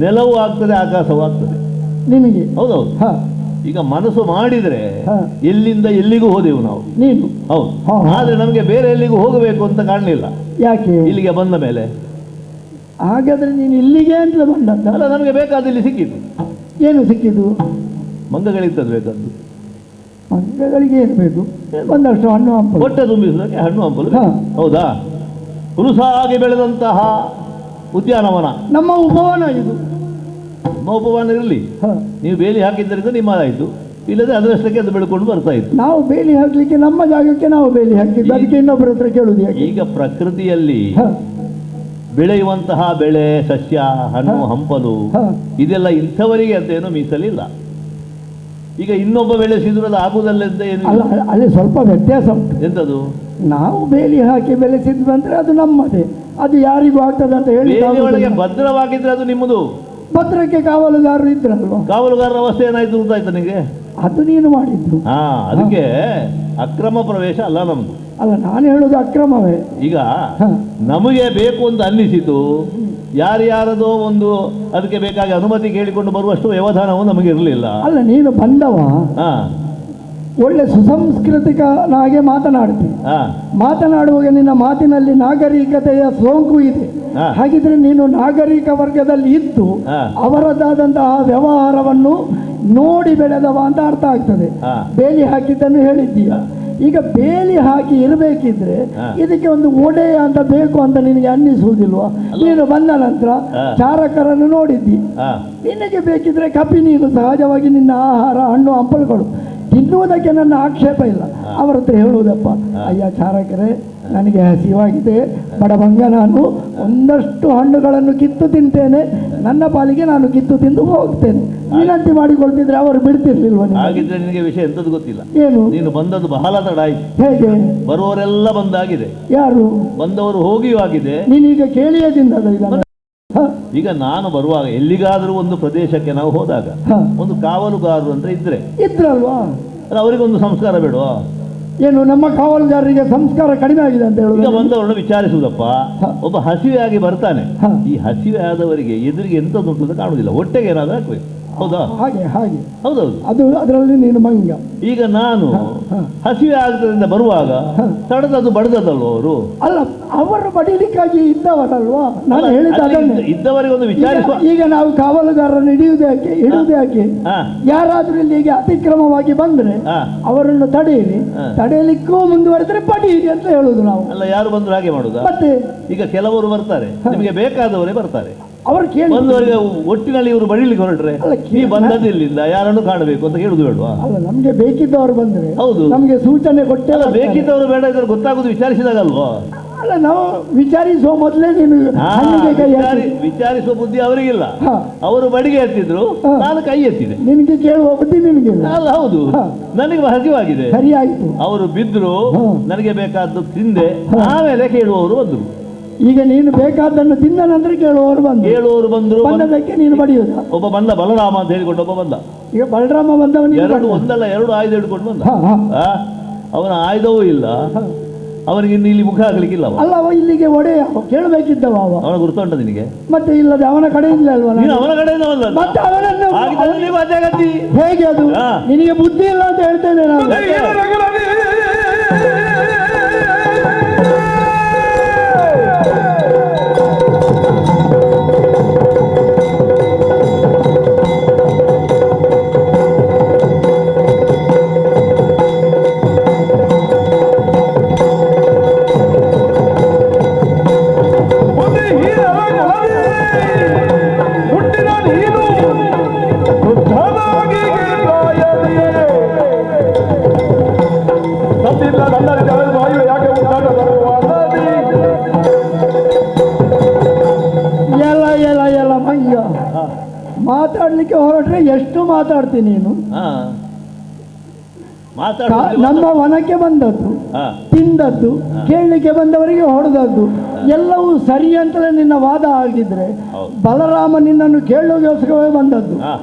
ನೆಲವೂ ಆಗ್ತದೆ, ಆಕಾಶವೂ ಆಗ್ತದೆ ನಿನಗೆ. ಹೌದೌದು. ಈಗ ಮನಸ್ಸು ಮಾಡಿದ್ರೆ ಎಲ್ಲಿಂದ ಎಲ್ಲಿಗೂ ಹೋದೆವು ನಾವು. ನೀನು ಹೌದು. ಆದ್ರೆ ನಮಗೆ ಬೇರೆ ಎಲ್ಲಿಗೂ ಹೋಗಬೇಕು ಅಂತ ಕಾಣಲಿಲ್ಲ. ಯಾಕೆ? ಇಲ್ಲಿಗೆ ಬಂದ ಮೇಲೆ. ಹಾಗಾದ್ರೆ ನೀನು ಇಲ್ಲಿಗೆ ಅಂತ ಬಂದದ್ದ? ಅಲ್ಲ, ನಮಗೆ ಬೇಕಾದ ಇಲ್ಲಿ ಸಿಕ್ಕಿದ್ದು. ಏನು ಸಿಕ್ಕಿದ್ದು? ಮಂಗಗಳಿದ್ದದ್ದು ಬೇಕಾದ್ದು. ಮಂಗಗಳಿಗೆ ಏನು ಬೇಕು? ಒಂದಷ್ಟು ಹಣ್ಣು ಹಂಪಲು, ಹೊಟ್ಟೆ ತುಂಬಿಸುವುದಕ್ಕೆ ಹಣ್ಣು ಹಂಪಲು. ಹೌದಾ? ಹುಲುಸಾಗಿ ಬೆಳೆದಂತಹ ಉದ್ಯಾನವನ ನಮ್ಮ ಉಪವನ ಇದು. ನಿಮ್ಮ ಉಪವನ ಇರಲಿ, ನೀವು ಬೇಲಿ ಹಾಕಿದ್ದರಿಂದ ನಿಮ್ಮದಾಯಿತು. ಇಲ್ಲದೆ ಅದರಷ್ಟಕ್ಕೆ ಅದು ಬೆಳ್ಕೊಂಡು ಬರ್ತಾ ಇತ್ತು. ನಾವು ಬೇಲಿ ಹಾಕ್ಲಿಕ್ಕೆ ನಮ್ಮ ಜಾಗಕ್ಕೆ ನಾವು ಬೇಲಿ ಹಾಕಿದ್ದು, ಅದಕ್ಕೆ ಇನ್ನೊಬ್ಬರ ಹತ್ರ ಕೇಳುದು ಯಾಕೆ? ಈಗ ಪ್ರಕೃತಿಯಲ್ಲಿ ಬೆಳೆಯುವಂತಹ ಬೆಳೆ, ಸಸ್ಯ, ಹಣ್ಣು, ಹಂಪಲು ಇದೆಲ್ಲ ಇಂಥವರಿಗೆ ಅಂತ ಏನು ಮೀಸಲಿಲ್ಲ. ಈಗ ಇನ್ನೊಬ್ಬ ಬೆಳೆಸಿದ್ರು ಅದು ಆಗುವುದಲ್ಲ ಅಂತ ಏನು ಅಲ್ಲ, ಅಲ್ಲಿ ಸ್ವಲ್ಪ ವ್ಯತ್ಯಾಸ ಉಂಟು. ಎಂತದು? ನಾವು ಬೇಲಿ ಹಾಕಿ ಬೆಳೆಸಿದ್ವಿ ಅಂದ್ರೆ ಅದು ನಮ್ಮದೇ, ಅದು ಯಾರಿಗೂ ಆಗ್ತದೆ ಅಂತ ಹೇಳಿ ಒಳಗೆ ಭದ್ರವಾಗಿದ್ರೆ ಅದು ನಿಮ್ಮದು. ಭದ್ರಕ್ಕೆ ಕಾವಲುಗಾರರು ಇದ್ರಲ್ವ? ಕಾವಲುಗಾರರ ಅವಸ್ಥೆ ಏನಾಯ್ತು ಗೊತ್ತಾಯ್ತು ನಿಮಗೆ? ಅದು ನೀನು ಮಾಡಿದ್ದು. ಅದಕ್ಕೆ ಅಕ್ರಮ ಪ್ರವೇಶ ಅಲ್ಲ ನಮ್ದು. ಅಲ್ಲ, ನಾನು ಹೇಳುದು ಅಕ್ರಮವೇ. ಈಗ ನಮಗೆ ಬೇಕು ಅಂತ ಅನ್ನಿಸಿತು, ಯಾರ್ಯಾರದೋ ಒಂದು ಅದಕ್ಕೆ ಬೇಕಾಗಿ ಅನುಮತಿ ಕೇಳಿಕೊಂಡು ಬರುವಷ್ಟು ವ್ಯವಧಾನವು ನಮಗೆ ಇರಲಿಲ್ಲ. ಅಲ್ಲ, ನೀನು ಬಂದವ ಒಳ್ಳೆ ಸುಸಂಸ್ಕೃತಿಕನಾಗೆ ಮಾತನಾಡ್ತೀನಿ. ಮಾತನಾಡುವಾಗ ನಿನ್ನ ಮಾತಿನಲ್ಲಿ ನಾಗರಿಕತೆಯ ಸೋಂಕು ಇದೆ. ಹಾಗಿದ್ರೆ ನೀನು ನಾಗರಿಕ ವರ್ಗದಲ್ಲಿ ಇದ್ದು ಅವರದ್ದಾದಂತಹ ವ್ಯವಹಾರವನ್ನು ನೋಡಿ ಬೆಳೆದವ ಅಂತ ಅರ್ಥ ಆಗ್ತದೆ. ಬೇಲಿ ಹಾಕಿದ್ದನ್ನು ಹೇಳಿದ್ದೀಯ. ಈಗ ಬೇಲಿ ಹಾಕಿ ಇರಬೇಕಿದ್ರೆ ಇದಕ್ಕೆ ಒಂದು ಒಡೆಯ ಅಂತ ಬೇಕು ಅಂತ ನಿನಗೆ ಅನ್ನಿಸುವುದಿಲ್ವಾ? ನೀನು ಬಂದ ನಂತರ ಚಾರಕರನ್ನು ನೋಡಿದ್ದಿ, ನಿನಗೆ ಬೇಕಿದ್ರೆ ಕಪಿ ನೀರು ಸಹಜವಾಗಿ ನಿನ್ನ ಆಹಾರ, ಹಣ್ಣು, ಹಂಪಲುಗಳು ತಿನ್ನುವುದಕ್ಕೆ ನನ್ನ ಆಕ್ಷೇಪ ಇಲ್ಲ. ಅವರ ಹತ್ರ ಹೇಳುವುದಪ್ಪ, ಅಯ್ಯ ಚಾರಕರೇ, ನನಗೆ ಹಸಿವಾಗಿದೆ, ಬಡಭಂಗ, ನಾನು ಒಂದಷ್ಟು ಹಣ್ಣುಗಳನ್ನು ಕಿತ್ತು ತಿಂತೇನೆ, ನನ್ನ ಪಾಲಿಗೆ ನಾನು ಕಿತ್ತು ತಿಂದು ಹೋಗ್ತೇನೆ, ವಿನಂತಿ ಮಾಡಿಕೊಳ್ತಿದ್ರೆ ಅವರು ಬಿಡ್ತಿರ್ಲಿಲ್ವ? ಹಾಗಿದ್ರೆ ನಿನಗೆ ವಿಷಯ ಎಂತದ್ದು ಗೊತ್ತಿಲ್ಲ. ಏನು? ನೀನು ಬಂದದ್ದು ಬಹಳ ತಡ ಆಯ್ತು. ಹೇಗೆ? ಬರುವವರೆಲ್ಲ ಬಂದಾಗಿದೆ. ಯಾರು ಬಂದವರು ಹೋಗಿಯೂ ಆಗಿದೆ. ನೀನೀಗ ಕೇಳಿಯೇ ತಿಂದದ ಇದನ್ನು? ಈಗ ನಾನು ಬರುವಾಗ ಎಲ್ಲಿಗಾದರೂ ಒಂದು ಪ್ರದೇಶಕ್ಕೆ ನಾವು ಹೋದಾಗ ಒಂದು ಕಾವಲುಗಾರರು ಅಂತ ಇದ್ರಲ್ವಾ, ಅವರಿಗೊಂದು ಸಂಸ್ಕಾರ ಬೇಡವಾ? ಏನು ನಮ್ಮ ಕಾವಲುಗಾರರಿಗೆ ಸಂಸ್ಕಾರ ಕಡಿಮೆ ಆಗಿದೆ ಅಂತ ಹೇಳುದು? ಈಗ ಬಂದವರನ್ನು ವಿಚಾರಿಸುವುದಪ್ಪ. ಒಬ್ಬ ಹಸಿವೆಯಾಗಿ ಬರ್ತಾನೆ, ಈ ಹಸಿವೆ ಆದವರಿಗೆ ಎದುರಿಗೆ ಎಂತದ್ದು ಅಂತ ಕಾಣುವುದಿಲ್ಲ, ಹೊಟ್ಟೆಗೆ ಏನಾದರೂ ಹಾಕ್ಬೇಕು. ಹೌದಾ? ಹಾಗೆ ಹಾಗೆ ಹೌದೌದು. ಅದು ಅದರಲ್ಲಿ ನೀನು ಮಂಗ. ಈಗ ನಾನು ಹಸಿವೆ ಆಗ್ತದಿಂದ ಬರುವಾಗ ತಡೆದದ್ದು ಬಡದಲ್ವ ಅವರು? ಅಲ್ಲ, ಅವರು ಬಡಿಲಿಕ್ಕಾಗಿ ಇದ್ದವರಲ್ವಾ? ನಾನು ಹೇಳಿದ ಇದ್ದವರಿಗೆ ಒಂದು ವಿಚಾರಿಸುವ. ಈಗ ನಾವು ಕಾವಲುಗಾರರನ್ನು ಇಡುವುದೇ ಯಾಕೆ? ಯಾರಾದ್ರೂ ಇಲ್ಲಿಗೆ ಅತಿಕ್ರಮವಾಗಿ ಬಂದ್ರೆ ಅವರನ್ನು ತಡೆಯಲಿಕ್ಕೂ ಮುಂದುವರೆದ್ರೆ ಬಡೀರಿ ಅಂತ ಹೇಳುದು ನಾವು. ಅಲ್ಲ, ಯಾರು ಬಂದ್ರು ಹಾಗೆ ಮಾಡುದಾ? ಮತ್ತೆ ಈಗ ಕೆಲವರು ಬರ್ತಾರೆ, ನಿಮಗೆ ಬೇಕಾದವರೇ ಬರ್ತಾರೆ. ಅವರು ಬಂದವರಿಗೆ ಒಟ್ಟಿನಲ್ಲಿ ಇವರು ಬಡಿಲಿಕ್ಕೆ ಹೊರಟ್ರೆ ನೀ ಬಂದದಿಲ್ಲಿಂದ ಯಾರನ್ನು ಕಾಣಬೇಕು ಅಂತ ಹೇಳುದು ಬೇಡವಾ? ಅಲ್ಲ, ನಮ್ಗೆ ಬೇಕಿದ್ದವರು ಬಂದ್ರೆ ಹೌದು, ನಮ್ಗೆ ಸೂಚನೆ ಕೊಟ್ಟೆ. ಬೇಕಿದ್ದವರು ಬೇಡ ಇದ್ರೆ ಗೊತ್ತಾಗುದು ವಿಚಾರಿಸಿದಾಗಲ್ವಾ? ಅಲ್ಲ, ನಾವು ವಿಚಾರಿಸುವ ಮೊದಲೇ ನೀನು ವಿಚಾರಿಸುವ ಬುದ್ಧಿ ಅವರಿಗಿಲ್ಲ. ಅವರು ಬಡಿಗೆ ಎತ್ತಿದ್ರು, ನಾನು ಕೈ ಎತ್ತಿದೆ. ನಿನಗೆ ಕೇಳುವ ಬುದ್ಧಿ ನಿನಗಿಲ್ಲ. ಅಲ್ಲ, ಹೌದು, ನನಗೆ ಹಸಿವಾಗಿದೆ. ಸರಿ ಆಯ್ತು. ಅವರು ಬಿದ್ರು, ನನಗೆ ಬೇಕಾದ್ದು ತಿಂದೆ, ಆಮೇಲೆ ಕೇಳುವವರು ಬಂದ್ರು. ಈಗ ನೀನು ಬೇಕಾದ್ದನ್ನು ತಿಂದ ನಂತರ ಕೇಳುವವರು ಬಂದರು. ಬಂದದಕ್ಕೆ ನೀನು ಬಡಿಯುವುದು. ಒಬ್ಬ ಬಂದ, ಬಲರಾಮ ಅಂತ ಹೇಳಿಕೊಂಡು ಒಬ್ಬ ಬಂದ. ಈಗ ಬಲರಾಮ ಬಂದವನಿಗೆ ಎರಡು ಆಯುಧ ಹಿಡ್ಕೊಂಡು ಬಂದ. ಅವನ ಆಯುಧವೂ ಇಲ್ಲ, ಅವನಿಗೆ ಇನ್ನು ಇಲ್ಲಿ ಮುಖ ಹಾಕ್ಲಿಕ್ಕಿಲ್ಲ. ಅಲ್ಲ, ಅವ ಇಲ್ಲಿಗೆ ಒಡೆಯ ಕೇಳಬೇಕಿದ್ದವ. ಅವನ ಗುರುತು ಉಂಟ ನಿನಗೆ? ಮತ್ತೆ ಇಲ್ಲದೆ ಅವನ ಕಡೆಯಿಂದ ಅಲ್ವಾ? ಅವನ ಕಡೆಯಿಂದ ಮತ್ತೆ ಅವನನ್ನು ಹೇಗೆ? ಅದು ನಿನಗೆ ಬುದ್ಧಿ ಇಲ್ಲ ಅಂತ ಹೇಳ್ತೇನೆ ನಾನು. ಮಾತಾಡ್ಲಿಕ್ಕೆ ಹೊರಟ್ರೆ ಎಷ್ಟು ಮಾತಾಡ್ತೀನಿ ನೀನು? ನಮ್ಮ ವನಕ್ಕೆ ಬಂದದ್ದು, ತಿಂದದ್ದು, ಕೇಳಲಿಕ್ಕೆ ಬಂದವರಿಗೆ ಹೊಡೆದದ್ದು ಎಲ್ಲವೂ ಸರಿ ಅಂತಲೇ ನಿನ್ನ ವಾದ ಆಗಿದ್ರೆ, ಬಲರಾಮ ನಿನ್ನನ್ನು ಕೇಳೋಗೋಸ್ಕರವೇ ಬಂದದ್ದು.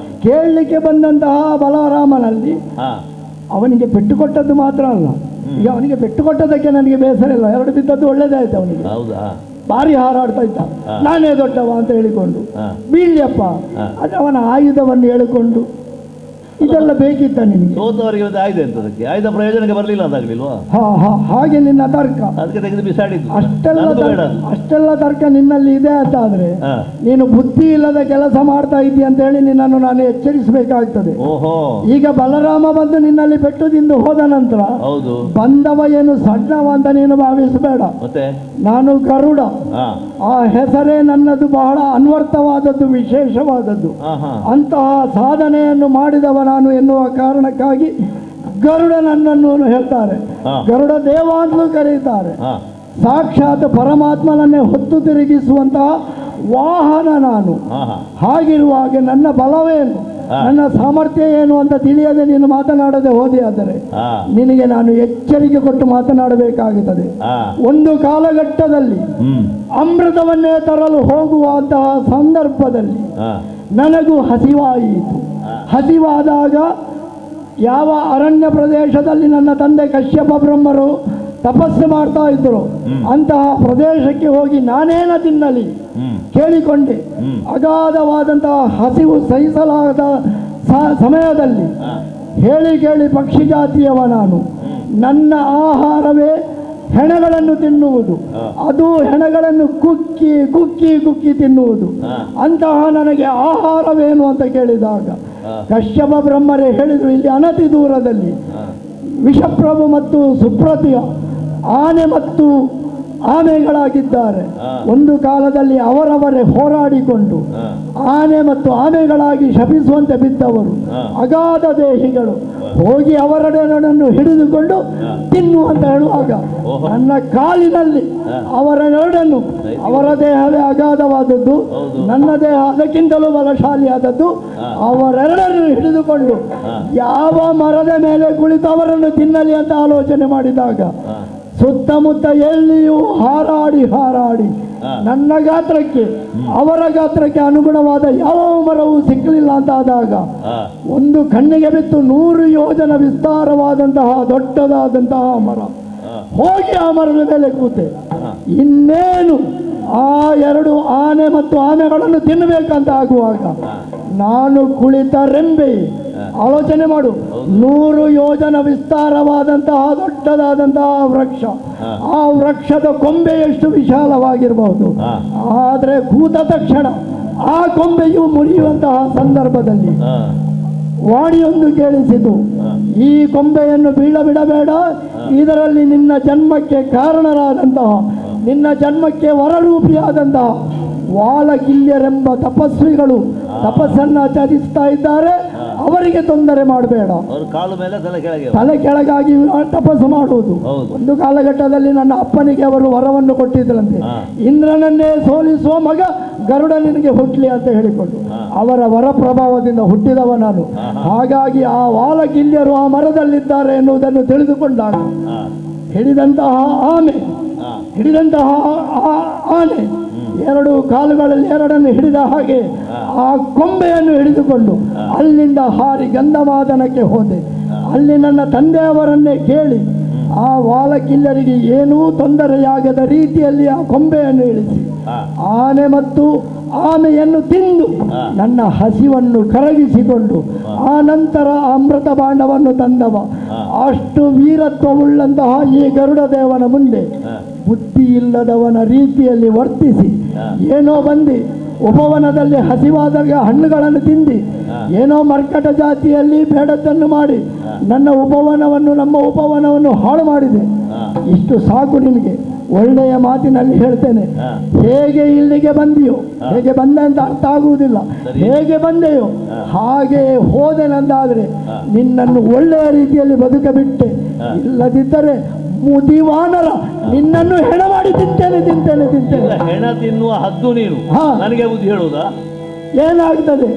ಕೇಳಲಿಕ್ಕೆ ಬಂದಂತಹ ಬಲರಾಮನಲ್ಲಿ ಅವನಿಗೆ ಪೆಟ್ಟು ಕೊಟ್ಟದ್ದು ಮಾತ್ರ ಅಲ್ಲ, ಈಗ ಅವನಿಗೆ ಪೆಟ್ಟು ಕೊಟ್ಟದಕ್ಕೆ ನನಗೆ ಬೇಸರ ಇಲ್ಲ. ಎರಡು ಬಿದ್ದದ್ದು ಒಳ್ಳೇದಾಯ್ತು. ಅವನಿಗೆ ಭಾರಿ ಹಾರಾಡ್ತಾ ಇದ್ದ, ನಾನೇ ದೊಡ್ಡವ ಅಂತ ಹೇಳಿಕೊಂಡು ಬೀಳ್ಯಪ್ಪ, ಅದು ಅವನ ಆಯುಧವನ್ನು ಹೇಳಿಕೊಂಡು ಇದೆಲ್ಲ ಬೇಕಿತ್ತ ನಿನಗೆ? ಸೋತವರಿಗೆ ಆಯುಧ ಎಂತದಕ್ಕೆ? ಆಯುಧ ಪ್ರಯೋಜನಕ್ಕೆ ಬರಲಿಲ್ಲ ಅಂತಾಗ್ಲಿಲ್ವಾ? ಹಾಗೆ ನಿನ್ನ ತರ್ಕ. ಅದಕ್ಕೆ ತೆಗೆದು ಬಿಸಾಡಿದ್ದು. ಅಷ್ಟೆಲ್ಲ ತರ್ಕ ನಿನ್ನಲ್ಲಿ ಇದೆ ಅಂತಾದ್ರೆ ನೀನು ಬುದ್ಧಿ ಇಲ್ಲದ ಕೆಲಸ ಮಾಡ್ತಾ ಇದ್ದೀಯ ಅಂತ ಹೇಳಿ ನಿನ್ನನ್ನು ನಾನು ಎಚ್ಚರಿಸಬೇಕಾಗ್ತದೆ. ಈಗ ಬಲರಾಮ ಬಂದು ನಿನ್ನಲ್ಲಿ ಪೆಟ್ಟು ತಿಂದು ಹೋದ ನಂತರ ಬಂದವ ಏನು ಸಣ್ಣವ ಅಂತ ನೀನು ಭಾವಿಸಬೇಡ. ನಾನು ಗರುಡ, ಆ ಹೆಸರೇ ನನ್ನದು ಬಹಳ ಅನ್ವರ್ಥವಾದದ್ದು, ವಿಶೇಷವಾದದ್ದು. ಅಂತಹ ಸಾಧನೆಯನ್ನು ಮಾಡಿದವ ನಾನು ಎನ್ನುವ ಕಾರಣಕ್ಕಾಗಿ ಗರುಡ ನನ್ನನ್ನು ಹೇಳ್ತಾರೆ. ಗರುಡ ದೇವ ಅಂತಲೂ ಕರೀತಾರೆ. ಸಾಕ್ಷಾತ್ ಪರಮಾತ್ಮನನ್ನೇ ಹೊತ್ತು ತಿರುಗಿಸುವಂತಹ ವಾಹನ ನಾನು. ಹಾಗಿರುವಾಗ ನನ್ನ ಬಲವೇನು, ನನ್ನ ಸಾಮರ್ಥ್ಯ ಏನು ಅಂತ ತಿಳಿಯದೆ ನೀನು ಮಾತನಾಡದೆ ಹೋದೆ ಆದರೆ ನಿನಗೆ ನಾನು ಎಚ್ಚರಿಕೆ ಕೊಟ್ಟು ಮಾತನಾಡಬೇಕಾಗುತ್ತದೆ. ಒಂದು ಕಾಲಘಟ್ಟದಲ್ಲಿ ಅಮೃತವನ್ನೇ ತರಲು ಹೋಗುವಂತಹ ಸಂದರ್ಭದಲ್ಲಿ ನನಗೂ ಹಸಿವಾಯಿತು. ಹಸಿವಾದಾಗ ಯಾವ ಅರಣ್ಯ ಪ್ರದೇಶದಲ್ಲಿ ನನ್ನ ತಂದೆ ಕಶ್ಯಪ ಬ್ರಹ್ಮರು ತಪಸ್ಸು ಮಾಡ್ತಾ ಇದ್ರು ಅಂತಹ ಪ್ರದೇಶಕ್ಕೆ ಹೋಗಿ ನಾನೇನ ತಿನ್ನಲಿ ಕೇಳಿಕೊಂಡೆ. ಅಗಾಧವಾದಂತಹ ಹಸಿವು ಸಹಿಸಲಾದ ಸಮಯದಲ್ಲಿ ಹೇಳಿ ಕೇಳಿ ಪಕ್ಷಿ ಜಾತಿಯವ ನಾನು. ನನ್ನ ಆಹಾರವೇ ಹೆಣಗಳನ್ನು ತಿನ್ನುವುದು, ಅದು ಹೆಣಗಳನ್ನು ಕುಕ್ಕಿ ಕುಕ್ಕಿ ಕುಕ್ಕಿ ತಿನ್ನುವುದು. ಅಂತಹ ನನಗೆ ಆಹಾರವೇನು ಅಂತ ಕೇಳಿದಾಗ ಕಶ್ಯಪ ಬ್ರಹ್ಮರೇ ಹೇಳಿದರು, ಇಲ್ಲಿ ಅನತಿ ದೂರದಲ್ಲಿ ವಿಷಪ್ರಭು ಮತ್ತು ಸುಪ್ರತಿಯ ಆನೆ ಮತ್ತು ಆಮೆಗಳಾಗಿದ್ದಾರೆ. ಒಂದು ಕಾಲದಲ್ಲಿ ಅವರವರೇ ಹೋರಾಡಿಕೊಂಡು ಆನೆ ಮತ್ತು ಆಮೆಗಳಾಗಿ ಶಪಿಸುವಂತೆ ಬಿದ್ದವರು ಅಗಾಧ ದೇಹಿಗಳು ಹೋಗಿ ಅವರೆರಡನ್ನು ಹಿಡಿದುಕೊಂಡು ತಿನ್ನು ಅಂತ ಹೇಳುವಾಗ ನನ್ನ ಕಾಲಿನಲ್ಲಿ ಅವರೆರಡನ್ನು, ಅವರ ದೇಹವೇ ಅಗಾಧವಾದದ್ದು, ನನ್ನ ದೇಹ ಅದಕ್ಕಿಂತಲೂ ಬಲಶಾಲಿಯಾದದ್ದು, ಅವರೆರಡನ್ನು ಹಿಡಿದುಕೊಂಡು ಯಾವ ಮರದ ಮೇಲೆ ಕುಳಿತು ಅವರನ್ನು ತಿನ್ನಲಿ ಅಂತ ಆಲೋಚನೆ ಮಾಡಿದಾಗ ಸುತ್ತಮುತ್ತ ಎಲ್ಲಿಯೂ ಹಾರಾಡಿ ಹಾರಾಡಿ ನನ್ನ ಗಾತ್ರಕ್ಕೆ ಅವರ ಗಾತ್ರಕ್ಕೆ ಅನುಗುಣವಾದ ಯಾವ ಮರವೂ ಸಿಕ್ಕಲಿಲ್ಲ ಅಂತ ಆದಾಗ ಒಂದು ಕಣ್ಣಿಗೆ ಬಿತ್ತು 100 ಯೋಜನ ವಿಸ್ತಾರವಾದಂತಹ ದೊಡ್ಡದಾದಂತಹ ಮರ. ಹೋಗಿ ಆ ಮರದ ಮೇಲೆ ಕೂತೆ. ಇನ್ನೇನು ಆ 2 ಆನೆ ಮತ್ತು ಆನೆಗಳನ್ನು ತಿನ್ನಬೇಕಂತ ಆಗುವಾಗ ನಾನು ಕುಳಿತ ರೆಂಬೆ, ಆಲೋಚನೆ ಮಾಡು, 100 ಯೋಜನ ವಿಸ್ತಾರವಾದಂತಹ ದೊಡ್ಡದಾದಂತಹ ವೃಕ್ಷ. ಆ ವೃಕ್ಷದ ಕೊಂಬೆ ಎಷ್ಟು ವಿಶಾಲವಾಗಿರಬಹುದು, ಆದರೆ ಕೂತ ತಕ್ಷಣ ಆ ಕೊಂಬೆಯು ಮುರಿಯುವಂತಹ ಸಂದರ್ಭದಲ್ಲಿ ವಾಣಿಯೊಂದು ಕೇಳಿಸಿತು, ಈ ಕೊಂಬೆಯನ್ನು ಬಿಡಬೇಡ, ಇದರಲ್ಲಿ ನಿನ್ನ ಜನ್ಮಕ್ಕೆ ಕಾರಣರಾದಂತಹ, ನಿನ್ನ ಜನ್ಮಕ್ಕೆ ವರರೂಪಿಯಾದಂತಹ ವಾಲಕಿಲ್ಯರೆಂಬ ತಪಸ್ವಿಗಳು ತಪಸ್ಸನ್ನು ಆಚರಿಸ್ತಾ ಇದ್ದಾರೆ, ಅವರಿಗೆ ತೊಂದರೆ ಮಾಡಬೇಡ. ತಲೆ ಕೆಳಗಾಗಿ ತಪಸ್ಸು ಮಾಡುವುದು. ಒಂದು ಕಾಲಘಟ್ಟದಲ್ಲಿ ನನ್ನ ಅಪ್ಪನಿಗೆ ಅವರು ವರವನ್ನು ಕೊಟ್ಟಿದ್ದರಂತೆ, ಇಂದ್ರನನ್ನೇ ಸೋಲಿಸುವ ಮಗ ಗರುಡ ನಿನಗೆ ಹುಟ್ಟಲಿ ಅಂತ ಹೇಳಿಕೊಂಡು ಅವರ ವರ ಪ್ರಭಾವದಿಂದ ಹುಟ್ಟಿದವ ನಾನು. ಹಾಗಾಗಿ ಆ ವಾಲಕಿಲ್ಯರು ಆ ಮರದಲ್ಲಿದ್ದಾರೆ ಎನ್ನುವುದನ್ನು ತಿಳಿದುಕೊಂಡಾಗ ಹಿಡಿದಂತಹ ಆನೆ 2 ಕಾಲುಗಳಲ್ಲಿ 2 ಹಿಡಿದ ಹಾಗೆ ಆ ಕೊಂಬೆಯನ್ನು ಹಿಡಿದುಕೊಂಡು ಅಲ್ಲಿಂದ ಹಾರಿ ಗಂಧಮಾದನಕ್ಕೆ ಹೋದೆ. ಅಲ್ಲಿ ನನ್ನ ತಂದೆಯವರನ್ನೇ ಕೇಳಿ ಆ ವಾಲಕಿಲ್ಲರಿಗೆ ಏನೂ ತೊಂದರೆಯಾಗದ ರೀತಿಯಲ್ಲಿ ಆ ಕೊಂಬೆಯನ್ನು ಇಳಿಸಿ ಆನೆ ಮತ್ತು ಆಮೆಯನ್ನು ತಿಂದು ನನ್ನ ಹಸಿವನ್ನು ಕರಗಿಸಿಕೊಂಡು ಆ ನಂತರ ಅಮೃತ ಭಾಂಡವನ್ನು ತಂದವ. ಅಷ್ಟು ವೀರತ್ವವುಳ್ಳಂತಹ ಈ ಗರುಡ ದೇವನ ಮುಂದೆ ಬುದ್ಧಿ ಇಲ್ಲದವನ ರೀತಿಯಲ್ಲಿ ವರ್ತಿಸಿ ಏನೋ ಬಂದು ಉಪವನದಲ್ಲಿ ಹಸಿವಾದಾಗ ಹಣ್ಣುಗಳನ್ನು ತಿಂದು ಏನೋ ಮರ್ಕಟ ಜಾತಿಯಲ್ಲಿ ಬೇಡದ್ದನ್ನು ಮಾಡಿ ನನ್ನ ನಮ್ಮ ಉಪವನವನ್ನು ಹಾಳು ಮಾಡಿದೆ. ಇಷ್ಟು ಸಾಕು ನಿನಗೆ. ಒಳ್ಳೆಯ ಮಾತಿನಲ್ಲಿ ಹೇಳ್ತೇನೆ, ಹೇಗೆ ಇಲ್ಲಿಗೆ ಬಂದೆಯೋ, ಹೇಗೆ ಬಂದೆ ಅಂತ ಅರ್ಥ ಆಗುವುದಿಲ್ಲ, ಹೇಗೆ ಬಂದೆಯೋ ಹಾಗೆ ಹೋದೆನಂದಾದರೆ ನಿನ್ನನ್ನು ಒಳ್ಳೆಯ ರೀತಿಯಲ್ಲಿ ಬದುಕಬಿಟ್ಟೆ. ಇಲ್ಲದಿದ್ದರೆ ಮುದಿವಾನರ ನಿನ್ನನ್ನು ಹೆಣ ಮಾಡಿ ತಿಂತೇನೆ. ಹೆಣ ತಿನ್ನುವ ಹದ್ದು ನೀನು ನನಗೆ ಬುದ್ಧಿ ಹೇಳುವುದಾ? ಏನಾಗ್ತದೆ?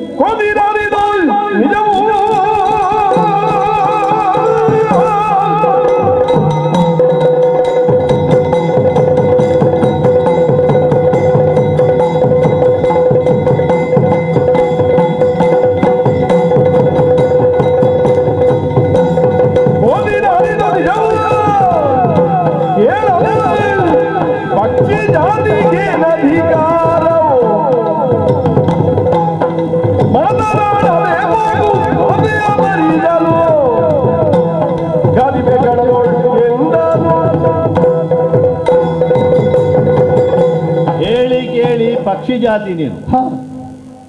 ಪಕ್ಷಿ ಜಾತಿ ನೀನು.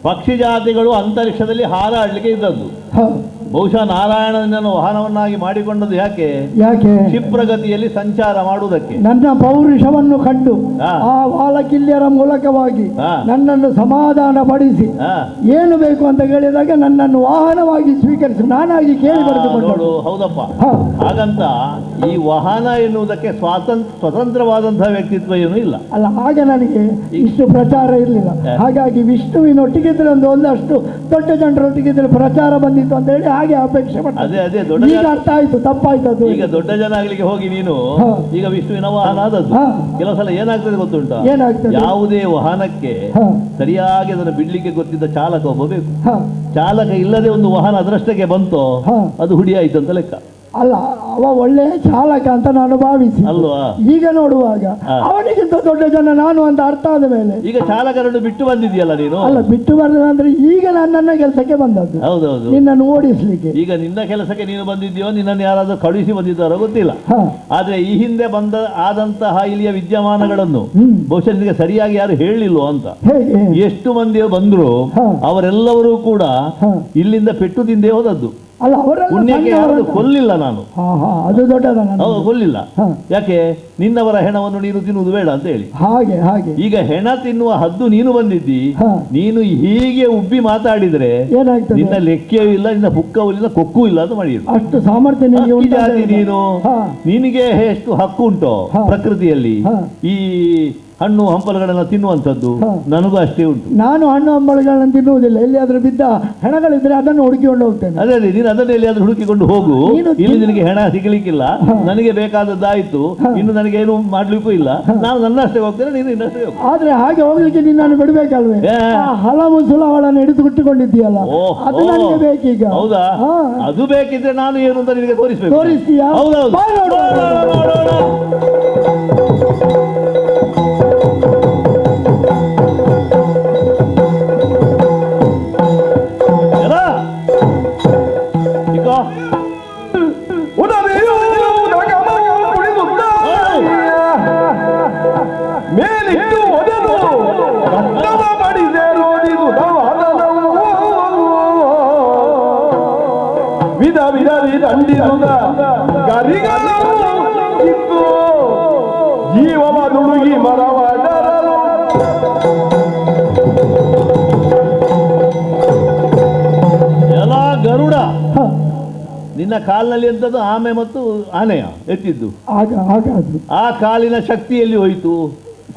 ಪಕ್ಷಿ ಜಾತಿಗಳು ಅಂತರಿಕ್ಷದಲ್ಲಿ ಹಾರಾಡಲಿಕ್ಕೆ ಇದ್ದದ್ದು. ಬಹುಶಃ ನಾರಾಯಣನನ್ನು ವಾಹನವನ್ನಾಗಿ ಮಾಡಿಕೊಂಡದ್ದು ಯಾಕೆ? ಯಾಕೆ? ಕ್ಷಿಪ್ರಗತಿಯಲ್ಲಿ ಸಂಚಾರ ಮಾಡುವುದಕ್ಕೆ. ನನ್ನ ಪೌರುಷವನ್ನು ಕಂಡು ಹಾ. ಆ ವಾಲಕಿಲ್ಯರ ಮೂಲಕವಾಗಿ ಹಾ. ನನ್ನನ್ನು ಸಮಾಧಾನ ಪಡಿಸಿ ಹಾ. ಏನು ಬೇಕು ಅಂತ ಕೇಳಿದಾಗ ನನ್ನನ್ನು ವಾಹನವಾಗಿ ಸ್ವೀಕರಿಸಿ ನಾನಾಗಿ ಕೇಳಿ ಬರೆದುಕೊಂಡು. ನೋಡು, ಹೌದಪ್ಪ. ಹಾ. ಹಾಗಂತ ಈ ವಾಹನ ಎನ್ನುವುದಕ್ಕೆ ಸ್ವತಂತ್ರವಾದಂತಹ ವ್ಯಕ್ತಿತ್ವ ಏನೂ ಇಲ್ಲ. ಅಲ್ಲ, ಆಗ ನನಗೆ ಇಷ್ಟು ಪ್ರಚಾರ ಇರಲಿಲ್ಲ. ಹಾಗಾಗಿ ವಿಷ್ಣುವಿನೊಟ್ಟಿಗಿದ್ರೆ ಒಂದಷ್ಟು ದೊಡ್ಡ ಜನರೊಟ್ಟಿಗಿದ್ರೆ ಪ್ರಚಾರ ಬಂದಿತ್ತು ಅಂತ ಹೇಳಿ ಹಾಗೆ ಅಪೇಕ್ಷೆ ಪಡ್ತಾರೆ. ಅದೇ ದೊಡ್ಡ ಈಗ ಅರ್ಥ ಆಯ್ತು, ತಪ್ಪಾಯ್ತು ಅದು. ಈಗ ದೊಡ್ಡ ಜನ ಆಗ್ಲಿಕ್ಕೆ ಹೋಗಿ ನೀನು ಹಾ. ಈಗ ವಿಷ್ಣುವಿನ ವಾಹನ ಆದದ್ದು. ಹಾ. ಕೆಲವು ಸಲ ಏನಾಗ್ತದೆ ಗೊತ್ತುಂಟ? ಏನಾಗ್ತದೆ? ಯಾವುದೇ ವಾಹನಕ್ಕೆ ಹಾ. ಸರಿಯಾಗಿ ಅದನ್ನು ಬಿಡ್ಲಿಕ್ಕೆ ಗೊತ್ತಿದ್ದ ಚಾಲಕ ಒಬ್ಬ ಬೇಕು. ಹಾ. ಚಾಲಕ ಇಲ್ಲದೆ ಒಂದು ವಾಹನ ಅದರಷ್ಟಕ್ಕೆ ಬಂತೋ ಹಾ. ಅದು ಹುಡಿ ಆಯ್ತು ಅಂತ ಲೆಕ್ಕ ಅಲ್ಲ, ಅವ ಒಳ್ಳೆಯ ಚಾಲಕ ಅಂತ ನಾನು ಭಾವಿಸಿ ಅಲ್ವಾ? ಈಗ ನೋಡುವಾಗ ಹಾ. ಅವನಿಗಿಂತ ದೊಡ್ಡ ಜನ ನಾನು ಅಂತ ಅರ್ಥ ಆದ ಮೇಲೆ ಈಗ ಚಾಲಕರನ್ನು ಬಿಟ್ಟು ಬಂದಿದೆಯಲ್ಲ ನೀನು. ಅಲ್ಲ, ಬಿಟ್ಟು ಬರ್ತದಂದ್ರೆ ಈಗ ನನ್ನ ಕೆಲಸಕ್ಕೆ ಬಂದದ್ದು ಹೌದೌದು. ನಿನ್ನನ್ನು ಓಡಿಸ್ಲಿಕ್ಕೆ. ಈಗ ನಿನ್ನ ಕೆಲಸಕ್ಕೆ ನೀನು ಬಂದಿದ್ಯೋ, ನಿನ್ನನ್ನು ಯಾರಾದ್ರೂ ಕಳುಹಿಸಿ ಬಂದಿದ್ದಾರೋ ಗೊತ್ತಿಲ್ಲ. ಹಾ. ಆದ್ರೆ ಈ ಹಿಂದೆ ಆದಂತಹ ಇಲ್ಲಿಯ ವಿದ್ಯಮಾನಗಳನ್ನು ಹ್ಮ್. ಬಹುಶಃ ನಿನಗೆ ಸರಿಯಾಗಿ ಯಾರು ಹೇಳಿಲ್ವೋ ಅಂತ. ಹೇಗೆ? ಎಷ್ಟು ಮಂದಿ ಬಂದ್ರು ಹಾ. ಅವರೆಲ್ಲರೂ ಕೂಡ ಹಾ. ಇಲ್ಲಿಂದ ಪೆಟ್ಟು ತಿಂದೇ ಹೋದದ್ದು. ಅಲ್ಲ, ಅವರೆಲ್ಲ ಪುಣ್ಯಕ್ಕೆ ಯಾರು ಸಣ್ಣವರಲ್ಲ. ಕೊಲ್ಲಿಲ್ಲ ನಾನು. ಅದು ದೊಡ್ಡದ ಹೌದು, ಕೊಲ್ಲಿಲ್ಲ. ಹಾ. ಯಾಕೆ? ನಿನ್ನವರ ಹೆಣವನ್ನು ನೀನು ತಿನ್ನುವುದು ಬೇಡ ಅಂತ ಹೇಳಿ. ಹಾಗೆ ಹಾಗೆ ಈಗ ಹೆಣ ತಿನ್ನುವ ಹದ್ದು ನೀನು ಬಂದಿದ್ದಿ. ಹಾ. ನೀನು ಹೀಗೆ ಉಬ್ಬಿ ಮಾತಾಡಿದ್ರೆ ಏನಾಗ್ತದೆ? ನಿನ್ನ ಲೆಕ್ಕವೂ ಇಲ್ಲ, ನಿನ್ನ ಪುಕ್ಕವೂ ಇಲ್ಲ, ಕೊಕ್ಕೂ ಇಲ್ಲ ಅಂತ ಮಾಡಿದ್ರು. ಅಷ್ಟು ಸಾಮರ್ಥ್ಯ ನಿನಗೆ ಈ ಉಂಟು ಅಂತ ಜಾತಿ ಹೇಳಿದ. ನೀನು. ಹಾ. ನಿನಗೆ ಎಷ್ಟು ಹಕ್ಕು ಉಂಟೋ ಹಾ. ಪ್ರಕೃತಿಯಲ್ಲಿ ಹಾ. ಈ ಹಣ್ಣು ಹಂಪಲುಗಳನ್ನ ತಿನ್ನುವಂಥದ್ದು ಹಾ. ನನಗೂ ಅಷ್ಟೇ ಉಂಟು. ನಾನು ಹಣ್ಣು ಹಂಬಳುಗಳನ್ನು ತಿನ್ನುವುದಿಲ್ಲ. ಎಲ್ಲಿಯಾದ್ರೂ ಬಿದ್ದ ಹೆಣಗಳಿದ್ರೆ ಅದನ್ನು ಹುಡುಕಿಕೊಂಡು ಹೋಗ್ತೇನೆ. ಅದೇ ನೀನು ಅದನ್ನ ಎಲ್ಲಿಯಾದ್ರೂ ಹುಡುಕಿಕೊಂಡು ಹೋಗು. ನೀನು ಇಲ್ಲಿ ನಿನಗೆ ಹೆಣ ಸಿಗಲಿಕ್ಕಿಲ್ಲ. ನನಗೆ ಬೇಕಾದದ್ದಾಯ್ತು. ಇನ್ನು ನನಗೆ ಏನು ಮಾಡ್ಲಿಕ್ಕೂ ಇಲ್ಲ. ನಾನು ನನ್ನಷ್ಟೇ ಹೋಗ್ತೇನೆ, ನೀನು ಇನ್ನಷ್ಟೇ ಹೋಗು. ಆದ್ರೆ ಹಾಗೆ ಹೋಗ್ಲಿಕ್ಕೆ ನಿನ್ನನ್ನು ಬಿಡ್ಬೇಕಲ್ವೇ? ಏ. ಆ ಹಲವು ಸುಲವಳನ್ನು ಹಿಡಿದುಕೊಟ್ಟಿಕೊಂಡಿದ್ದೀಯಲ್ಲ, ಓಹ್, ಅದು ನನಗೆ ಬೇಕೀಗ. ಹೌದಾ? ಹಾ. ಅದು ಬೇಕಿದ್ರೆ ನಾನು ಏನು ಅಂತ ನಿನಗೆ ತೋರಿಸ್ಬೇಕು. ತೋರಿಸ್ತೀಯಾ? ಹೌದೌದು. ಬಾ ನೋಡುವ. ಮೇಲಿಟ್ಟು ಒದೆದು ರಕ್ತವ ಪಡಿದೆ ರೋದಿದು ವಿಧ ವಿಧ ದಂಡಿಸುದ ಗರಿಗಳು ಇತ್ತು ಜೀವವ ನುಡುಗಿ ಮರವಾಡರಲು ಎಲ್ಲ ಗರುಡ ನಿನ್ನ ಕಾಲಿನಲ್ಲಿ ಎಂತದ್ದು ಆಮೆ ಮತ್ತು ಆನೆಯ ಎತ್ತಿದ್ದು. ಆ ಕಾಲಿನ ಶಕ್ತಿಯಲ್ಲಿ ಹೋಯ್ತು.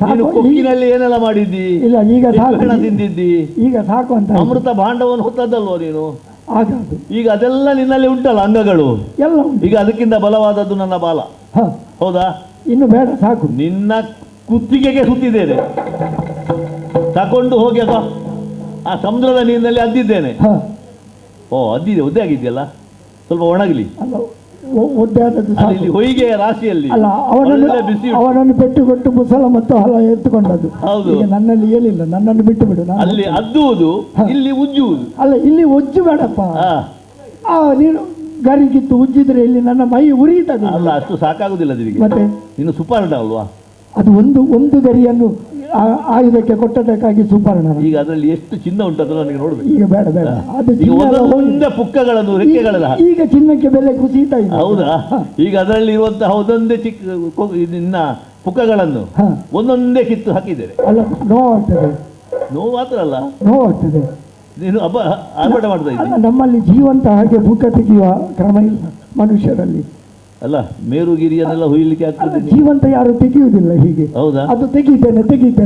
ನೀನು ಕೊಕ್ಕಿನಲ್ಲಿ ಏನೆಲ್ಲ ಮಾಡಿದ್ದಿ? ಇಲ್ಲ, ಈಗ ಸಾಕು. ಹೆಣ ತಿಂದಿದ್ದಿ. ಈಗ ಸಾಕು ಅಂತ. ಅಮೃತ ಭಾಂಡವನ್ನು ಹೊತ್ತದ್ದಲ್ವೋ ನೀನು. ಆಗದು. ಈಗ ಅದೆಲ್ಲ ನಿನ್ನಲ್ಲಿ ಉಂಟಲ್ಲ ಅಂಗಗಳು ಎಲ್ಲ ಉಂಟು. ಈಗ ಅದಕ್ಕಿಂತ ಬಲವಾದದ್ದು ನನ್ನ ಬಾಲ. ಹೌದಾ? ಇನ್ನು ಬೇಡ, ಸಾಕು. ನಿನ್ನ ಕುತ್ತಿಗೆಗೆ ಸುತ್ತಿದ್ದೇನೆ. ತಕೊಂಡು ಹೋಗಿ ಅದು ಆ ಸಮುದ್ರದ ನೀರಿನಲ್ಲಿ ಅದ್ದಿದ್ದೇನೆ. ಓ, ಅದ್ದಿದೆ, ಒದ್ದೆ ಆಗಿದೆಯಲ್ಲ, ಸ್ವಲ್ಪ ಒಣಗಲಿ. ಇಲ್ಲಿ ಹೊಯ್ಗೆ ರಾಶಿಯಲ್ಲಿ ಅಲ್ಲ, ಬಿಸಿ ಅವನನ್ನು ಪೆಟ್ಟು ಕೊಟ್ಟು ಮುಸಲ ಮತ್ತು ಹೊಲ ಎತ್ತುಕೊಂಡದ್ದು. ಹೌದು. ಈಗ ನನ್ನಲ್ಲಿ ಏನಿಲ್ಲ, ನನ್ನನ್ನು ಬಿಟ್ಟು ಬಿಡು. ಅಲ್ಲಿ ಅದ್ದುವುದು, ಇಲ್ಲಿ ಉಜ್ಜುವುದು. ಅಲ್ಲ, ಇಲ್ಲಿ ಉಜ್ಜು ಬೇಡಪ್ಪ. ನೀನು ಗರಿಗಿತ್ತು ಉಜ್ಜಿದ್ರೆ ಇಲ್ಲಿ ನನ್ನ ಮೈ ಉರಿಯುತ್ತದೆ. ಅಲ್ಲ, ಅಷ್ಟು ಸಾಕಾಗುದಿಲ್ಲ ನಿನಗೆ. ಮತ್ತೆ ನೀನು ಸುಪರ್ಣ ಅಲ್ವಾ? ಅದು ಒಂದು ಗರಿಯನ್ನು ಆಯುಧಕ್ಕೆ ಕೊಟ್ಟದಕ್ಕಾಗಿ ಸುಪರ್ಣ. ಈಗ ಅದರಲ್ಲಿ ಎಷ್ಟು ಚಿನ್ನ ಉಂಟು ಅದನ್ನು ನನಗೆ ನೋಡ್ಬೇಕು. ಈಗ ಬೇಡ ಬೇಡ, ಅದು ಒಂದೇ ಪುಕ್ಕಗಳನ್ನು ರೆಕ್ಕೆಗಳೆಲ್ಲ ಈಗ ಚಿನ್ನಕ್ಕೆ ಬೆಲೆ ಕುಸಿತಾ ಇದೆ. ಹೌದಾ? ಈಗ ಅದರಲ್ಲಿ ಇರುವಂತಹ ಒಂದೊಂದೇ ಚಿಕ್ಕ ನಿನ್ನ ಪುಕ್ಕಗಳನ್ನು ಒಂದೊಂದೇ ಕಿತ್ತು ಹಾಕಿದ್ದೇನೆ. ಅಲ್ಲ, ನೋವಾಗ್ತದೆ. ನೋವು ಮಾತ್ರ ಅಲ್ಲ, ನೋವಾಗ್ತದೆ. ನೀನು ಆರ್ಭಟ ಮಾಡ್ತಾ ಇದ್ದೀನಿ. ನಮ್ಮಲ್ಲಿ ಜೀವಂತ ಹಾಗೆ ಬುಕ್ಕ ತೆಗೆಯುವ ಕ್ರಮ ಇಲ್ಲ ಮನುಷ್ಯರಲ್ಲಿ. ಅಲ್ಲ, ಮೇರುಗಿರಿಯನ್ನೆಲ್ಲ ಹುಯ್ಲಿಕ್ಕೆ ಆಗ್ತದೆ. ಜೀವಂತ ಯಾರು ತೆಗೆಯುವುದಿಲ್ಲ ಹೀಗೆ. ಹೌದಾ? ಅದು ತೆಗಿತೇನೆ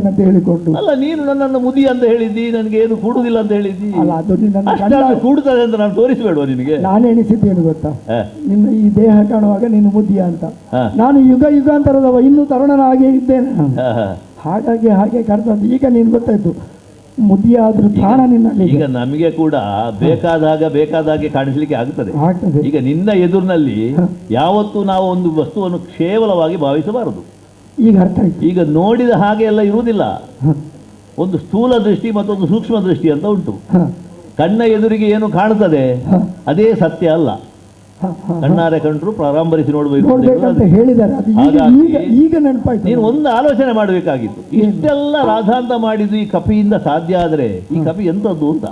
ಅಂತ ಹೇಳಿಕೊಂಡು. ಅಲ್ಲ, ನೀನು ನನ್ನನ್ನು ಮುದಿ ಅಂತ ಹೇಳಿದ್ದಿ, ನನಗೆ ಏನು ಕೂಡುದಿಲ್ಲ ಅಂತ ಹೇಳಿದ್ದಿ. ಅಲ್ಲ, ಅದು ಕೂಡುತ್ತದೆ ಅಂತ ನಾನು ತೋರಿಸಬೇಡುವ ನಿನಗೆ? ನಾನು ಎಣಿಸಿದ್ದೇನು ಗೊತ್ತಾ, ನಿನ್ನ ಈ ದೇಹ ಕಾಣುವಾಗ ನೀನು ಮುದಿಯ ಅಂತ. ನಾನು ಯುಗಾಂತರದವ, ಇನ್ನೂ ತರುಣನಾಗೇ ಇದ್ದೇನೆ. ಹಾಗಾಗಿ ಹಾಗೆ ಕರೆದದ್ದು. ಈಗ ನೀನು ಗೊತ್ತಾಯ್ತು, ಮುದಿಯಾದ್ರೂ ಪ್ರಾಣ ನಿನ್ನಲ್ಲಿ. ಈಗ ನಮಗೆ ಕೂಡ ಬೇಕಾದಾಗೆ ಕಾಣಿಸ್ಲಿಕ್ಕೆ ಆಗ್ತದೆ. ಈಗ ನಿನ್ನ ಎದುರಿನಲ್ಲಿ ಯಾವತ್ತೂ ನಾವು ಒಂದು ವಸ್ತುವನ್ನು ಕೇವಲವಾಗಿ ಭಾವಿಸಬಾರದು. ಈಗ ಅರ್ಥ ಆಯ್ತು. ಈಗ ನೋಡಿದ ಹಾಗೆ ಎಲ್ಲ ಇರುವುದಿಲ್ಲ. ಒಂದು ಸ್ಥೂಲ ದೃಷ್ಟಿ ಮತ್ತೊಂದು ಸೂಕ್ಷ್ಮ ದೃಷ್ಟಿ ಅಂತ ಉಂಟು. ಕಣ್ಣ ಎದುರಿಗೆ ಏನು ಕಾಣ್ತದೆ ಅದೇ ಸತ್ಯ ಅಲ್ಲ. ಕಣ್ಣಾರೆ ಕಂಡ್ರು ಪ್ರಾರಂಭರಿಸಿ ನೋಡಬೇಕು ಹೇಳಿದ್ದಾರೆ. ಈಗ ನೆನಪಾಯ್ತು. ನೀನು ಒಂದು ಆಲೋಚನೆ ಮಾಡಬೇಕಾಗಿತ್ತು. ಇಷ್ಟೆಲ್ಲ ರಾಧಾಂತ ಮಾಡಿದ್ದು ಈ ಕಪಿಯಿಂದ ಸಾಧ್ಯ ಆದರೆ ಈ ಕಪಿ ಎಂಥದ್ದು ಅಂತ.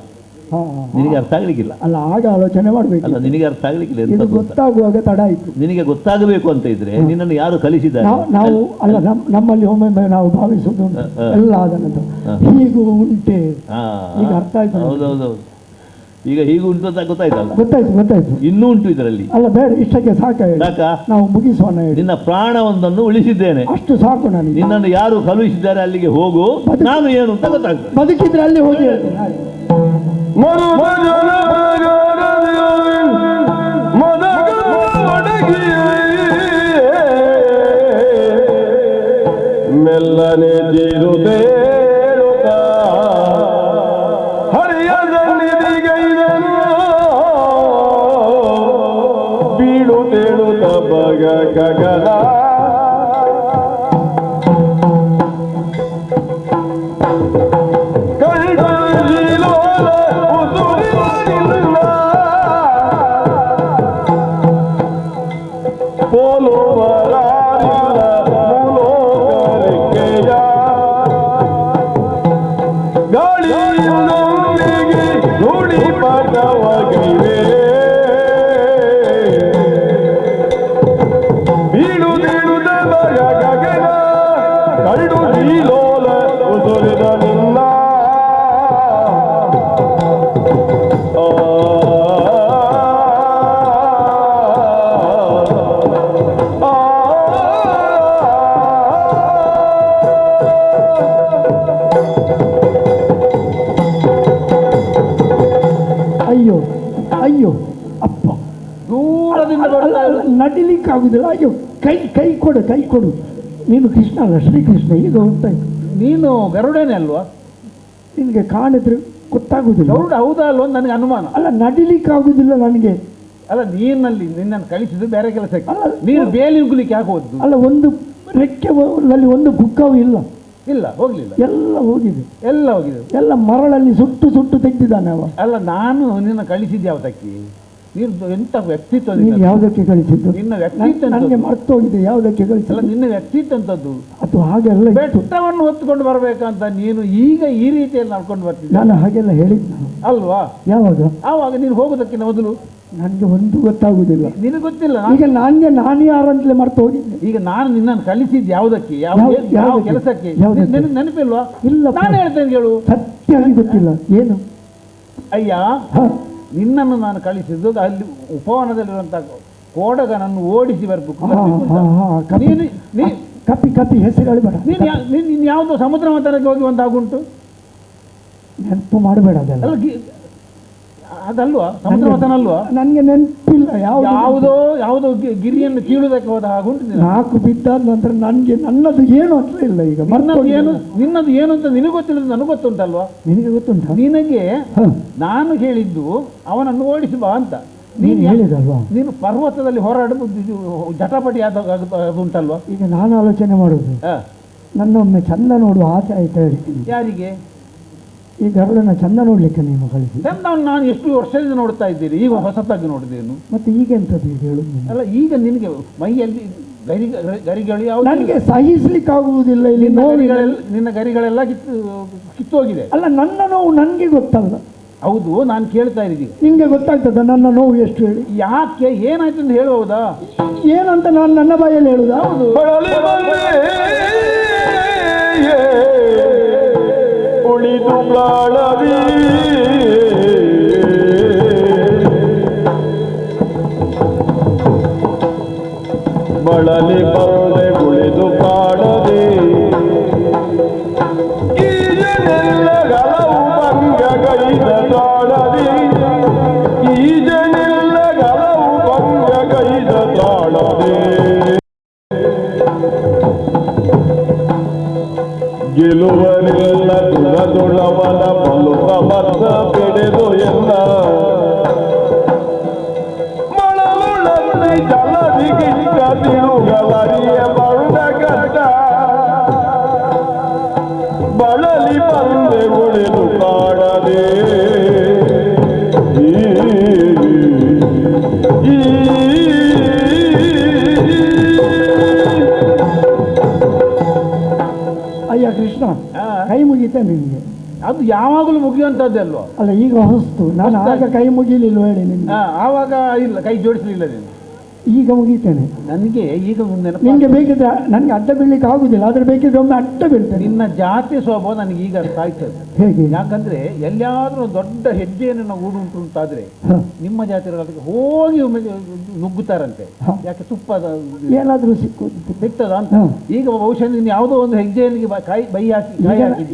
ಹಾ, ನಿನಗೆ ಅರ್ಥ ಆಗ್ಲಿಕ್ಕಿಲ್ಲ. ಅಲ್ಲ ಆಗ ಆಲೋಚನೆ ಮಾಡ್ಬೇಕು. ಅಲ್ಲ ನಿನಗೆ ಅರ್ಥ ಆಗ್ಲಿಕ್ಕಿಲ್ಲ. ಎಂತ ಇದು ಗೊತ್ತಾ? ಗೊತ್ತಾಗುವಾಗ ತಡ ಆಯ್ತು. ನಿನಗೆ ಗೊತ್ತಾಗಬೇಕು ಅಂತ ಇದ್ರೆ ನಿನ್ನನ್ನು ಯಾರು ಕಲಿಸಿದ್ದಾರೆ? ನಾವು ಅಲ್ಲ ನಮ್ಮಲ್ಲಿ ಒಮ್ಮೊಮ್ಮೆ ನಾವು ಭಾವಿಸುವುದು ಎಲ್ಲ ಅದನ್ನದು ಹೀಗೂ ಉಂಟೆ. ಈಗ ಅರ್ಥ ಆಯ್ತು. ಹೌದೌದು, ಈಗ ಹೀಗೆ ಉಂಟು ಅಂತ ಗೊತ್ತಾಯ್ತಲ್ಲ? ಗೊತ್ತಾಯ್ತು. ಇನ್ನೂ ಉಂಟು ಇದರಲ್ಲಿ. ಅಲ್ಲ ಬೇಡ, ಇಷ್ಟಕ್ಕೆ ಸಾಕ ನಾವು ಮುಗಿಸೋಣ. ನಿನ್ನ ಪ್ರಾಣವೊಂದನ್ನು ಉಳಿಸಿದ್ದೇನೆ, ಅಷ್ಟು ಸಾಕು. ನನಗೆ ನಿನ್ನನ್ನು ಯಾರು ಕಳುಹಿಸಿದ್ದಾರೆ ಅಲ್ಲಿಗೆ ಹೋಗು, ನಾನು ಏನು ಅಂತ ಗೊತ್ತಾಗ್ತದೆ. ಬದುಕಿದ್ರೆ ಅಲ್ಲಿ ಹೋಗಿ ಹೇಳ್ತೇನೆ. ಮೆಲ್ಲನೆ ತೀರುದೇ ಹರಿಯ ಸನ್ನಿಧಿಗೈದನು ಬೀಳುತ್ತೇಳುತ್ತ ಬಗ ಗಗನ ಅಯ್ಯೋ ಅಪ್ಪ ದೂರದಿಂದ ನಡಿಲಿಕ್ಕಾಗುದಿಲ್ಲ. ಅಯ್ಯೋ ಕೈ ಕೊಡು. ನೀನು ಕೃಷ್ಣ ಅಲ್ಲ, ಶ್ರೀಕೃಷ್ಣ. ಈಗ ಗೊತ್ತಾಯ್ತು. ನೀನು ಗರುಡನೇ ಅಲ್ವಾ? ನಿನಗೆ ಕಾಣಿದ್ರೆ ಗೊತ್ತಾಗುದಿಲ್ಲ. ಗರುಡ ಹೌದಾ ಅಲ್ವ ನನಗೆ ಅನುಮಾನ. ಅಲ್ಲ ನಡಿಲಿಕ್ಕಾಗುದಿಲ್ಲ ನನಗೆ. ಅಲ್ಲ ನೀರಿನಲ್ಲಿ ನಿನ್ನನ್ನು ಕಳಿಸಿದ್ದು ಬೇರೆ ಕೆಲಸಕ್ಕೆ. ನೀನು ಬೇಲಿ ಉಗ್ಲಿಕ್ಕೆ ಯಾಕೆ ಹೋದ್ದು? ಅಲ್ಲ ಒಂದು ರೆಕ್ಕೆನಲ್ಲಿ ಒಂದು ಬುಕ್ಕವೂ ಇಲ್ಲ. ಹೋಗ್ಲಿಲ್ಲ. ಎಲ್ಲ ಹೋಗಿದೆ. ಎಲ್ಲ ಮರಳಲ್ಲಿ ಸುಟ್ಟು ತೆಗೆದಿದ್ದಾನೆ ಅವ. ಅಲ್ಲ ನಾನು ನಿನ್ನ ಕಳಿಸಿದ್ದು ಯಾವ್ದಕ್ಕೆ? ನೀನು ಎಂತ ವ್ಯಕ್ತಿತ್ವ. ನೀನು ಯಾವುದಕ್ಕೆ ಕಳಿಸಿದ್ದು? ನಿನ್ನ ವ್ಯಕ್ತಿತ್ವ ನನಗೆ ಮರ್ತೋಗಿದೆ. ಯಾವುದಕ್ಕೆ ಕಳಿಸಿಲ್ಲ? ನಿನ್ನ ವ್ಯಕ್ತಿತ್ವ ಅಂತದ್ದು ಅದು ಹಾಗೆಲ್ಲ ಬೆಟ್ಟವನ್ನು ಹೊತ್ಕೊಂಡು ಬರ್ಬೇಕಂತ ನೀನು ಈಗ ಈ ರೀತಿಯಲ್ಲಿ ನಡ್ಕೊಂಡು ಬರ್ತಿದ್ದೆ. ನಾನು ಹಾಗೆಲ್ಲ ಹೇಳಿದ್ನ ಅಲ್ವಾ? ಆವಾಗ ನೀನು ಹೋಗೋದಕ್ಕಿಂತ ಮೊದಲು ನನಗೆ ಒಂದು ಗೊತ್ತಾಗುದಿಲ್ಲ. ನಿನಗೆ ಗೊತ್ತಿಲ್ಲ. ಈಗ ನಾನು ಯಾರಂತಲೇ ಮರ್ತು ಹೋಗಿದ್ದೆ. ಈಗ ನಾನು ನಿನ್ನನ್ನು ಕಲಿಸಿದ್ದು ಯಾವುದಕ್ಕೆ, ಯಾವ ಕೆಲಸಕ್ಕೆ ನೆನಪಿಲ್ವಾ? ಇಲ್ಲ. ನಾನು ಹೇಳ್ತೇನೆ ಕೇಳು. ಸತ್ಯವಾಗಿ ಗೊತ್ತಿಲ್ಲ. ಏನು? ಅಯ್ಯ, ನಿನ್ನನ್ನು ನಾನು ಕಳಿಸಿದ್ದು ಅಲ್ಲಿ ಉಪವನದಲ್ಲಿರುವಂತ ಕೋಡಗನನ್ನು ಓಡಿಸಿ ಬರ್ಬೇಕು. ಕಪ್ಪಿ ಹೆಸರು ನೀನು ಯಾವುದೋ ಸಮುದ್ರ ಮತನಕ್ಕೆ ಹೋಗಿ ಒಂದಾಗುಂಟು. ನೆನಪು ಮಾಡಬೇಡ. ಅದಲ್ವಾ ಸಮುದ್ರ ಮತನ ಅಲ್ವಾ? ನನಗೆ ನೆನಪಿಲ್ಲ. ಯಾವುದೋ ಗಿರಿಯನ್ನು ಕೀಳುವುದಕ್ಕೆ ಹೋದ ಹಾಗುಂಟು. 4 ಬಿದ್ದಾದ ನಂತರ ನನ್ನದು ಏನು ಅಂತ ಇಲ್ಲ. ಈಗ ನಿನ್ನದು ಏನು ಅಂತ ನಿನಗೆ ಗೊತ್ತಿಲ್ಲ, ನನಗೆ ಗೊತ್ತುಂಟಲ್ವಾ? ನಿನಗೆ ಗೊತ್ತುಂಟ? ನಿನಗೆ ನಾನು ಹೇಳಿದ್ದು ಅವನನ್ನು ಓಡಿಸಿ ಬಾ ಅಂತ. ನೀನು ಹೇಳಿದಲ್ವಾ? ನೀನು ಪರ್ವತದಲ್ಲಿ ಹೋರಾಡುದು ಜಟಾಪಟಿ ಉಂಟಲ್ವಾ? ಈಗ ನಾನು ಆಲೋಚನೆ ಮಾಡುದು, ನನ್ನೊಮ್ಮೆ ಚಂದ ನೋಡುವ ಆಸೆ ಆಯ್ತಾ ಹೇಳ್ತೀನಿ. ಯಾರಿಗೆ? ಈ ಗರುಡನ ಚಂದ ನೋಡ್ಲಿಕ್ಕೆ ನೀನು ಕಳಿಸಿ. ಚಂದವನ್ನು ನಾನು ಎಷ್ಟು ವರ್ಷದಿಂದ ನೋಡ್ತಾ ಇದ್ದೀರಿ, ಈಗ ಹೊಸತಾಗಿ ನೋಡಿದೇನು? ಮತ್ತೆ ಈಗ ಎಂತದ್ದು ಈಗ ಹೇಳುದು? ಅಲ್ಲ ಈಗ ನಿನಗೆ ಮೈಯಲ್ಲಿ ಗರಿಗಳು ಯಾವುದು ನನಗೆ ಸಹಿಸ್ಲಿಕ್ಕಾಗುವುದಿಲ್ಲ. ಇಲ್ಲಿ ನಿನ್ನ ಗರಿಗಳೆಲ್ಲ ಕಿತ್ತೋಗಿದೆ. ಅಲ್ಲ ನನ್ನ ನೋವು ನನಗೆ ಗೊತ್ತಲ್ಲ. ಹೌದು, ನಾನು ಕೇಳ್ತಾ ಇದ್ದೀನಿ. ನಿಮ್ಗೆ ಗೊತ್ತಾಗ್ತದ ನನ್ನ ನೋವು ಎಷ್ಟು ಹೇಳಿ? ಯಾಕೆ ಏನಾಯ್ತು ಅಂತ ಹೇಳುವುದಾ? ಏನಂತ ನಾನು ನನ್ನ ಬಾಯಲ್ಲಿ ಹೇಳುದಾ? ಹೌದು. ಉಳಿದು ಬಾಳವಿ ಬಳಲಿ ಬರದೆ ಉಳಿದು ಬಾಳದೆ ಈಜನೆಲ್ಲ ಗಲವು ಭಂಗಗೈದ ತಾಳದಿ ಈಜನೆಲ್ಲ ಗಲವು ಭಂಗಗೈದ ತಾಳದೆ ಗೆಲುವರೆಲ್ಲ ದುರದುಳವನ ಬಲು ಸಮರ್ಥ ಬೆಳೆದು ಎಲ್ಲ ಮಳಲುಳಲ್ಲಿ ಜಲದಿಗಿಂತ ತಿಳುಗಳರಿಯ ಬರುಡಗಟ್ಟ ಬಳಲಿ ಬಂದೆ ಉಳಿದು ಕಾಡದೆ ಅಯ್ಯ ಕೃಷ್ಣ, ಕೈ ಮುಗಿತೆ ನಿನಗೆ. ಅದು ಯಾವಾಗಲೂ ಮುಗಿಯುವಂತದ್ದೇ ಅಲ್ವಾ? ಅಲ್ಲ ಈಗ ಹೊಸ್ತು, ನಾನು ಆಗ ಕೈ ಮುಗಿಲಿಲ್ಲ ಹೇಳಿ ನಿಮ್ಗೆ. ಆವಾಗ ಇಲ್ಲ, ಕೈ ಜೋಡಿಸಲಿಲ್ಲ ನೀನು. ಈಗ ಮುಗಿತೇನೆ. ನನಗೆ ಈಗ ನಿಮ್ಗೆ ಬೇಕಿದ್ರೆ ನನಗೆ ಅಡ್ಡ ಬೀಳ್ಲಿಕ್ಕೆ ಆಗುದಿಲ್ಲ, ಆದ್ರೆ ಬೇಕಿದ್ರೆ ಒಮ್ಮೆ ಅಡ್ಡ ಬೀಳ್ತೇನೆ. ನಿನ್ನ ಜಾತಿ ಸ್ವಭಾವ ನನಗೆ ಈಗ ಅರ್ಥ ಆಯ್ತದೆ. ಹೇಗೆ? ಯಾಕಂದ್ರೆ ಎಲ್ಲಾದ್ರೂ ದೊಡ್ಡ ಹೆಜ್ಜೆಯನ್ನು ನಾವು ಊಡುಂಟು ಅಂತಾದ್ರೆ ನಿಮ್ಮ ಜಾತಿಗಳು ಅದಕ್ಕೆ ಹೋಗಿ ಒಮ್ಮೆ ನುಗ್ಗುತ್ತಾರಂತೆ. ಯಾಕೆ ತುಪ್ಪ ಏನಾದ್ರೂ ಸಿಗ್ತದ ಅಂತ. ಈಗ ಬಹುಶಃ ನೀನು ಯಾವುದೋ ಒಂದು ಹೆಜ್ಜೆಯಲ್ಲಿ ಬೈ ಹಾಕಿ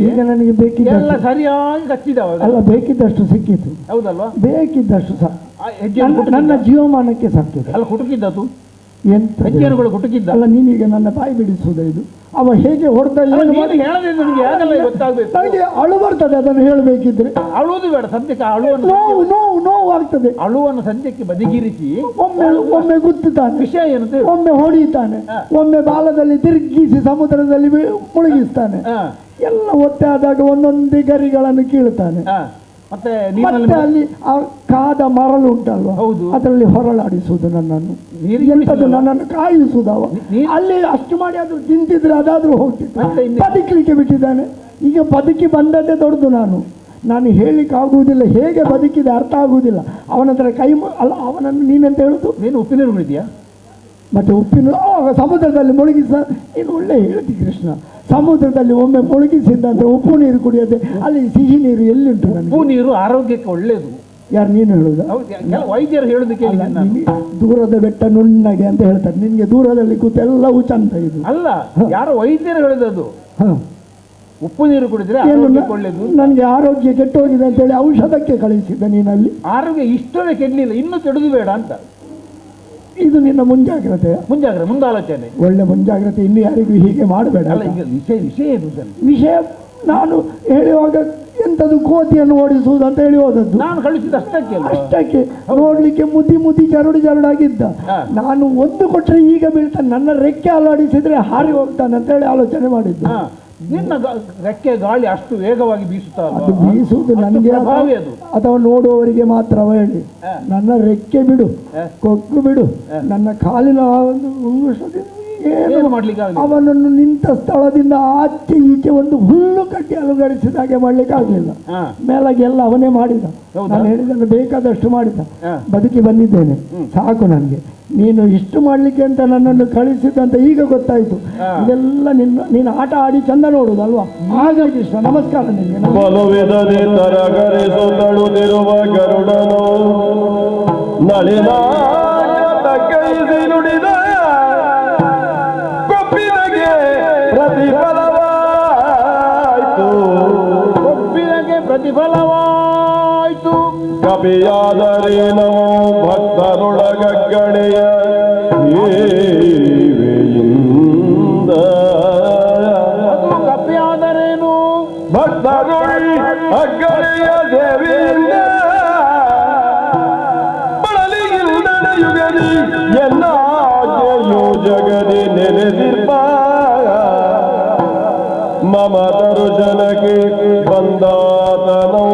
ಈಗ ನನಗೆ ಬೇಕಿದ್ದ ಎಲ್ಲ ಸರಿಯಾಗಿ ಕಚ್ಚಿದವ. ಅಲ್ಲ, ಬೇಕಿದ್ದಷ್ಟು ಸಿಕ್ಕಿತು. ಹೌದಲ್ವಾ? ಬೇಕಿದ್ದಷ್ಟು ಹೆಜ್ಜೆ ನನ್ನ ಜೀವಮಾನಕ್ಕೆ ಸಾಕ್ತದೆ. ಅಲ್ಲ, ಕುಟುಕಿದ್ದದು ಎಂತ ಹೆಜ್ಜೆಗಳು ಕುಟುಕಿದ್ದ. ಅಲ್ಲ, ನೀನೀಗ ನನ್ನ ಬಾಯಿ ಬಿಡಿಸುವುದ ಇದು? ಅವ ಹೇಗೆ ಹೊಡೆದ ನನಗೆ ಗೊತ್ತಾಗ್ಬೇಕು. ನನಗೆ ಅಳು ಬರ್ತದೆ ಅದನ್ನು ಹೇಳಬೇಕಿದ್ರೆ. ಅಳುವುದು ಬೇಡ ಸದ್ಯಕ್ಕೆ. ನೋವು ಆಗ್ತದೆ. ಅಳುವನ್ನು ಸದ್ಯಕ್ಕೆ ಬದಿಗಿರಿಸಿ ಒಮ್ಮೆ ಗುತ್ತುತ್ತಾನೆ, ವಿಷಯ ಏನು, ಒಮ್ಮೆ ಹೊಡೆಯುತ್ತಾನೆ, ಒಮ್ಮೆ ಬಾಲದಲ್ಲಿ ತಿರುಗಿಸಿ ಸಮುದ್ರದಲ್ಲಿ ಮುಳುಗಿಸ್ತಾನೆ. ಎಲ್ಲ ಒತ್ತೆ ಆದಾಗ ಒಂದೊಂದೇ ಗರಿಗಳನ್ನು ಕೀಳುತ್ತಾನೆ. ಮತ್ತೆ ಅಲ್ಲಿ ಆ ಕಾದ ಮರಳು ಉಂಟಲ್ವ, ಅದರಲ್ಲಿ ಹೊರಳಾಡಿಸುವುದು ನನ್ನನ್ನು, ಎಂತದ್ದು ನನ್ನನ್ನು ಕಾಯಿಸುವುದವ. ಅಲ್ಲಿ ಅಷ್ಟು ಮಾಡಿ ಆದ್ರೂ ತಿಂತಿದ್ರೆ ಅದಾದ್ರೂ ಹೋಗ್ತಿತ್ತು. ಬದುಕಲಿಕ್ಕೆ ಬಿಟ್ಟಿದ್ದಾನೆ. ಈಗ ಬದುಕಿ ಬಂದದ್ದೇ ದೊಡ್ಡದು. ನಾನು ಹೇಳಿಕ್ಕೆ ಆಗುವುದಿಲ್ಲ, ಹೇಗೆ ಬದುಕಿದೆ ಅರ್ಥ ಆಗುವುದಿಲ್ಲ. ಅವನ ಹತ್ರ ಕೈ ಅಲ್ಲ, ಅವನನ್ನು ನೀನೆಂತ ಹೇಳುದು? ನೀನು ಉಪ್ಪಿನೀರು ಕುಡಿದ್ಯಾ? ಮತ್ತೆ ಉಪ್ಪಿನ ಸಮುದ್ರದಲ್ಲಿ ಮುಳುಗಿಸ. ನೀನು ಒಳ್ಳೆ ಹೇಳ್ತಿ ಕೃಷ್ಣ. ಸಮುದ್ರದಲ್ಲಿ ಒಮ್ಮೆ ಮುಳುಗಿಸಿದ್ದಂತೆ ಉಪ್ಪು ನೀರು ಕುಡಿಯೋದೆ, ಅಲ್ಲಿ ಸಿಹಿ ನೀರು ಎಲ್ಲಿಂಟು? ಉಪ್ಪು ನೀರು ಆರೋಗ್ಯಕ್ಕೆ ಒಳ್ಳೇದು. ಯಾರು ನೀನು ಹೇಳುದ? ವೈದ್ಯರು ಹೇಳುದಕ್ಕೆ ದೂರದ ಬೆಟ್ಟ ನುಣ್ಣಗೆ ಅಂತ ಹೇಳ್ತಾರೆ. ನಿನ್ಗೆ ದೂರದಲ್ಲಿ ಕೂತೆಲ್ಲವೂ ಚಂದ ಇದು ಅಲ್ಲ, ಯಾರೋ ವೈದ್ಯರು ಹೇಳುದದು. ಉಪ್ಪು ನೀರು ಕುಡಿದ್ರೆ ಒಳ್ಳೇದು. ನನಗೆ ಆರೋಗ್ಯ ಕೆಟ್ಟೋಗಿದೆ ಅಂತ ಹೇಳಿ ಔಷಧಕ್ಕೆ ಕಳಿಸಿದ್ದ ನೀನಲ್ಲಿ. ಆರೋಗ್ಯ ಇಷ್ಟವೇ ಕೆಡಲಿಲ್ಲ, ಇನ್ನೂ ಕೆಡುದು ಬೇಡ ಅಂತ. ಇದು ನಿನ್ನ ಮುಂಜಾಗ್ರತೆ. ಮುಂದಾಲೋಚನೆ, ಒಳ್ಳೆ ಮುಂಜಾಗ್ರತೆ. ಇನ್ನು ಯಾರಿಗೂ ಹೀಗೆ ಮಾಡಬೇಡ. ವಿಷಯ ಏನು? ವಿಷಯ ನಾನು ಹೇಳುವಾಗ ಎಂಥದ್ದು ಕೋತಿಯನ್ನು ಓಡಿಸುವುದು ಅಂತ ಹೇಳಿ ಹೋದದ್ದು. ನಾನು ಕಳಿಸಿದ ಅಷ್ಟಕ್ಕೆ ನೋಡ್ಲಿಕ್ಕೆ ಮುದಿ ಜರಡಾಗಿದ್ದ. ನಾನು ಒಂದು ಕೊಟ್ಟರೆ ಈಗ ಬೀಳ್ತಾನೆ, ನನ್ನ ರೆಕ್ಕೆ ಅಲ್ಲಾಡಿಸಿದ್ರೆ ಹಾರಿ ಹೋಗ್ತಾನೆ ಅಂತ ಹೇಳಿ ಆಲೋಚನೆ ಮಾಡಿದ್ದು. ನಿನ್ನ ರೆಕ್ಕೆ ಗಾಳಿ ಅಷ್ಟು ವೇಗವಾಗಿ ಬೀಸುತ್ತಾ? ಅದು ಬೀಸುವುದು ನನಗೆ ಅಥವಾ ನೋಡುವವರಿಗೆ ಮಾತ್ರ ಹೇಳಿ. ನನ್ನ ರೆಕ್ಕೆ ಬಿಡು, ಕೊಕ್ಕು ಬಿಡು, ನನ್ನ ಕಾಲಿನ ಏನು ಮಾಡ್ಲಿಕ್ಕೆ ಅವನನ್ನು ನಿಂತ ಸ್ಥಳದಿಂದ ಆಚೆ ಈಚೆ ಒಂದು ಹುಲ್ಲು ಕಟ್ಟಿ ಅಲುಗಡಿಸಿದಾಗೆ ಮಾಡ್ಲಿಕ್ಕೆ ಆಗಲಿಲ್ಲ. ಮೇಲಾಗಿ ಎಲ್ಲ ಅವನೇ ಮಾಡಿದ. ನಾನು ಹೇಳಿದ್ದನ್ನು ಬೇಕಾದಷ್ಟು ಮಾಡಿದ. ಬದುಕಿ ಬಂದಿದ್ದೇನೆ, ಸಾಕು ನನಗೆ. ನೀನು ಇಷ್ಟು ಮಾಡ್ಲಿಕ್ಕೆ ಅಂತ ನನ್ನನ್ನು ಕಳಿಸಿದಂತ ಈಗ ಗೊತ್ತಾಯ್ತು. ಇದೆಲ್ಲ ನೀನು ಆಟ ಆಡಿ ಚಂದ ನೋಡುದಲ್ವಾ? ಹಾಗಾಗಿ ಇಷ್ಟ. ನಮಸ್ಕಾರ ನಿನಗೆ. ಪ್ರತಿಫಲವಾಯಿತು. ಕಪಿಯಾದರೇನೋ ಭಕ್ತರೊಳಗಗ್ಗಣೆಯ ಕಪಿಯಾದರೇನು ಭಕ್ತರೊಳಗಗ್ಗಣೆಯ ದೇವಿಯಿಂದ ಬಳಲಿಗಿಲ್ಲದ ಯುಗದಿ ಎನ್ನಾಜ್ಞೆಯೋ ಜಗದಿ ನೆನೆದಿರ್ಪ ಮಮ ದರ್ಶನಕ್ಕೆ ಬಂದಾತನೋ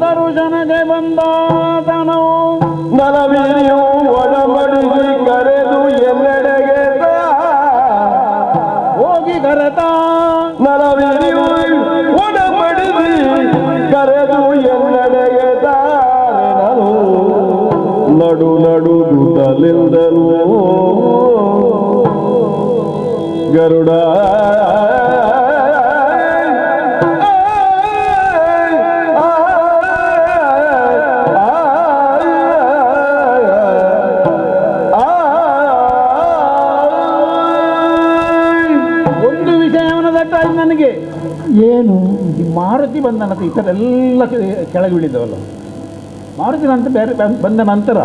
ದರ್ಶನಕ್ಕೆ ಬಂದಾತನೋ ನಲವಿರಿಯು ಒಡಮಡಿಸಿ ಕರೆದು ಎಲ್ಲೆಡೆಗೆ ಹೋಗಿ ಕರೆತ. ನಲವಿರಿಯು ಒಡಮಡಿಸಿ ಕರೆದು ಎಲ್ಲೆಡೆಗೆ ತಾರೆ ನಾನು ನಡುಗುತ್ತಲಿಂದನು ಗರುಡ ನನಗೆ ಏನು ಈ ಮಾರುತಿ ಬಂದ ನಂತರ ಈ ಥರ ಎಲ್ಲ ಕೆಳಗೆ ಬೀಳಿದವಲ್ಲ. ಮಾರುತಿ ನಂತರ ಬೇರೆ ಬಂದ ನಂತರ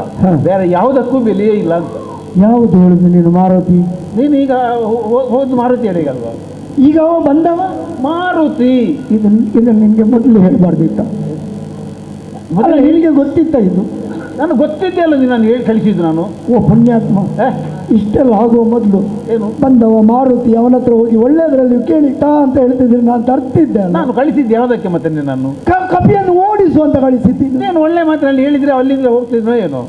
ಬೇರೆ ಯಾವುದಕ್ಕೂ ಬೆಲೆಯೇ ಇಲ್ಲ ಅಂತ. ಯಾವುದು ಹೇಳುದು ನೀನು? ಮಾರುತಿ ನೀನು ಈಗ ಹೋದ್ ಮಾರುತಿ ಅಡಿಗಲ್ವಾ? ಈಗ ಅವ ಬಂದವ ಮಾರುತಿ. ಇದನ್ನು ನಿನಗೆ ಮೊದಲು ಹೇಳಬಾರ್ದಿತ್ತ? ಮೊದಲು ನಿನಗೆ ಗೊತ್ತಿತ್ತ ಇದು? ನಾನು ಗೊತ್ತಿದ್ದೆ ಅಲ್ಲ, ನಾನು ಹೇಳಿ ಕಳಿಸಿದ್ದು ನಾನು. ಓ ಪುಣ್ಯಾತ್ಮ, ಇಷ್ಟೆಲ್ಲ ಆಗುವ ಮೊದಲು ಏನು ಬಂದವ ಮಾರುತಿ, ಅವನ ಹತ್ರ ಹೋಗಿ ಒಳ್ಳೆಯದ್ರಲ್ಲಿ ಕೇಳಿಟ್ಟಾ ಅಂತ ಹೇಳ್ತಿದ್ರೆ ನಾನು ತರ್ತಿದ್ದೆ. ನಾನು ಕಳಿಸಿದ್ದೆ ಯಾವುದಕ್ಕೆ ಮತ್ತೆ ನಾನು? ಕಪಿಯನ್ನು ಓಡಿಸು ಅಂತ ಕಳಿಸಿದ್ದೀನಿ. ಏನು ಒಳ್ಳೆ ಮಾತಿನಲ್ಲಿ ಹೇಳಿದ್ರೆ ಅಲ್ಲಿಂದ ಹೋಗ್ತಿದ್ನೋ ಏನೋ?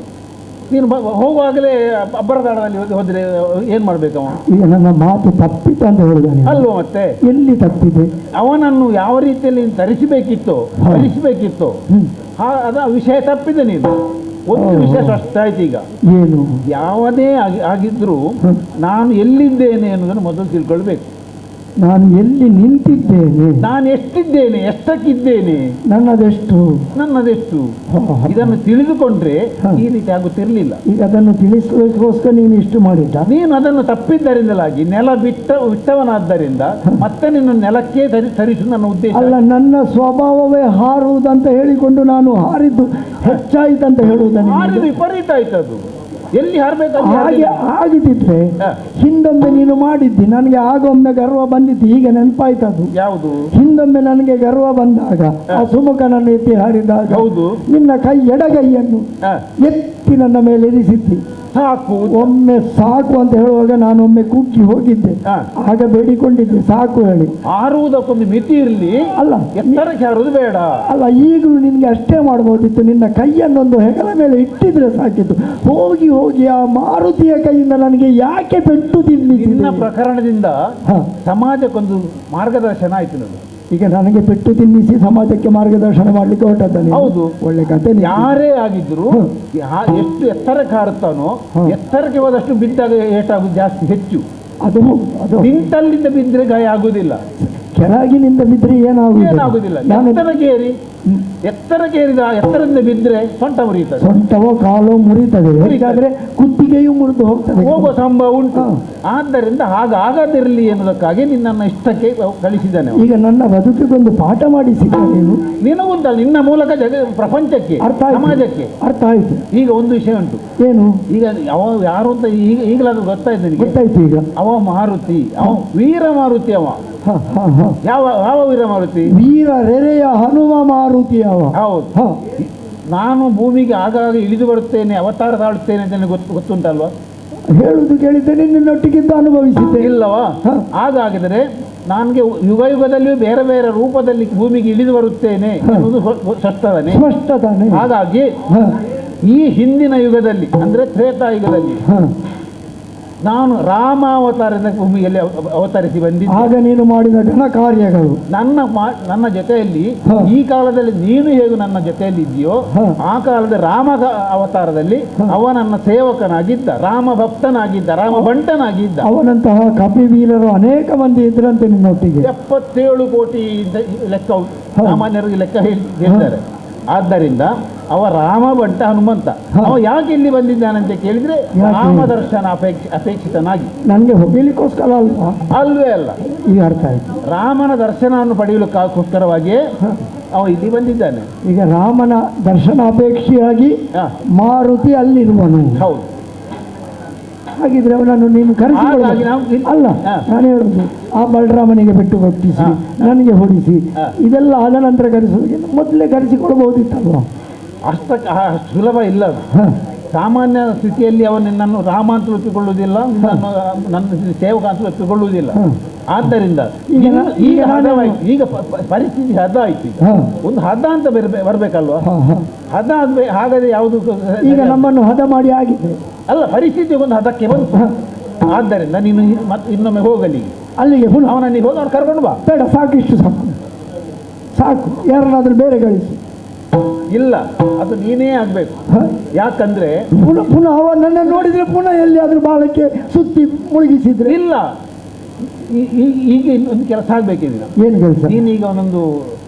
ನೀನು ಹೋಗುವಾಗಲೇ ಅಬ್ಬರದಾಳದಲ್ಲಿ ಹೋದ್ರೆ ಏನ್ ಮಾಡ್ಬೇಕವ? ಈಗ ನನ್ನ ಮಾತು ತಪ್ಪಿತು ಅಂತ ಹೇಳಿದ ಅಲ್ವ? ಮತ್ತೆ ಎಲ್ಲಿ ತಪ್ಪಿದೆ? ಅವನನ್ನು ಯಾವ ರೀತಿಯಲ್ಲಿ ತರಿಸಬೇಕಿತ್ತು ಕಲಿಸಬೇಕಿತ್ತು, ಅದ ವಿಷಯ ತಪ್ಪಿದೆ. ನೀನು ಒಂದು ವಿಷಯ ಸ್ಪಷ್ಟ ಆಯ್ತು ಈಗ. ಏನು? ಯಾವುದೇ ಆಗಿದ್ರೂ ನಾನು ಎಲ್ಲಿದ್ದೇನೆ ಅನ್ನೋದನ್ನು ಮೊದಲು ತಿಳ್ಕೊಳ್ಬೇಕು. ನಾನು ಎಲ್ಲಿ ನಿಂತಿದ್ದೇನೆ, ನಾನು ಎಷ್ಟಿದ್ದೇನೆ, ಎಷ್ಟಕ್ಕಿದ್ದೇನೆ, ನನ್ನದೆಷ್ಟು ಇದನ್ನು ತಿಳಿದುಕೊಂಡ್ರೆ ಈ ರೀತಿ ಆಗುತ್ತಿರಲಿಲ್ಲ. ಈಗ ಅದನ್ನು ತಿಳಿಸೋಸ್ಕರ ನೀನು ಇಷ್ಟು ಮಾಡಿದ್ದ. ನೀನು ಅದನ್ನು ತಪ್ಪಿದ್ದರಿಂದಲಾಗಿ ನೆಲ ಬಿಟ್ಟವನಾದ್ದರಿಂದ ಮತ್ತೆ ನಿನ್ನ ನೆಲಕ್ಕೆ ತರಿಸು ನನ್ನ ಉದ್ದೇಶ ಅಲ್ಲ. ನನ್ನ ಸ್ವಭಾವವೇ ಹಾರುವುದಂತ ಹೇಳಿಕೊಂಡು ನಾನು ಹಾರಿದ್ದು ಹೆಚ್ಚಾಯಿತಂತ ಹೇಳುವುದನ್ನು ವಿಪರೀತ ಆಯ್ತದು. ಎಲ್ಲಿ ಹಾಗೆ ಆಗಿದ್ದಿದ್ರೆ ಹಿಂದೊಮ್ಮೆ ನೀನು ಮಾಡಿದ್ದಿ, ನನಗೆ ಆಗೊಮ್ಮೆ ಗರ್ವ ಬಂದಿತ್ತು. ಈಗ ನೆನಪಾಯ್ತದು. ಯಾವುದು? ಹಿಂದೊಮ್ಮೆ ನನಗೆ ಗರ್ವ ಬಂದಾಗ ಆ ಸುಮುಖನನ್ನು ಎತ್ತಿ ಹಾರಿದಾಗ ನಿನ್ನ ಕೈ ಎಡಗೈಯನ್ನು ಎತ್ತಿ ನನ್ನ ಮೇಲೆ ಇರಿಸಿದ್ದಿ. ಸಾಕು, ಒಮ್ಮೆ ಸಾಕು ಅಂತ ಹೇಳುವಾಗ ನಾನು ಒಮ್ಮೆ ಕುಗ್ಗಿ ಹೋಗಿದ್ದೆ. ಆಗ ಬೇಡಿಕೊಂಡಿದ್ದೆ ಸಾಕು ಹೇಳಿ. ಹಾರುವುದಕ್ಕೊಂದು ಮಿತಿ ಇರಲಿ. ಅಲ್ಲ, ಎತ್ತರಕ್ಕೆ ಹಾರುವುದು ಬೇಡ. ಅಲ್ಲ, ಈಗಲೂ ನಿನ್ಗೆ ಅಷ್ಟೇ ಮಾಡ್ಬೋದಿತ್ತು. ನಿನ್ನ ಕೈಯನ್ನೊಂದು ಹೆಗಲ ಮೇಲೆ ಇಟ್ಟಿದ್ರೆ ಸಾಕಿತ್ತು. ಹೋಗಿ ಹೋಗಿ ಆ ಮಾರುತಿಯ ಕೈಯಿಂದ ನನಗೆ ಯಾಕೆ ಪೆಟ್ಟು ತಿನ್ನಿ? ನಿನ್ನ ಪ್ರಕರಣದಿಂದ ಸಮಾಜಕ್ಕೊಂದು ಮಾರ್ಗದರ್ಶನ ಆಯ್ತು. ನನಗೆ ಈಗ ನನಗೆ ಪೆಟ್ಟು ತಿನ್ನಿಸಿ ಸಮಾಜಕ್ಕೆ ಮಾರ್ಗದರ್ಶನ ಮಾಡ್ಲಿಕ್ಕೆ ಹೊರಟದ್ದಾನೆ. ಹೌದು, ಒಳ್ಳೆ ಕತೆ. ಯಾರೇ ಆಗಿದ್ರು ಎಷ್ಟು ಎತ್ತರಕ್ಕೆ ಹಾರುತ್ತಾನೋ ಎತ್ತರಕ್ಕೆ ಹೋದಷ್ಟು ಬಿದ್ದಾಗ ಏಟಾಗುದು ಜಾಸ್ತಿ ಹೆಚ್ಚು. ಅದು ನಿಂತಲ್ಲಿಂದ ಬಿದ್ದರೆ ಗಾಯ ಆಗುದಿಲ್ಲ, ಕೆಳಗಿನಿಂದ ಬಿದ್ದರೆ ಏನಾಗುದಿಲ್ಲ. ಎತ್ತರಕ್ಕೇರಿದ ಎತ್ತರದಿಂದ ಬಿದ್ದರೆ ಸೊಂಟ ಮುರಿಯುತ್ತದೆ. ಸೊಂಟವೋ ಕಾಲೋ ಮುರಿತದೆ, ಹೇಗಾದ್ರೆ ಕುತ್ತಿಗೆಯೂ ಮುರಿದು ಹೋಗ್ತದೆ, ಹೋಗುವ ಸಂಭವ ಉಂಟು. ಆದ್ದರಿಂದ ಹಾಗಾಗದಿರಲಿ ಎನ್ನುವುದಕ್ಕಾಗಿ ನಿನ್ನನ್ನು ಇಷ್ಟಕ್ಕೆ ಕಳಿಸಿದ್ದಾನೆ. ಈಗ ನನ್ನ ಬದುಕಿಗೊಂದು ಪಾಠ ಮಾಡಿಸಿದ ನೀನು. ನಿನಗುಂಟಲ್ಲ, ನಿನ್ನ ಮೂಲಕ ಪ್ರಪಂಚಕ್ಕೆ, ಸಮಾಜಕ್ಕೆ ಅರ್ಥ ಆಯ್ತು. ಈಗ ಒಂದು ವಿಷಯ ಉಂಟು. ಏನು? ಈಗ ಅವ ಯಾರು ಅಂತ ಈಗಲಾದ್ರೂ ಗೊತ್ತಾಯ್ತು. ಗೊತ್ತಾಯ್ತು. ಈಗ ಅವ ಮಾರುತಿ, ಅವ ವೀರ ಮಾರುತಿ. ಅವ ಯಾವ ವೀರ ಮಾರುತಿ? ವೀರ ರೆರೆಯ ಹನುಮ ಮಾರುತಿ ಅವ. ಹೌದು. ನಾನು ಭೂಮಿಗೆ ಆಗಾಗ ಇಳಿದು ಬರುತ್ತೇನೆ, ಅವತಾರ ತಾಳುತ್ತೇನೆ ಅಂತ ಗೊತ್ತುಂಟಲ್ವಾ? ಹೇಳುದು ಕೇಳಿದ್ದೇನೆ, ನಿನ್ನೊಟ್ಟಿಗಿಂತ ಅನುಭವಿಸಿದ್ದೆ ಇಲ್ಲವಾ? ಹಾಗಾಗಿದ್ರೆ ನನಗೆ ಯುಗ ಯುಗದಲ್ಲಿಯೂ ಬೇರೆ ಬೇರೆ ರೂಪದಲ್ಲಿ ಭೂಮಿಗೆ ಇಳಿದು ಬರುತ್ತೇನೆ ಅನ್ನೋದು ಸ್ಪಷ್ಟತಾನೆ. ಹಾಗಾಗಿ ಈ ಹಿಂದಿನ ಯುಗದಲ್ಲಿ ಅಂದ್ರೆ ತ್ರೇತಾಯುಗದಲ್ಲಿ ನಾನು ರಾಮಾವತಾರದ ಭೂಮಿಯಲ್ಲಿ ಅವತರಿಸಿ ಬಂದಿದ್ದೆ. ಆಗ ನೀನು ಮಾಡಿದ ಘನ ಕಾರ್ಯಗಳು ನನ್ನ ಜೊತೆಯಲ್ಲಿ, ಈ ಕಾಲದಲ್ಲಿ ನೀನು ಹೇಗೆ ನನ್ನ ಜೊತೆಯಲ್ಲಿ ಇದೆಯೋ ಆ ಕಾಲದ ರಾಮ ಅವತಾರದಲ್ಲಿ ಅವ ನನ್ನ ಸೇವಕನಾಗಿದ್ದ, ರಾಮ ಭಕ್ತನಾಗಿದ್ದ, ರಾಮ ಬಂಟನಾಗಿದ್ದ. ಅವನಂತಹ ಕಪಿವೀರರು ಅನೇಕ ಮಂದಿ ಇದ್ರಂತೆ ನಿನ್ನೊಟ್ಟಿಗೆ. 77 ಕೋಟಿ ಲೆಕ್ಕ ಸಾಮಾನ್ಯರಿಗೆ ಲೆಕ್ಕ ಹೇಳಿದ್ದಾರೆ. ಆದ್ದರಿಂದ ಅವ ರಾಮ ಬಂಟ ಹನುಮಂತ. ಅವ ಯಾಕೆ ಇಲ್ಲಿ ಬಂದಿದ್ದಾನಂತ ಕೇಳಿದ್ರೆ ರಾಮ ದರ್ಶನ ಅಪೇಕ್ಷಿತನಾಗಿ. ನನಗೆ ಹೋಗಲಿಕ್ಕೋಸ್ಕರ ಅಲ್ವೇ ಅಲ್ಲ. ಈಗ ಅರ್ಥ ಆಯ್ತು. ರಾಮನ ದರ್ಶನವನ್ನು ಪಡೆಯಲಿಕ್ಕೋಸ್ಕರವಾಗಿಯೇ ಅವ ಇಲ್ಲಿ ಬಂದಿದ್ದಾನೆ. ಈಗ ರಾಮನ ದರ್ಶನ ಅಪೇಕ್ಷೆಯಾಗಿ ಮಾರುತಿ ಅಲ್ಲಿರುವನು. ಹೌದು. ಹಾಗಿದ್ರೆ ಅವನನ್ನು ನೀನು ಕರೆಸಿ. ಅಲ್ಲ, ನಾನು ಹೇಳುದು ಆ ಬಲರಾಮನಿಗೆ ಬಿಟ್ಟು ಕೊಟ್ಟಿಸಿ ನನಗೆ ಹೊಡಿಸಿ ಇದೆಲ್ಲ ಆದ ನಂತರ ಕರೆಸುವುದು ಮೊದಲೇ ಕರೆಸಿಕೊಳ್ಬಹುದಿತ್ತಲ್ವಾ? ಅಷ್ಟ ಸುಲಭ ಇಲ್ಲ. ಸಾಮಾನ್ಯ ಸ್ಥಿತಿಯಲ್ಲಿ ಅವನು ನಿನ್ನನ್ನು ರಾಮ ಅಂತ ಒಪ್ಪಿಕೊಳ್ಳುವುದಿಲ್ಲ, ನನ್ನ ಸೇವಕ ಅಂತ ಒಪ್ಪಿಕೊಳ್ಳುವುದಿಲ್ಲ. ಆದ್ದರಿಂದ ಈಗ ಪರಿಸ್ಥಿತಿ ಹದ ಆಯ್ತು. ಒಂದು ಹದ ಅಂತ ಬರಬೇಕಲ್ವಾ? ಹದ ಹಾಗಾದ್ರೆ ಯಾವುದು? ಈಗ ನಮ್ಮನ್ನು ಹದ ಮಾಡಿ ಆಗಿದೆ. ಅಲ್ಲ, ಪರಿಸ್ಥಿತಿ ಒಂದು ಹದಕ್ಕೆ ಬಂತು. ಆದ್ದರಿಂದ ನೀನು ಮತ್ತೆ ಇನ್ನೊಮ್ಮೆ ಹೋಗಲಿ ಅಲ್ಲಿಗೆ. ಅವನಿಗೆ ಹೋಗಿ ಅವ್ನು ಕರ್ಕೊಂಡು ಬಾ. ಬೇಡ, ಸಾಕಿಷ್ಟು ಸಾಕು. ಯಾರನ್ನಾದ್ರೂ ಬೇರೆ ಕಳಿಸಿ. ಇಲ್ಲ, ಅದು ನೀನೇ ಆಗ್ಬೇಕು. ಯಾಕಂದ್ರೆ ಪುನಃ ಅವ ನನ್ನ ನೋಡಿದ್ರೆ ಪುನಃ ಎಲ್ಲಿಯಾದ್ರೂ ಬಾಳಕ್ಕೆ ಸುತ್ತಿ ಮುಳುಗಿಸಿದ್ರೆ ಇಲ್ಲ. ಈಗ ಇನ್ನೊಂದು ಕೆಲಸ ಆಗ್ಬೇಕಿಲ್ಲ. ಏನು ಕೆಲಸ? ನೀನೀಗ ಒಂದೊಂದು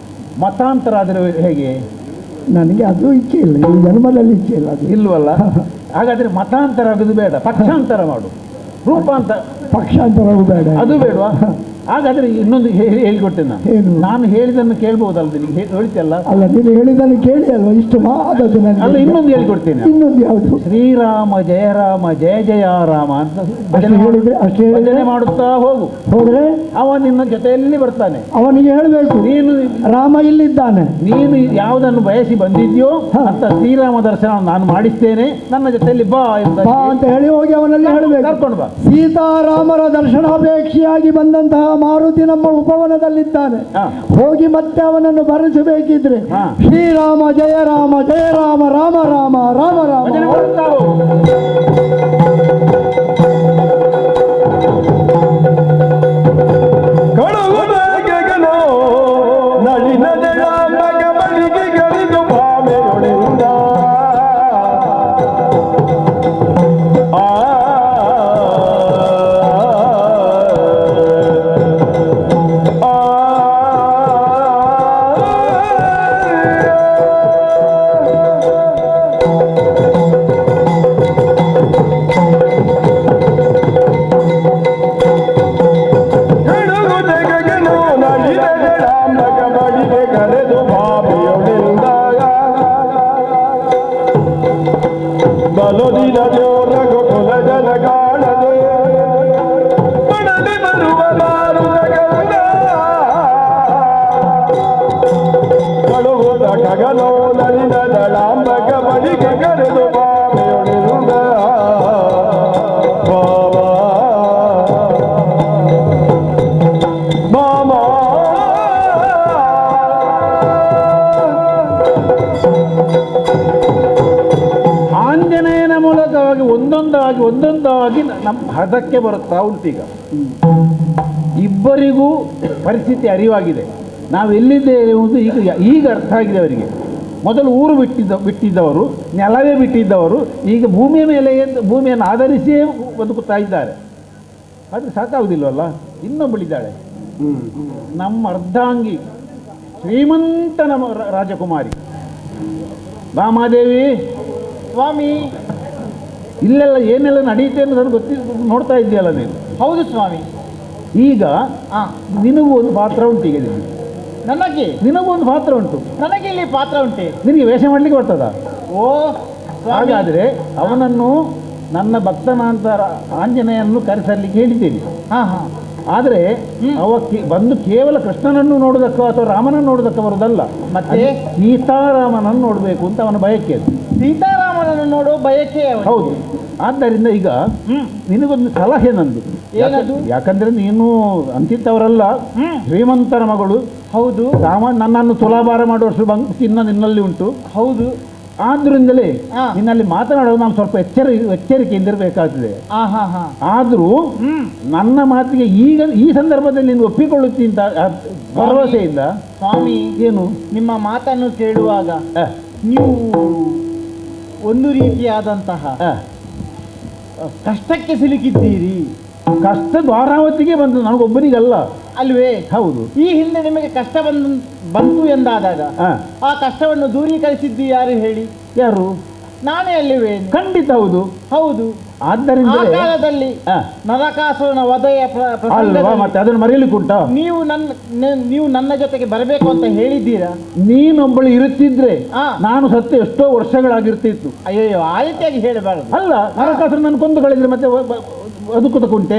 ಮತಾಂತರ ಆದರೆ ಹೇಗೆ? ನನಗೆ ಅದು ಇಚ್ಛೆ ಇಲ್ಲ, ಈ ಜನ್ಮದಲ್ಲಿ ಇಚ್ಛೆ ಇಲ್ಲ. ಅದು ಇಲ್ವಲ್ಲ? ಹಾಗಾದ್ರೆ ಮತಾಂತರ ಆಗೋದು ಬೇಡ, ಪಕ್ಷಾಂತರ ಮಾಡು. ರೂಪಾಂತರ, ಪಕ್ಷಾಂತರ ಬೇಡ, ಅದು ಬೇಡವಾ? ಹಾಗಾದ್ರೆ ಇನ್ನೊಂದು ಹೇಳಿಕೊಟ್ಟೆ ನಾನು ಹೇಳಿದನ್ನು ಕೇಳ್ಬಹುದಲ್ಲ? ನಿನಗೆ ಹೇಳ್ತಿಯಲ್ಲ? ಅಲ್ಲ, ನೀನು ಹೇಳಿದನ್ನು ಕೇಳಿ ಅಲ್ವಾ ಇಷ್ಟು ಮಾದದ್ದು. ಅಲ್ಲ, ಇನ್ನೊಂದು ಹೇಳಿಕೊಡ್ತೇನೆ. ಇನ್ನೊಂದು ಯಾವುದು? ಶ್ರೀರಾಮ ಜಯ ರಾಮ ಜಯ ಜಯ ರಾಮ ಅಂತ ಹೇಳಿದ್ರೆ ಅಷ್ಟೇ ಭಜನೆ ಮಾಡುತ್ತಾ ಹೋದ್ರೆ ಅವ ನಿನ್ನ ಜೊತೆಯಲ್ಲಿ ಬರ್ತಾನೆ. ಅವನಿಗೆ ಹೇಳಬೇಕು, ನೀನು ರಾಮ ಇಲ್ಲಿದ್ದಾನೆ, ನೀನು ಯಾವುದನ್ನು ಬಯಸಿ ಬಂದಿದ್ಯೋ ಅಂತ ಶ್ರೀರಾಮ ದರ್ಶನ ನಾನು ಮಾಡಿಸ್ತೇನೆ, ನನ್ನ ಜೊತೆಯಲ್ಲಿ ಬಾ ಅಂತ ಹೇಳಿ ಹೋಗಿ ಅವನಲ್ಲಿ ಹೇಳಬೇಕು. ಕರ್ಕೊಂಡು ಬಾ. ಸೀತಾರಾಮರ ದರ್ಶನಾಪೇಕ್ಷಿಯಾಗಿ ಬಂದಂತಹ ಮಾರುತಿ ನಮ್ಮ ಉಪವನದಲ್ಲಿದ್ದಾನೆ. ಹೋಗಿ ಮತ್ತೆ ಅವನನ್ನು ಬರೆಸಬೇಕಿದ್ರೆ ಶ್ರೀರಾಮ ಜಯ ರಾಮ ಜಯ ರಾಮ ರಾಮ ರಾಮ ರಾಮ ರಾಮ ಬಲದಿನ ಜೋರ ಗೋಕುಲ ಜನ ಕಾಣದೆ ಮಣಲಿ ಬರುವ ಮಾರುತಗಂಧ ಕಳುವುದ ಗಗನೋ ನಳಿನ ದಳಾಂಬಕ ಬಳಿಕ ಕರೆದು ಬಾಮೆಯೊಳಿರುದ ಬಾಬಾ ಮಾಮ ಆಂಜನೇಯನ ಮೂಲಕವಾಗಿ ಒಂದೊಂದಾಗಿ ನಮ್ಮ ಹದಕ್ಕೆ ಬರುತ್ತಾ ಉಂಟೀಗ. ಇಬ್ಬರಿಗೂ ಪರಿಸ್ಥಿತಿ ಅರಿವಾಗಿದೆ, ನಾವು ಎಲ್ಲಿದ್ದೇವೆ ಎಂದು ಈಗ ಅರ್ಥ ಆಗಿದೆ ಅವರಿಗೆ. ಮೊದಲು ಊರು ಬಿಟ್ಟಿದ್ದವರು, ನೆಲವೇ ಬಿಟ್ಟಿದ್ದವರು, ಈಗ ಭೂಮಿಯ ಮೇಲೆ ಭೂಮಿಯನ್ನು ಆಧರಿಸಿಯೇ ಬದುಕುತ್ತಾ ಇದ್ದಾರೆ. ಆದರೆ ಸಾಕಾಗುವುದಿಲ್ವಲ್ಲ, ಇನ್ನೊಬ್ಬಳಿದ್ದಾಳೆ ನಮ್ಮ ಅರ್ಧಾಂಗಿ, ಶ್ರೀಮಂತ ನಮ್ಮ ರಾಜಕುಮಾರಿ ರಾಮಾದೇವಿ. ಸ್ವಾಮಿ, ಇಲ್ಲೆಲ್ಲ ಏನೆಲ್ಲ ನಡೆಯುತ್ತೆ ಅನ್ನೋದನ್ನು ನೋಡ್ತಾ ಇದೆಯಲ್ಲ ನೀನು. ಹೌದು ಸ್ವಾಮಿ. ಈಗ ನಿನಗೂ ಒಂದು ಪಾತ್ರ ಉಂಟು. ಈಗ ನನಗೆ ನಿನಗೂ ಒಂದು ಪಾತ್ರ ಉಂಟು. ನನಗೆ ಇಲ್ಲಿ ಪಾತ್ರ ಉಂಟೆ. ನಿನಗೆ ವೇಷ ಮಾಡ್ಲಿಕ್ಕೆ ಬರ್ತದ? ಓ, ಹಾಗಾದ್ರೆ ಅವನನ್ನು ನನ್ನ ಭಕ್ತನಾಂತ ಆಂಜನೇಯನ್ನು ಕರೆಸಲಿಕ್ಕೆ ಹೇಳಿದ್ದೇನೆ. ಆದರೆ ಅವ ಬಂದು ಕೇವಲ ಕೃಷ್ಣನನ್ನು ನೋಡುವುದಕ್ಕೋ ಅಥವಾ ರಾಮನನ್ನು ನೋಡುವುದಕ್ಕೆ ಬರುವುದಲ್ಲ, ಮತ್ತೆ ಸೀತಾರಾಮನನ್ನು ನೋಡಬೇಕು ಅಂತ ಅವನ ಬಯಕೆ. ಸೀತಾರಾಮನನ್ನು ನೋಡುವ ಬಯಕೆ. ಹೌದು. ಆದ್ದರಿಂದ ಈಗ ನಿನಗೊಂದು ಸಲಹೆ ನಂದು. ಯಾಕಂದ್ರೆ ನೀನು ಅಂತಿದ್ದವರಲ್ಲ, ಶ್ರೀಮಂತರ ಮಗಳು. ಹೌದು. ನನ್ನನ್ನು ತುಲಾಭಾರ ಮಾಡುವಷ್ಟು ಚಿನ್ನ ನಿನ್ನಲ್ಲಿ ಉಂಟು. ಹೌದು. ಆದ್ರಿಂದಲೇ ನಿನ್ನಲ್ಲಿ ಮಾತನಾಡೋದು ನಾನು ಸ್ವಲ್ಪ ಎಚ್ಚರಿಕೆಯಿಂದ ಇರಬೇಕಾಗ್ತದೆ. ಆದ್ರೂ ನನ್ನ ಮಾತಿಗೆ ಈಗ ಈ ಸಂದರ್ಭದಲ್ಲಿ ನೀನು ಒಪ್ಪಿಕೊಳ್ಳುತ್ತೀನಿ ಭರವಸೆಯಿಂದ. ಸ್ವಾಮಿ, ಏನು ನಿಮ್ಮ ಮಾತನ್ನು ಕೇಳುವಾಗ ನೀವು ಒಂದು ರೀತಿಯಾದಂತಹ ಕಷ್ಟಕ್ಕೆ ಸಿಲುಕಿದ್ದೀರಿ. ಕಷ್ಟ ದ್ವಾರಾವತಿಗೆ ಬಂತು, ನನಗೊಬ್ಬನಿಗಲ್ಲ ಅಲ್ವೇ? ಹೌದು. ಈ ಹಿಂದೆ ನಿಮಗೆ ಕಷ್ಟ ಬಂತು ಎಂದಾದಾಗ ಆ ಕಷ್ಟವನ್ನು ದೂರೀಕರಿಸಿದ್ದು ಯಾರು ಹೇಳಿ? ಯಾರು? ನಾನೇ ಅಲ್ಲಿವೆ. ಖಂಡಿತ ಹೌದು. ಹೌದು. ಆದ್ದರಿಂದ ಆ ಕಾಲದಲ್ಲಿ ನರಕಾಸುರನ ವಧೆಯ ಮತ್ತೆ ಅದನ್ನು ಮರೆಯಲಿಕ್ಕುಂಟ? ನೀವು ನನ್ನ ಜೊತೆಗೆ ಬರಬೇಕು ಅಂತ ಹೇಳಿದ್ದೀರಾ? ನೀನೊಬ್ಬಳು ಇರುತ್ತಿದ್ರೆ ನಾನು ಸತ್ಯ ಎಷ್ಟೋ ವರ್ಷಗಳಾಗಿರ್ತಿತ್ತು. ಅಯ್ಯೋ, ಆ ರೀತಿಯಾಗಿ ಹೇಳಬಾರದು. ಅಲ್ಲ, ನರಕಾಸುರ ನನ್ನ ಕೊಂದು ಕಳಿದ್ರೆ ಮತ್ತೆ ಬದುಕುತ್ತಕುಂಟೆ.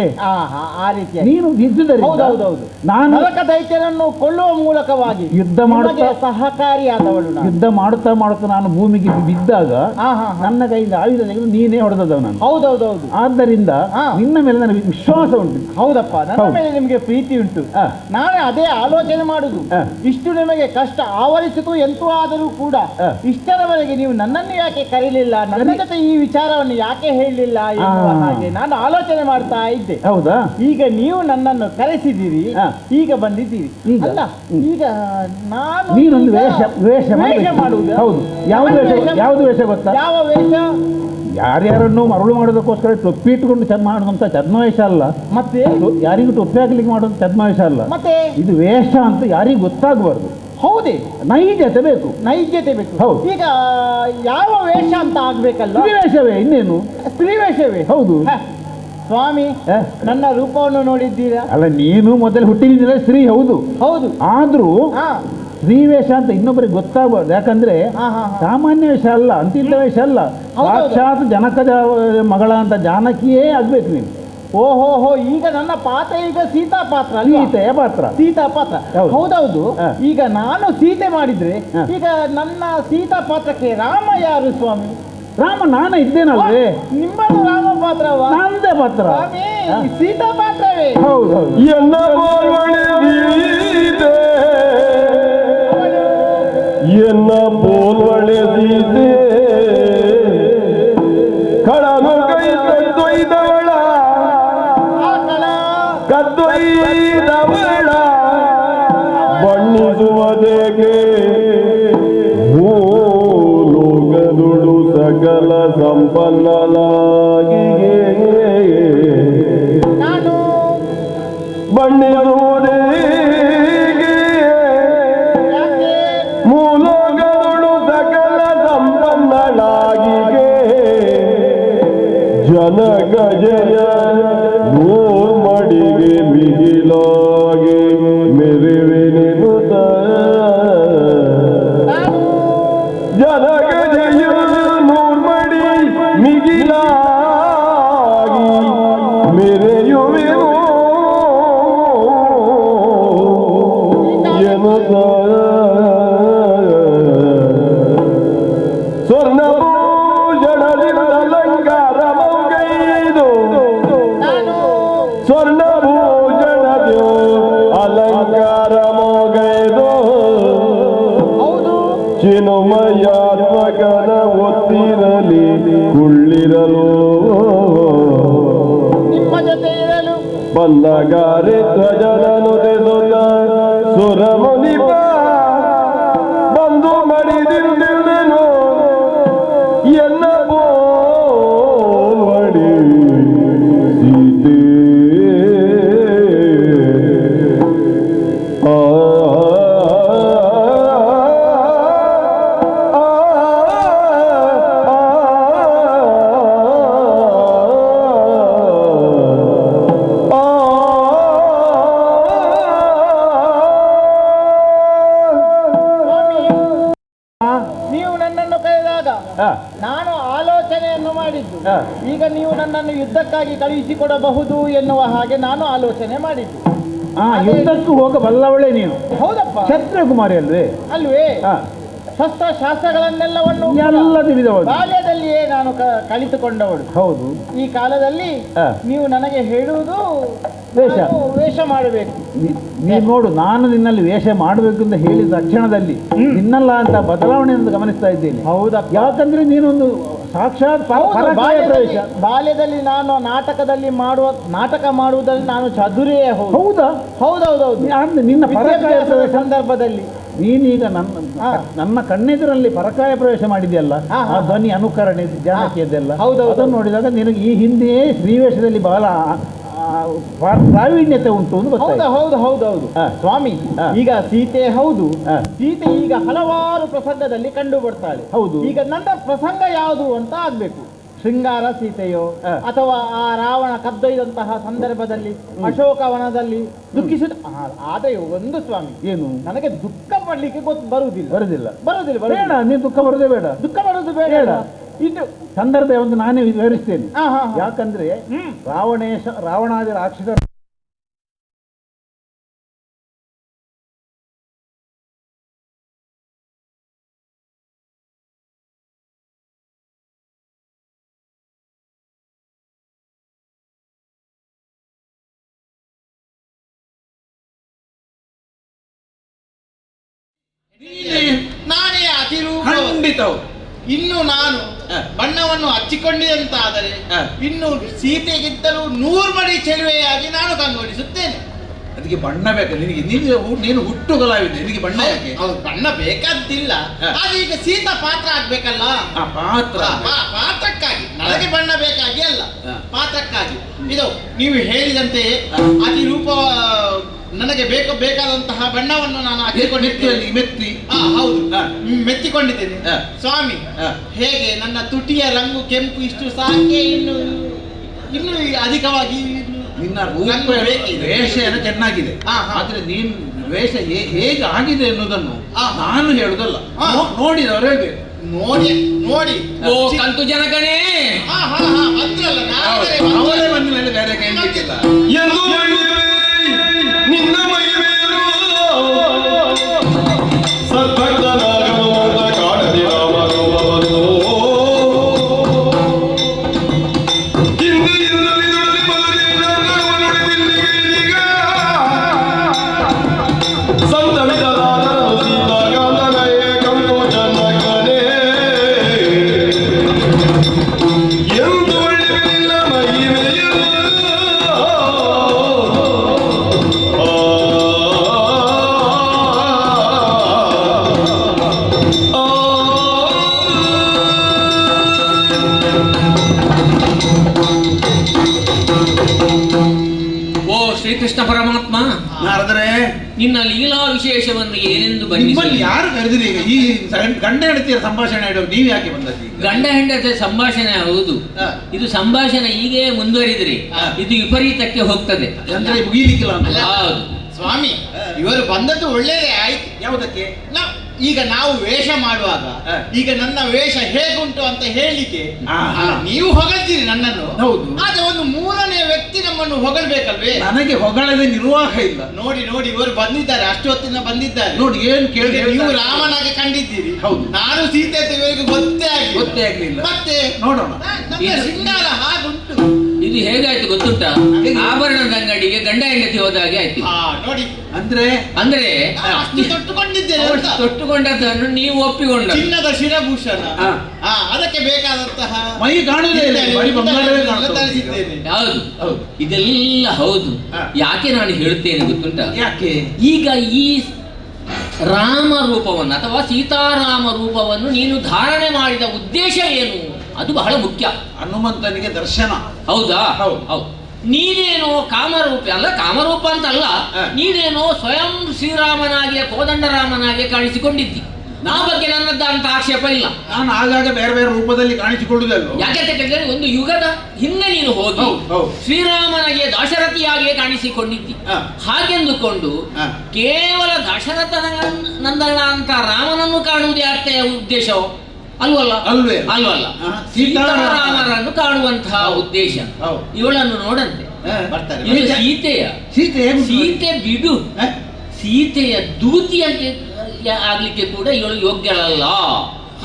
ಆ ರೀತಿಯ ನೀನು ಹೌದೌದು. ನಾನು ನರಕ ದೈತ್ಯನನ್ನು ಕೊಲ್ಲುವ ಮೂಲಕವಾಗಿ ಯುದ್ಧ ಮಾಡುತ್ತಾ ಸಹಕಾರಿಯಾದವಳು. ಯುದ್ಧ ಮಾಡುತ್ತಾ ನಾನು ಭೂಮಿಗೆ ಬಿದ್ದಾಗ ನನ್ನ ಕೈಯಿಂದ ಆಯುಧ ತೆಗೆದು ನೀನೇ ಹೊಡೆದವ ನಾನು. ಹೌದೌದೌದು. ಆದ್ದರಿಂದ ನಿನ್ನ ಮೇಲೆ ನನಗೆ ವಿಶ್ವಾಸ ಉಂಟು. ಹೌದಪ್ಪ, ನನ್ನ ಮೇಲೆ ನಿಮಗೆ ಪ್ರೀತಿ ಉಂಟು. ನಾನೇ ಅದೇ ಆಲೋಚನೆ ಮಾಡುದು. ಇಷ್ಟು ನಿಮಗೆ ಕಷ್ಟ ಆವರಿಸಿತು ಎಂತೂ ಆದರೂ ಕೂಡ ಇಷ್ಟರವರೆಗೆ ನೀವು ನನ್ನನ್ನು ಯಾಕೆ ಕರೀಲಿಲ್ಲ, ನನ್ನ ಜೊತೆ ಈ ವಿಚಾರವನ್ನು ಯಾಕೆ ಹೇಳಲಿಲ್ಲ ಎನ್ನುವ ಹಾಗೆ ನಾನು ಆಲೋಚನೆ ಮಾಡ್ತಾ ಇದ್ದೆ. ಹೌದಾ? ಈಗ ನೀವು ನನ್ನನ್ನು ಕರೆಸಿದ್ದೀರಿ, ಈಗ ಬಂದಿದ್ದೀರಿ. ಅಲ್ಲ, ಈಗ ನಾನು ನೀನೊಂದು ವೇಷ ಮಾಡುವುದು. ಹೌದು. ಯಾವುದು ವೇಷ ಗೊತ್ತಾ? ಯಾವ ವೇಷ? ಯಾರ್ಯಾರನ್ನು ಮರಳು ಮಾಡೋದಕ್ಕೋಸ್ಕರ ಟೊಪ್ಪಿ ಇಟ್ಟುಕೊಂಡು ಮಾಡುವಂತ ಛದ್ಮವೇಷ ಅಲ್ಲ. ಮತ್ತೆ ಯಾರಿಗೂ ಟೊಪ್ಪಿ ಹಾಕ್ಲಿಕ್ಕೆ ಮಾಡುವಂತ ಛದ್ಮವೇಷ ಅಲ್ಲ. ಮತ್ತೆ ಇದು ವೇಷ ಅಂತ ಯಾರಿಗೂ ಗೊತ್ತಾಗಬಾರ್ದು. ಹೌದೇ? ನೈಜತೆ ಬೇಕು. ನೈಜತೆ ಬೇಕು. ಹೌದು. ಈಗ ಯಾವ ವೇಷ ಅಂತ ಆಗ್ಬೇಕಲ್ಲ? ಸ್ತ್ರೀವೇಷವೇ, ಇನ್ನೇನು? ಸ್ತ್ರೀವೇಷವೇ. ಹೌದು. ಸ್ವಾಮಿ, ನನ್ನ ರೂಪವನ್ನು ನೋಡಿದ್ದೀರಾ? ಅಲ್ಲ, ನೀನು ಮೊದಲು ಹುಟ್ಟಿನಿಂದಲೇ ಸ್ತ್ರೀ. ಹೌದು ಹೌದು. ಆದ್ರೂ ಸ್ತ್ರೀವೇಷ ಅಂತ ಇನ್ನೊಬ್ಬರಿಗೆ ಗೊತ್ತಾಗಬಾರ್ದು. ಯಾಕಂದ್ರೆ ಸಾಮಾನ್ಯ ವೇಷ ಅಲ್ಲ, ಅಂತಿದ್ದ ವೇಷ ಅಲ್ಲ. ಸಾಕ್ಷಾತ್ ಜನಕದ ಮಗಳ ಅಂತ ಜಾನಕಿಯೇ ಆಗ್ಬೇಕು ನೀನು. ಓಹೋ, ಈಗ ನನ್ನ ಪಾತ್ರ ಈಗ ಸೀತಾ ಪಾತ್ರ. ಸೀತಾ ಪಾತ್ರ. ಹೌದೌದು. ಈಗ ನಾನು ಸೀತೆ ಮಾಡಿದ್ರೆ ಈಗ ನನ್ನ ಸೀತಾ ಪಾತ್ರಕ್ಕೆ ರಾಮ ಯಾರು ಸ್ವಾಮಿ? ರಾಮ ನಾನೇ ಇದ್ದೇನಲ್ವೇ? ನಿಮ್ಮದು ರಾಮ ಪಾತ್ರ, ನಂದೇ ಪಾತ್ರ. ಸೀತಾ ಪಾತ್ರವೇ. ಹೌದೌದು. ಎನ್ನ ಬೋಲ್ವಳೆದೀತೆ ಕಳನು ಕೈ ಕದ್ದೊಯ್ದವಳ ಬಣ್ಣಿಸುವುದೇಗೆ ಲೋಕದುಡು ಸಕಲ ಸಂಪನ್ನಲಾಗಿ ಬಣ್ಣಿಸುವುದೇ ಜನಕ ಜಯ ನೂರ್ಮಡಿಗೆ ಮಿಗಿಲಾಗೆ ಮೆರುವೆನೆನುತ ಜನಕ ಜಯ ನೂರ್ಮಡಿ ಮಿಗಿಲಾಗಿ ಮೆರೆಯುವೆನು ಎನ್ನುತ್ತ ಸ್ವರ್ಣಭೂಷಣದಿಂದ ಅಲಂಕಾರ ಮೌಗೈದು ಸ್ವರ್ಣಭೂಷಣದ್ಯೋ ಅಲಂಕಾರ ಮೌಗೈದು ಚಿನುಮಯಾತ್ಮಕನ ಒತ್ತಿರಲಿ ಕುಳ್ಳಿರಲು ನಿಮ್ಮ ಜೊತೆ ಇರಲು ಬಂದಗಾರೆ ಧ್ವಜನನು ತೆಸುತ್ತ ಸುರಮುನಿಪ ಬಂದು ಮಡಿದಿಂದಿರುವೆನು ಎನ್ನ ಬೋಲ್ವಡಿ ಸೀತೆ ಆ ನೀವು ನನ್ನನ್ನು ಕರೆದಾಗ ನಾನು ಆಲೋಚನೆಯನ್ನು ಮಾಡಿದ್ದು ಈಗ ನೀವು ನನ್ನನ್ನು ಯುದ್ಧಕ್ಕಾಗಿ ಕಳುಹಿಸಿಕೊಡಬಹುದು ಎನ್ನುವ ಹಾಗೆ ನಾನು ಆಲೋಚನೆ ಮಾಡಿದ್ದು. ಯುದ್ಧಕ್ಕೂ ಹೋಗಬಲ್ಲವಳೆ ನೀನು. ಹೌದಪ್ಪ, ಕ್ಷತ್ರಿಯಕುಮಾರಿ ಅಲ್ವೇ? ಅಲ್ವೇ? ಶಸ್ತ್ರ ಶಾಸ್ತ್ರಗಳನ್ನೆಲ್ಲವನ್ನು ಎಲ್ಲ ತಿಳಿದವಳು. ಬಾಲ್ಯದಲ್ಲಿಯೇ ನಾನು ಕಲಿತುಕೊಂಡವಳು. ಹೌದು. ಈ ಕಾಲದಲ್ಲಿ ನೀವು ನನಗೆ ಹೇಳುವುದು ವೇಷ ಮಾಡಬೇಕು. ನೀನು ನೋಡು, ನಾನು ನಿನ್ನಲ್ಲಿ ವೇಷ ಮಾಡಬೇಕು ಅಂತ ಹೇಳಿದ ತಕ್ಷಣದಲ್ಲಿ ನಿನ್ನಲ್ಲ ಅಂತ ಬದಲಾವಣೆಯನ್ನು ಗಮನಿಸ್ತಾ ಇದ್ದೇನೆ. ಹೌದಾ? ಯಾಕಂದ್ರೆ ನೀನೊಂದು ಸಾಕ್ಷಾತ್ ಪ್ರವೇಶ. ಬಾಲ್ಯದಲ್ಲಿ ನಾನು ನಾಟಕ ಮಾಡುವುದರಲ್ಲಿ ನಾನು ಚದುರೇ. ಹೌದಾ? ಹೌದೌದೌದು. ನಿನ್ನ ಪರಕಾಯ ಸಂದರ್ಭದಲ್ಲಿ ನೀನೀಗ ನನ್ನ ಕಣ್ಣೆದುರಲ್ಲಿ ಪರಕಾಯ ಪ್ರವೇಶ ಮಾಡಿದೆಯಲ್ಲ, ಆ ಧ್ವನಿ ಅನುಕರಣೆ ಜಾನಕಿಯದೆಲ್ಲ, ಅದನ್ನು ನೋಡಿದಾಗ ನಿನಗೆ ಈ ಹಿಂದೆಯೇ ಶ್ರೀವೇಷದಲ್ಲಿ ಬಹಳ ಪ್ರಾವೀಣ್ಯತೆ ಉಂಟು ಅಂತ ಗೊತ್ತಾಯ್ತು. ಹೌದು ಸ್ವಾಮಿ. ಈಗ ಸೀತೆ ಹೌದು, ಸೀತೆ ಈಗ ಹಲವಾರು ಪ್ರಸಂಗದಲ್ಲಿ ಕಂಡು ಬರ್ತಾಳೆ. ಹೌದು. ಈಗ ನನ್ನ ಪ್ರಸಂಗ ಯಾವುದು ಅಂತ ಆಗ್ಬೇಕು. ಶೃಂಗಾರ ಸೀತೆಯೋ ಅಥವಾ ಆ ರಾವಣ ಕದ್ದೊಯ್ದಂತಹ ಸಂದರ್ಭದಲ್ಲಿ ಅಶೋಕವನದಲ್ಲಿ ದುಃಖಿಸುತ್ತ. ಆದರೆ ಒಂದು ಸ್ವಾಮಿ, ಏನು ನನಗೆ ದುಃಖ ಪಡ್ಲಿಕ್ಕೆ ಬರುವುದಿಲ್ಲ. ಬೇಡ, ನೀನು ದುಃಖ ಬರುದೇ ಬೇಡ. ದುಃಖ ಬರುದು ಬೇಡ. ಇದು ಸಂದರ್ಭ ಒಂದು ನಾನೇ ವಿವರಿಸ್ತೇನೆ. ಯಾಕಂದ್ರೆ ರಾವಣಾದಿ ರಾಕ್ಷಸ ನಾನೇ ಖಂಡಿತವು. ಇನ್ನು ನಾನು ಬಣ್ಣವನ್ನು ಹಚ್ಚಿಕೊಂಡಿದಂತಾದರೆ ಇನ್ನು ಸೀತೆಗಿಂತಲೂ 100 ಮಡಿ ಚೆಲುವೆಯಾಗಿ ನಾನು ಕಂಗೊಳಿಸುತ್ತೇನೆ. ಅದಕ್ಕೆ ಬಣ್ಣ ಬೇಕು ನಿನಗೆ. ನೀನು ಹುಟ್ಟು ಕಲಾವಿದೆ, ನಿನಗೆ ಬಣ್ಣ ಯಾಕೆ? ಬಣ್ಣ ಬೇಕಾದಿಲ್ಲ. ಈಗ ಸೀತಾ ಪಾತ್ರ ಆಗ್ಬೇಕಲ್ಲ. ಪಾತ್ರಕ್ಕಾಗಿ ನನಗೆ ಬಣ್ಣ ಬೇಕಾಗಿ ಅಲ್ಲ, ಪಾತ್ರಕ್ಕಾಗಿ. ಇದು ನೀವು ಹೇಳಿದಂತೆ ಅತಿರೂಪ ನನಗೆ ಬೇಕಾದಂತಹ ಬಣ್ಣವನ್ನು ನಾನು ಹಾಕಿಕೊಂಡಿದ್ದೇನೆ. ಹೌದು, ಮೆಚ್ಚಿಕೊಂಡಿದ್ದೇನೆ ಸ್ವಾಮಿ. ಹೇಗೆ ನನ್ನ ತುಟಿಯ ರಂಗು ಕೆಂಪು ಇಷ್ಟು ಸಾಕೆ, ಇನ್ನು ಅಧಿಕವಾಗಿ ನಿನ್ನ ವೇಷ ಚೆನ್ನಾಗಿದೆ. ಆದ್ರೆ ನೀನು ವೇಷ ಹೇಗೆ ಆಗಿದೆ ಎನ್ನುವುದನ್ನು ನಾನು ಹೇಳುದಲ್ಲ, ನೋಡಿದವರು ಹೇಳ್ಬೇಕು. ನೋಡಿ ಓ ಕಂತು ಜನಗಣೇ, ಅವರೇ ಬಂದ ಮೇಲೆ ಬೇರೆ ಕೈಲಿಕ್ಕಿಲ್ಲ. ನಿನ್ನ ಮೈಮೇರು ಸದ್ಭಕ್ತನಾಗಬಹುದು ಕಾಡದಿ ರಾಮನು ಹಿಂದಿಯಿಂದಲೇ ಬದಲಿಗೆ ಸಂತವಿದರಾದ ಸೀತಾಗಾಂಧನೆಯ ಕಂಪು ಜನಗಣೆ ಎಂದು ಒಳ್ಳೆಯ ಮೈಮೇರು ಶ್ರೀಕೃಷ್ಣ ಪರಮಾತ್ಮ, ನಾರದರೆ ನಿನ್ನ ಲೀಲಾ ವಿಶೇಷವನ್ನು ಏನೆಂದು ನಿಮ್ಮಲ್ಲಿ ಯಾರು ಕರೆದಿರಿ? ಈಗ ಈ ಗಂಡ ಹೆಂಡತಿಯ ಸಂಭಾಷಣೆ ಇಡೋದು ನೀವು ಯಾಕೆ ಬಂದದ್ದು? ಗಂಡ ಹೆಂಡತಿಯ ಸಂಭಾಷಣೆ ಹೌದು. ಇದು ಸಂಭಾಷಣೆ ಹೀಗೆ ಮುಂದುವರಿದರೆ ಇದು ವಿಪರೀತಕ್ಕೆ ಹೋಗ್ತದೆ, ಅಂದ್ರೆ ಮುಗಿಲಿಕ್ಕಿಲ್ಲ ಅಂತ. ಹೌದು ಸ್ವಾಮಿ, ಇವರು ಬಂದದ್ದು ಒಳ್ಳೆಯದೇ ಆಯ್ತು. ಯಾವುದಕ್ಕೆ? ಈಗ ನಾವು ವೇಷ ಮಾಡುವಾಗ ಈಗ ನನ್ನ ವೇಷ ಹೇಗುಂಟು ಅಂತ ಹೇಳಿಕೆ ನೀವು ಹೊಗಳ್ತೀರಿ ನನ್ನನ್ನು. ಹೌದು. ಆದ್ರೆ ಒಂದು ಮೂರನೇ ವ್ಯಕ್ತಿ ನಮ್ಮನ್ನು ಹೊಗಳ್ಬೇಕಲ್ವೇ? ನನಗೆ ಹೊಗಳದೆ ನಿರ್ವಾಹ ಇಲ್ಲ. ನೋಡಿ ನೋಡಿ ಇವರು ಬಂದಿದ್ದಾರೆ, ಅಷ್ಟು ಹೊತ್ತಿನ ಬಂದಿದ್ದಾರೆ. ನೋಡಿ ಏನು ಕೇಳಿ, ನೀವು ರಾಮನಾಗಿ ಕಂಡಿದ್ದೀರಿ. ಹೌದು. ನಾನು ಸೀತೆ ಅಂತ ಇವರಿಗೆ ಗೊತ್ತೇ ಆಗಲಿಲ್ಲ. ಮತ್ತೆ ನೋಡೋಣ, ನನ್ನ ಶೃಂಗಾರ ಹಾಗುಂಟು. ಇದು ಹೇಗಾಯ್ತು ಗೊತ್ತುಂಟ? ಆಭರಣದ ಅಂಗಡಿಗೆ ಗಂಡ ಹೆಂಡತಿ ಹೋದಾಗೆ ಆಯ್ತು. ನೋಡಿ ಅಂದ್ರೆ ಅಷ್ಟು ತೊಟ್ಟುಕೊಂಡಿದ್ದೇನೆ. ತೊಟ್ಟುಕೊಂಡದ್ದನ್ನು ನೀವು ಒಪ್ಪಿಕೊಂಡ ಚಿನ್ನದ ಶಿರಭೂಷಣ, ಅದಕ್ಕೆ ಬೇಕಾದಂತಹ ಮೈ ಕಾಣುವುದಿಲ್ಲ. ಹೌದು ಹೌದು, ಇದೆಲ್ಲ ಹೌದು. ಯಾಕೆ ನಾನು ಹೇಳ್ತೇನೆ ಗೊತ್ತುಂಟ? ಯಾಕೆ? ಈಗ ಈ ರಾಮ ರೂಪವನ್ನು ಅಥವಾ ಸೀತಾರಾಮ ರೂಪವನ್ನು ನೀನು ಧಾರಣೆ ಮಾಡಿದ ಉದ್ದೇಶ ಏನು? ಅದು ಬಹಳ ಮುಖ್ಯ. ಹನುಮಂತನಿಗೆ ದರ್ಶನ. ಹೌದಾ? ಹೌದು. ನೀನೇನೋ ಕಾಮರೂಪ ಅಲ್ಲ, ಕಾಮರೂಪ ಅಂತಲ್ಲ, ನೀನೇನೋ ಸ್ವಯಂ ಶ್ರೀರಾಮನಾಗಿಯೇ ಕೋದಂಡರಾಮನಾಗಿಯೇ ಕಾಣಿಸಿಕೊಂಡಿದ್ದಿ. ಆ ಬಗ್ಗೆ ನನ್ನದಂತ ಆಕ್ಷೇಪ ಇಲ್ಲ. ನಾನು ಆಗಾಗ ಬೇರೆ ಬೇರೆ ರೂಪದಲ್ಲಿ ಕಾಣಿಸಿಕೊಳ್ಳುವುದಲ್ಲ. ಯಾಕೆ ಕೇಳಿದ್ರೆ ಒಂದು ಯುಗದ ಹಿಂದೆ ನೀನು ಹೋಗಿ ಶ್ರೀರಾಮನಿಗೆ ದಾಶರಥಿಯಾಗಿಯೇ ಕಾಣಿಸಿಕೊಂಡಿದ್ದಿ. ಹಾಗೆಂದುಕೊಂಡು ಕೇವಲ ದಶರಥ ನಂದನ ಅಂತ ರಾಮನನ್ನು ಕಾಣುವುದೇ ಅರ್ಥೆಯ ಉದ್ದೇಶವೋ? ಅಲ್ವಲ್ಲ. ಅಲ್ವಲ್ಲ. ಸೀತಾರಾಮರನ್ನು ಕಾಣುವಂತಹ ಉದ್ದೇಶ. ಇವಳನ್ನು ನೋಡಂತೆ ಸೀತೆ ಬಿಡು, ಸೀತೆಯ ದೂತಿಯಾಗಿ ಆಗ್ಲಿಕ್ಕೆ ಕೂಡ ಇವಳು ಯೋಗ್ಯಳಲ್ಲ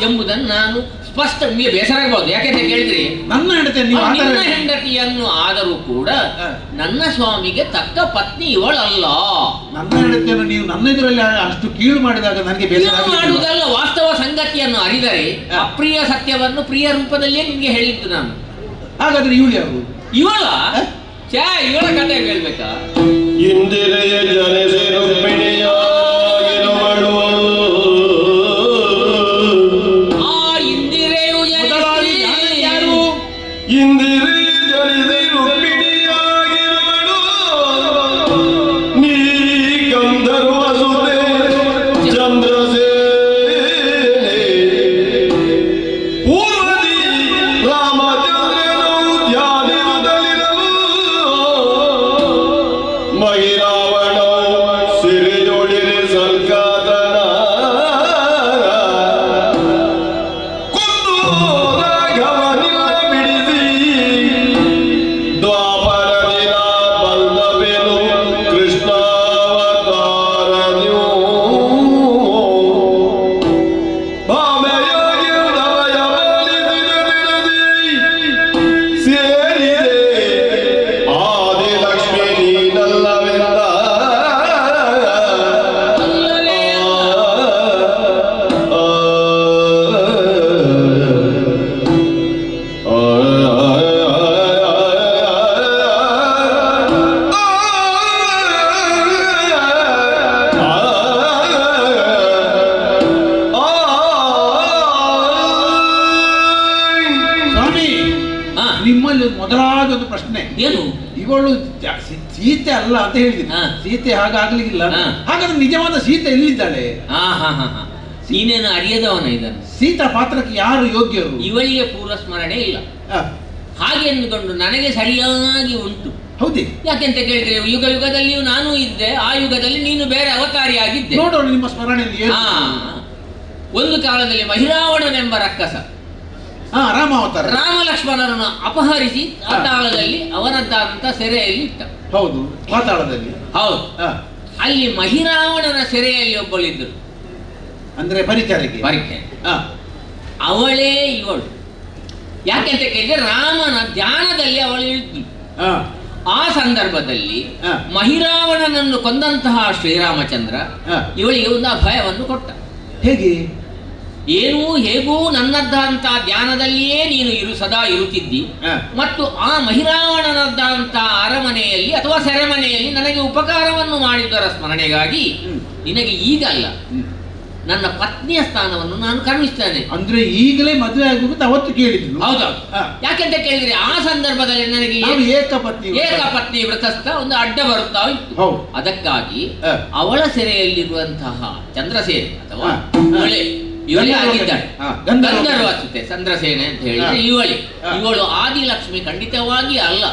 ಎಂಬುದನ್ನು ನಾನು ಸ್ಪಷ್ಟ. ನಿಮಗೆ ಬೇಸರ ಆಗಬಹುದು, ಯಾಕೆಂತ ಕೇಳಿದ್ರೆ ನನ್ನ ಹೆಂಡತಿಯನ್ನು ಆದರೂ ಕೂಡ ನನ್ನ ಸ್ವಾಮಿಗೆ ತಕ್ಕ ಪತ್ನಿ ಇವಳಲ್ಲ. ನನ್ನ ಹೆಂಡತಿಯನ್ನು ನೀವು ನನ್ನ ಎದುರಲ್ಲಿ ಅಷ್ಟು ಕೀಳು ಮಾಡಿದಾಗ ನನಗೆ ಬೇಸರ ಮಾಡುವುದಲ್ಲ. ವಾಸ್ತವ ಸಂಗತಿಯನ್ನು ಅರಿದರೆ ಅಪ್ರಿಯ ಸತ್ಯವನ್ನು ಪ್ರಿಯ ರೂಪದಲ್ಲಿಯೇ ನಿಮಗೆ ಹೇಳಿದ್ದು ನಾನು. ಹಾಗಾದ್ರೆ ಇವಳು ಯಾರು? ಇವಳ ಇವಳ ಕಥೆ ಹೇಳ್ಬೇಕಾ? ಇಂದಿರೆಯ ಜನಿಸಿ ರುಕ್ಮಿಣಿಯಾಗಿರುವಳು. ಇಂದಿರೆಯ ಜನಿಸಿ ರುಕ್ಮಿಣಿಯಾಗಿರುವಳು. ನೀ ಗಂಧರ್ವ ಸುತೆ ಚಂದ್ರಸೇನೆ. ಪೂರ್ವದಿ ರಾಮಚಂದ್ರನು ಧ್ಯಾನಿಸುತ್ತಲಿರಲು. ಮಹಿರಾವಣ ಸಿರಿಯೊಳಿರಿ ಸಲ್ಕಾತನ ಕೊಂದು ರಾಘವನಿಲ್ಲ ಬಿಡಿಸಿ. ದ್ವಾಪರ ದಿನ ಬಲ್ಲವೆನು ಕೃಷ್ಣಾವತಾರನು. ಭಾಮೆಯಾಗಿರುದವಯ ಸೇರಿದೆ ಆದಿಲಕ್ಷ್ಮಿ ನೀನಲ್ಲವೆಂದ. ಸ್ವಾಮಿ, ನಿಮ್ಮಲ್ಲಿ ಮೊದಲಾದ ಒಂದು ಪ್ರಶ್ನೆ. ಏನು? ಇವಳು ಸೀತೆ ಅಲ್ಲ ಅಂತ ಹೇಳಿದ್ರು. ಸೀತೆ ಹಾಗಾಗ್ಲಿಕ್ಕಿಲ್ಲ. ಹಾಗಾದ್ರೆ ನಿಜವಾದ ಸೀತೆ ಎಲ್ಲಿದ್ದಾಳೆ? ನೀನೇನು ಅರಿಯದವನ ಇದನ್ನು? ಸೀತಾ ಪಾತ್ರಕ್ಕೆ ಯಾರು ಯೋಗ್ಯರು? ಇವಳಿಗೆ ಪೂರ್ವ ಸ್ಮರಣೆ ಇಲ್ಲ. ಹಾಗೆ ಎಂದುಕೊಂಡು ನನಗೆ ಸರಿಯಾಗಿ ಉಂಟು. ಹೌದೇ? ಯಾಕೆಂತ ಕೇಳಿದ್ರೆ ಯುಗ ಯುಗದಲ್ಲಿಯೂ ನಾನು ಇದ್ದೆ, ಆ ಯುಗದಲ್ಲಿ ನೀನು ಬೇರೆ ಅವತಾರಿಯಾಗಿದ್ದೆ. ನೋಡೋಣ ನಿಮ್ಮ ಸ್ಮರಣೆಯಲ್ಲಿ ಏನು? ಒಂದು ಕಾಲದಲ್ಲಿ ಮಹಿರಾವಣನೆಂಬ ರಕ್ಕಸ ರಾಮಾವತಾರ ರಾಮ ಲಕ್ಷ್ಮಣರನ್ನು ಅಪಹರಿಸಿ ಪಾತಾಳದಲ್ಲಿ ಅವನದ್ದಾದಂತ ಸೆರೆಯಲ್ಲಿ ಇಟ್ಟ. ಹೌದು, ಪಾತಾಳದಲ್ಲಿ. ಹೌದು. ಅಲ್ಲಿ ಮಹಿರಾವಣನ ಸೆರೆಯಲ್ಲಿ ಒಬ್ಬಳಿದ್ದರು, ಅಂದ್ರೆ ಪರಿಚಾರಕ್ಕೆ. ಅವಳೇ ಇವಳು. ಯಾಕೆಂತ ಕೇಳಿದ್ರೆ ರಾಮನ ಧ್ಯಾನದಲ್ಲಿ ಅವಳು ಇಳಿದ್ಳು. ಆ ಸಂದರ್ಭದಲ್ಲಿ ಮಹಿರಾವಣನನ್ನು ಕೊಂದಂತಹ ಶ್ರೀರಾಮಚಂದ್ರ ಇವಳಿಗೆ ಒಂದು ಅಭಯವನ್ನು ಕೊಟ್ಟ. ಹೇಗೆ? ಏನೂ ಹೇಗೂ ನನ್ನದ್ದಂತ ಧ್ಯಾನದಲ್ಲಿಯೇ ನೀನು ಸದಾ ಇರುತ್ತಿದ್ದಿ, ಮತ್ತು ಆ ಮಹಿರಾವಣನದ್ದಂತ ಅರಮನೆಯಲ್ಲಿ ಅಥವಾ ಸೆರೆಮನೆಯಲ್ಲಿ ನನಗೆ ಉಪಕಾರವನ್ನು ಮಾಡಿದರ ಸ್ಮರಣೆಗಾಗಿ ನಿನಗೆ ಈಗಲ್ಲ, ನನ್ನ ಪತ್ನಿಯ ಸ್ಥಾನವನ್ನು ನಾನು ಕರುಣಿಸ್ತೇನೆ. ಅಂದ್ರೆ ಈಗಲೇ ಮದುವೆ ಆಗುವುದು ಅವತ್ತು ಕೇಳಿದ್ರು. ಹೌದಾ? ಯಾಕೆಂತ ಕೇಳಿದ್ರೆ ಆ ಸಂದರ್ಭದಲ್ಲಿ ನನಗೆ ಏಕಪತ್ನಿ ವ್ರತಸ್ಥ ಒಂದು ಅಡ್ಡ ಬರುತ್ತಾ ಇತ್ತು. ಅದಕ್ಕಾಗಿ ಅವಳ ಸೆರೆಯಲ್ಲಿರುವಂತಹ ಚಂದ್ರಸೇನೆ ಅಥವಾ ಇವಳೇ ಆಗಿದ್ದಾಳೆ, ಗಂಧರ್ವಸುತೆ ಚಂದ್ರಸೇನೆ ಅಂತ ಹೇಳಿದ್ರೆ ಇವಳು ಆದಿಲಕ್ಷ್ಮಿ ಖಂಡಿತವಾಗಿ ಅಲ್ಲ.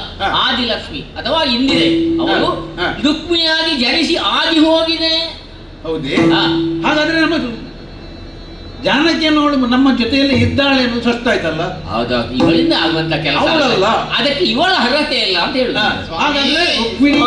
ಆದಿಲಕ್ಷ್ಮಿ ಅಥವಾ ಇಂದಿರೆ ಅವಳು ರುಕ್ಮಿಣಿಯಾಗಿ ಜನಿಸಿ ಆದಿ ಹೋಗಿದೆ. ಹೌದೇ? ಹಾಗಾದ್ರೆ ನಮ್ಮ ಜಾನಕಿಯನ್ನು ಅವಳು ನಮ್ಮ ಜೊತೆಯಲ್ಲಿ ಇದ್ದಾಳೆ ಅನ್ನೋದು ಸ್ಪಷ್ಟ ಆಯ್ತಲ್ಲ. ಹೌದೌದು, ಇವಳಿಂದ ಆಗುವಂತ ಕೆಲಸ ಅವಳಲ್ಲ, ಅದಕ್ಕೆ ಇವಳ ಅರ್ಹತೆ ಇಲ್ಲ ಅಂತ ಹೇಳುದು. ಹಾಗಾದ್ರೆ ರುಕ್ಮಿಣಿ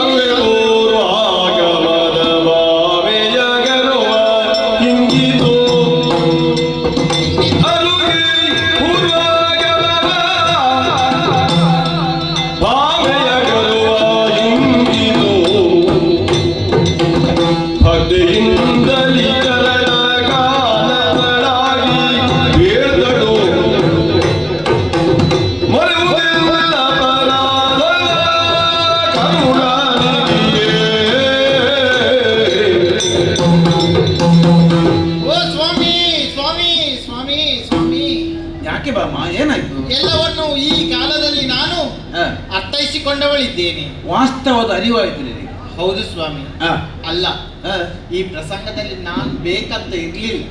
ಅರ್ಥೈಸಿಕೊಂಡವಳಿದ್ದೇನೆ. ವಾಸ್ತವದ ಅರಿವಾಯ್ತು ನಿನಗೆ? ಹೌದು ಸ್ವಾಮಿ. ಅಲ್ಲ, ಈ ಪ್ರಸಂಗದಲ್ಲಿ ನಾನು ಬೇಕಂತ ಇರ್ಲಿಲ್ಲ.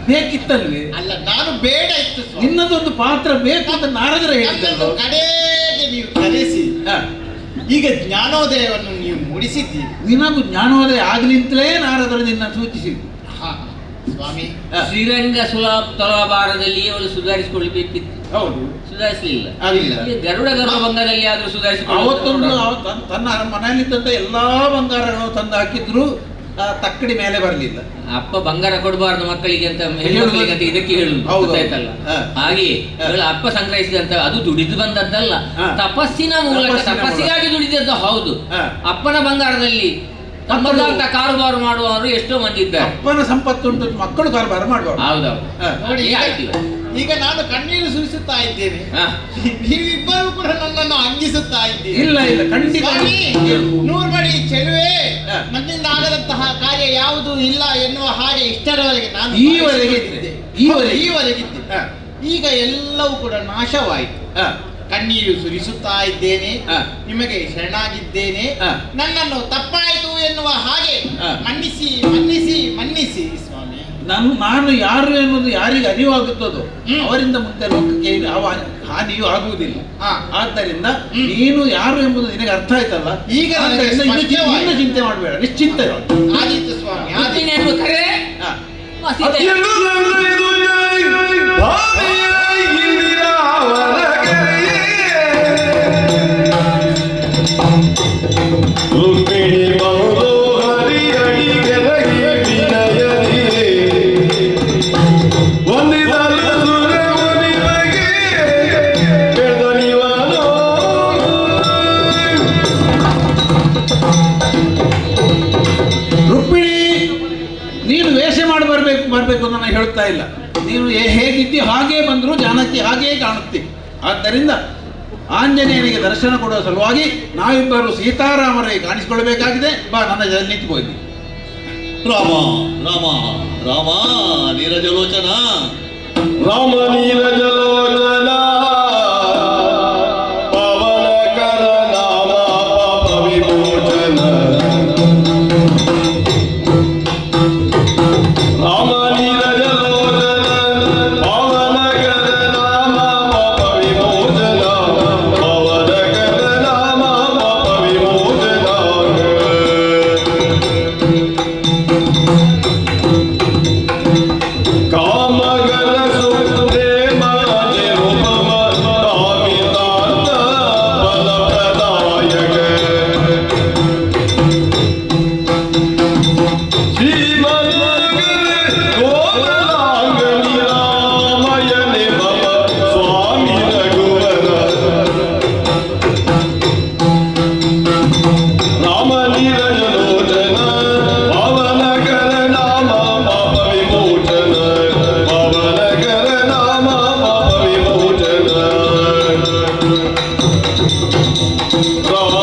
ಬೇಕಿತ್ತಲ್ವೇ? ಅಲ್ಲ, ನಾನು ಬೇಡ ಇತ್ತು ಸ್ವಾಮಿ. ನಿನ್ನದೊಂದು ಪಾತ್ರ ಬೇಕು ಅಂತ ನಾರದರ ಹೇಳಿದ್ದಲ್ಲ. ಕಡೆಗೆ ನೀವು ಕರೆಸಿ ಈಗ ಜ್ಞಾನೋದಯವನ್ನು ನೀವು ಮೂಡಿಸಿದ್ದೀರಿ. ನಿನಗೂ ಜ್ಞಾನೋದಯ ಆಗ್ಲಿ ಅಂತಲೇ ನಾರದರು ನಿನ್ನ ಸೂಚಿಸಿದ್ದು. ಸ್ವಾಮಿ, ಶ್ರೀರಂಗ ತುಲಾಭಾರದಲ್ಲಿ ಅವಳು ಸುಧಾರಿಸಿಕೊಳ್ಳಬೇಕಿತ್ತು. ಹೌದು, ಸುಧಾರಿಸಲಿಲ್ಲ. ಗರುಡ ಭಂಗದಲ್ಲಿ ಆದ್ರೂ ಅವತ್ತೊಂದು ತನ್ನ ಮನೆಯಲ್ಲಿದ್ದಂತ ಎಲ್ಲಾ ಬಂಗಾರಗಳು ತಂದು ಹಾಕಿದ್ರು ತಕ್ಕಡಿ ಮೇಲೆ ಬರಲಿಲ್ಲ. ಅಪ್ಪ ಬಂಗಾರ ಕೊಡಬಾರ್ದು ಮಕ್ಕಳಿಗೆ ಅಂತ ಹೆಣ್ಣುಮಕ್ಕಳಿಗೆ ಅಂತ ಇದಕ್ಕೆ ಹೇಳುದು ಗೊತ್ತಾಯ್ತಲ್ಲ. ಹಾಗೆ ಅಪ್ಪ ಸಂಗ್ರಹಿಸಿದಂತ ಅದು ದುಡಿದು ಬಂದದ್ದಲ್ಲ, ತಪಸ್ಸಿನ ಮೂಲಕ ತಪಸ್ಸಿಗಾಗಿ ದುಡಿದದ್ದು. ಹೌದು, ಅಪ್ಪನ ಬಂಗಾರದಲ್ಲಿ ತಮ್ಮದಂತ ಕಾರುಬಾರು ಮಾಡುವವರು ಎಷ್ಟೋ ಮಂದಿ ಇದ್ದಾರೆ. ಅಪ್ಪನ ಸಂಪತ್ತುಂಟು, ಮಕ್ಕಳು ಕಾರುಬಾರು ಮಾಡುವ. ಹೌದೌದು. ನೋಡಿ, ಈಗ ನಾನು ಕಣ್ಣೀರು ಸುರಿಸುತ್ತಾ ಇದ್ದೇನೆ, ನೀವಿಬ್ಬರು ಕೂಡ ನನ್ನನ್ನು ಅಂಗಿಸುತ್ತಾ ಇದ್ದೀರಿ. ಇಲ್ಲ ಇಲ್ಲ, ಖಂಡಿತ. ನೂರ್ಬಡಿ ಚೆಲುವೆ, ನನ್ನಿಂದ ಆಗದಂತಹ ಕಾರ್ಯ ಯಾವುದೂ ಇಲ್ಲ ಎನ್ನುವ ಹಾಗೆ ಇಷ್ಟರವರೆಗೆ ನಾನು ಈವರೆಗಿದ್ದೆ. ಈಗ ಎಲ್ಲವೂ ಕೂಡ ನಾಶವಾಯಿತು. ಕಣ್ಣೀರು ಸುರಿಸುತ್ತಾ ಇದ್ದೇನೆ, ನಿಮಗೆ ಶರಣಾಗಿದ್ದೇನೆ. ನನ್ನನ್ನು ತಪ್ಪಾಯಿತು ಎನ್ನುವ ಹಾಗೆ ಮನ್ನಿಸಿ ಮನ್ನಿಸಿ ಮನ್ನಿಸಿ ಸ್ವಾಮಿ. ನಾನು ಯಾರು ಎನ್ನುವುದು ಯಾರಿಗೆ ಅರಿವಾಗುತ್ತದೋ ಅವರಿಂದ ಮುಂದೆ ಲೋಕಕ್ಕೆ ಯಾವ ಹಾನಿಯೂ ಆಗುವುದಿಲ್ಲ. ಆದ್ದರಿಂದ ನೀನು ಯಾರು ಎಂಬುದು ನಿನಗೆ ಅರ್ಥ ಆಯ್ತಲ್ಲ. ಈಗ ಚಿಂತೆ ಮಾಡಬೇಡ, ನಿಶ್ಚಿಂತ. ಆದಿತ್ಯ ಸ್ವಾಮಿ, ರುಕ್ಮಿಣಿ ಬಂದು ಹರಿಯಡಿ ಕೆಳಗೆ ವಿನಯನಿಗೆ ಒಂದಿದಲು ಸುರಮುನಿಮಗೆ ಬೆಳೆದನಿವನು. ರುಕ್ಮಿಣಿ, ನೀನು ವೇಷ ಮಾಡಿ ಬರ್ಬೇಕು ಅಂತ ನಾನು ಹೇಳ್ತಾ ಇಲ್ಲ. ನೀನು ಹೇಗಿದ್ದಿ ಹಾಗೇ ಬಂದರೂ ಜಾನಕಿ ಹಾಗೇ ಕಾಣುತ್ತೆ. ಆದ್ದರಿಂದ ಆಂಜನೇಯನಿಗೆ ದರ್ಶನ ಕೊಡುವ ಸಲುವಾಗಿ ನಾವಿಬ್ಬರು ಸೀತಾರಾಮರಿಗೆ ಕಾಣಿಸಿಕೊಳ್ಳಬೇಕಾಗಿದೆ. ಬಾ, ನನ್ನ ಜೊತೆ ನಿಂತುಕೋಯ್ದಿ. ರಾಮ ರಾಮ ರಾಮ ನೀರಜಲೋಚನ, ರಾಮ ನೀರಜಲೋಚನ, ಪವನಕರ ನಾಮ ಪಾಪ ವಿಮೋಚನ. ರಾಮ ನೀರಜಲೋಚನ, ಪವನಕರ ನಾಮ ಪಾಪ ವಿಮೋಚನ. ಪವನಕರ ನಾಮ ಪಾಪ ವಿಮೋಚನ. ಕಾಮಗರ ಸುಪ್ರೇಮ ನಿರುಪಮ ಕಾಮಿತಾರ್ಥ ಫಲಪ್ರದಾಯಕ. ಶ್ರೀಮನ್ಮಗರ ಗೋಮಲಾಂಗ ನಿರಾಮಯನೆ ಮಮ ಸ್ವಾಮಿ ರಘುವರ. ರಾಮ ನೀರಜಲೋಚನ, ಪವನಕರ ನಾಮ ಪಾಪ ವಿಮೋಚನ. ಪವನಕರ ನಾಮ ಪಾಪ ವಿಮೋಚನ. ರಾಮ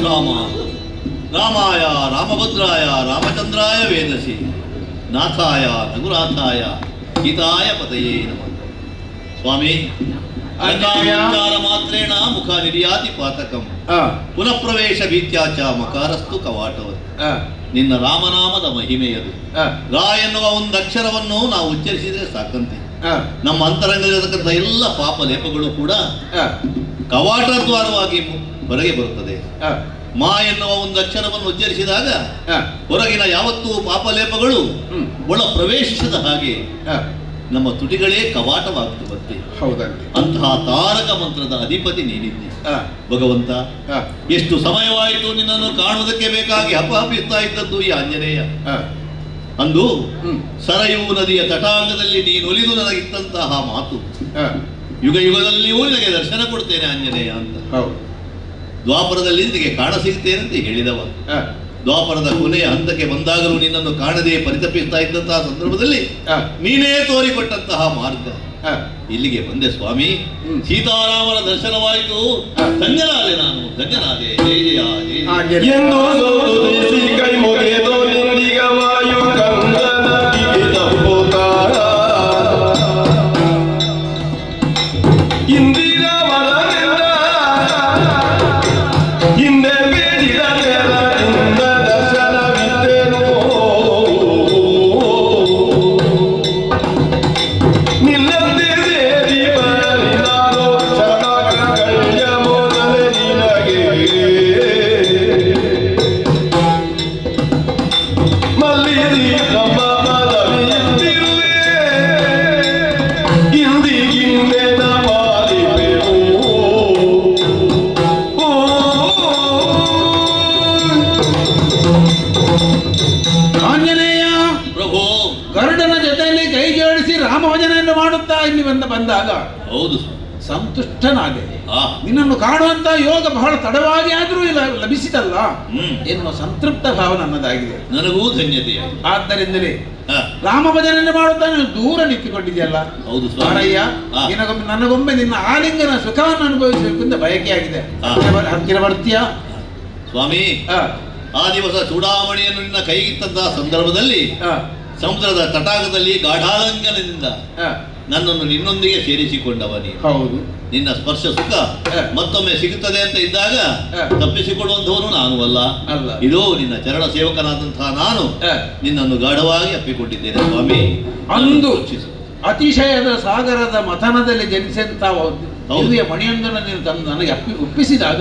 ರಾಮ ರಾಮಾಯ ರಾಮಭದ್ರಾಯ ರಾಮಚಂದ್ರಾಯ ವೇದಸಿ ನಾಥಾಯ ರಘುನಾಥಾಯ ಗೀತಾಯ ಪತಯೇ ನಮಃ. ಸ್ವಾಮಿ, ಲಕಾರಂ ಮಾತ್ರೇಣ ಮುಖ ನಿರ್ಯಾತಿ ಪಾತಕಂ ಪುನಃ ಪ್ರವೇಶ ಭೀತ್ಯಾಚ ಮಕಾರಸ್ತು ಕವಾಟವತ್. ನಿನ್ನ ರಾಮನಾಮದ ಮಹಿಮೆಯದು. ರಾ ಎನ್ನುವ ಒಂದು ಅಕ್ಷರವನ್ನು ನಾವು ಉಚ್ಚರಿಸಿದ್ರೆ ಸಾಕಂತೆ ನಮ್ಮ ಅಂತರಂಗದಲ್ಲಿರತಕ್ಕಂಥ ಎಲ್ಲ ಪಾಪ ಲೇಪಗಳು ಕೂಡ ಕವಾಟ ದ್ವಾರವಾಗಿ ಹೊರಗೆ ಬರುತ್ತದೆ. ಮಾ ಎನ್ನುವ ಒಂದು ಅಕ್ಷರವನ್ನು ಉಚ್ಚರಿಸಿದಾಗ ಹೊರಗಿನ ಯಾವತ್ತೂ ಪಾಪಲೇಪಗಳು ಒಳ ಪ್ರವೇಶಿಸದ ಹಾಗೆ ನಮ್ಮ ತುಟಿಗಳೇ ಕವಾಟವಾಗ್ತು ಬರುತ್ತೆ. ಅಂತಹ ತಾರಕ ಮಂತ್ರದ ಅಧಿಪತಿ ನೀನಿದ್ದಿ ಭಗವಂತ. ಎಷ್ಟು ಸಮಯವಾಯಿತು ನಿನ್ನನ್ನು ಕಾಣುವುದಕ್ಕೆ ಬೇಕಾಗಿ ಹಪಹಪಿಸ್ತಾ ಇದ್ದದ್ದು ಈ ಆಂಜನೇಯ. ಅಂದು ಸರಯೂ ನದಿಯ ತಟಾಂಗದಲ್ಲಿ ನೀನೊಲಿದು ನನಗಿತ್ತಂತಹ ಮಾತು, ಯುಗ ಯುಗದಲ್ಲಿಯೂ ನಿನಗೆ ದರ್ಶನ ಕೊಡ್ತೇನೆ ಆಂಜನೇಯ ಅಂತ. ದ್ವಾಪರದಲ್ಲಿ ನಿನಗೆ ಕಾಣ ಸಿಗ್ತೇನೆ ಅಂತ ಹೇಳಿದವ. ದ್ವಾಪರದ ಕೊನೆಯ ಹಂತಕ್ಕೆ ಬಂದಾಗಲೂ ನಿನ್ನನ್ನು ಕಾಣದೆ ಪರಿತಪಿಸ್ತಾ ಇದ್ದಂತಹ ಸಂದರ್ಭದಲ್ಲಿ ನೀನೇ ತೋರಿಕೊಟ್ಟಂತಹ ಮಾರ್ಗ. ಇಲ್ಲಿಗೆ ಬಂದೆ ಸ್ವಾಮಿ, ಸೀತಾರಾಮನ ದರ್ಶನವಾಯಿತು, ಧನ್ಯನಾದೆ ನಾನು, ಧನ್ಯನಾದೆ. ಜಯ ಜಯ ಜಯ ಕೈ ಮುಗಿದು ನಿಂದಿಗ ವಾಯು ಕಂದನ ತಪ್ಪುತ್ತಾರ ಇಂದಿರ ಮರದಿಂದ ಹಿಂದೆ ಬೇಡಿದ ನೆರಳಿಂದ ದರ್ಶನವಿದ್ದೆನೋ ನಿನ್ನಂತೆ ಸೇರಿ ಬರಲಿ ನಾನು ಶರಣಗಳ್ಯ ಮೊದಲೇ ನಿನಗೆ ಮಲ್ಲಿರಿ ನಮ್ಮ ಪದವಿಯಂತಿರುವೆ ಇಂದಿಗಿಂದೆನ ಮಾಲಿಪೆವು ಆಂಜನೇಯ ಪ್ರಭು. ಗರುಡನ ಜೊತೆಯಲ್ಲಿ ಕೈ ಜೋಡಿಸಿ ರಾಮಭಜನೆಯನ್ನು ಮಾಡುತ್ತಾ ಇಲ್ಲಿ ಬಂದಾಗ ಹೌದು ಸಂತುಷ್ಟನಾದೆ. ನಿನ್ನನ್ನು ಕಾಣುವಂತ ಯೋಗ ಬಹಳ ತಡವಾಗಿ ಆದರೂ ಲಭಿಸಿದಲ್ಲ ಎನ್ನುವ ಸಂತೃಪ್ತ ಭಾವ ನನ್ನದಾಗಿದೆ. ನನಗೂ ಧನ್ಯತೆ. ಆದ್ದರಿಂದಲೇ ರಾಮ ಭಜನೆಯನ್ನು ಮಾಡುತ್ತಾ ನೀನು ದೂರ ನಿಂತುಕೊಂಡಿದೆಯಲ್ಲ. ಹೌದು ಮಾರಯ್ಯ, ನನಗೊಮ್ಮೆ ನಿನ್ನ ಆಲಿಂಗನ ಸುಖವನ್ನು ಅನುಭವಿಸಬೇಕು ಅಂತ ಬಯಕೆಯಾಗಿದೆ. ಹತ್ತಿರ ಬರ್ತೀಯಾ ಸ್ವಾಮಿ? ಆ ದಿವಸ ಚೂಡಾಮಣಿಯನ್ನು ನಿನ್ನ ಕೈಗಿತ್ತಂತಹ ಸಂದರ್ಭದಲ್ಲಿ ಸಮುದ್ರದ ತಟಾಕದಲ್ಲಿ ಗಾಢಾಲಿಂಗನದಿಂದ ನನ್ನನ್ನು ನಿನ್ನೊಂದಿಗೆ ಸೇರಿಸಿಕೊಂಡವ ನೀನು. ಹೌದು. ನಿನ್ನ ಸ್ಪರ್ಶ ಸುಖ ಮತ್ತೊಮ್ಮೆ ಸಿಗುತ್ತದೆ ಅಂತ ಇದ್ದಾಗ ತಪ್ಪಿಸಿಕೊಡುವಂಥವನು ನಾನು ಅಲ್ಲ. ಇದು ನಿನ್ನ ಚರಣ ಸೇವಕನಾದಂತಹ ನಾನು ನಿನ್ನನ್ನು ಗಾಢವಾಗಿ ಅಪ್ಪಿಕೊಂಡಿದ್ದೇನೆ ಸ್ವಾಮಿ. ಅಂದು ಅತಿಶಯದ ಸಾಗರದ ಮಥನದಲ್ಲಿ ಜನಿಸಿದಂತ ದಿವ್ಯ ಮಣಿಯೊಂದನ್ನು ನೀನು ತಂದು ನನಗೆ ಒಪ್ಪಿಸಿದಾಗ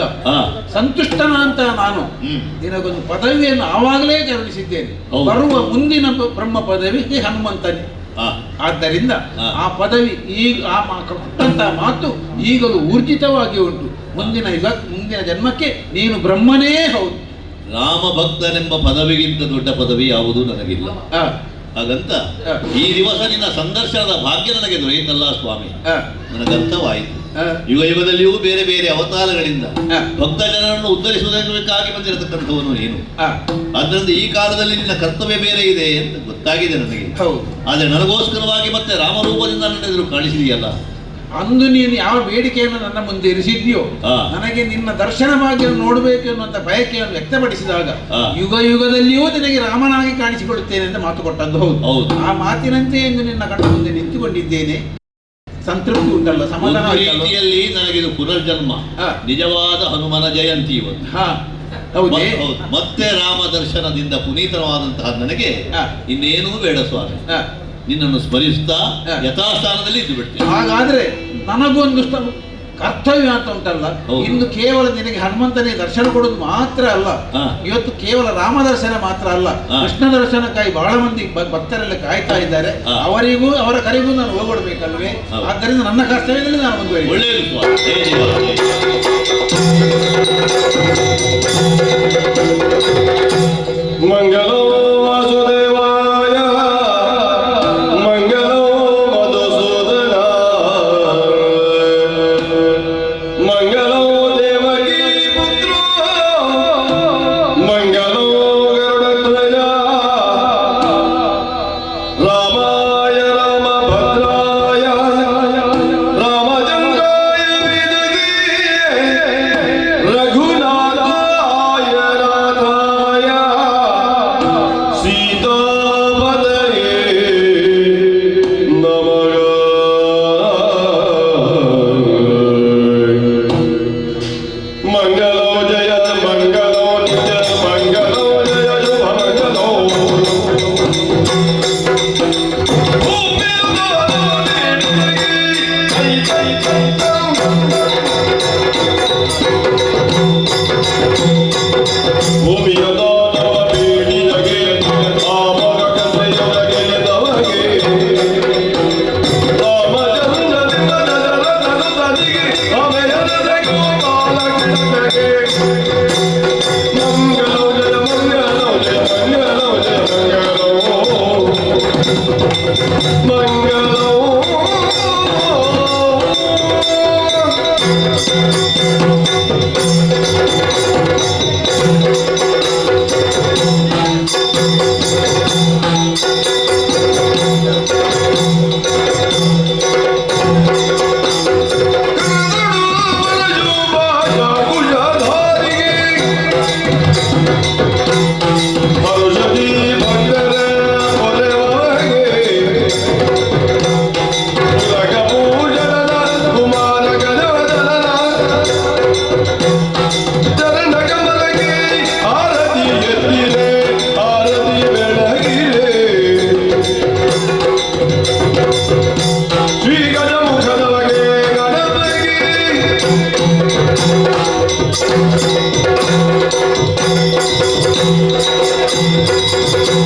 ಸಂತುಷ್ಟನ ಅಂತ ನಾನು ನಿನಗೊಂದು ಪದವಿಯನ್ನು ಆವಾಗಲೇ ಕರುಣಿಸಿದ್ದೇನೆ. ಬರುವ ಮುಂದಿನ ಬ್ರಹ್ಮ ಪದವಿ ಹನುಮಂತನೇ. ಆದ್ದರಿಂದ ಆ ಪದವಿ ಈಗ ಕೊಟ್ಟಂತಹ ಮಾತು ಈಗಲೂ ಊರ್ಜಿತವಾಗಿ ಉಂಟು. ಮುಂದಿನ ಜನ್ಮಕ್ಕೆ ನೀನು ಬ್ರಹ್ಮನೇ ಹೌದು. ರಾಮ ಭಕ್ತನೆಂಬ ಪದವಿಗಿಂತ ದೊಡ್ಡ ಪದವಿ ಯಾವುದೂ ನನಗಿಲ್ಲ. ಹಾಗಂತ ಈ ದಿವಸ ನಿನ್ನ ಸಂದರ್ಶನದ ಭಾಗ್ಯ ನನಗೆ ದೊರೆಯಿತಲ್ಲ ಸ್ವಾಮಿ, ನನಗರ್ಥವಾಯಿತು. ಯುಗ ಯುಗದಲ್ಲಿಯೂ ಬೇರೆ ಬೇರೆ ಅವತಾರಗಳಿಂದ ಭಕ್ತ ಜನರನ್ನು ಉದ್ಧರಿಸುವುದಕ್ಕಾಗಿ ಬಂದಿರತಕ್ಕಂಥವನು ನೀನು. ಆದ್ದರಿಂದ ಈ ಕಾಲದಲ್ಲಿ ನಿನ್ನ ಕರ್ತವ್ಯ ಬೇರೆ ಇದೆ ಅಂತ ಗೊತ್ತಾಗಿದೆ ನನಗೆ. ಆದ್ರೆ ನನಗೋಸ್ಕರವಾಗಿ ಮತ್ತೆ ರಾಮರೂಪದಿಂದ ನನ್ನ ಎದುರು ಕಾಣಿಸಿದೆಯಲ್ಲ. ಅಂದು ನೀನು ಯಾವ ಬೇಡಿಕೆಯನ್ನು ನನ್ನ ಮುಂದೆ ಇರಿಸಿದ್ಯೋ, ನನಗೆ ನಿನ್ನ ದರ್ಶನ ಭಾಗ್ಯ ನೋಡಬೇಕು ಎನ್ನುವಂತ ಬಯಕೆಯನ್ನು ವ್ಯಕ್ತಪಡಿಸಿದಾಗ ಯುಗ ಯುಗದಲ್ಲಿಯೂ ನಿನಗೆ ರಾಮನಾಗಿ ಕಾಣಿಸಿಕೊಳ್ಳುತ್ತೇನೆ ಅಂತ ಮಾತು ಕೊಟ್ಟದ್ದು ಹೌದು. ಆ ಮಾತಿನಂತೆ ಎಂದು ನಿನ್ನ ಕಣ್ಣ ಮುಂದೆ ನಿಂತುಕೊಂಡಿದ್ದೇನೆ. ಸಂತೃಪ್ತಿ ಉಂಟಲ್ಲ, ಸಮಾಧಾನ. ರೀತಿಯಲ್ಲಿ ನನಗಿದು ಪುನರ್ಜನ್ಮ, ನಿಜವಾದ ಹನುಮನ ಜಯಂತಿ ಇವತ್ತು. ಮತ್ತೆ ರಾಮ ದರ್ಶನದಿಂದ ಪುನೀತವಾದಂತಹ ನನಗೆ ಇನ್ನೇನೂ ಬೇಡ ಸ್ವಾಮಿ. ನಿನ್ನನ್ನು ಸ್ಮರಿಸ್ತಾ ಯಥಾಸ್ಥಾನದಲ್ಲಿ ಇದ್ದು ಬಿಡ್ತೇನೆ. ಹಾಗಾದ್ರೆ ನನಗೊಂದು ಕರ್ತವ್ಯ ಅಂತ ಉಂಟಲ್ಲ. ಇನ್ನು ಕೇವಲ ನಿನಗೆ ಹನುಮಂತನೇ ದರ್ಶನ ಕೊಡೋದು ಮಾತ್ರ ಅಲ್ಲ, ಇವತ್ತು ಕೇವಲ ರಾಮ ದರ್ಶನ ಮಾತ್ರ ಅಲ್ಲ, ಕೃಷ್ಣ ದರ್ಶನಕ್ಕಾಗಿ ಬಹಳ ಮಂದಿ ಭಕ್ತರೆಲ್ಲ ಕಾಯ್ತಾ ಇದ್ದಾರೆ. ಅವರಿಗೂ ಅವರ ಕರೆಗೂ ನಾನು ಹೋಗ್ಬಿಡ್ಬೇಕಲ್ವೇ? ಆದ್ದರಿಂದ ನನ್ನ ಕರ್ತವ್ಯದಲ್ಲಿ ನಾನು ಮುಂದುವರಿಯುತ್ತೇನೆ. ಮಂಗಲೋ ವಾಸುದೇವಾಯ ಮಂಗಲೋ ಮಧುಸೂದನ ಮಂಗಲೋ ದೇವಕೀ ಪುತ್ರ ಮಂಗಲೋ ಗರುಡಧ್ವಜ ರಾಮಾಯ ರಾಮಭದ್ರಾಯ ರಾಮಚಂದ್ರಾಯ ರಘುನಾಥಾಯ ನಾಥಾಯ ಿ